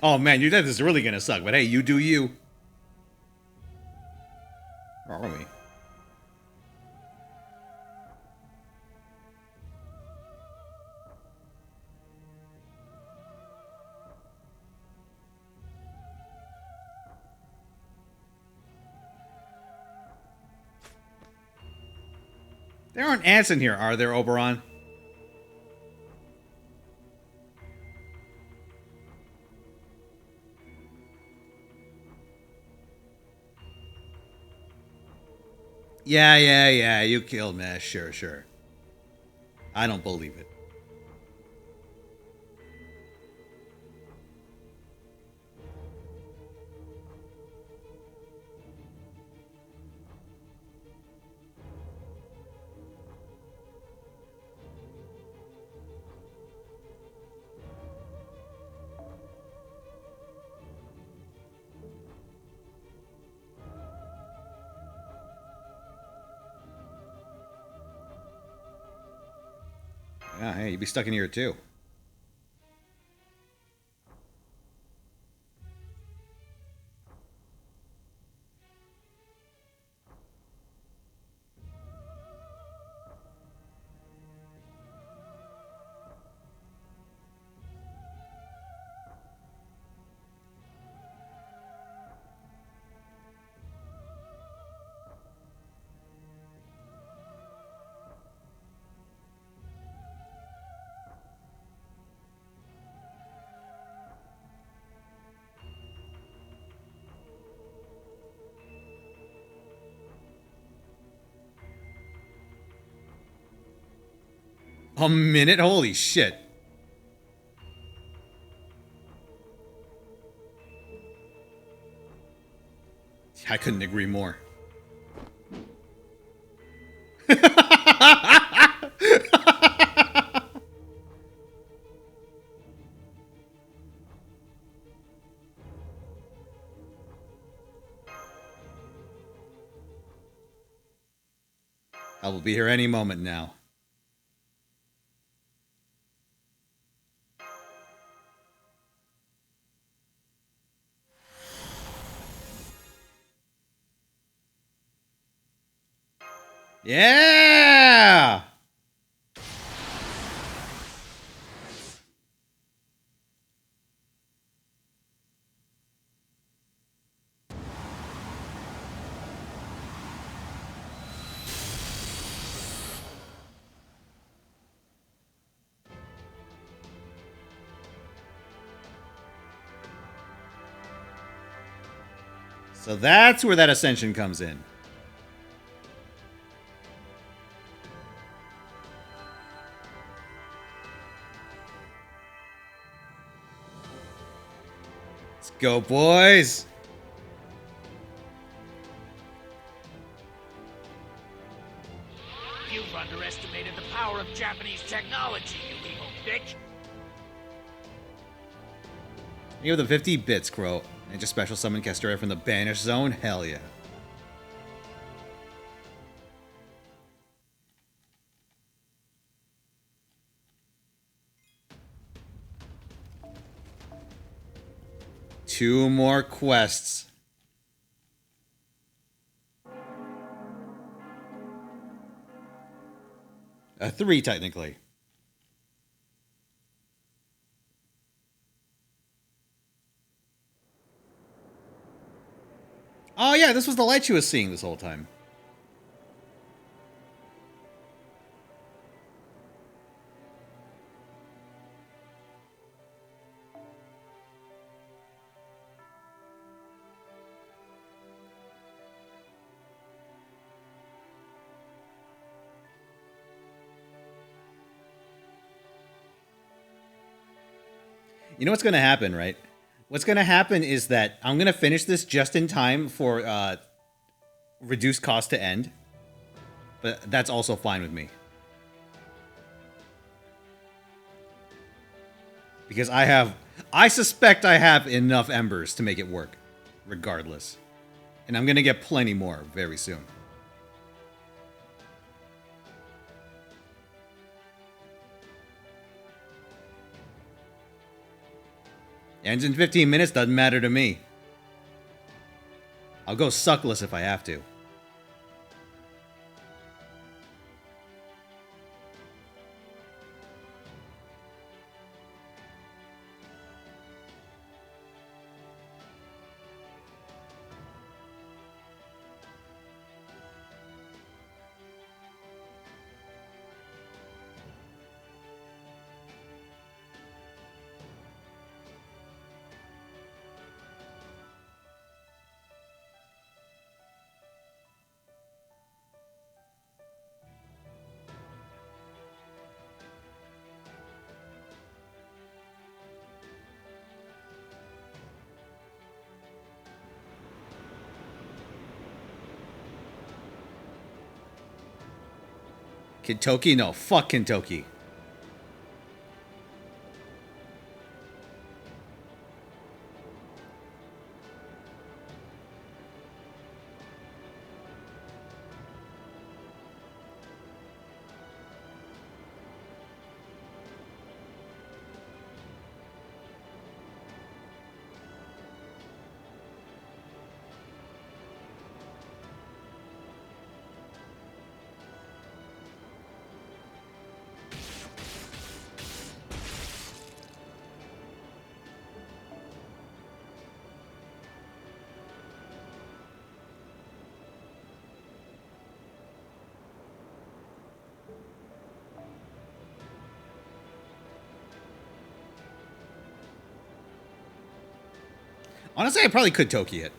Oh man, you think this is really gonna suck, but hey, you do you. Or are we? There aren't ants in here, are there, Oberon? Yeah, you killed me. Sure. I don't believe it. Yeah, hey, you'd be stuck in here too. A minute? Holy shit. I couldn't agree more. I will be here any moment now. Yeah! So that's where that ascension comes in. Let's go, boys! You've underestimated the power of Japanese technology, you evil bitch! Give them 50 bits, Crow. And just special summon Castoria from the Banished Zone? Hell yeah. Two more quests. Three, technically. Oh yeah, this was the light she was seeing this whole time. You know what's going to happen, right? What's going to happen is that I'm going to finish this just in time for reduced cost to end. But that's also fine with me. Because I suspect I have enough embers to make it work, regardless. And I'm going to get plenty more very soon. Ends in 15 minutes, doesn't matter to me. I'll go suckless if I have to. Kentucky? No, fuck Kentucky. Honestly, I probably could Toki it.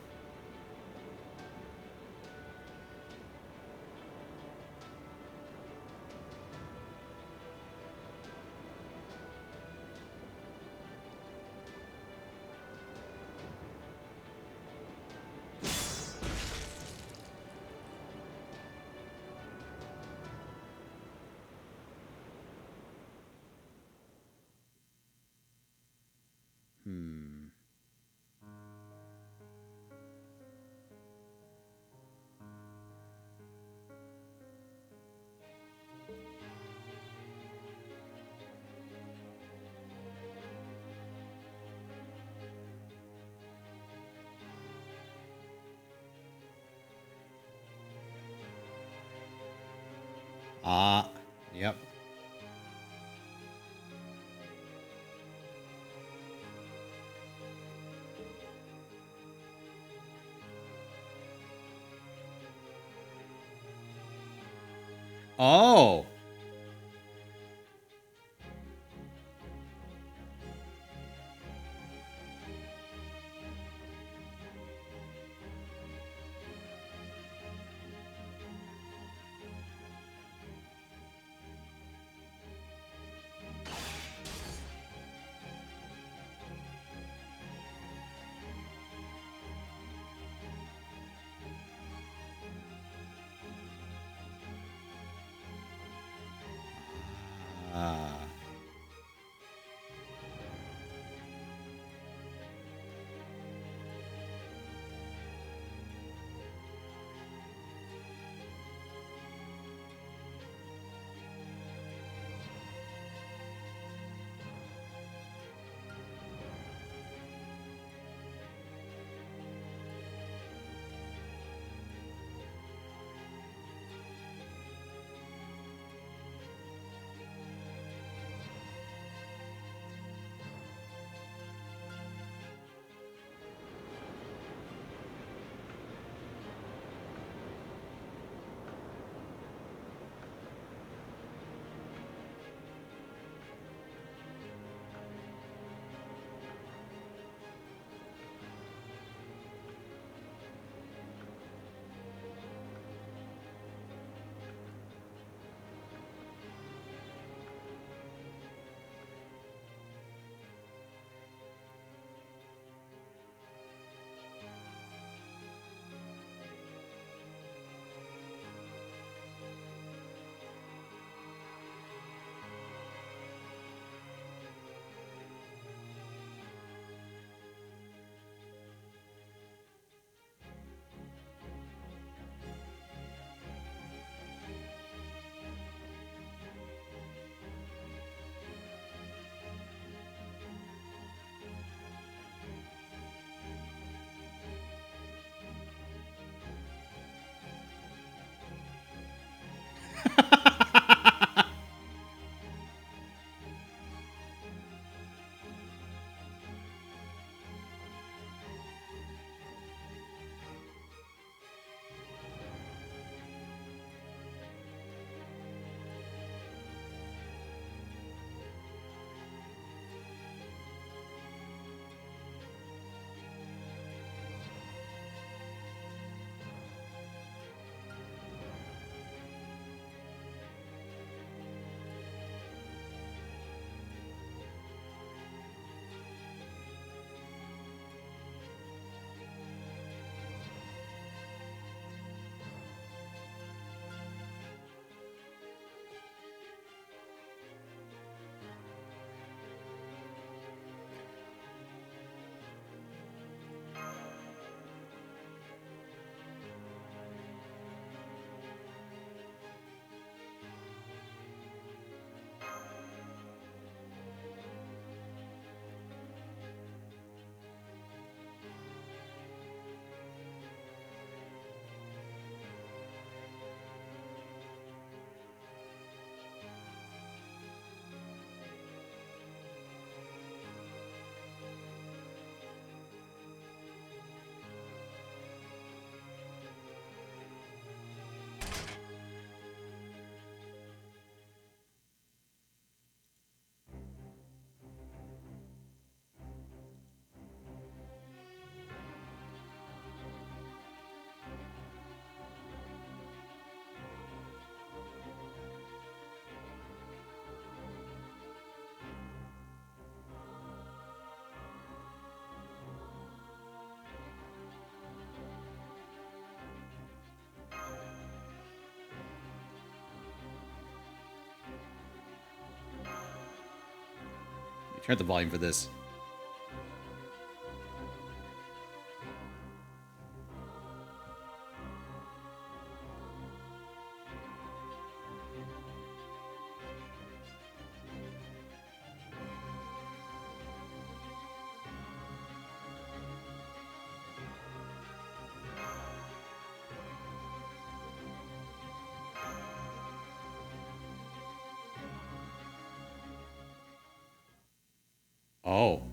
Yep. Oh. Turn up the volume for this. Oh.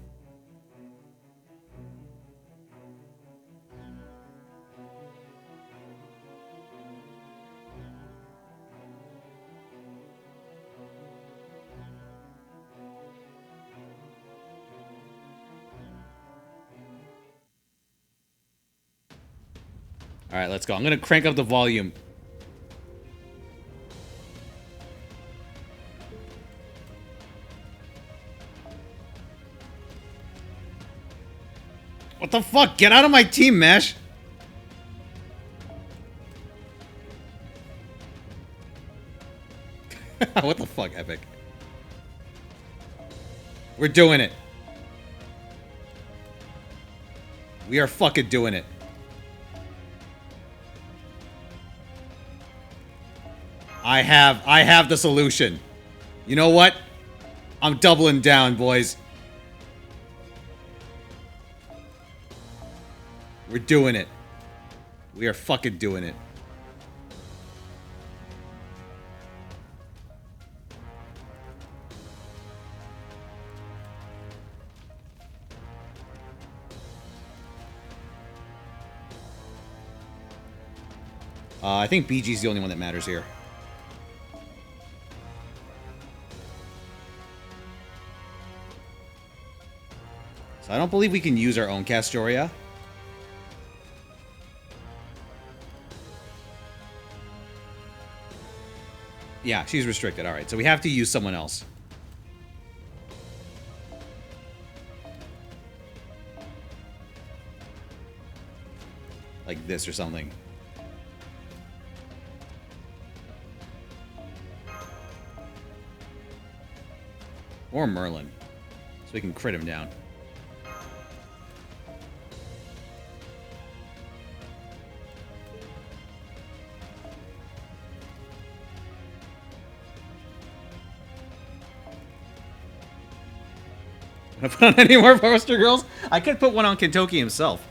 All right, let's go. I'm going to crank up the volume. What the fuck? Get out of my team, Mesh. What the fuck, Epic? We're doing it. We are fucking doing it. I have the solution. You know what? I'm doubling down, boys. We're doing it. We are fucking doing it. I think BG's the only one that matters here. So I don't believe we can use our own Castoria. Yeah, she's restricted. All right, so we have to use someone else. Like this or something. Or Merlin. So we can crit him down. Wanna put on any more poster girls? I could put one on Kentoki himself.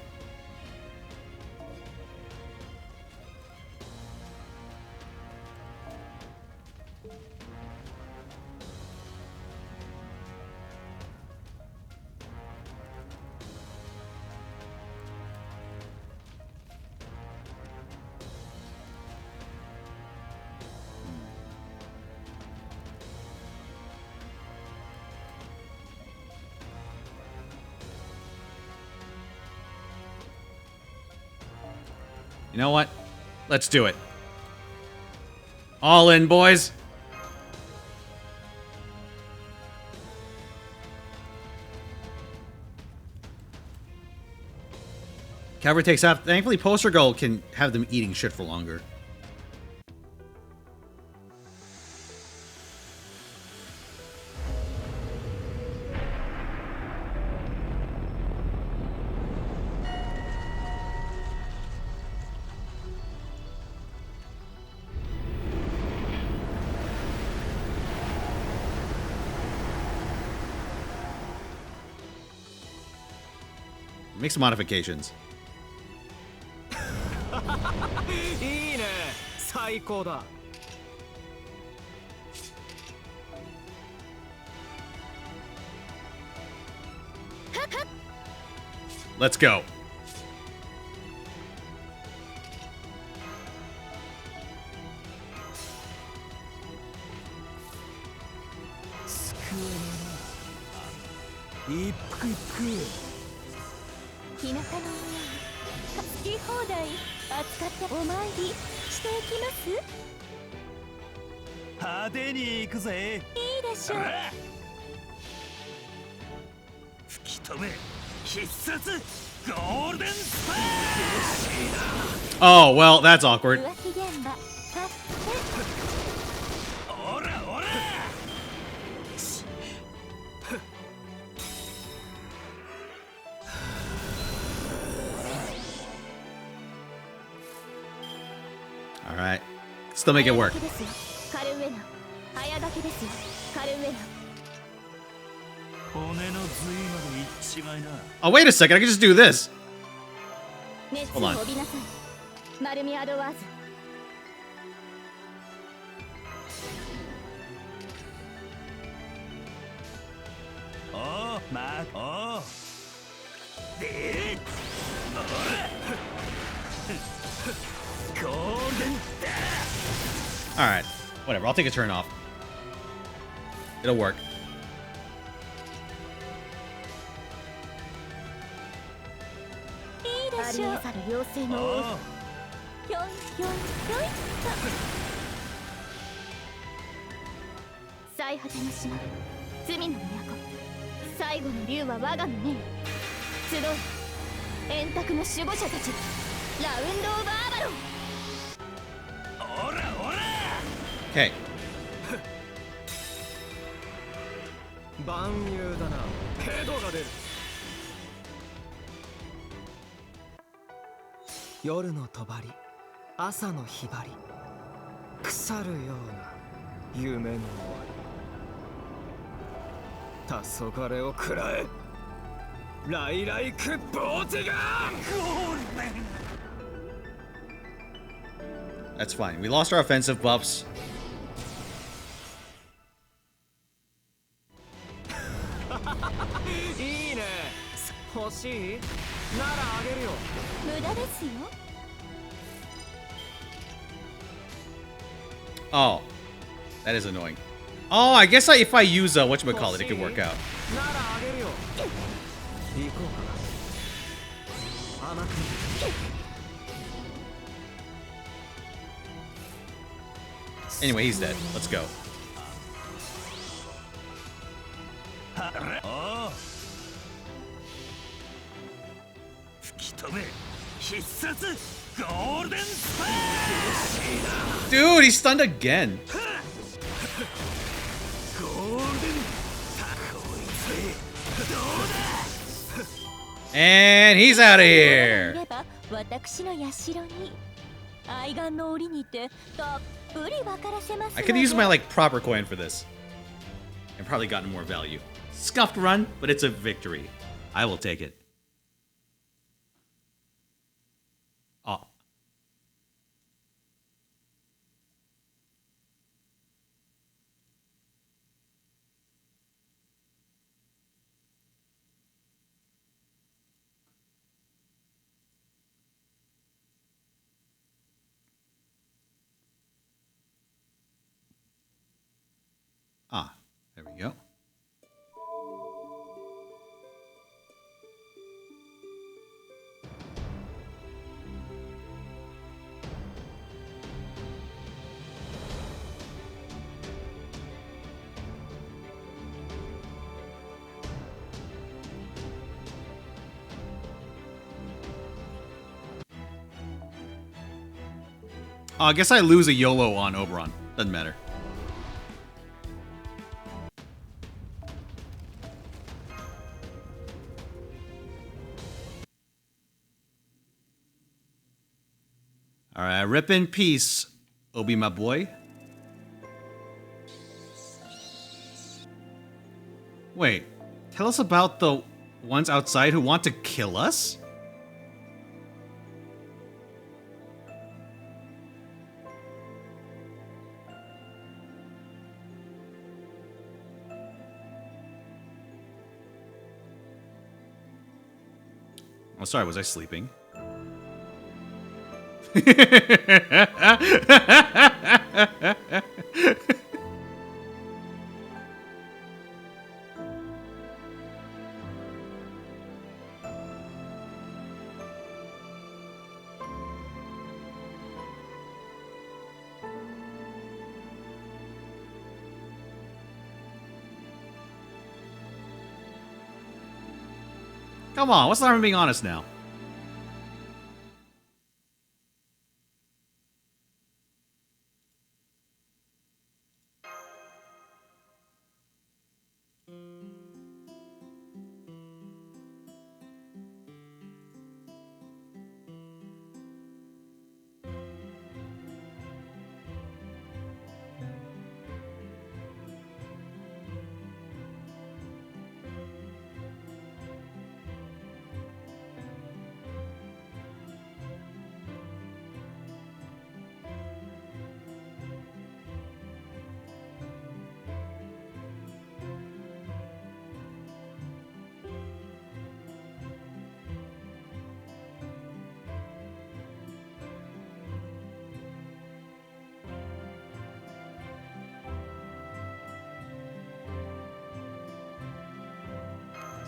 You know what? Let's do it. All in, boys. Cavalry takes off. Thankfully, Poster Girl can have them eating shit for longer. Make some modifications. いいね、最高だ。Let's go. Ip. 日向の上に好き放題扱ってお参りしていきます派手に行くぜ。いいでしょう吹き止め必殺ゴールデンスパー。 Oh, well, that's awkward. 浮気現場発オラオラ。 All right. Still make it work. Oh, wait a second. I can just do this. Hold on. Alright, whatever, I'll take a turn off. It'll work. ありえざる妖精の王ひょんひょんひょいっと最果ての島罪の都最後の竜は我が胸に集う円卓の守護者たちラウンド・オブ・アバロン Okay. 万有だなヘドが出る夜の帳朝のひばり腐るような夢の終わり黄昏を食らえ来来クボーティガン That's fine. We lost our offensive buffs. いいね欲しいならあげるよ無駄ですよ Oh, that is annoying. Oh, I guess if I use whatchamacallit, it could work out. ならあげるよ行こうかな甘く Anyway, he's dead. Let's go. Dude, he's stunned again. And he's out of here. 私の社に愛玩の折にてたっぷり分からせます I could use my like proper coin for this and probably gotten more value. Scuffed run, but it's a victory. I will take it. Oh. Ah, there we go. Oh, I guess I lose a YOLO on Oberon. Doesn't matter. Alright, rip in peace, Obi, my boy. Wait, tell us about the ones outside who want to kill us? Oh, sorry, was I sleeping? Come on, what's the harm in being honest now?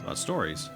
It's about stories.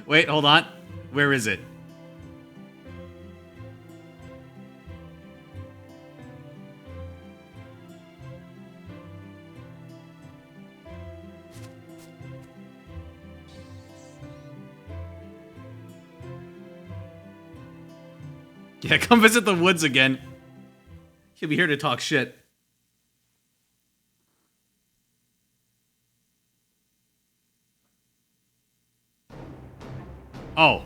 Wait, hold on. Where is it? Yeah, come visit the woods again. He'll be here to talk shit. Oh.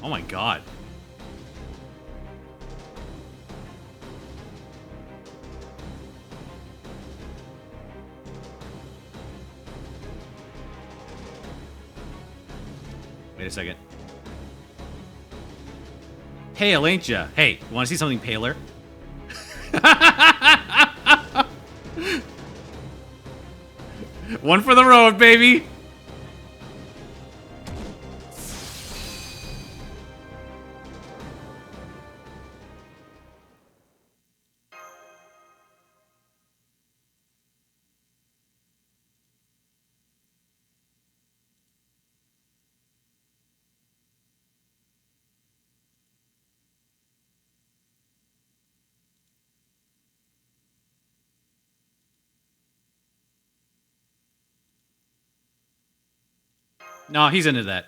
Oh my god. Wait a second. Pale, ain't ya? Hey, wanna see something paler? One for the road, baby! No, he's into that.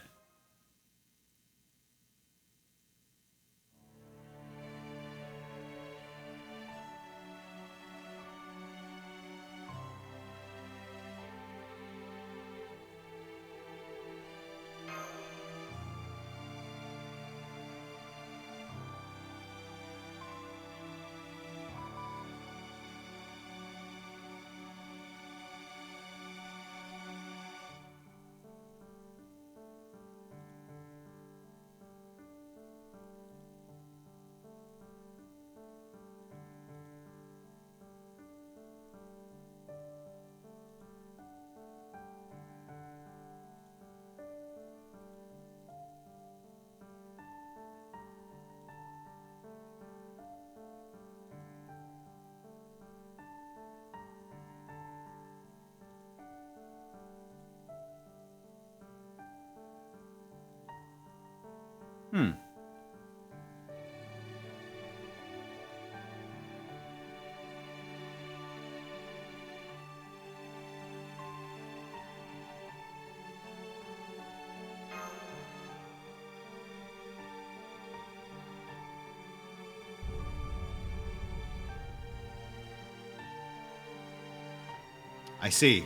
I see.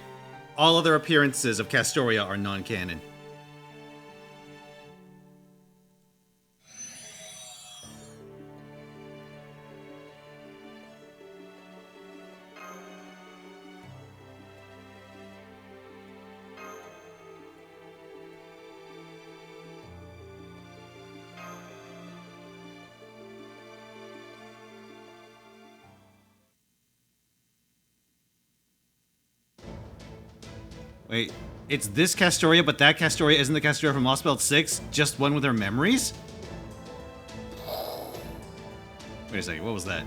All other appearances of Castoria are non-canon. Wait, it's this Castoria, but that Castoria isn't the Castoria from Lostbelt 6? Just one with her memories? Wait a second, what was that?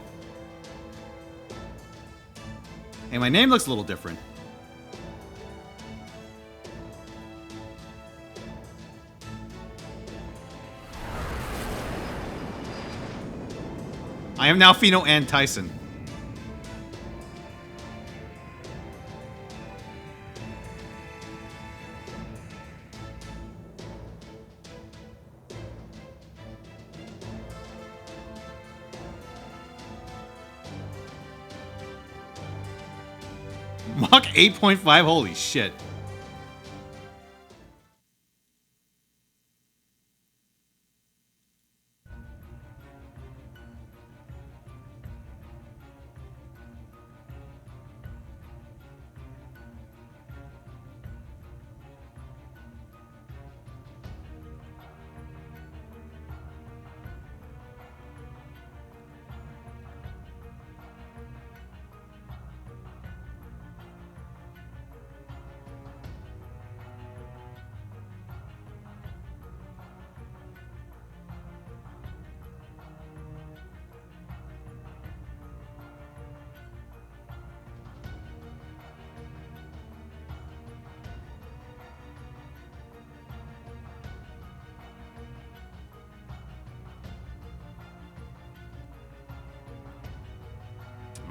Hey, my name looks a little different. I am now Fino and Tyson. Mach 8.5? Holy shit.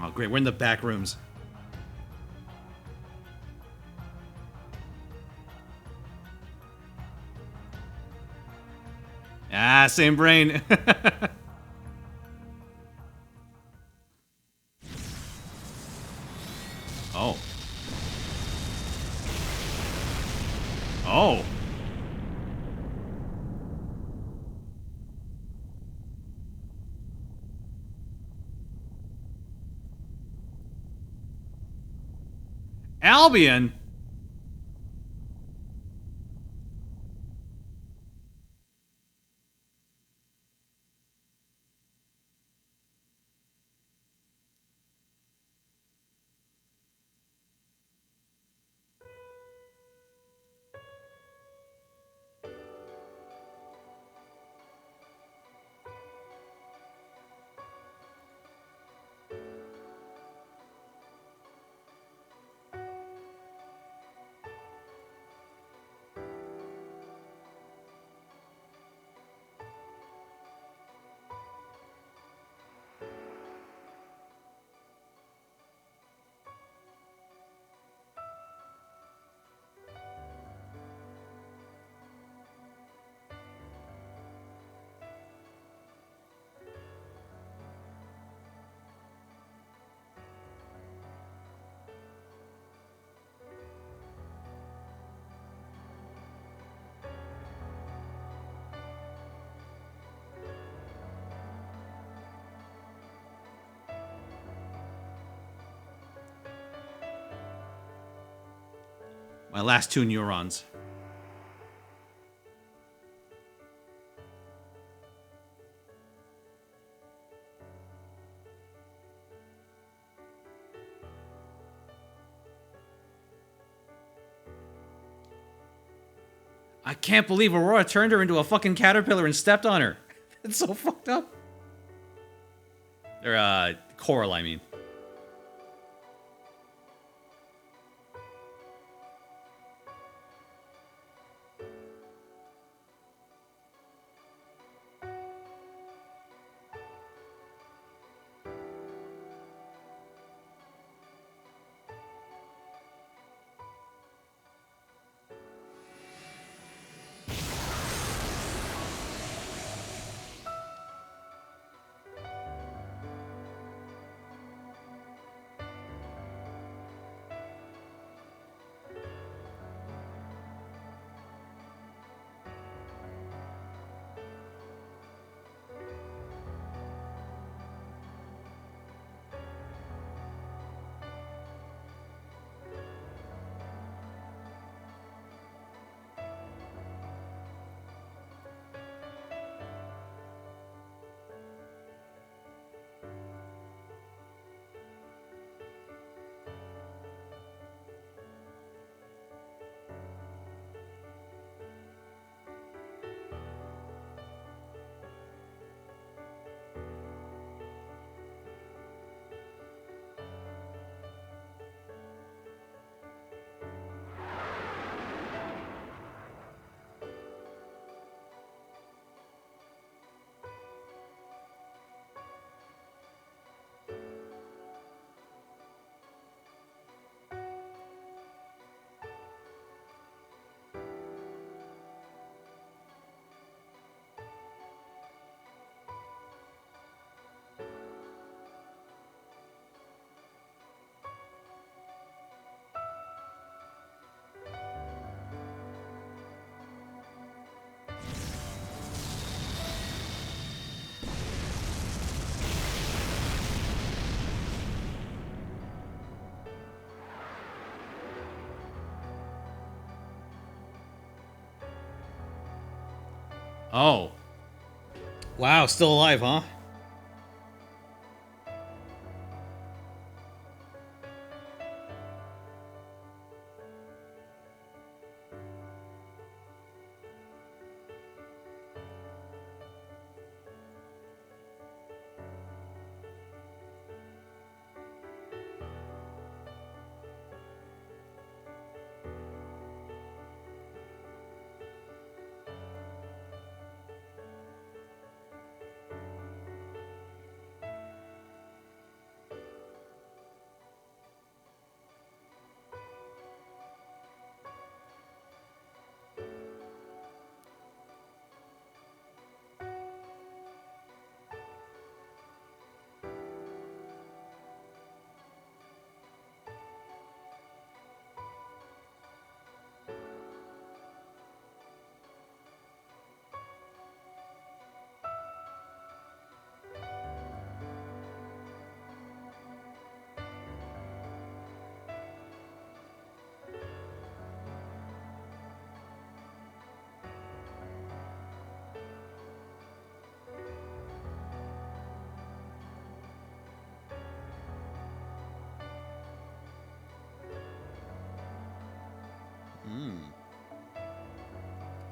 Oh, great. We're in the back rooms. Ah, same brain. Oh. Oh. Albion? My last two neurons. I can't believe Aurora turned her into a fucking caterpillar and stepped on her. It's so fucked up. Or, Coral, I mean. Oh. Wow, still alive, huh?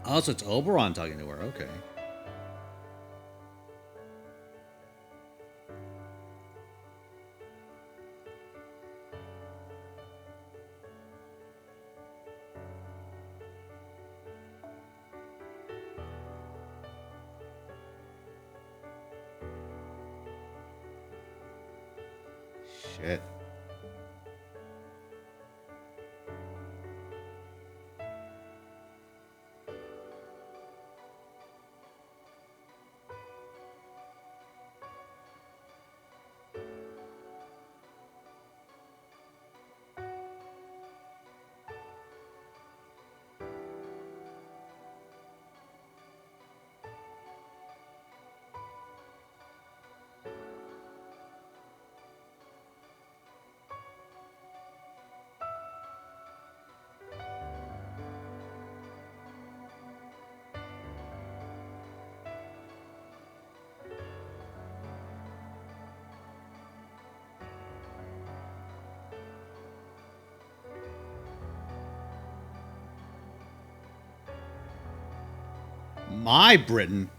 Oh, so it's Oberon talking to her. Okay. Shit. My Britain.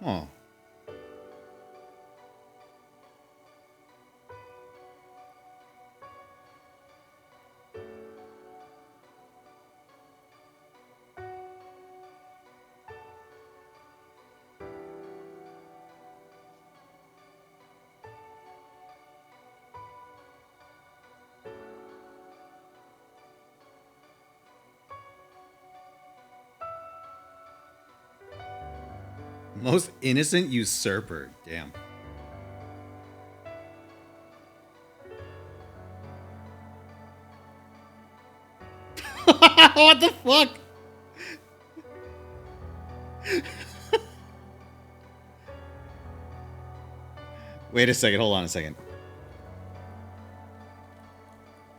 Huh. Most innocent usurper. Damn. What the fuck? Wait a second. Hold on a second.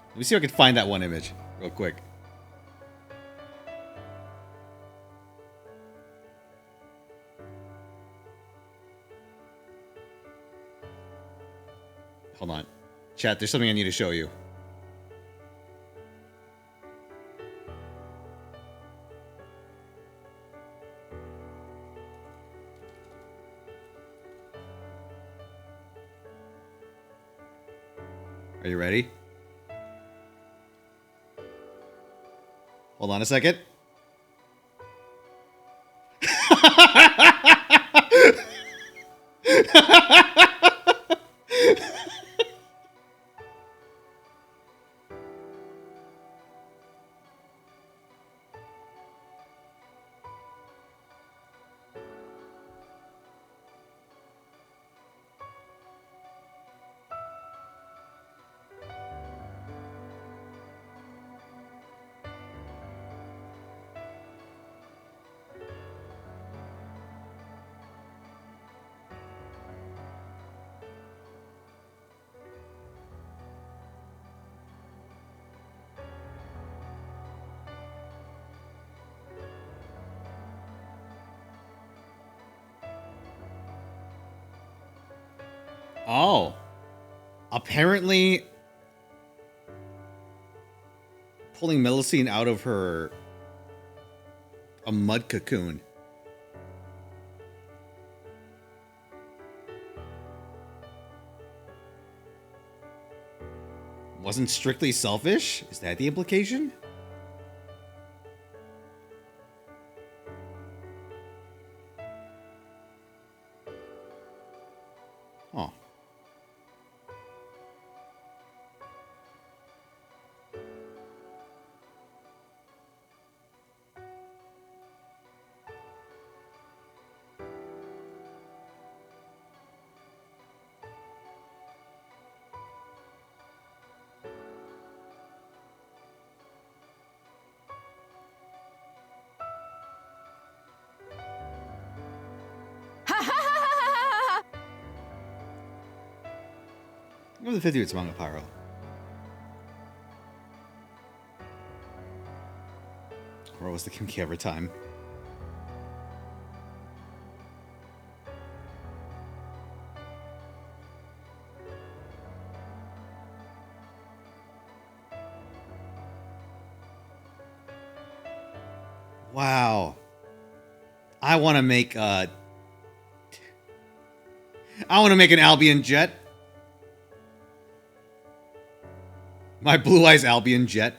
Let me see if I can find that one image real quick. Hold on. Chat, there's something I need to show you. Are you ready? Hold on a second. Oh. Apparently, pulling Melusine out of a mud cocoon wasn't strictly selfish? Is that the implication? Oh. What was the 50 manga pyro? Or was the Kimchi every time? Wow. I want to make an Albion jet. My Blue Eyes Albion jet.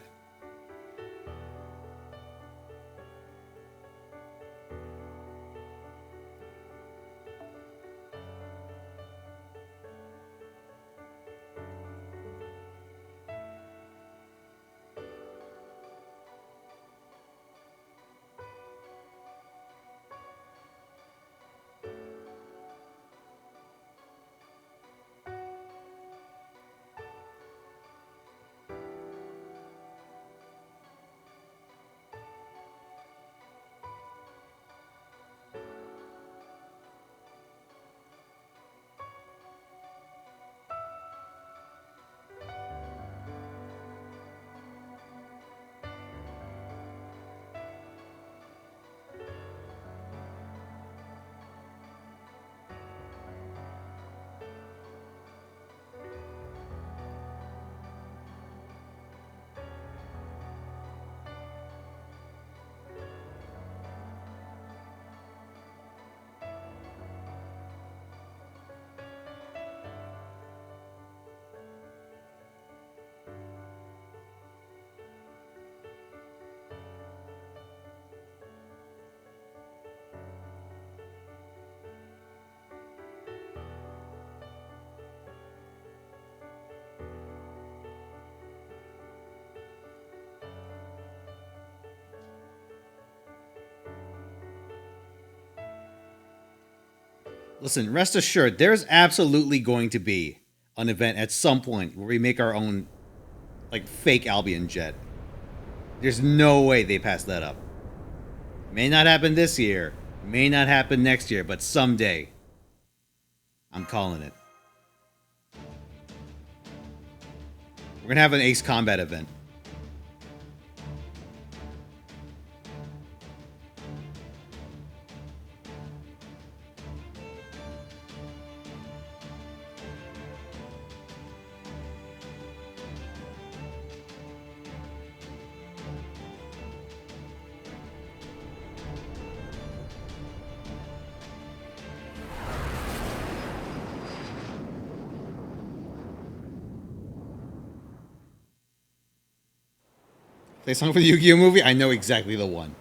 Listen, rest assured, there's absolutely going to be an event at some point where we make our own, like, fake Albion jet. There's no way they pass that up. May not happen this year, may not happen next year, but someday. I'm calling it. We're gonna have an Ace Combat event. Play a song for the Yu-Gi-Oh movie? I know exactly the one.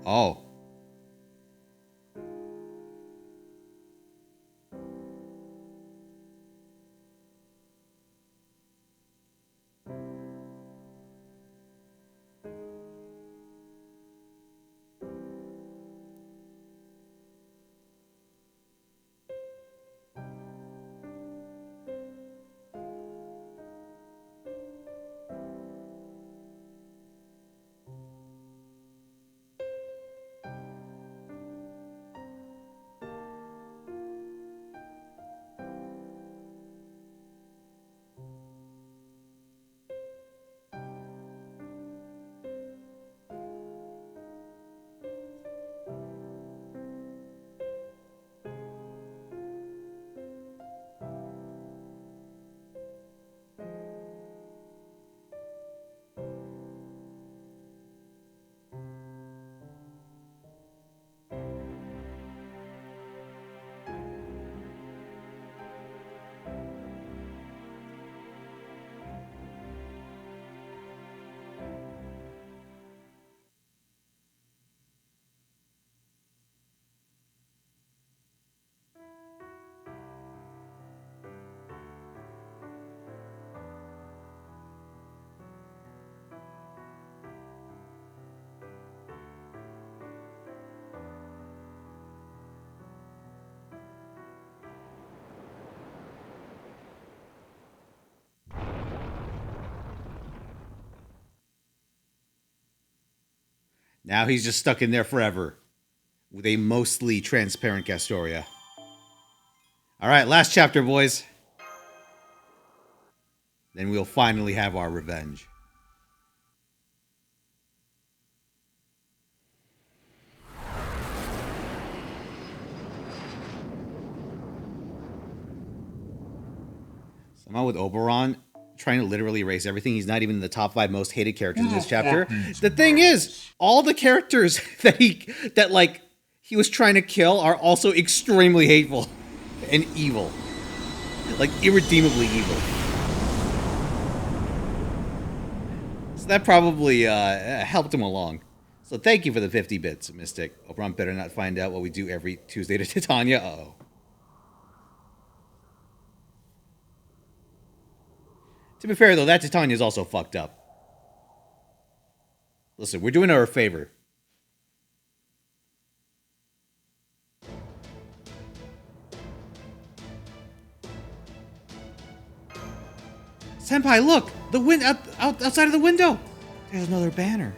Oh. Now he's just stuck in there forever with a mostly transparent Castoria. All right, last chapter, boys. Then we'll finally have our revenge. Somehow with Oberon trying to literally erase everything. He's not even in the top 5 most hated characters in this chapter. The thing is, all the characters that he was trying to kill are also extremely hateful and evil. Like irredeemably evil. So that probably helped him along. So thank you for the 50 bits, Mystic. Oberon better not find out what we do every Tuesday to Titania. Uh-oh. To be fair, though, that Titania is also fucked up. Listen, we're doing her a favor. Senpai, look! The outside of the window! There's another banner.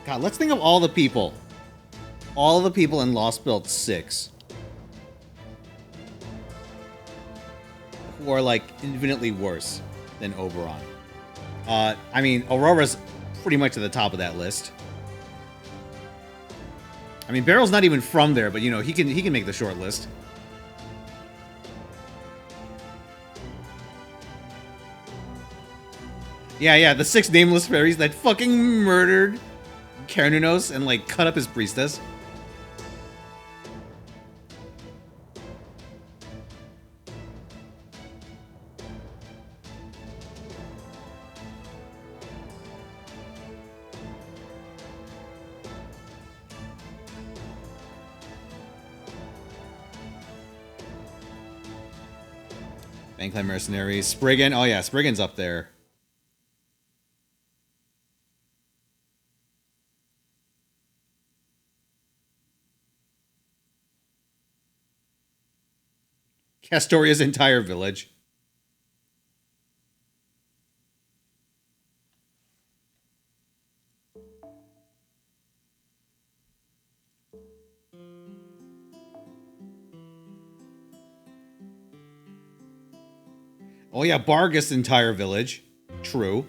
God, let's think of all the people. All the people in Lostbelt 6. Who are, like, infinitely worse than Oberon. I mean, Aurora's pretty much at the top of that list. I mean, Barrel's not even from there, but, you know, he can make the short list. Yeah, the 6 nameless fairies that fucking murdered Cernunnos and, like, cut up his priestess. Bankline Mercenaries. Spriggan. Oh, yeah, Spriggan's up there. Castoria's entire village. Oh yeah, Bargus' entire village. True.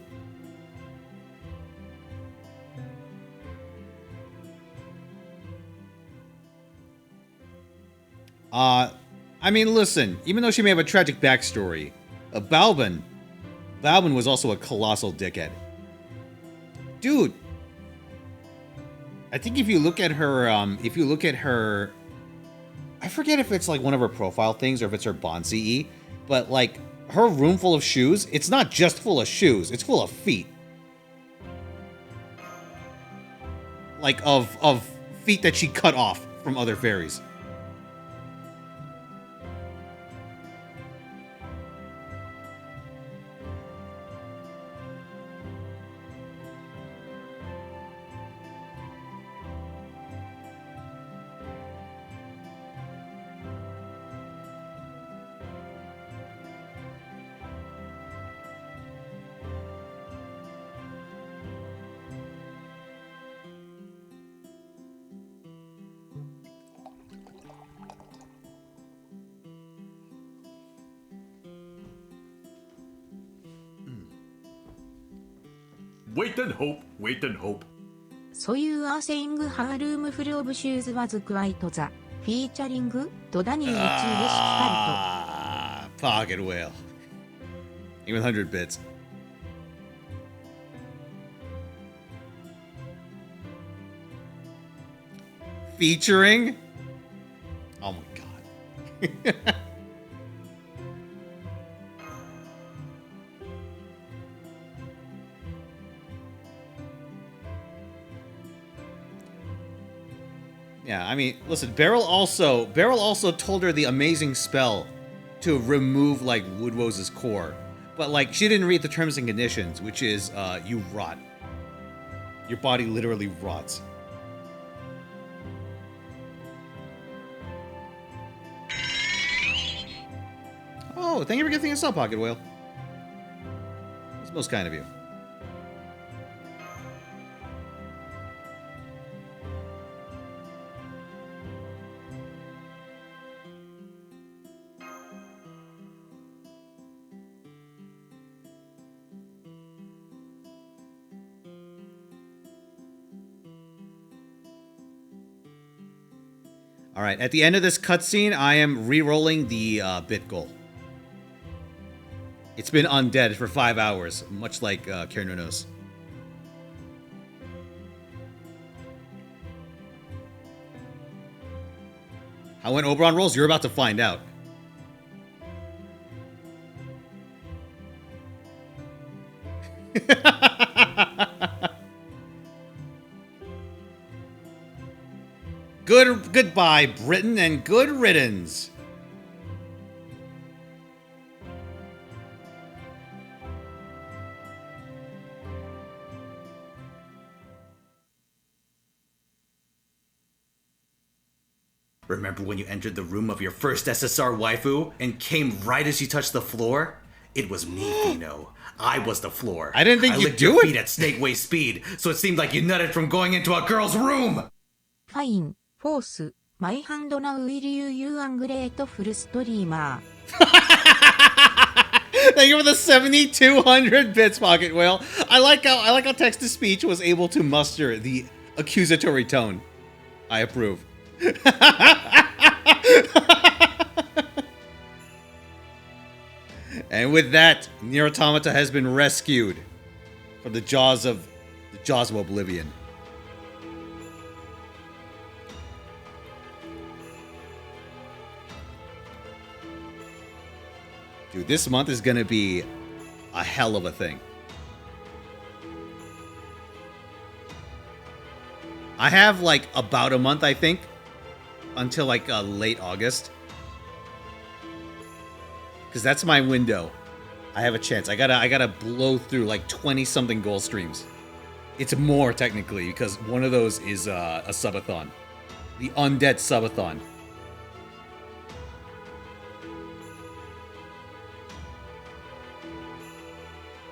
I mean, listen, even though she may have a tragic backstory, Balban was also a colossal dickhead. Dude, I think if you look at her, I forget if it's like one of her profile things or if it's her Bond CE, but like her room full of shoes, it's not just full of shoes, it's full of feet. Like of feet that she cut off from other fairies. Wait and hope, wait and hope. So you are saying her room full of shoes was quite the featuring Dodani Ah, Pocket Whale. Even 100 bits. Featuring? Oh my god. Yeah, I mean, listen, Beryl also told her the amazing spell to remove, like, Woodwose's core. But, like, she didn't read the terms and conditions, which is, you rot. Your body literally rots. Oh, thank you for gifting us up, Pocket Whale. It's most kind of you. All right, at the end of this cutscene, I am re-rolling the bit goal. It's been undead for 5 hours, much like Cernunnos. How when Oberon rolls, you're about to find out. Goodbye, Britain, and good riddance. Remember when you entered the room of your first SSR waifu and came right as you touched the floor? It was me, Fino. I was the floor. I didn't think you'd licked do your it. feet at snake-way speed, so it seemed like you nutted from going into a girl's room! Fine, force, my hand now will you ungreat full streamer. Thank you for the 7,200 bits, Pocket Whale. I like how text-to-speech was able to muster the accusatory tone. I approve. And with that, Nier Automata has been rescued from the jaws of oblivion. Dude, this month is gonna be a hell of a thing. I have like about a month, I think, until like late August. Because that's my window. I have a chance. I gotta blow through like 20-something goal streams. It's more technically, because one of those is a subathon. The Undead Subathon.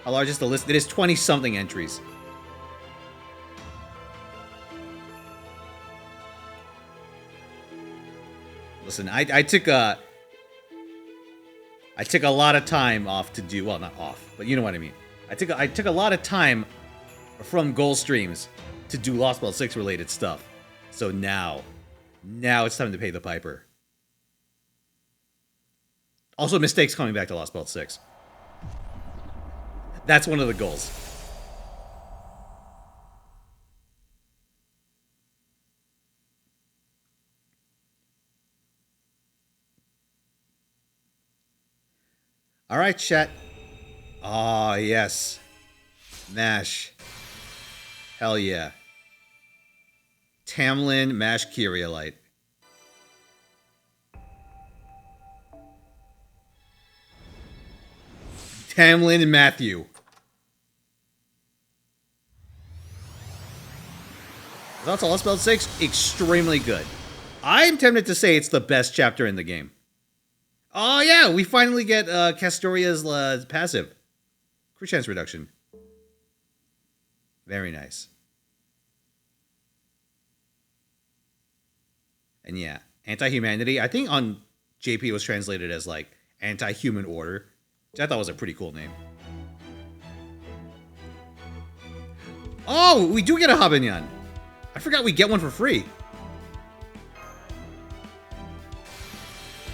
How large is the list? It is 20-something entries. Listen, I took a lot of time off to do, well, not off, but you know what I mean. I took a lot of time from goal streams to do Lostbelt 6 related stuff. So now it's time to pay the piper. Also, mistakes coming back to Lostbelt 6. That's one of the goals. All right, chat. Ah, yes. Mash. Hell yeah. Tamlin, Mash Kyrielite. Tamlin and Matthew. That's all. Lostbelt 6, extremely good. I'm tempted to say it's the best chapter in the game. Oh yeah, we finally get Castoria's passive. Crit chance reduction. Very nice. And yeah, anti-humanity. I think on JP it was translated as like anti-human order, which I thought was a pretty cool name. Oh, we do get a Habanyan. I forgot we get one for free.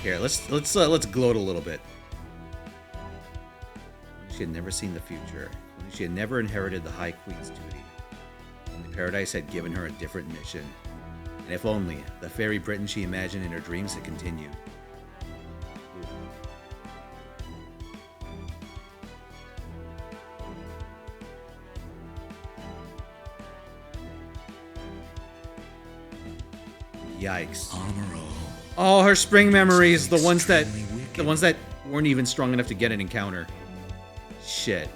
Here, let's gloat a little bit. She had never seen the future. She had never inherited the High Queen's duty. Only Paradise had given her a different mission. And if only the fairy Britain she imagined in her dreams had continued. Yikes. Oh, her spring memories, the ones that weren't even strong enough to get an encounter. Shit.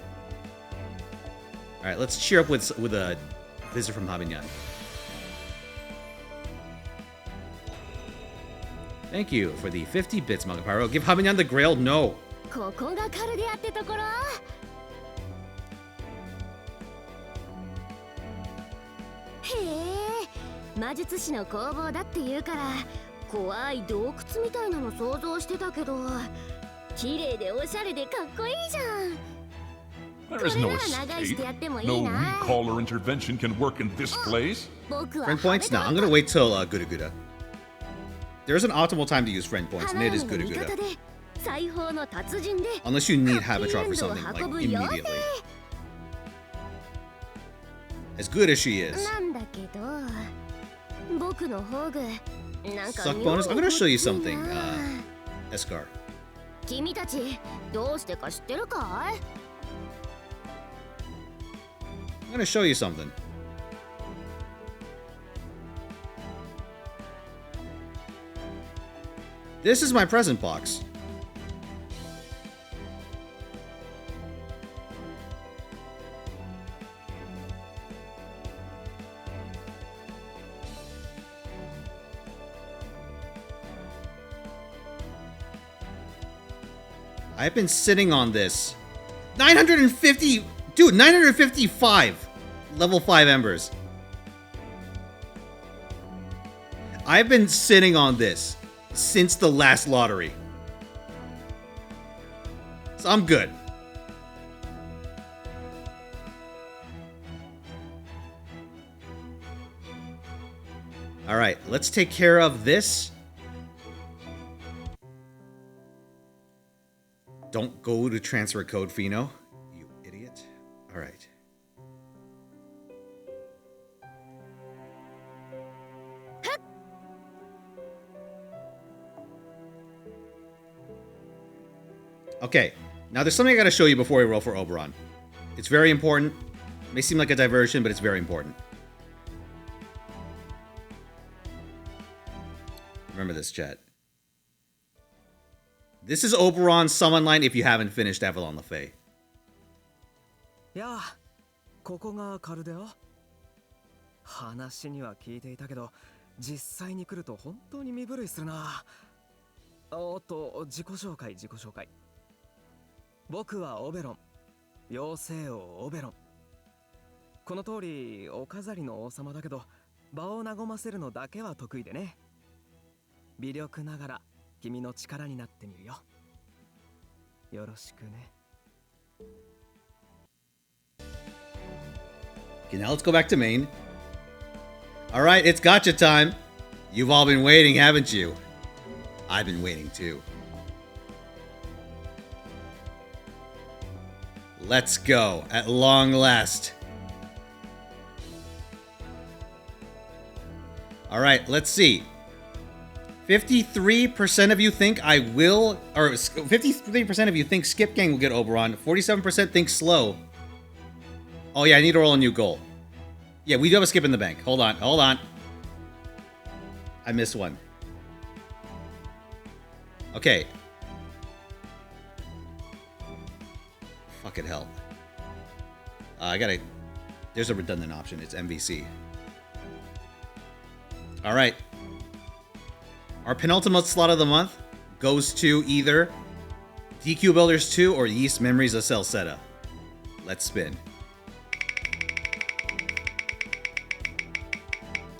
Alright, let's cheer up with a visit from Habinyan. Thank you for the 50 bits, Magapyro. Give Habinyan the Grail? No. ここがカルデアってところ。へえ、魔術師の工房だって言うから怖い洞窟みたいなの想像してたけど、綺麗でおしゃれでかっこいいじゃん。 There is no escape. No recall or intervention can work in this place. Friend points? No, I'm gonna wait till Guda Guda. There's an optimal time to use friend points, and it is Guda Guda. Unless you need Habitrot for something, like, immediately. As good as she is. Suck bonus? I'm gonna show you something, Eskar. 君たちどうしてか知ってるかい? I'm gonna show you something. This is my present box. I've been sitting on this. 950! Dude, 955! Level 5 embers. I've been sitting on this since the last lottery. So I'm good. Alright, let's take care of this. Don't go to transfer code, Fino. You idiot. Alright. Okay, now there's something I gotta show you before we roll for Oberon. It's very important. It may seem like a diversion, but it's very important. Remember this, chat. This is Oberon's summon line if you haven't finished Avalon LaFay. Yeah, ここがカルデア。話には聞いていたけど、実際に来ると本当に身震いするな。おっと、自己紹介。僕はオベロン、妖精王オベロン。この通りお飾りの王様だけど、場を和ませるのだけは得意でね。微力ながら君の力になってみるよ。よろしくね。Okay, now let's go back to main. Alright, it's gacha time. You've all been waiting, haven't you? I've been waiting too. Let's go, at long last. Alright, let's see. 53% of you think I will, or 53% of you think Skip Gang will get Oberon. 47% think Slow. Oh yeah, I need to roll a new goal. Yeah, we do have a skip in the bank. Hold on. I missed one. Okay. Fucking hell. There's a redundant option. It's MVC. Alright. Our penultimate slot of the month goes to either DQ Builders 2 or Yeast Memories of Celceta. Let's spin.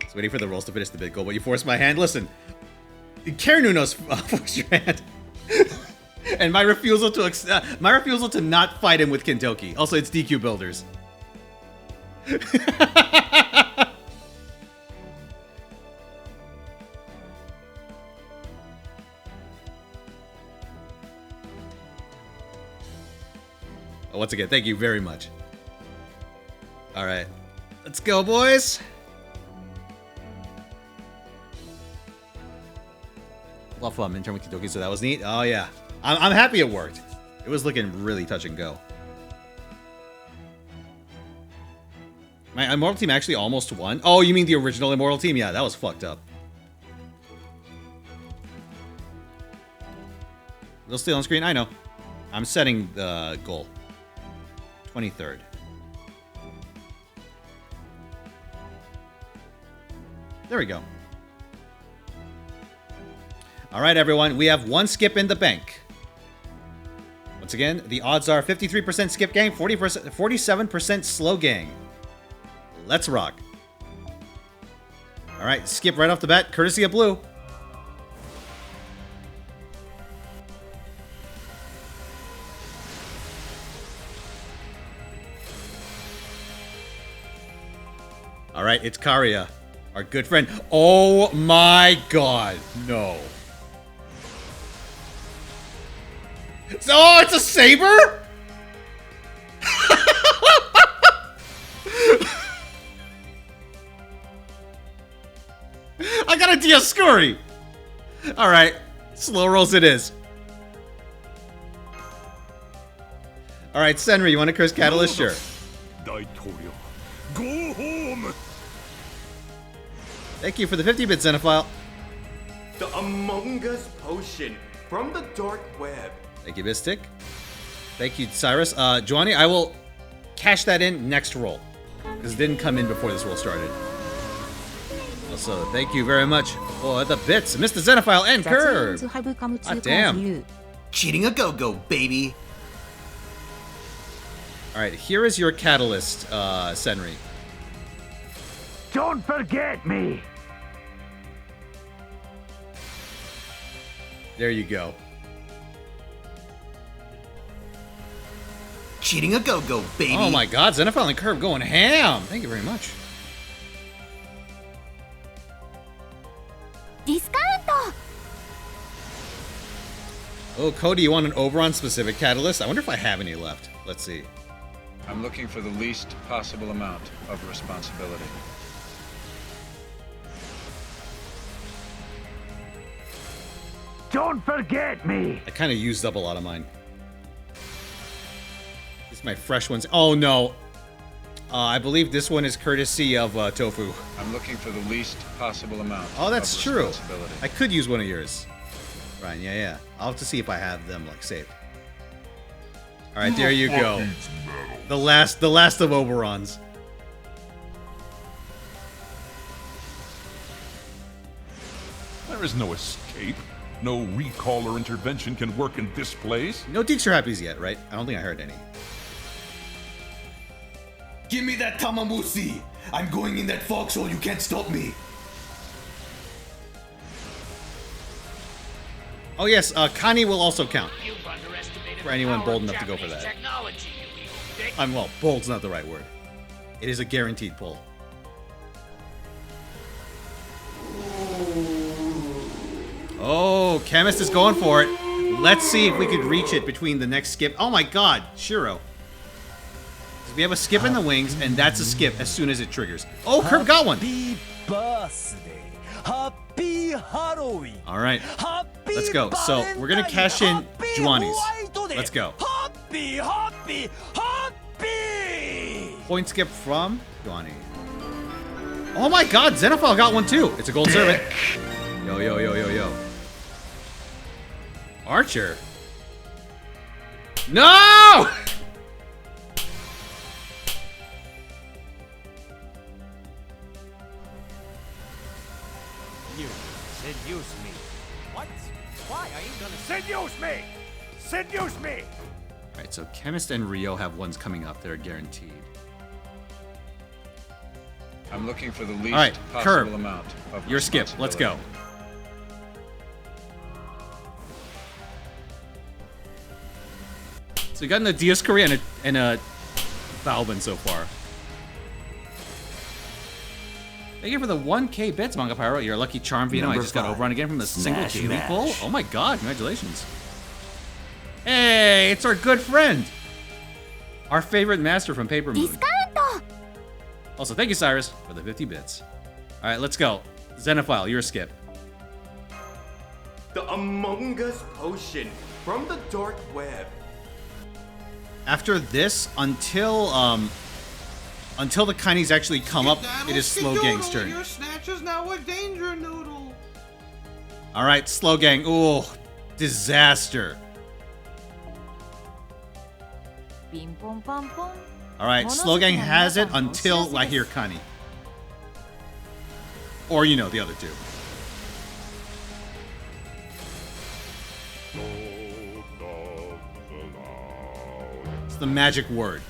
Just waiting for the rolls to finish the bid goal, but you forced my hand. Listen, Cernunnos forced your hand. And my refusal to not fight him with Kintoki. Also, it's DQ Builders. Once again, thank you very much. Alright. Let's go, boys! A lot of fun, intern with Kintoki, so that was neat. Oh, yeah. I'm happy it worked. It was looking really touch and go. My Immortal team actually almost won. Oh, you mean the original Immortal team? Yeah, that was fucked up. They'll stay on screen? I know. I'm setting the goal. 23rd. There we go. All right, everyone. We have one skip in the bank. Once again, the odds are 53% skip gang, 47% slow gang. Let's rock. All right, skip right off the bat, courtesy of blue. All right, it's Karia, our good friend. Oh my god, no. Oh, it's a saber? I got a Dioscuri. All right, slow rolls it is. All right, Senri, you want to curse Catalyst? Sure. Daitorio, go home. Thank you for the 50-bit Xenophile. The Among Us potion from the dark web. Thank you, Mystic. Thank you, Cyrus. Johnny, I will cash that in next roll, because it didn't come in before this roll started. Also, thank you very much for the bits, Mr. Xenophile and Curve. Ah, damn. Cheating a go-go, baby. All right, here is your catalyst, Senri. Don't forget me. There you go. Cheating a go-go, baby. Oh my god, Xenophile and Curve going ham. Thank you very much. Discount. Oh, Cody, you want an Oberon specific catalyst? I wonder if I have any left. Let's see. I'm looking for the least possible amount of responsibility. Don't forget me. I kind of used up a lot of mine. These are my fresh ones. Oh no. I believe this one is courtesy of Tofu. I'm looking for the least possible amount. Oh, that's true. Responsibility. I could use one of yours. Ryan, yeah. I'll have to see if I have them like saved. All right, there you go. The last of Oberons. There is no escape. No recall or intervention can work in this place. No Deeks or Happies yet, right? I don't think I heard any. Give me that Tamamusi! I'm going in that foxhole, you can't stop me! Oh yes, Kani will also count. For anyone bold enough to go for that. Well, bold's not the right word. It is a guaranteed pull. Oh, Chemist is going for it. Let's see if we could reach it between the next skip. Oh my god, Shiro. We have a skip in the wings, and that's a skip as soon as it triggers. Oh, Curve got one. Happy birthday. Happy Halloween. All right, let's go. So we're gonna cash in Juani's. Let's go. Happy. Point skip from Juani. Oh my god, Xenophile got one too. It's a gold servant. Yo. Archer. No! You seduce me. What? Why are you gonna seduce me? Seduce me! Alright, so Chemist and Rio have ones coming up. They're guaranteed. I'm looking for the least possible Curve. amount of Your skip. Let's go. So we got an Dioscuri and a Balbin so far. Thank you for the 1K bits, Manga Pyro. You're a lucky charm, Fino. I just got Oberon again from the single daily pull. Oh my god, congratulations. Hey, it's our good friend. Our favorite master from Paper Moon. Also, thank you, Cyrus, for the 50 bits. All right, let's go. Xenophile, your skip. The Among Us potion from the dark web. After this, until the Kainis actually come up, it is Slow Gang's turn. Your snatch is now a danger noodle. All right, Slow Gang. Ooh, disaster. Alright, Slow Gang has it until I hear Kani. Or, you know, the other two. It's the magic word.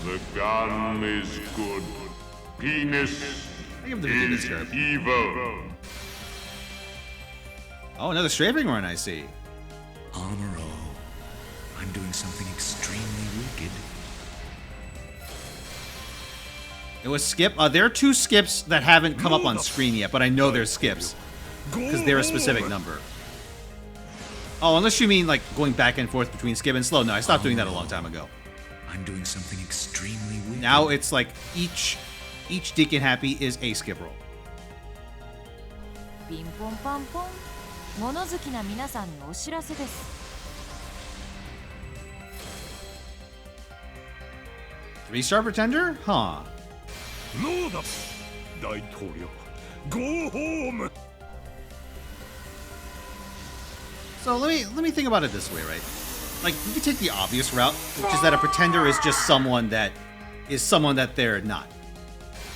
The gun is good. Penis is evil. Oh, another strafing run, I see. Honor all. I'm doing something extremely wicked. It was Skip. There are two skips that haven't come up on screen yet, but I know they're skips. Because they're a specific number. Oh, unless you mean like going back and forth between Skip and Slow. No, I stopped doing that a long time ago. I'm doing something extremely wicked. Now it's like each Deacon Happy is a skip roll. ピンポンパンポン。物好きな皆さんにお知らせです。Three-star pretender? Huh. No, Daitorio. Go home. So let me think about it this way, right? Like, we could take the obvious route, which is that a pretender is just someone that they're not.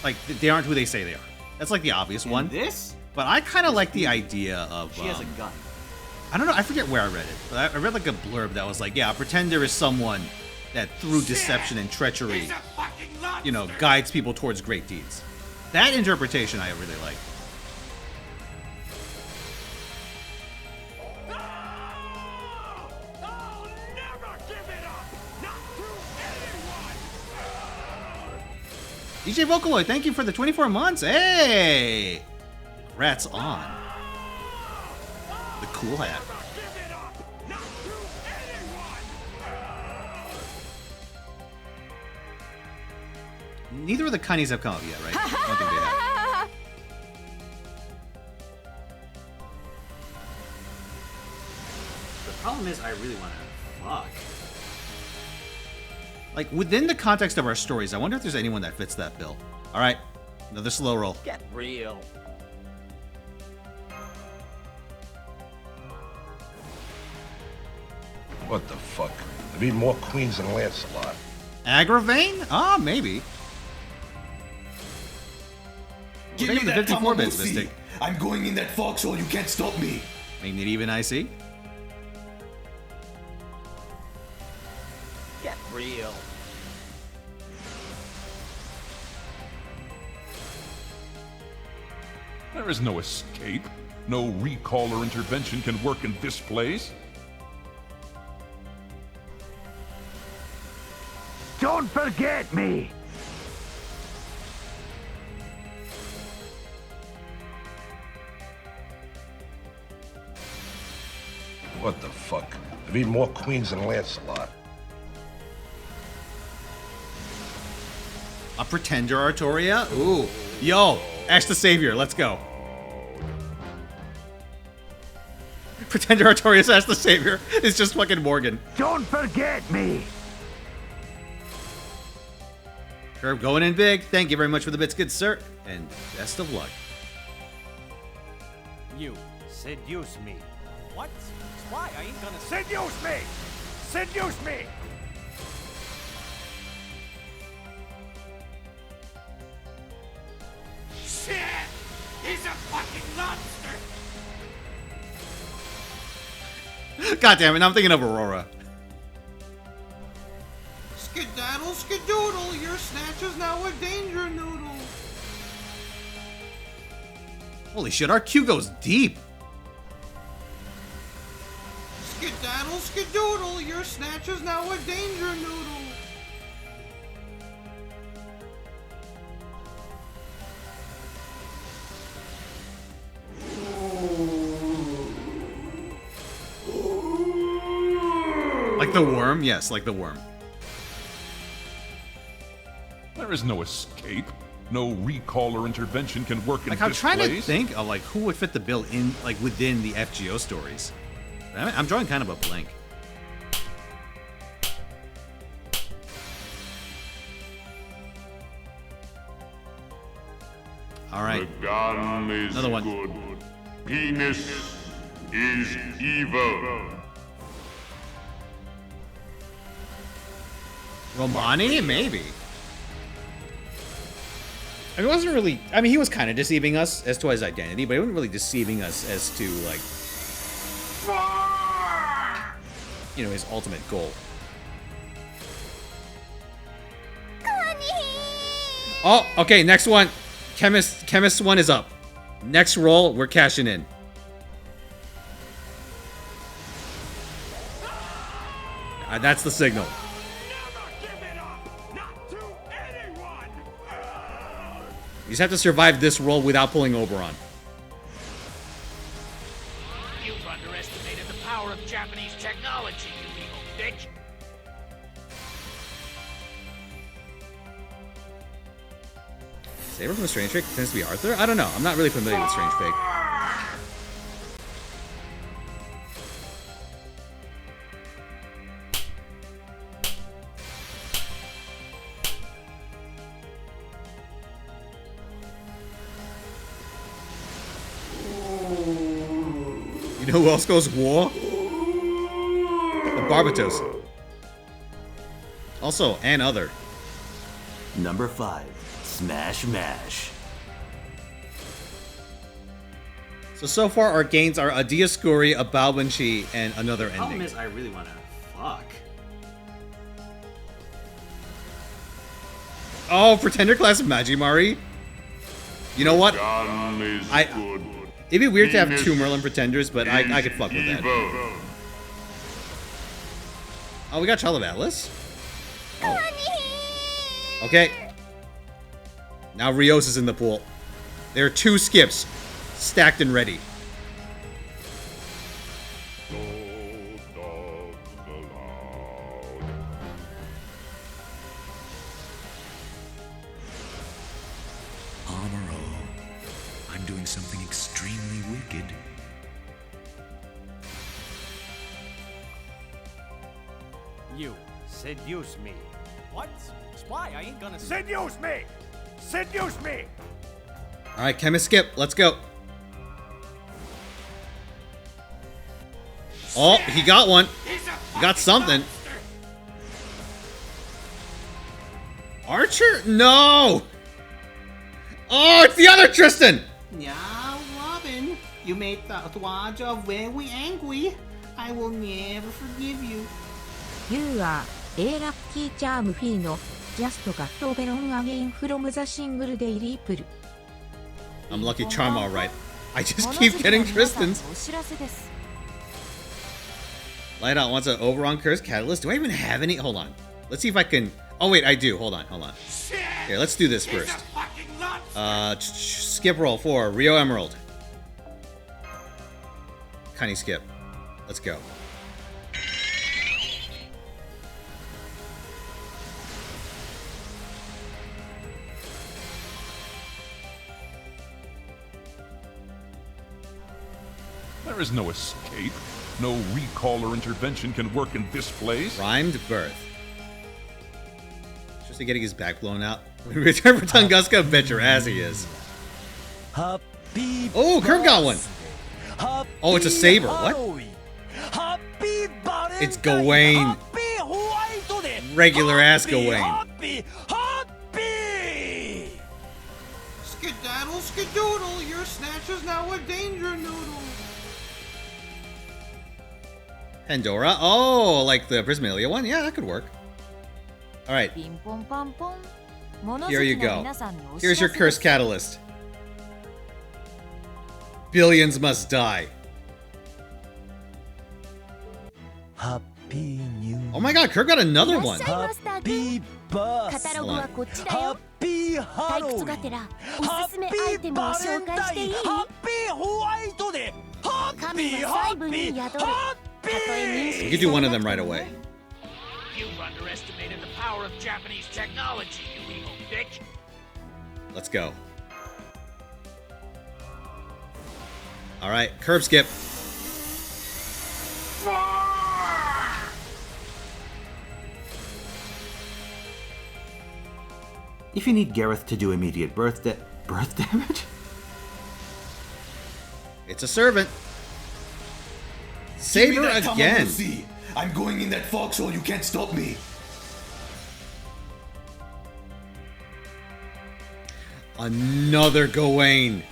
Like, they aren't who they say they are. That's like the obvious one. This? But I kind of like the idea of... She has a gun. I don't know, I forget where I read it, but I read like a blurb that was like, yeah, a pretender is someone that through deception and treachery, you know, guides people towards great deeds. That interpretation I really like. DJ Vocaloid, thank you for the 24 months. Hey! Congrats on the cool hat. Neither of the Kanis have come up yet, right? I don't think they have. The problem is, I really want to fuck. Like, within the context of our stories, I wonder if there's anyone that fits that bill. Alright, another slow roll. Get real. What the fuck? I need more queens than Lancelot. Agravane? Ah, maybe. Give me that 54 bits, Mystic. I'm going in that foxhole, you can't stop me. Magnet even IC? Get real. There is no escape. No recall or intervention can work in this place. Don't forget me! What the fuck? I need more queens than Lancelot. A pretender, Artoria? Ooh. Yo, Ash the Savior, let's go. Pretender Artorias Ash the Savior is just fucking Morgan. Don't forget me! Curve going in big. Thank you very much for the bits, good sir. And best of luck. You seduce me. What? Why? I ain't gonna seduce me! Seduce me! Shit! He's a fucking lobster! God damn it, now I'm thinking of Aurora. Skedaddle, skedoodle, your snatch is now a danger noodle. Holy shit, our queue goes deep. Skedaddle, skedoodle, your snatch is now a danger noodle. Like the worm? Yes, like the worm. There is no escape. No recall or intervention can work in like, this I'm trying place. to think of like who would fit the bill in like within the FGO stories. I'm drawing kind of a blank. All right. The gun is another one. Good. Penis is evil. Romani? Maybe. I mean, it wasn't really... I mean, he was kind of deceiving us as to his identity, but he wasn't really deceiving us as to, like... You know, his ultimate goal. Oh, okay, next one. Chemist one is up. Next roll, we're cashing in. That's the signal. You just have to survive this roll without pulling Oberon. You've underestimated the power of Japanese technology, you evil bitch. Saber from Strange Fake tends to be Arthur? I don't know. I'm not really familiar with Strange Fake. You know who else goes war? The Barbatos. Also, and other. Number 5. Smash Mash. So far our gains are a Dioscuri, a Balbanchi, and another ending. Problem is, I really want to fuck. Oh, Pretender class Magimari? You know what? It'd be weird to have 2 Merlin Pretenders, but I could fuck with that. Oh, we got Child of Atlas? Oh. Okay. Now Rios is in the pool. There are 2 skips, stacked and ready. Honor all. I'm doing something extremely wicked. You seduce me. What? Spy, I ain't gonna seduce me! Seduce me! Alright, Chemist skip, let's go. Oh, he got one. He got something. Archer? No! Oh, it's the other Tristan! Yeah, Robin, you made the Dwaja very angry. I will never forgive you. You are a lucky charm Fino. Just got Oberon again from the single day Ripple. I'm lucky charm alright. I just keep getting Tristan's. Light out wants an Oberon Curse Catalyst. Do I even have any? Hold on. Let's see if I can... Oh wait, I do. Hold on. Here, let's do this first. Skip roll for Rio Emerald. Cunny skip. Let's go. There is no escape. No recall or intervention can work in this place. Rhymed birth. Just getting his back blown out. When we return for Tunguska, bet your ass he is. Oh, Kirk got one. Oh, it's a saber. What? It's Gawain. Regular ass Gawain. Skedaddle, skedoodle, your snatch is now a danger noodle. Pandora. Oh, like the Prismalia one? Yeah, that could work. Alright. Here you go. Here's your Curse Catalyst. Billions must die. Happy New. Oh my god, Kirk got another one. Happy birth. Happy Halloween. Happy Valentine. Happy White Day. Happy. You can do one of them right away. You've underestimated the power of Japanese technology, you evil bitch. Let's go. Alright, curb skip. If you need Gareth to do immediate birth damage? It's a servant. Saber again. I'm going in that foxhole, you can't stop me. Another Gawain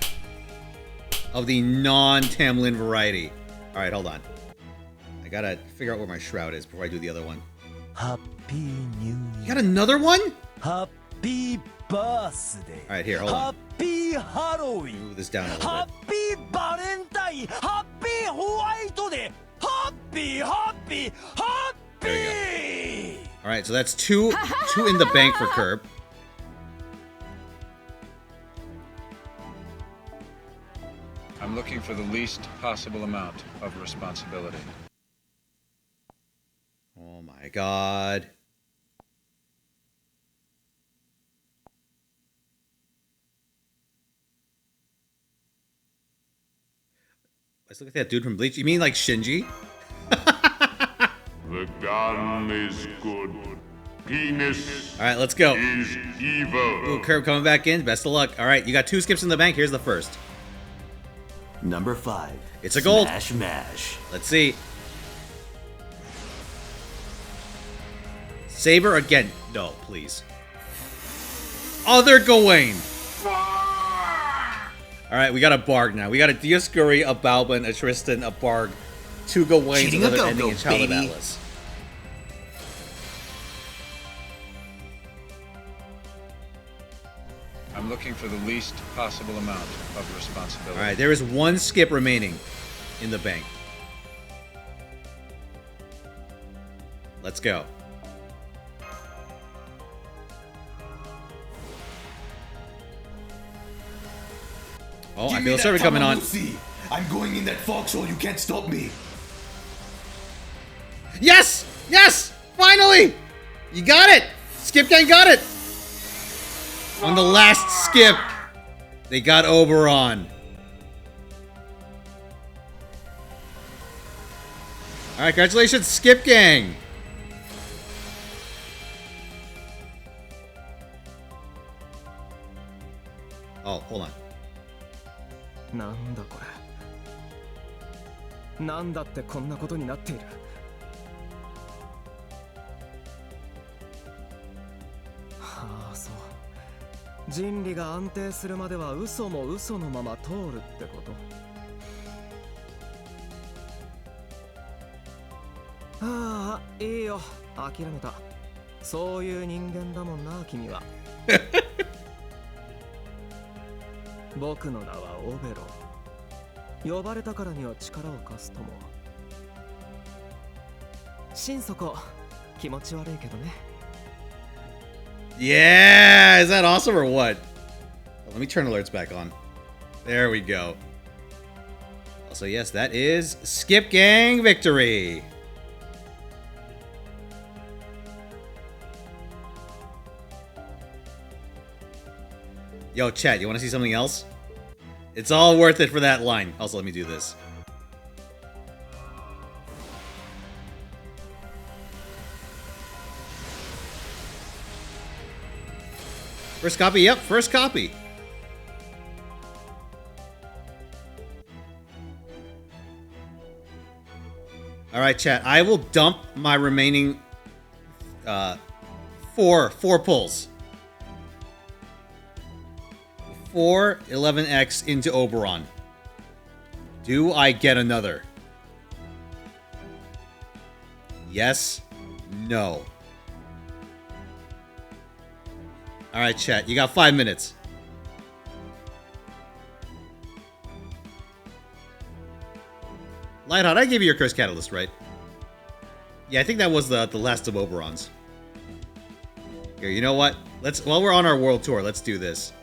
of the non-Tamlin variety. All right, hold on. I gotta figure out where my shroud is before I do the other one. Happy New Year. You got another one? Happy birthday. All right, here, hold on. Happy Halloween. Move this down a little Happy Valentine. Happy White Day. Happy. There we go. All right, so that's two in the bank for Curb. I'm looking for the least possible amount of responsibility. Oh my god. Let's look at that dude from Bleach. You mean like Shinji? The gun is good. Penis. All right, let's go. Is evil. Ooh, Curb coming back in. Best of luck. All right, you got 2 skips in the bank. Here's the first. Number 5. It's a gold. Smash Mash. Let's see. Saber again. No, please. Other Gawain. All right, we got a Barg now. We got a Dioscuri, a Balban, a Tristan, a Barg, 2 Gawains, Cheating another a ending, go-go, and Child of baby. Atlas. I'm looking for the least possible amount of responsibility. All right, there is 1 skip remaining in the bank. Let's go. Oh, I feel a server coming on. I'm going in that foxhole. You can't stop me. Yes! Yes! Finally! You got it! Skip Gang got it! On the last skip, they got Oberon. Alright, congratulations, Skip Gang! Oh, hold on. なんだこれ。なんだってこんなことになっている。はあ、そう。人理が安定するまでは嘘も嘘のまま通るってこと。ああ、いいよ。諦めた。そういう人間だもんな、君は。僕の名はオベロン。呼ばれたからには力を貸すとも。心底気持ち悪いけどね。Yeah! Is that awesome or what? Let me turn alerts back on. There we go. Also, yes, that is Skip Gang victory! Yo, chat, you want to see something else? It's all worth it for that line. Also, let me do this. First copy, yep, first copy. Alright, chat, I will dump my remaining four pulls. 4 11X into Oberon. Do I get another? Yes? No. Alright, chat. You got 5 minutes. Lightheart, I gave you your Curse Catalyst, right? Yeah, I think that was the last of Oberon's. Here, you know what? While we're on our world tour, let's do this.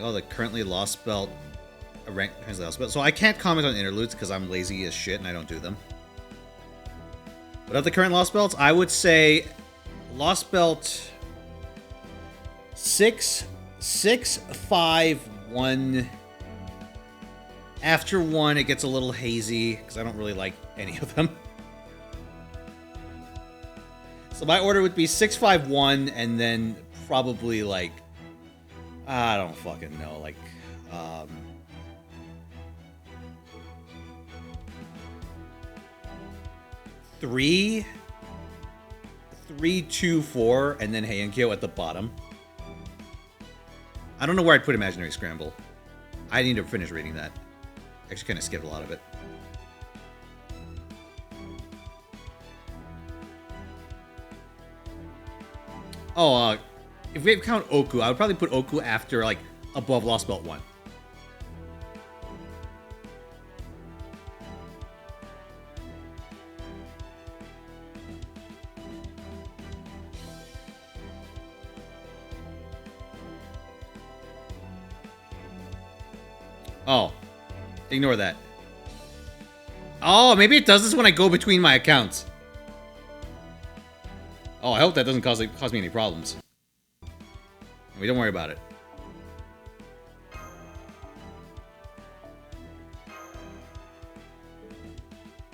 Oh, the currently Lostbelt, a rank currently Lostbelt. So I can't comment on interludes because I'm lazy as shit and I don't do them. But of the current Lostbelts, I would say Lostbelt 6, 5, 1. After 1, it gets a little hazy because I don't really like any of them. So my order would be 6, 5, 1, and then probably like, I don't fucking know, like, 3, 3, 2, 4, and then Heian-kyo at the bottom. I don't know where I'd put Imaginary Scramble. I need to finish reading that. Actually, kind of skipped a lot of it. Oh, if we count Oku, I would probably put Oku after, like, above Lostbelt 1. Oh, ignore that. Oh, maybe it does this when I go between my accounts. Oh, I hope that doesn't cause me any problems. We don't worry about it.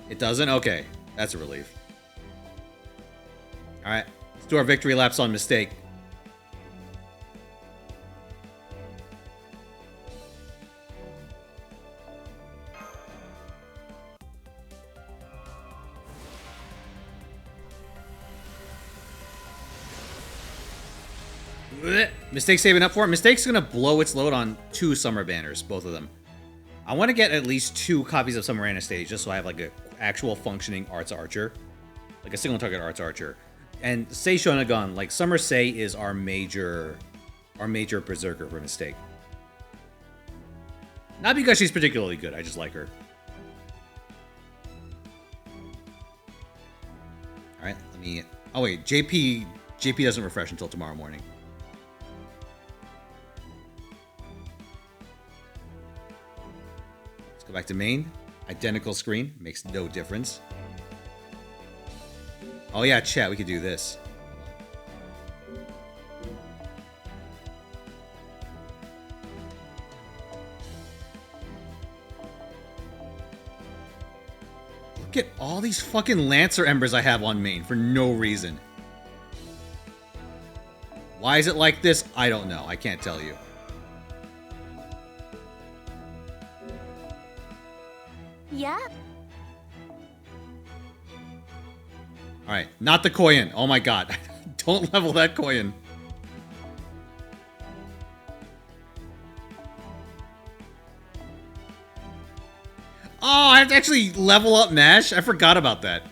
It doesn't? Okay, that's a relief. Alright, let's do our victory laps on mistake. Mistake's saving up for it. Mistake's gonna blow its load on 2 summer banners, both of them. I want to get at least 2 copies of Summer Anastasia, just so I have like a actual functioning arts archer, like a single target arts archer. And Sei Shonagon, like Summer Sei is our major berserker for Mistake. Not because she's particularly good, I just like her. All right, let me. Oh wait, JP doesn't refresh until tomorrow morning. Go back to main. Identical screen. Makes no difference. Oh yeah, chat. We could do this. Look at all these fucking Lancer Embers I have on main for no reason. Why is it like this? I don't know. I can't tell you. Yeah. Alright, not the Koyan. Oh my god. Don't level that Koyan. Oh, I have to actually level up Nash? I forgot about that.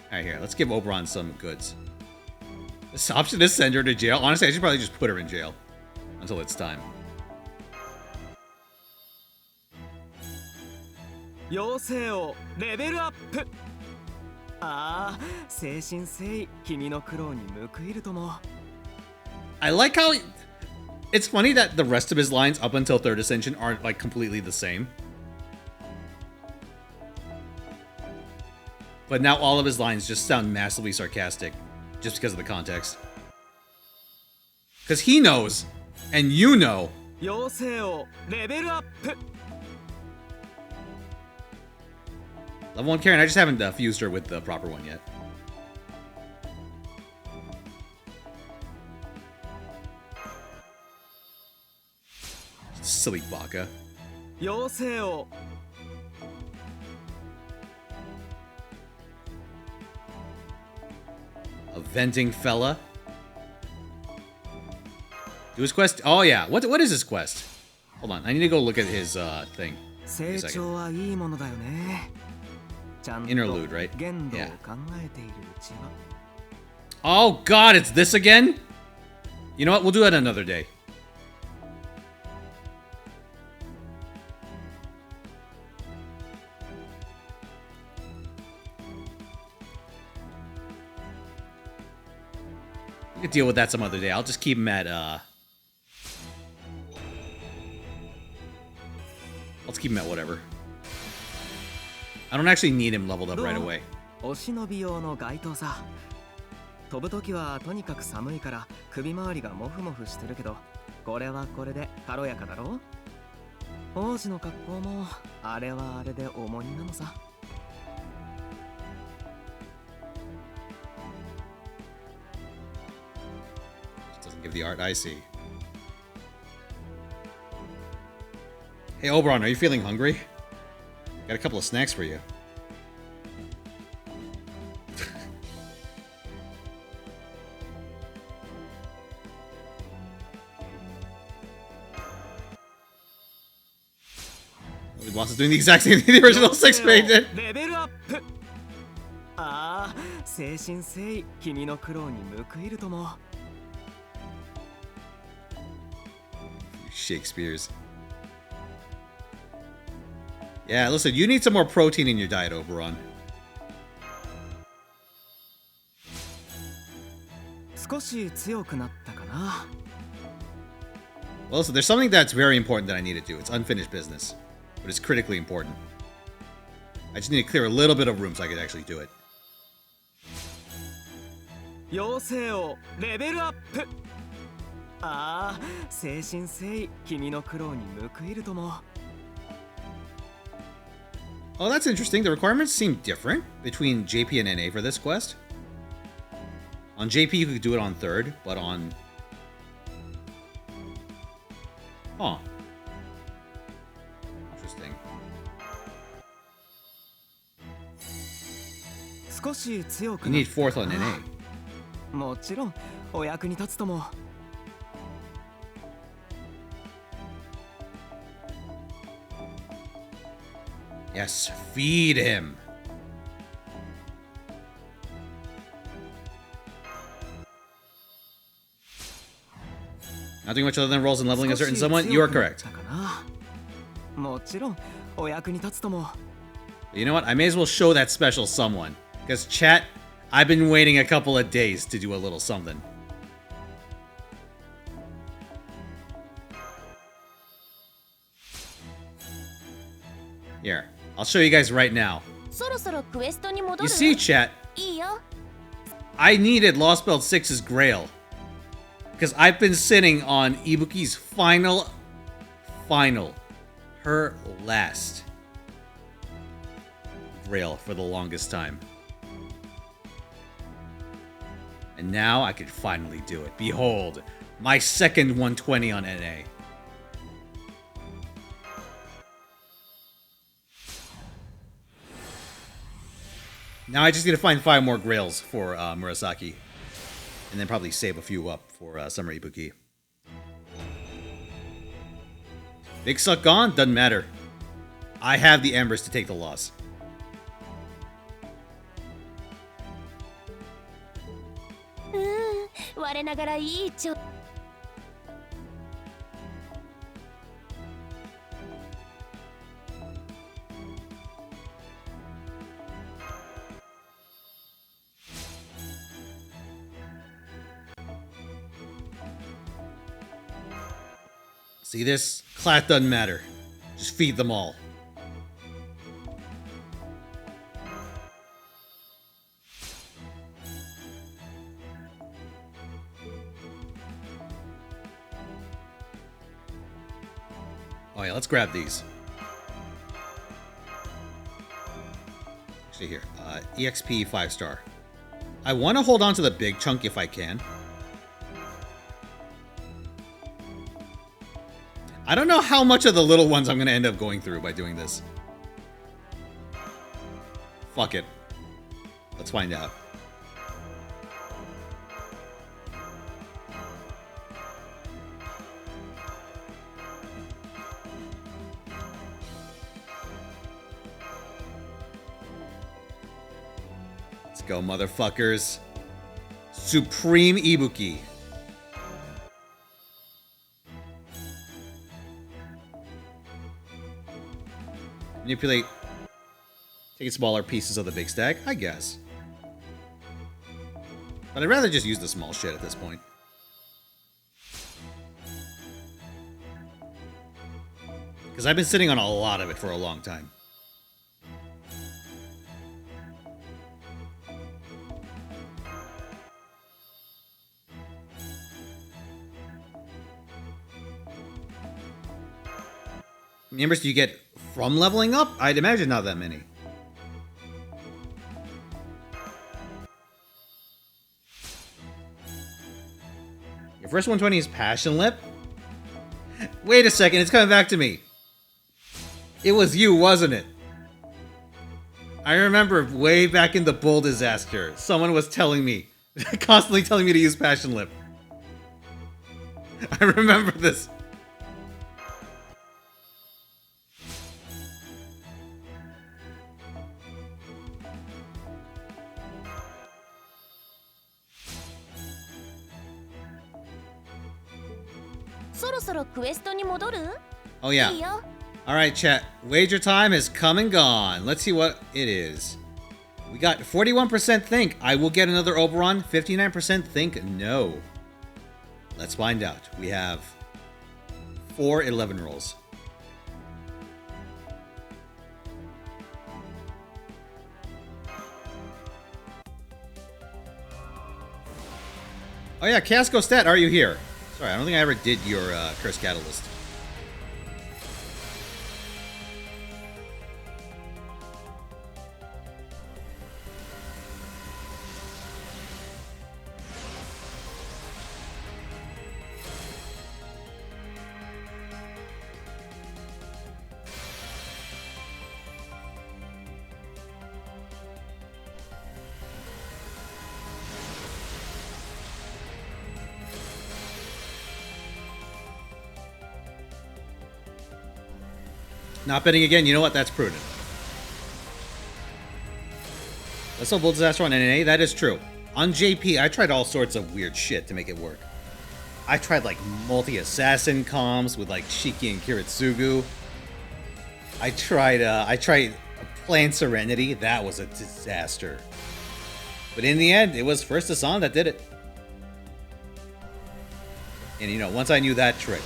Alright, here. Let's give Oberon some goods. This option is send her to jail. Honestly, I should probably just put her in jail. Until it's time. 妖精をレベルアップ。ああ、精神誠意、君の苦労に報いるとも。I like how it's funny that the rest of his lines up until 3rd Ascension aren't like completely the same. But now all of his lines just sound massively sarcastic just because of the context. Because he knows, and you know. 妖精をレベルアップ。 Level 1 Karen, I just haven't fused her with the proper one yet. Silly baka. 妖精を A venting fella. Do his quest. Oh yeah. What is his quest? Hold on. I need to go look at his thing. Wait a second. Interlude, right? Yeah. Oh god, it's this again? You know what? We'll do that another day. We could deal with that some other day. I'll just keep him at let's keep him at whatever. I don't actually need him leveled up right away. お忍び用の街灯さ。飛ぶときはとにかく寒いから首周りがモフモフしてるけど、これはこれで軽やかだろ。王子の格好もあれはあれで重荷なのさ。Doesn't give the art I see. Hey Oberon, are you feeling hungry? Got a couple of snacks for you. The boss is doing the exact same thing the original 6 page did. レベルアップ。ああ、誠心誠意君の苦労に報いるとも。Shakespeare's. Yeah, listen, you need some more protein in your diet, Oberon. 少し強くなったかな。Well, listen, there's something that's very important that I need to do. It's unfinished business, but it's critically important. I just need to clear a little bit of room so I can actually do it. 妖精王レベルアップ。ああ、誠心誠意君の苦労に報いるとも。Oh, that's interesting. The requirements seem different between JP and NA for this quest. On JP, you could do it on 3rd, but on... Huh. Interesting. 少し強く You なっ need 4th on NA. もちろんお役に立つとも。Yes, feed him. Not doing much other than rolls and leveling a certain someone? You are correct. もちろんお役に立つとも。 But you know what? I may as well show that special someone. Because chat, I've been waiting a couple of days to do a little something. Here, I'll show you guys right now. そろそろクエストに戻る You see, chat, いいよ I needed Lostbelt 6's Grail. Because I've been sitting on Ibuki's final, her last Grail for the longest time. And now I can finally do it. Behold, my second 120 on NA. Now I just need to find 5 more Grails for Murasaki. And then probably save a few up for Summer Ibuki. Big Suck gone? Doesn't matter. I have the Embers to take the loss. Mm, 我ながらいいちょ See this? Clat doesn't matter. Just feed them all. Oh yeah, let's grab these. Actually here, EXP 5-star. I want to hold on to the big chunk if I can. I don't know how much of the little ones I'm going to end up going through by doing this. Fuck it. Let's find out. Let's go, motherfuckers. Supreme Ibuki. Manipulate. Take smaller pieces of the big stack, I guess. But I'd rather just use the small shit at this point. Because I've been sitting on a lot of it for a long time. How many embers do you get from leveling up? I'd imagine not that many. Your first 120 is Passion Lip? Wait a second, it's coming back to me. It was you, wasn't it? I remember way back in the Bull disaster, someone was telling me, constantly telling me to use Passion Lip. I remember this. そろそろクエストに戻る？ Oh yeah. いいよ。 Alright, chat. Wager time has come and gone. Let's see what it is. We got 41% think I will get another Oberon. 59% think no. Let's find out. We have 4 11 rolls. Oh yeah, Casco Stat, are you here? Sorry, I don't think I ever did your Curse Catalyst. Not betting again. You know what? That's prudent. Let's hope Bull Disaster on NA. That is true. On JP, I tried all sorts of weird shit to make it work. I tried like multi-assassin comms with like Shiki and Kiritsugu. I tried Plant Serenity. That was a disaster. But in the end, it was First Asan that did it. And you know, once I knew that trick,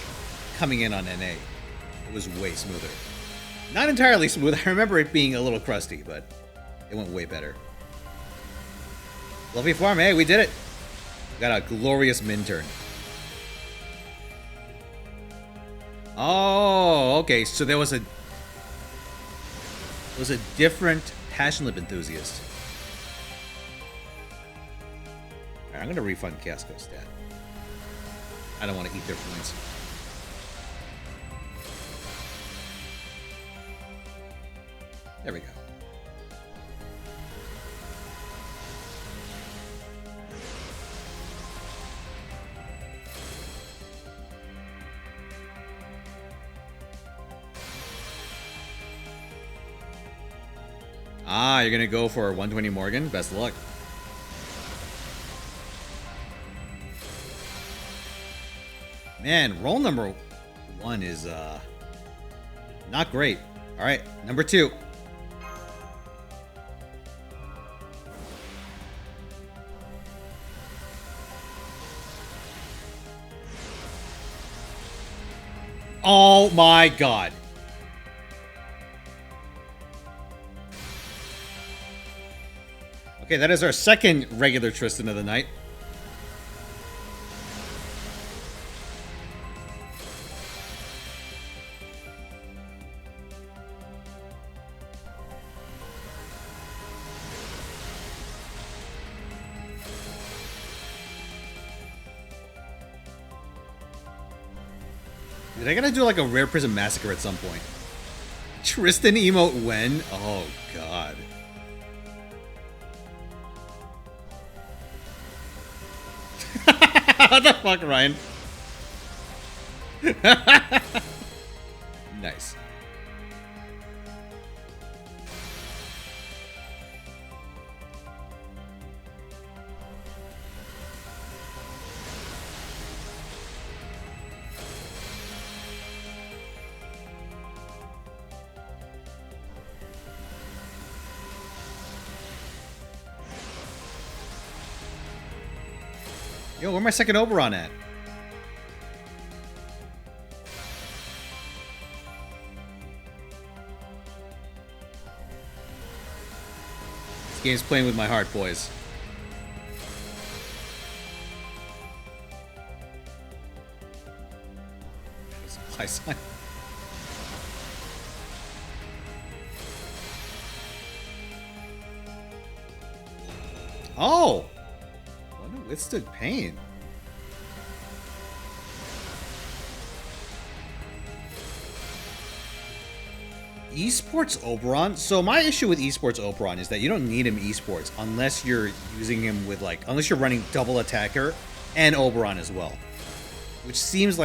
coming in on NA, it was way smoother. Not entirely smooth. I remember it being a little crusty, but it went way better. Fluffy Farm, hey, we did it. We got a glorious min turn. Oh, okay. So there was a different Passion Lip enthusiast. All right, I'm gonna refund Casco Stat. I don't want to eat their points. There we go. Ah, you're gonna go for 120 Morgan? Best of luck. Man, roll number 1 is not great. All right, number 2. Oh my god. Okay, that is our second regular Tristan of the night. Did I gotta do like a Rare Prism Massacre at some point? Tristan emote when? Oh god. What the fuck, Ryan? Nice. Yo, where my second Oberon at? This game's playing with my heart, boys. Supply sign. Oh! Withstood pain. Esports Oberon? So my issue with Esports Oberon is that you don't need him Esports unless you're using him with unless you're running double attacker and Oberon as well. Which seems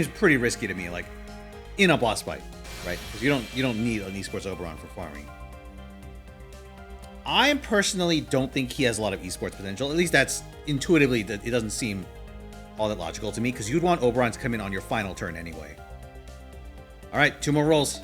pretty risky to me, like in a boss fight, right? Because you don't need an Esports Oberon for farming. I personally don't think he has a lot of esports potential. At least that's intuitively, that it doesn't seem all that logical to me, because you'd want Oberon to come in on your final turn anyway. Alright, 2 more rolls.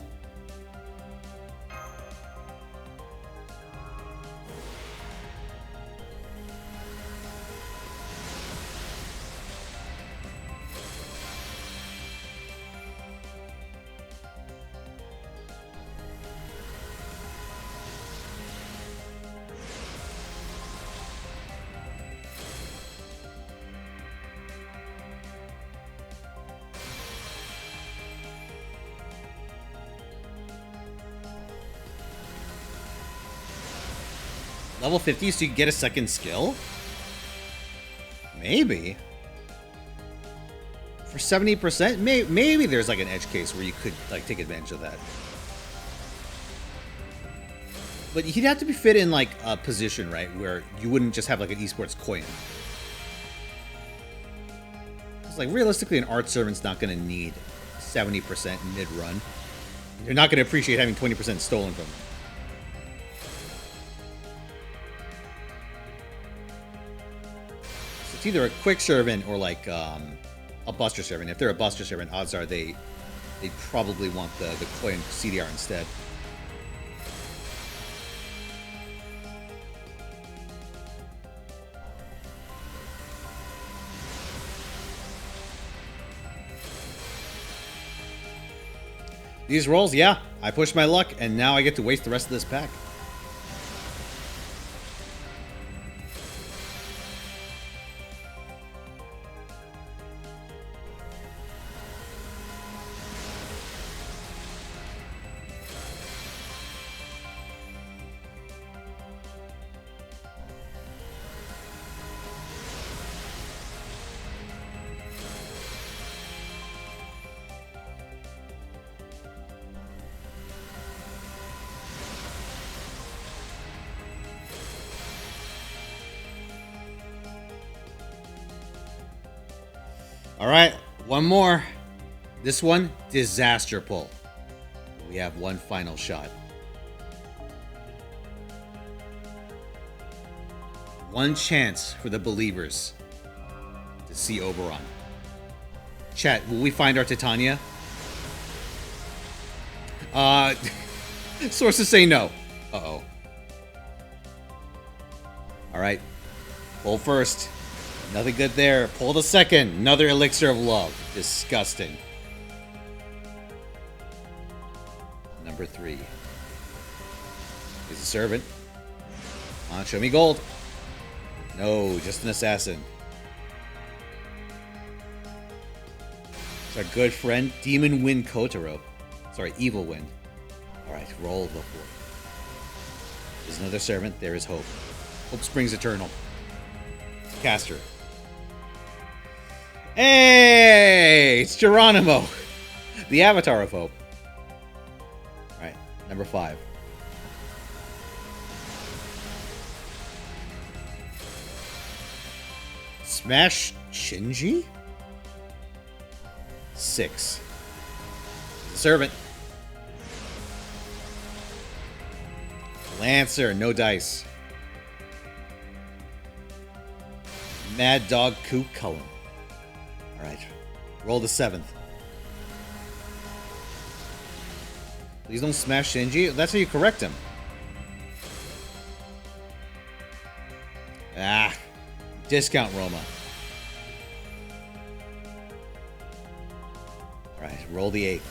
Level 50 so you get a second skill? Maybe. For 70%? Maybe there's like an edge case where you could like take advantage of that. But he'd have to be fit in like a position, right? Where you wouldn't just have like an esports Koyan. It's like realistically an art servant's not going to need 70% mid-run. You're not going to appreciate having 20% stolen from them. It's either a quick servant or like a buster servant. If they're a buster servant, odds are they'd probably want the Koyan CDR instead. These rolls, yeah, I pushed my luck, and now I get to waste the rest of this pack. All right, one more. This one, disaster pull. We have one final shot. One chance for the believers to see Oberon. Chat, will we find our Titania? Sources say no. Uh-oh. All right, pull first. Nothing good there. Pull the second. Another elixir of love. Disgusting. Number 3. Is a servant. Come on, show me gold. No, just an assassin. It's our good friend, Demon Wind Kotaro. Sorry, Evil Wind. Alright, roll the 4. There's another servant. There is hope. Hope springs eternal. It's a caster. Hey! It's Geronimo! The Avatar of Hope. Alright, number 5. Smash Shinji? 6. The servant. Lancer, no dice. Mad Dog Kook Cullen. Alright. Roll the 7th. Please don't smash Shinji. That's how you correct him. Ah. Discount Roma. Alright, roll the 8th.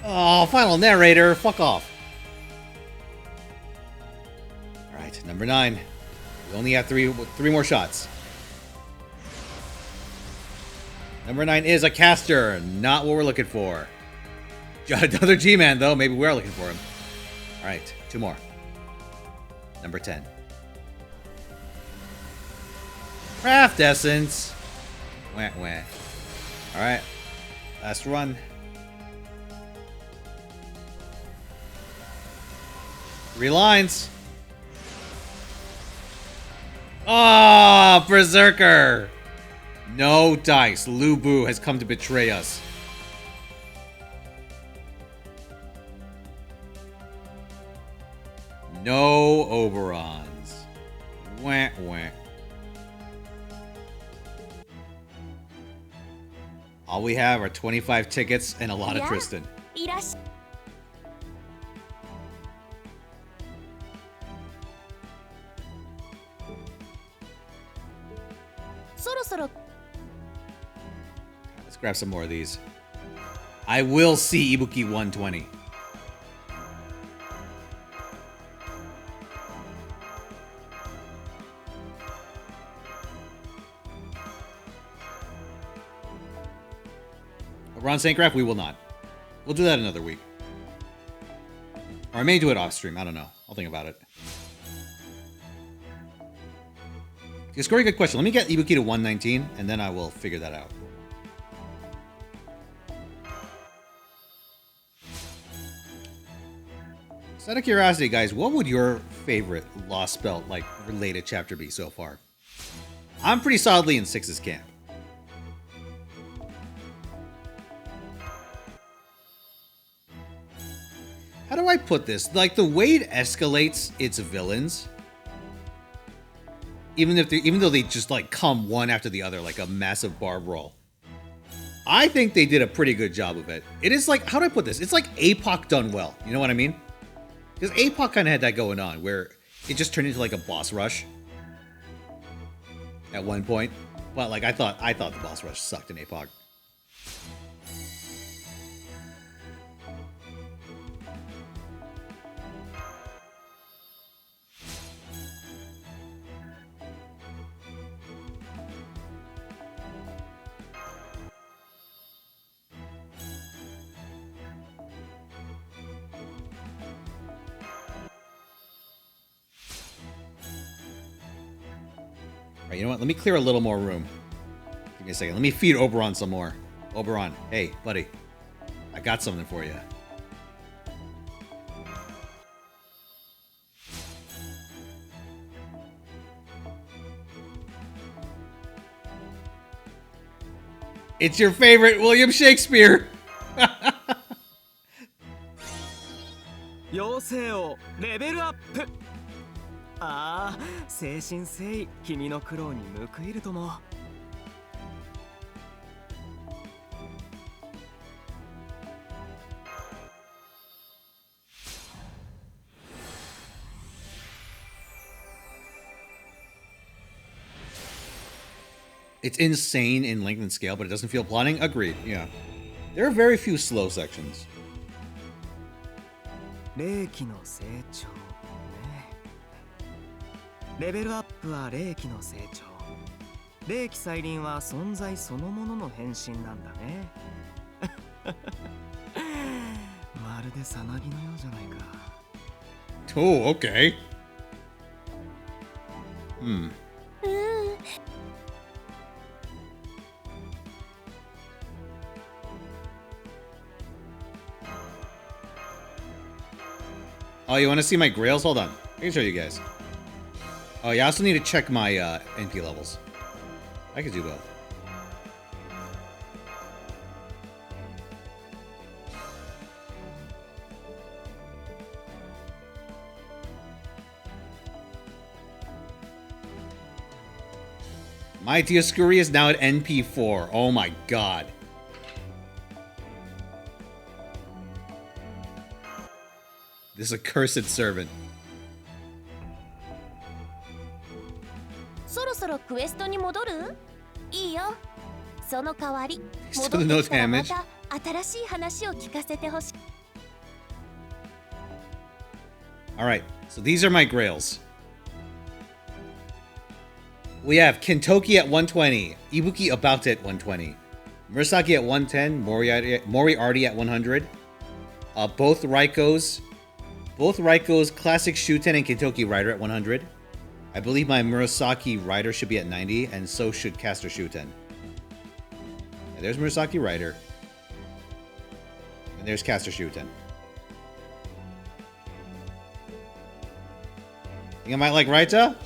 Oh, final narrator. Fuck off. Alright, number 9. We only have three more shots. Number 9 is a caster. Not what we're looking for. Another G-Man, though. Maybe we're looking for him. Alright, 2 more. Number 10. Craft Essence. Wah, wah. Alright. Last run. Three lines. Ah, Berserker. No dice. Lubu has come to betray us. No Oberons. Wah, wah. All we have are 25 tickets and a lot of Tristan. いらっしゃそろそろ Let's grab some more of these. I will see Ibuki 120. Ron St. Graf, we will not. We'll do that another week. Or I may do it off stream. I don't know. I'll think about it. It's a very good question. Let me get Ibuki to 119, and then I will figure that out. So out of curiosity, guys, what would your favorite Lostbelt, like, related chapter be so far? I'm pretty solidly in 6's camp. How do I put this? Like, the way it escalates its villains, even though they just like come one after the other like a massive barb roll, I think they did a pretty good job of it. It is like, how do I put this? It's like APOC done well. You know what I mean? Because APOC kind of had that going on where it just turned into like a boss rush at one point. But like I thought the boss rush sucked in APOC. All right, you know what? Let me clear a little more room. Give me a second. Let me feed Oberon some more. Oberon, hey, buddy. I got something for you. It's your favorite William Shakespeare. 妖精をレベルアップ。ああ、誠心誠意君の苦労に報いるとも。It's insane in length and scale, but it doesn't feel plotting. Agreed, yeah. There are very few slow sections. 霊気の成長ね。レベルアップは霊気の成長。霊気再臨は存在そのものの変身なんだね。まるでさなぎのようじゃないか。Oh, okay. Hmm. Oh, you want to see my grails? Hold on. I can show you guys. Oh, yeah, I also need to check my NP levels. I could do both. My Dioscuri is now at NP4. Oh my god. This accursed servant. そろそろクエストに戻る？いいよ。その代わり、 Still 戻 no ってきたらま damage. た新しい話を聞かせてほしい。Alright, so these are my grails. We have Kintoki at 120, Ibuki about at 120, Murasaki at 110, Moriarty at 100. Both Raikos, Classic Shuten and Kintoki Rider at 100. I believe my Murasaki Rider should be at 90, and so should Caster Shuten. And there's Murasaki Rider. And there's Caster Shuten. Think I might like Raita?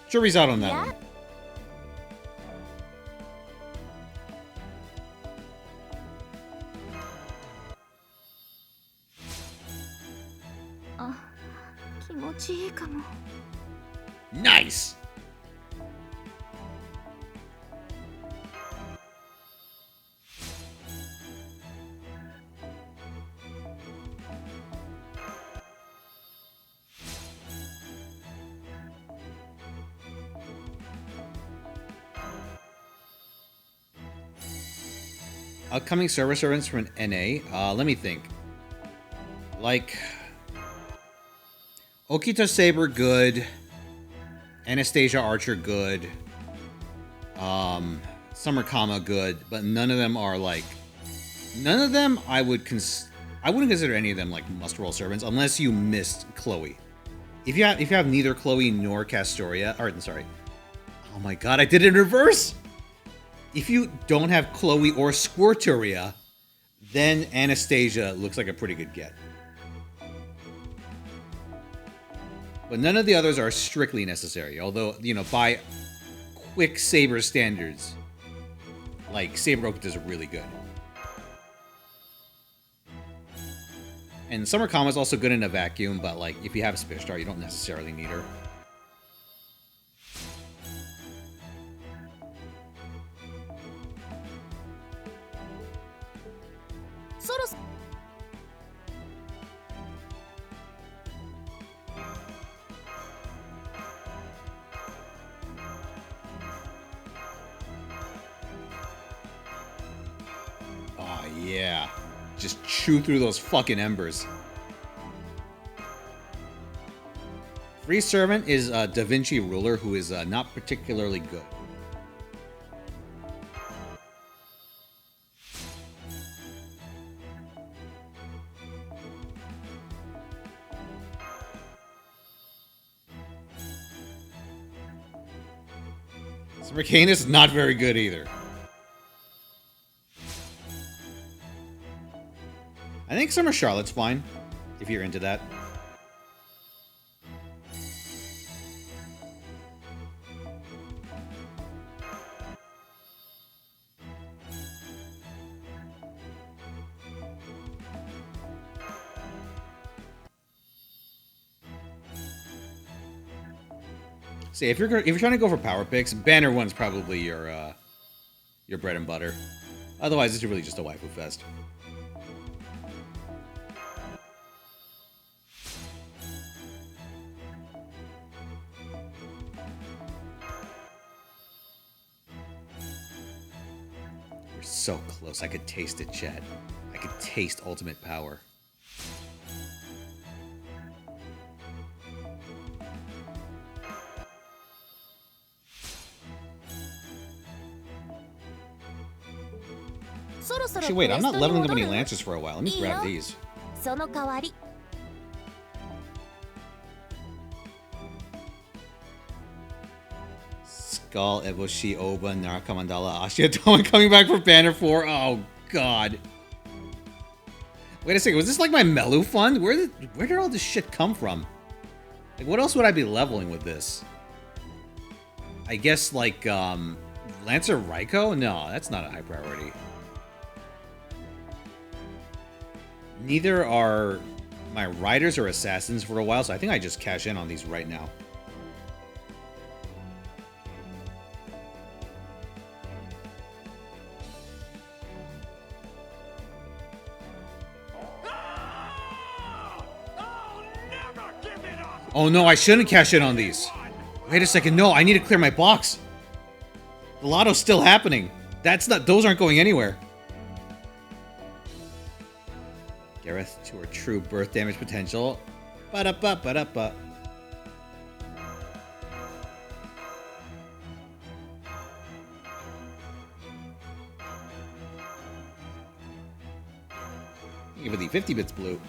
Jury's out on that one. Nice! Upcoming service servants from an NA. Let me think. Like Okita Saber, good. Anastasia Archer, good. Summer Kama, good. But none of them are like. None of them I wouldn't consider any of them like must-roll servants unless you missed Chloe. If you have neither Chloe nor Castoria, or sorry. Oh my god, I did it in reverse. If you don't have Chloe or Squirturia, then Anastasia looks like a pretty good get. But none of the others are strictly necessary, although, you know, by quick Saber standards, like, Saber Okita is really good. And Summer Kama is also good in a vacuum, but, like, if you have a Spear Star, you don't necessarily need her. Oh, yeah. Just chew through those fucking embers. Free Servant is Da Vinci Ruler, who is not particularly good. Mercane is not very good either. I think Summer Charlotte's fine, if you're into that. See, if you're trying to go for power picks, Banner 1's probably your bread and butter. Otherwise, it's really just a waifu fest. We're so close. I could taste it, chat. I could taste ultimate power. Actually, wait, I'm not leveling up any Lancers for a while. Let me grab these. Skull, Eboshi, Oba, Naraka Mandala, Ashiatoma coming back for Banner 4. Oh, God. Wait a second, was this like my Melu fund? Where did all this shit come from? Like, what else would I be leveling with this? I guess, like, Lancer Raiko? No, that's not a high priority. Neither are my riders or assassins for a while, so I think I just cash in on these right now. Oh no, I shouldn't cash in on these. Wait a second, no, I need to clear my box. The lotto's still happening. Those aren't going anywhere. Gareth to her true birth damage potential. Ba-da-ba, ba-da-ba. Give it the 50 bits blue.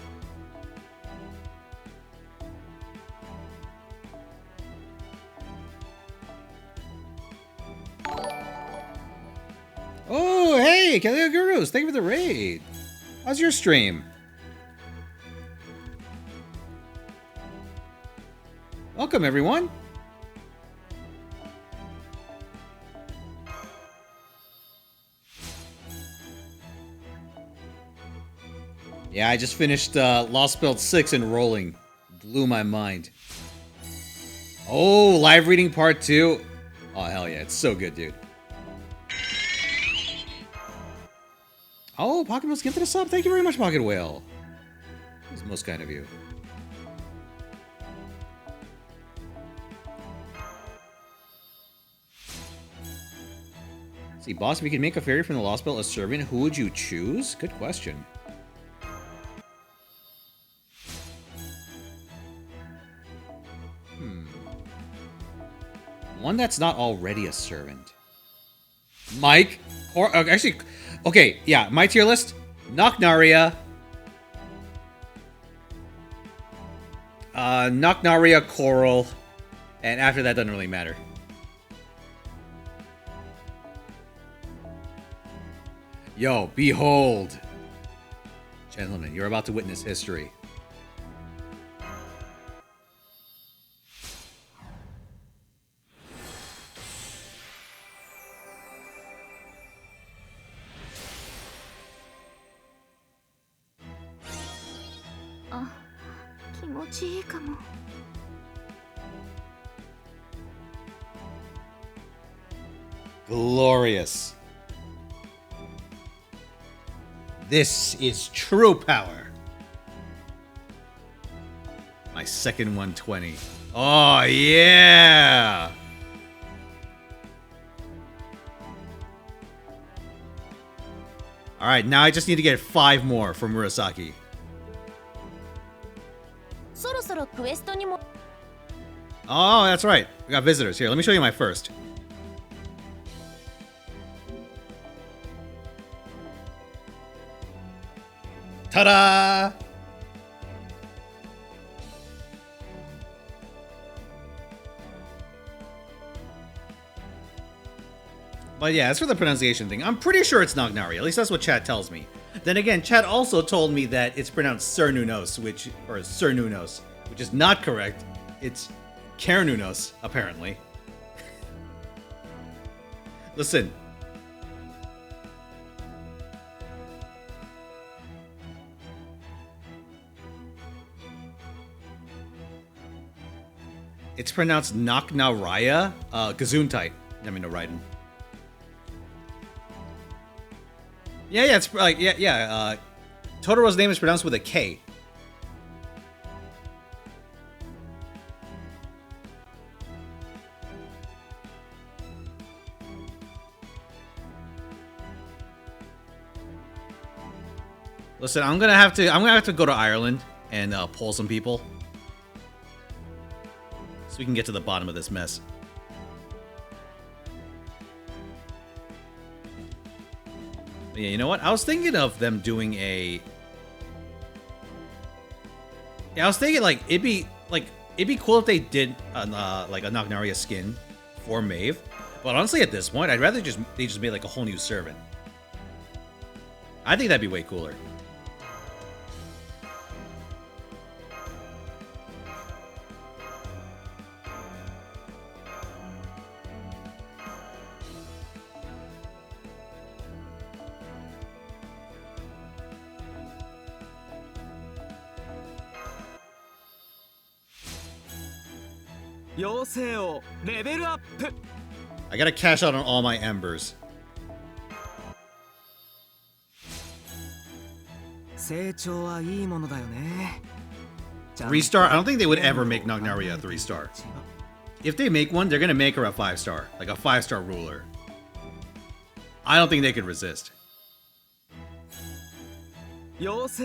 Oh, hey, Kaleo Gurus, thank you for the raid. How's your stream? Welcome, everyone. Yeah, I just finished Lostbelt 6 and rolling. Blew my mind. Oh, live reading part 2. Oh, hell yeah, it's so good, dude. Oh, Pocket Whale's gifted us up. Thank you very much, Pocket Whale. This is most kind of you. See, boss, if you could make a fairy from the Lostbelt a servant, who would you choose? Good question. One that's not already a servant. Mike? Or actually, okay, yeah, my tier list. Knocknaria. Knocknaria, Coral. And after that, doesn't really matter. Yo, behold. Gentlemen, you're about to witness history. Glorious. This is true power. My second 120. Oh, yeah. All right, now I just need to get 5 more from Murasaki. Oh, that's right. We got visitors here. Let me show you my first. Ta-da! But yeah, as for the pronunciation thing, I'm pretty sure it's Knocknaria. At least that's what chat tells me. Then again, chat also told me that it's pronounced Cernunnos, which is not correct. It's Cernunnos, apparently. Listen. It's pronounced Knocknaria, Gesundheit. I mean, no, Raiden. Yeah, it's like, Totoro's name is pronounced with a K. Listen, I'm gonna have to go to Ireland and poll some people so we can get to the bottom of this mess. But yeah, you know what? I was thinking of them doing a. Yeah, I was thinking like it'd be cool if they did like a Knocknaria skin for Maeve. But honestly, at this point, I'd rather they just made like a whole new servant. I think that'd be way cooler. I gotta cash out on all my embers. Three-star? I don't think they would ever make Knocknaria a 3-star. If they make one, they're gonna make her a 5-star, like a 5-star ruler. I don't think they could resist. Because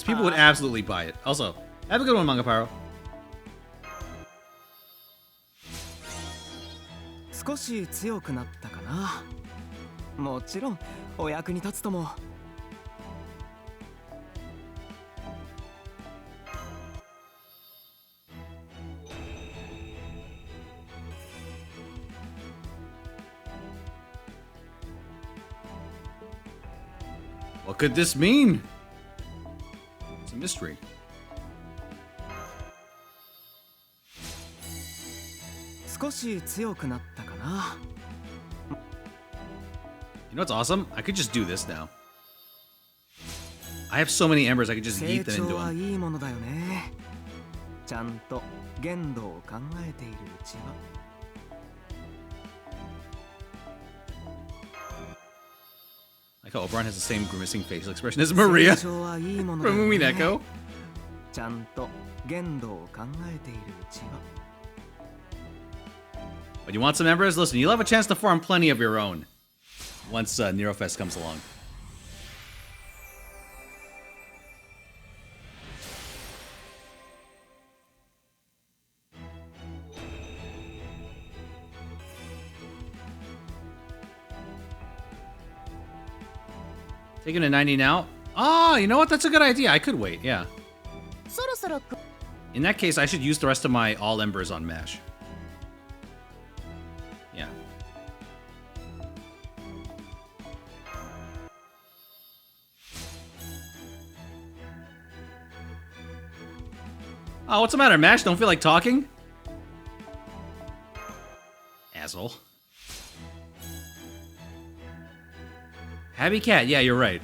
people would absolutely buy it. Also, have a good one, Manga Pyro. 少し強くなったかな。もちろんお役に立つとも。What could this mean? It's a mystery. You know what's awesome? I could just do this now. I have so many embers, I could just yeet them into them. Like how Oberon has the same grimacing facial expression as Maria from Umineko. But you want some embers? Listen, you'll have a chance to farm plenty of your own once Nerofest comes along. Taking a 90 now? Ah, you know what? That's a good idea. I could wait, yeah. In that case, I should use the rest of my all embers on Mash. Yeah. Oh, what's the matter? Mash, don't feel like talking? Asshole. Happy Cat, yeah, you're right.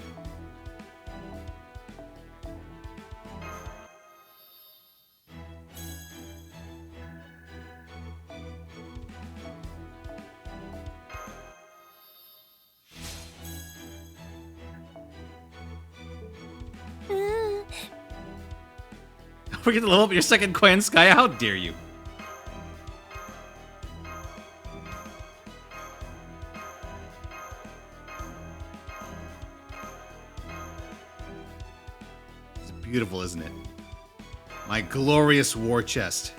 Forget to level up your second Koyanskaya? How dare you? It's beautiful, isn't it? My glorious war chest.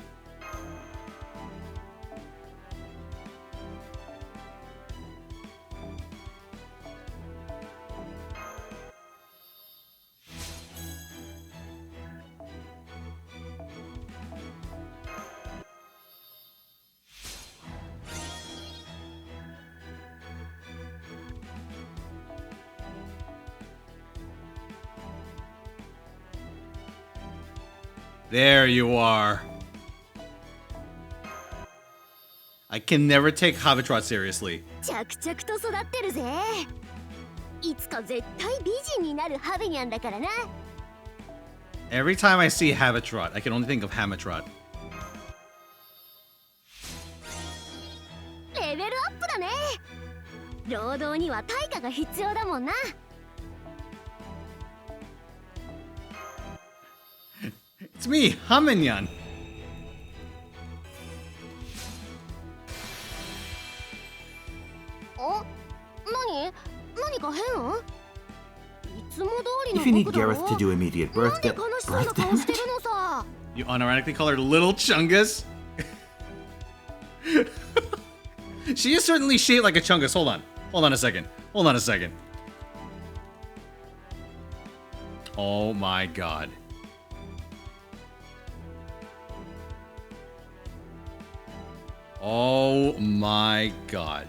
There you are. I can never take Habitrot seriously. Every time I see Habitrot, I can only think of Hamatrot. It's me, Haminyan. If you need Gareth to do immediate birth damage, you unironically call her Little Chungus? She is certainly shaped like a Chungus. Hold on. Hold on a second. Hold on a second. Oh my god. Oh my god.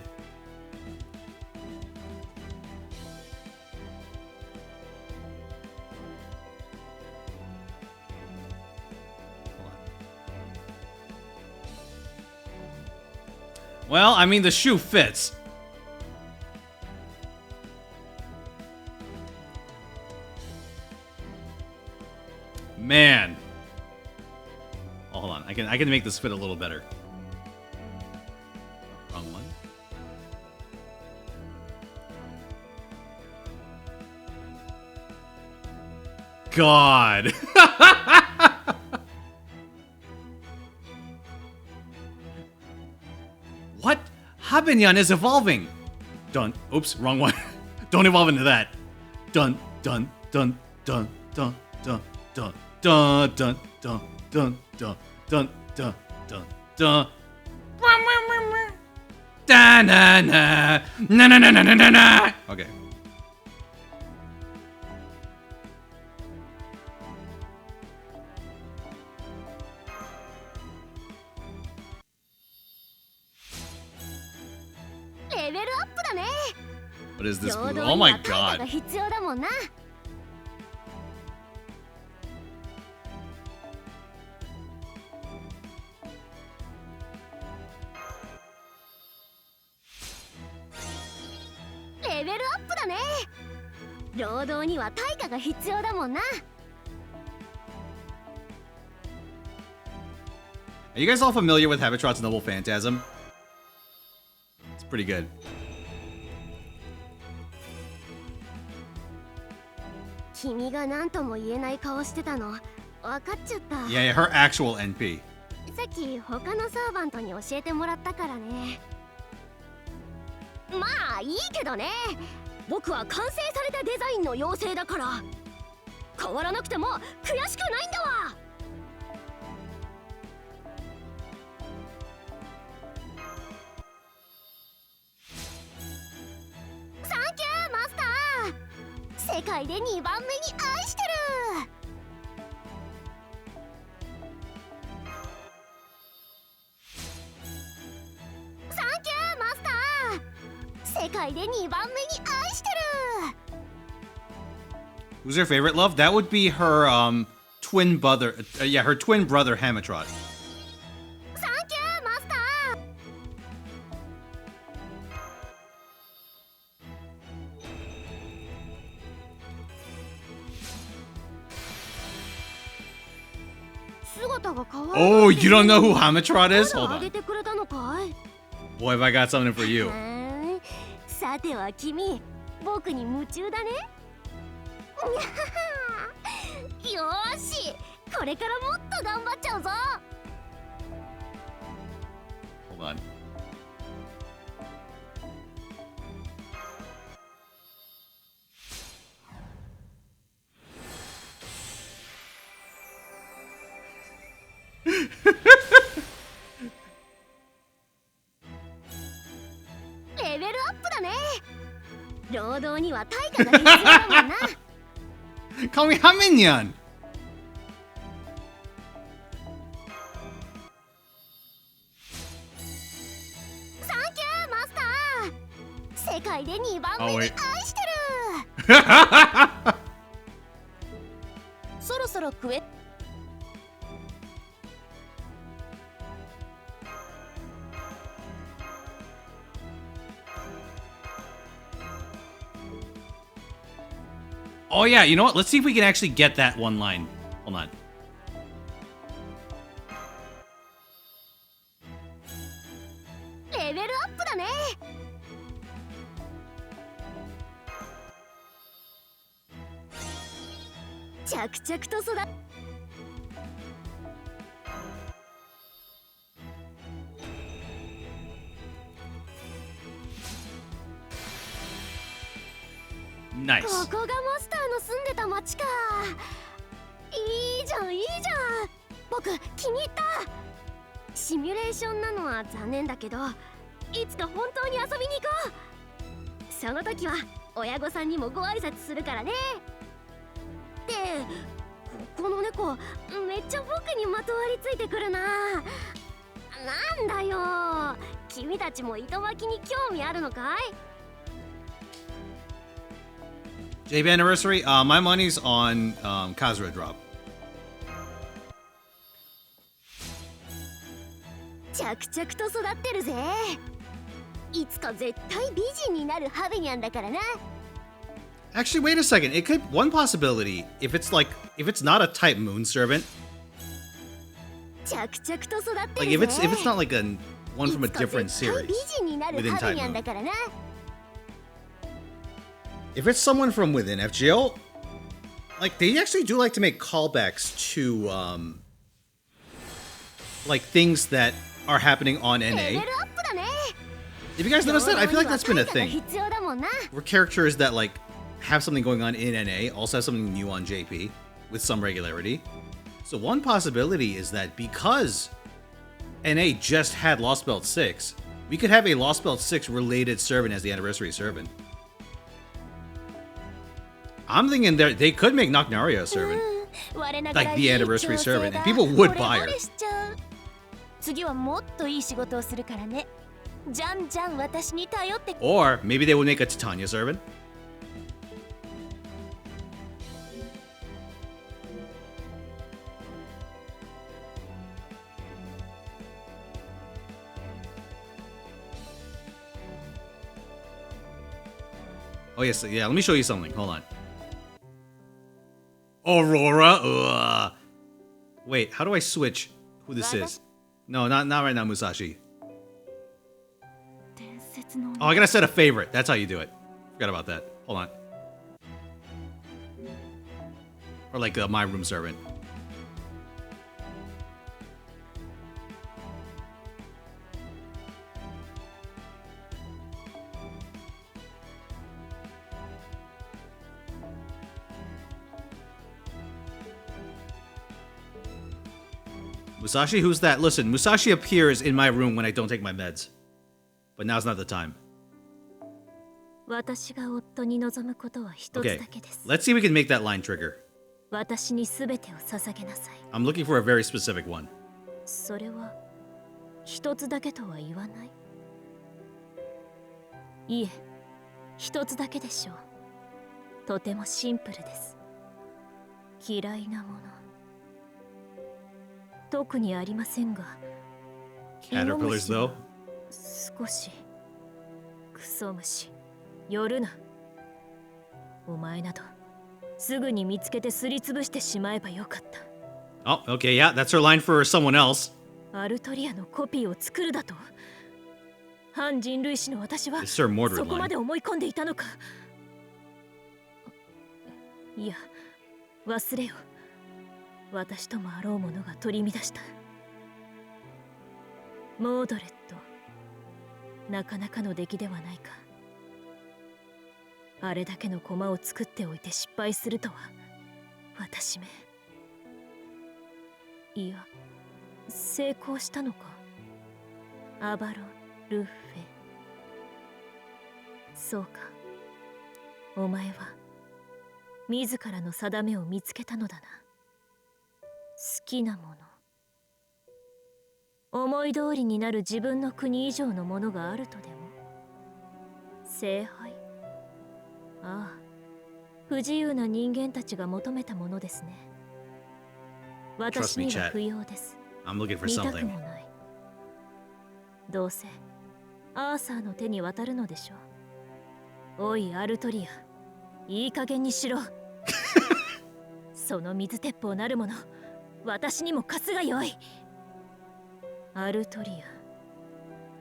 Well, I mean, the shoe fits. Man. Oh, hold on. I can make this fit a little better. Wrong one. God. What? Habinyan is evolving. Dun. Oops, wrong one. Don't evolve into that. Dun dun dun dun dun dun dun dun dun dun dun dun dun dun dun dun. Da na na na na na na na na. Okay. What is this blue? Oh my god. Are you guys all familiar with Habitrot's Noble Phantasm? It's pretty good. Yeah, her actual NP. さっき他のサーバントに教えてもらったからね。まあいいけどね、僕は完成されたデザインの妖精だから変わらなくても悔しくないんだわ。サンキューマスター、世界で2番目に愛してる。サンキューマスター、世界で2番目に愛してる。 Who's her favorite love? That would be her twin brother. Yeah, her twin brother Hamatrot. サンキューマスター。姿が変わる。 Oh, you don't know who Hamatrot is? Hold あ on. げてくれたのかい。 Boy, if I got something for you. さては君、僕に夢中だね。よーし、これからもっと頑張っちゃうぞ。 Hold on. Call me Haminyan. 世界で2番目に愛してる。そろそろ食え。Oh yeah, you know what? Let's see if we can actually get that one line. Hold on. Level up だね。着々と育っ。Nice. ここがマスターの住んでた町か。いいじゃんいいじゃん。僕気に入った。シミュレーションなのは残念だけど、いつか本当に遊びに行こう。その時は親御さんにもご挨拶するからね。ってこの猫めっちゃ僕にまとわりついてくるな。なんだよ、君たちも糸巻きに興味あるのかい？ JB anniversary. My money's on Kazura drop. 着々と育ってるぜ。いつか絶対美人になるハベニャンだからな。 Actually, wait a second. It could one possibility if it's not a type moon servant. 着々と育って Like るぜ。 if it's not like a one from a different いつか絶対 series 美人になる within ハベ type ニャン moon. だからな。 If it's someone from within FGO, like they actually do like to make callbacks to like things that are happening on NA. レベルアップだね。 If you guys notice that, I feel like that's been a 対価が thing 必要だもんな。 where characters that like have something going on in NA also have something new on JP with some regularity. So one possibility is that because NA just had Lostbelt 6, we could have a Lostbelt 6 related servant as the anniversary servant. I'm thinking that they could make Nocnaria a servant, like the anniversary servant, and people would buy her. 次はもっといい仕事をするからね。じゃんじゃん私に頼って。 Or maybe they would make a Titania servant. Oh yes, yeah. Let me show you something. Hold on. Aurora. Ugh. Wait, how do I switch who this is? No, not right now, Musashi. Oh, I gotta set a favorite. That's how you do it. Forgot about that. Hold on. Or like my room servant. Musashi, who's that? Listen, Musashi appears in my room when I don't take my meds. But now's not the time. 私が夫に望むことは一つ Okay, だけです。 let's see if we can make that line trigger. 私にすべてを捧げなさい。 I'm looking for a very specific one. それは一つだけとは言わない。いえ、一つだけでしょう。とてもシンプルです。嫌いなもの。特にありませんが。Caterpillars, though? 少し。クソ虫。寄るな。お前など、すぐに見つけてすりつぶしてしまえばよかった。Oh, okay, yeah, that's her line for someone else. アルトリアのコピーを作るだと。反人類史の私は Sir Mordred そこまで思い込んでいたのか。いや、忘れよ。私ともあろうものが取り乱した。モードレット、なかなかの出来ではないか。あれだけの駒を作っておいて失敗するとは、私め。いや、成功したのか。アバロン・ルッフェ。そうか。お前は自らの定めを見つけたのだな。好きなもの、思い通りになる自分の国以上のものがあるとでも。聖杯。ああ、不自由な人間たちが求めたものですね。私には不要です。I'm looking for 見たく something. もない。どうせアーサーの手に渡るのでしょう。おいアルトリア、いい加減にしろ。その水鉄砲なるもの、私にも貸すがよい。アルトリア、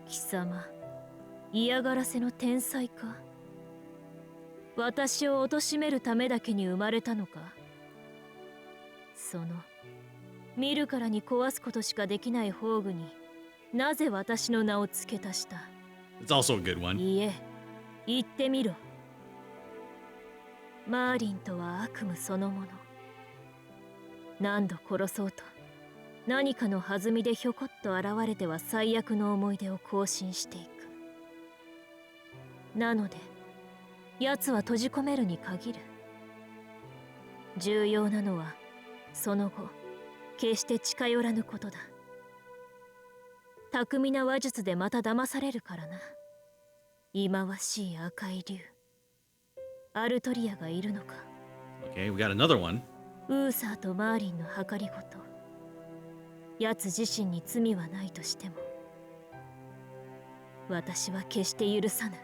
貴様、嫌がらせの天才か。私を貶めるためだけに生まれたのか。その見るからに壊すことしかできない宝具になぜ私の名を付け足した。 It's also a good one. いいえ、言ってみろ。マーリンとは悪夢そのもの。何度殺そうと何かの弾みでひょこっと現れては最悪の思い出を更新していく。なので奴は閉じ込めるに限る。重要なのはその後決して近寄らぬことだ。巧みな話術でまた騙されるからな。忌まわしい赤い竜、アルトリアがいるのか。 Okay, we got another one. ウーサーとマーリンの計りごと。奴自身に罪はないとしても私は決して許さぬ。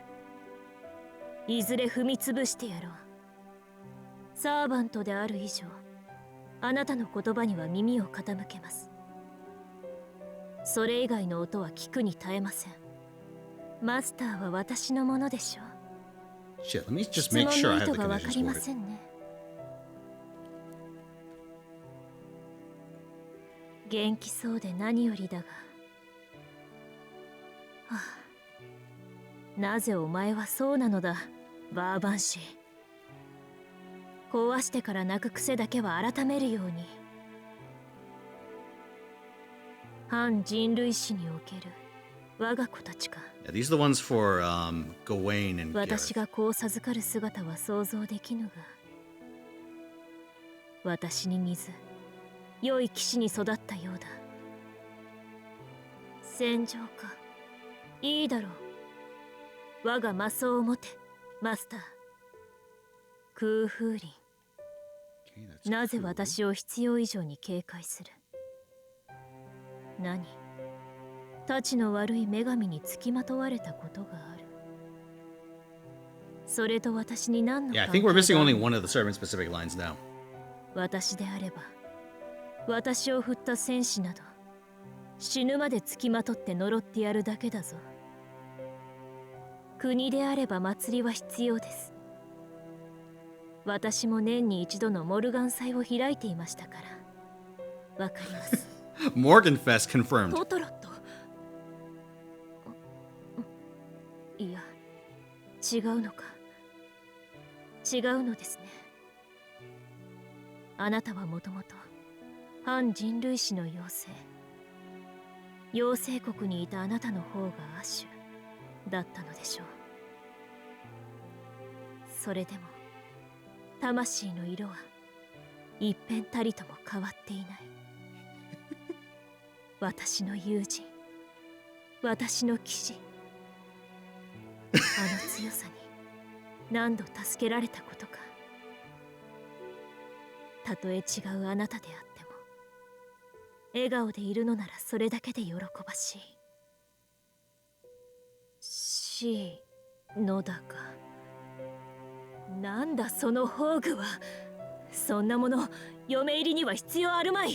いずれ踏み潰してやろう。サーバントである以上、あなたの言葉には耳を傾けます。それ以外の音は聞くに耐えません。マスターは私のものでしょう。 Shit, let me just 質 make 問 sure の I 意 have 図 the がわか conditions りま for it. せんね。元気そうで何よりだが、はあ、なぜお前はそうなのだ、バーバンシー。壊してから泣く癖だけは改めるように。反人類史における我が子たちか。 Yeah, these are the ones for Gawain and 私 Gareth. が子を授かる姿は想像できぬが、私に似ず良い騎士に育ったようだ。戦場か。いいだろう。我が魔装を持て、マスター。空風林。なぜ私を必要以上に警戒する。何、たちの悪い女神につきまとわれたことがある。それと私に何の Yeah, I 関係 think we're が missing あ only る。 one of the servant specific lines now. 私であれば、私を振った戦士など死ぬまでつきまとって呪ってやるだけだぞ。国であれば祭りは必要です。私も年に一度のモルガン祭を開いていましたから。わかります。Morganfest confirmed. トトロット。いや、違うのか。違うのですね。あなたはもともと反人類史の妖精妖精国にいたあなたの方が亜種だったのでしょう。それでも魂の色は一変たりとも変わっていない。私の友人、私の騎士、あの強さに何度助けられたことか。たとえ違うあなたであっても笑顔でいるのならそれだけで喜ばしい。しのだか。なんだその宝具は。そんなもの嫁入りには必要あるまい。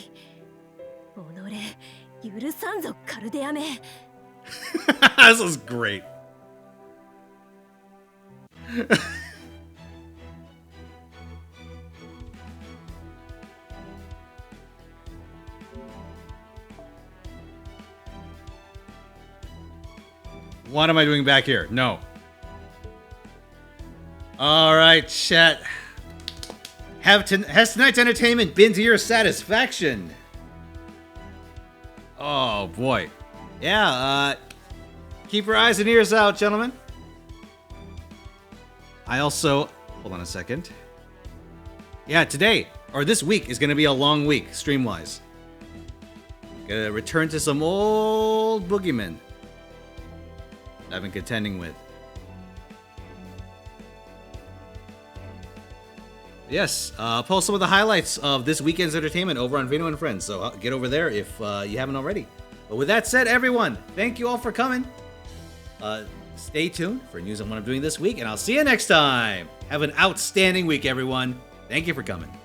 己許さんぞカルデアめ。This was great. What am I doing back here? No. All right, chat. Has tonight's entertainment been to your satisfaction? Oh boy. Yeah, keep your eyes and ears out, gentlemen. I also, hold on a second. Yeah, today, or this week, is going to be a long week, stream-wise. Gonna return to some old boogeymen I've been contending with. Yes, post some of the highlights of this weekend's entertainment over on Fino and Friends, so get over there if you haven't already. But with that said, everyone, thank you all for coming. Stay tuned for news on what I'm doing this week, and I'll see you next time. Have an outstanding week, everyone. Thank you for coming.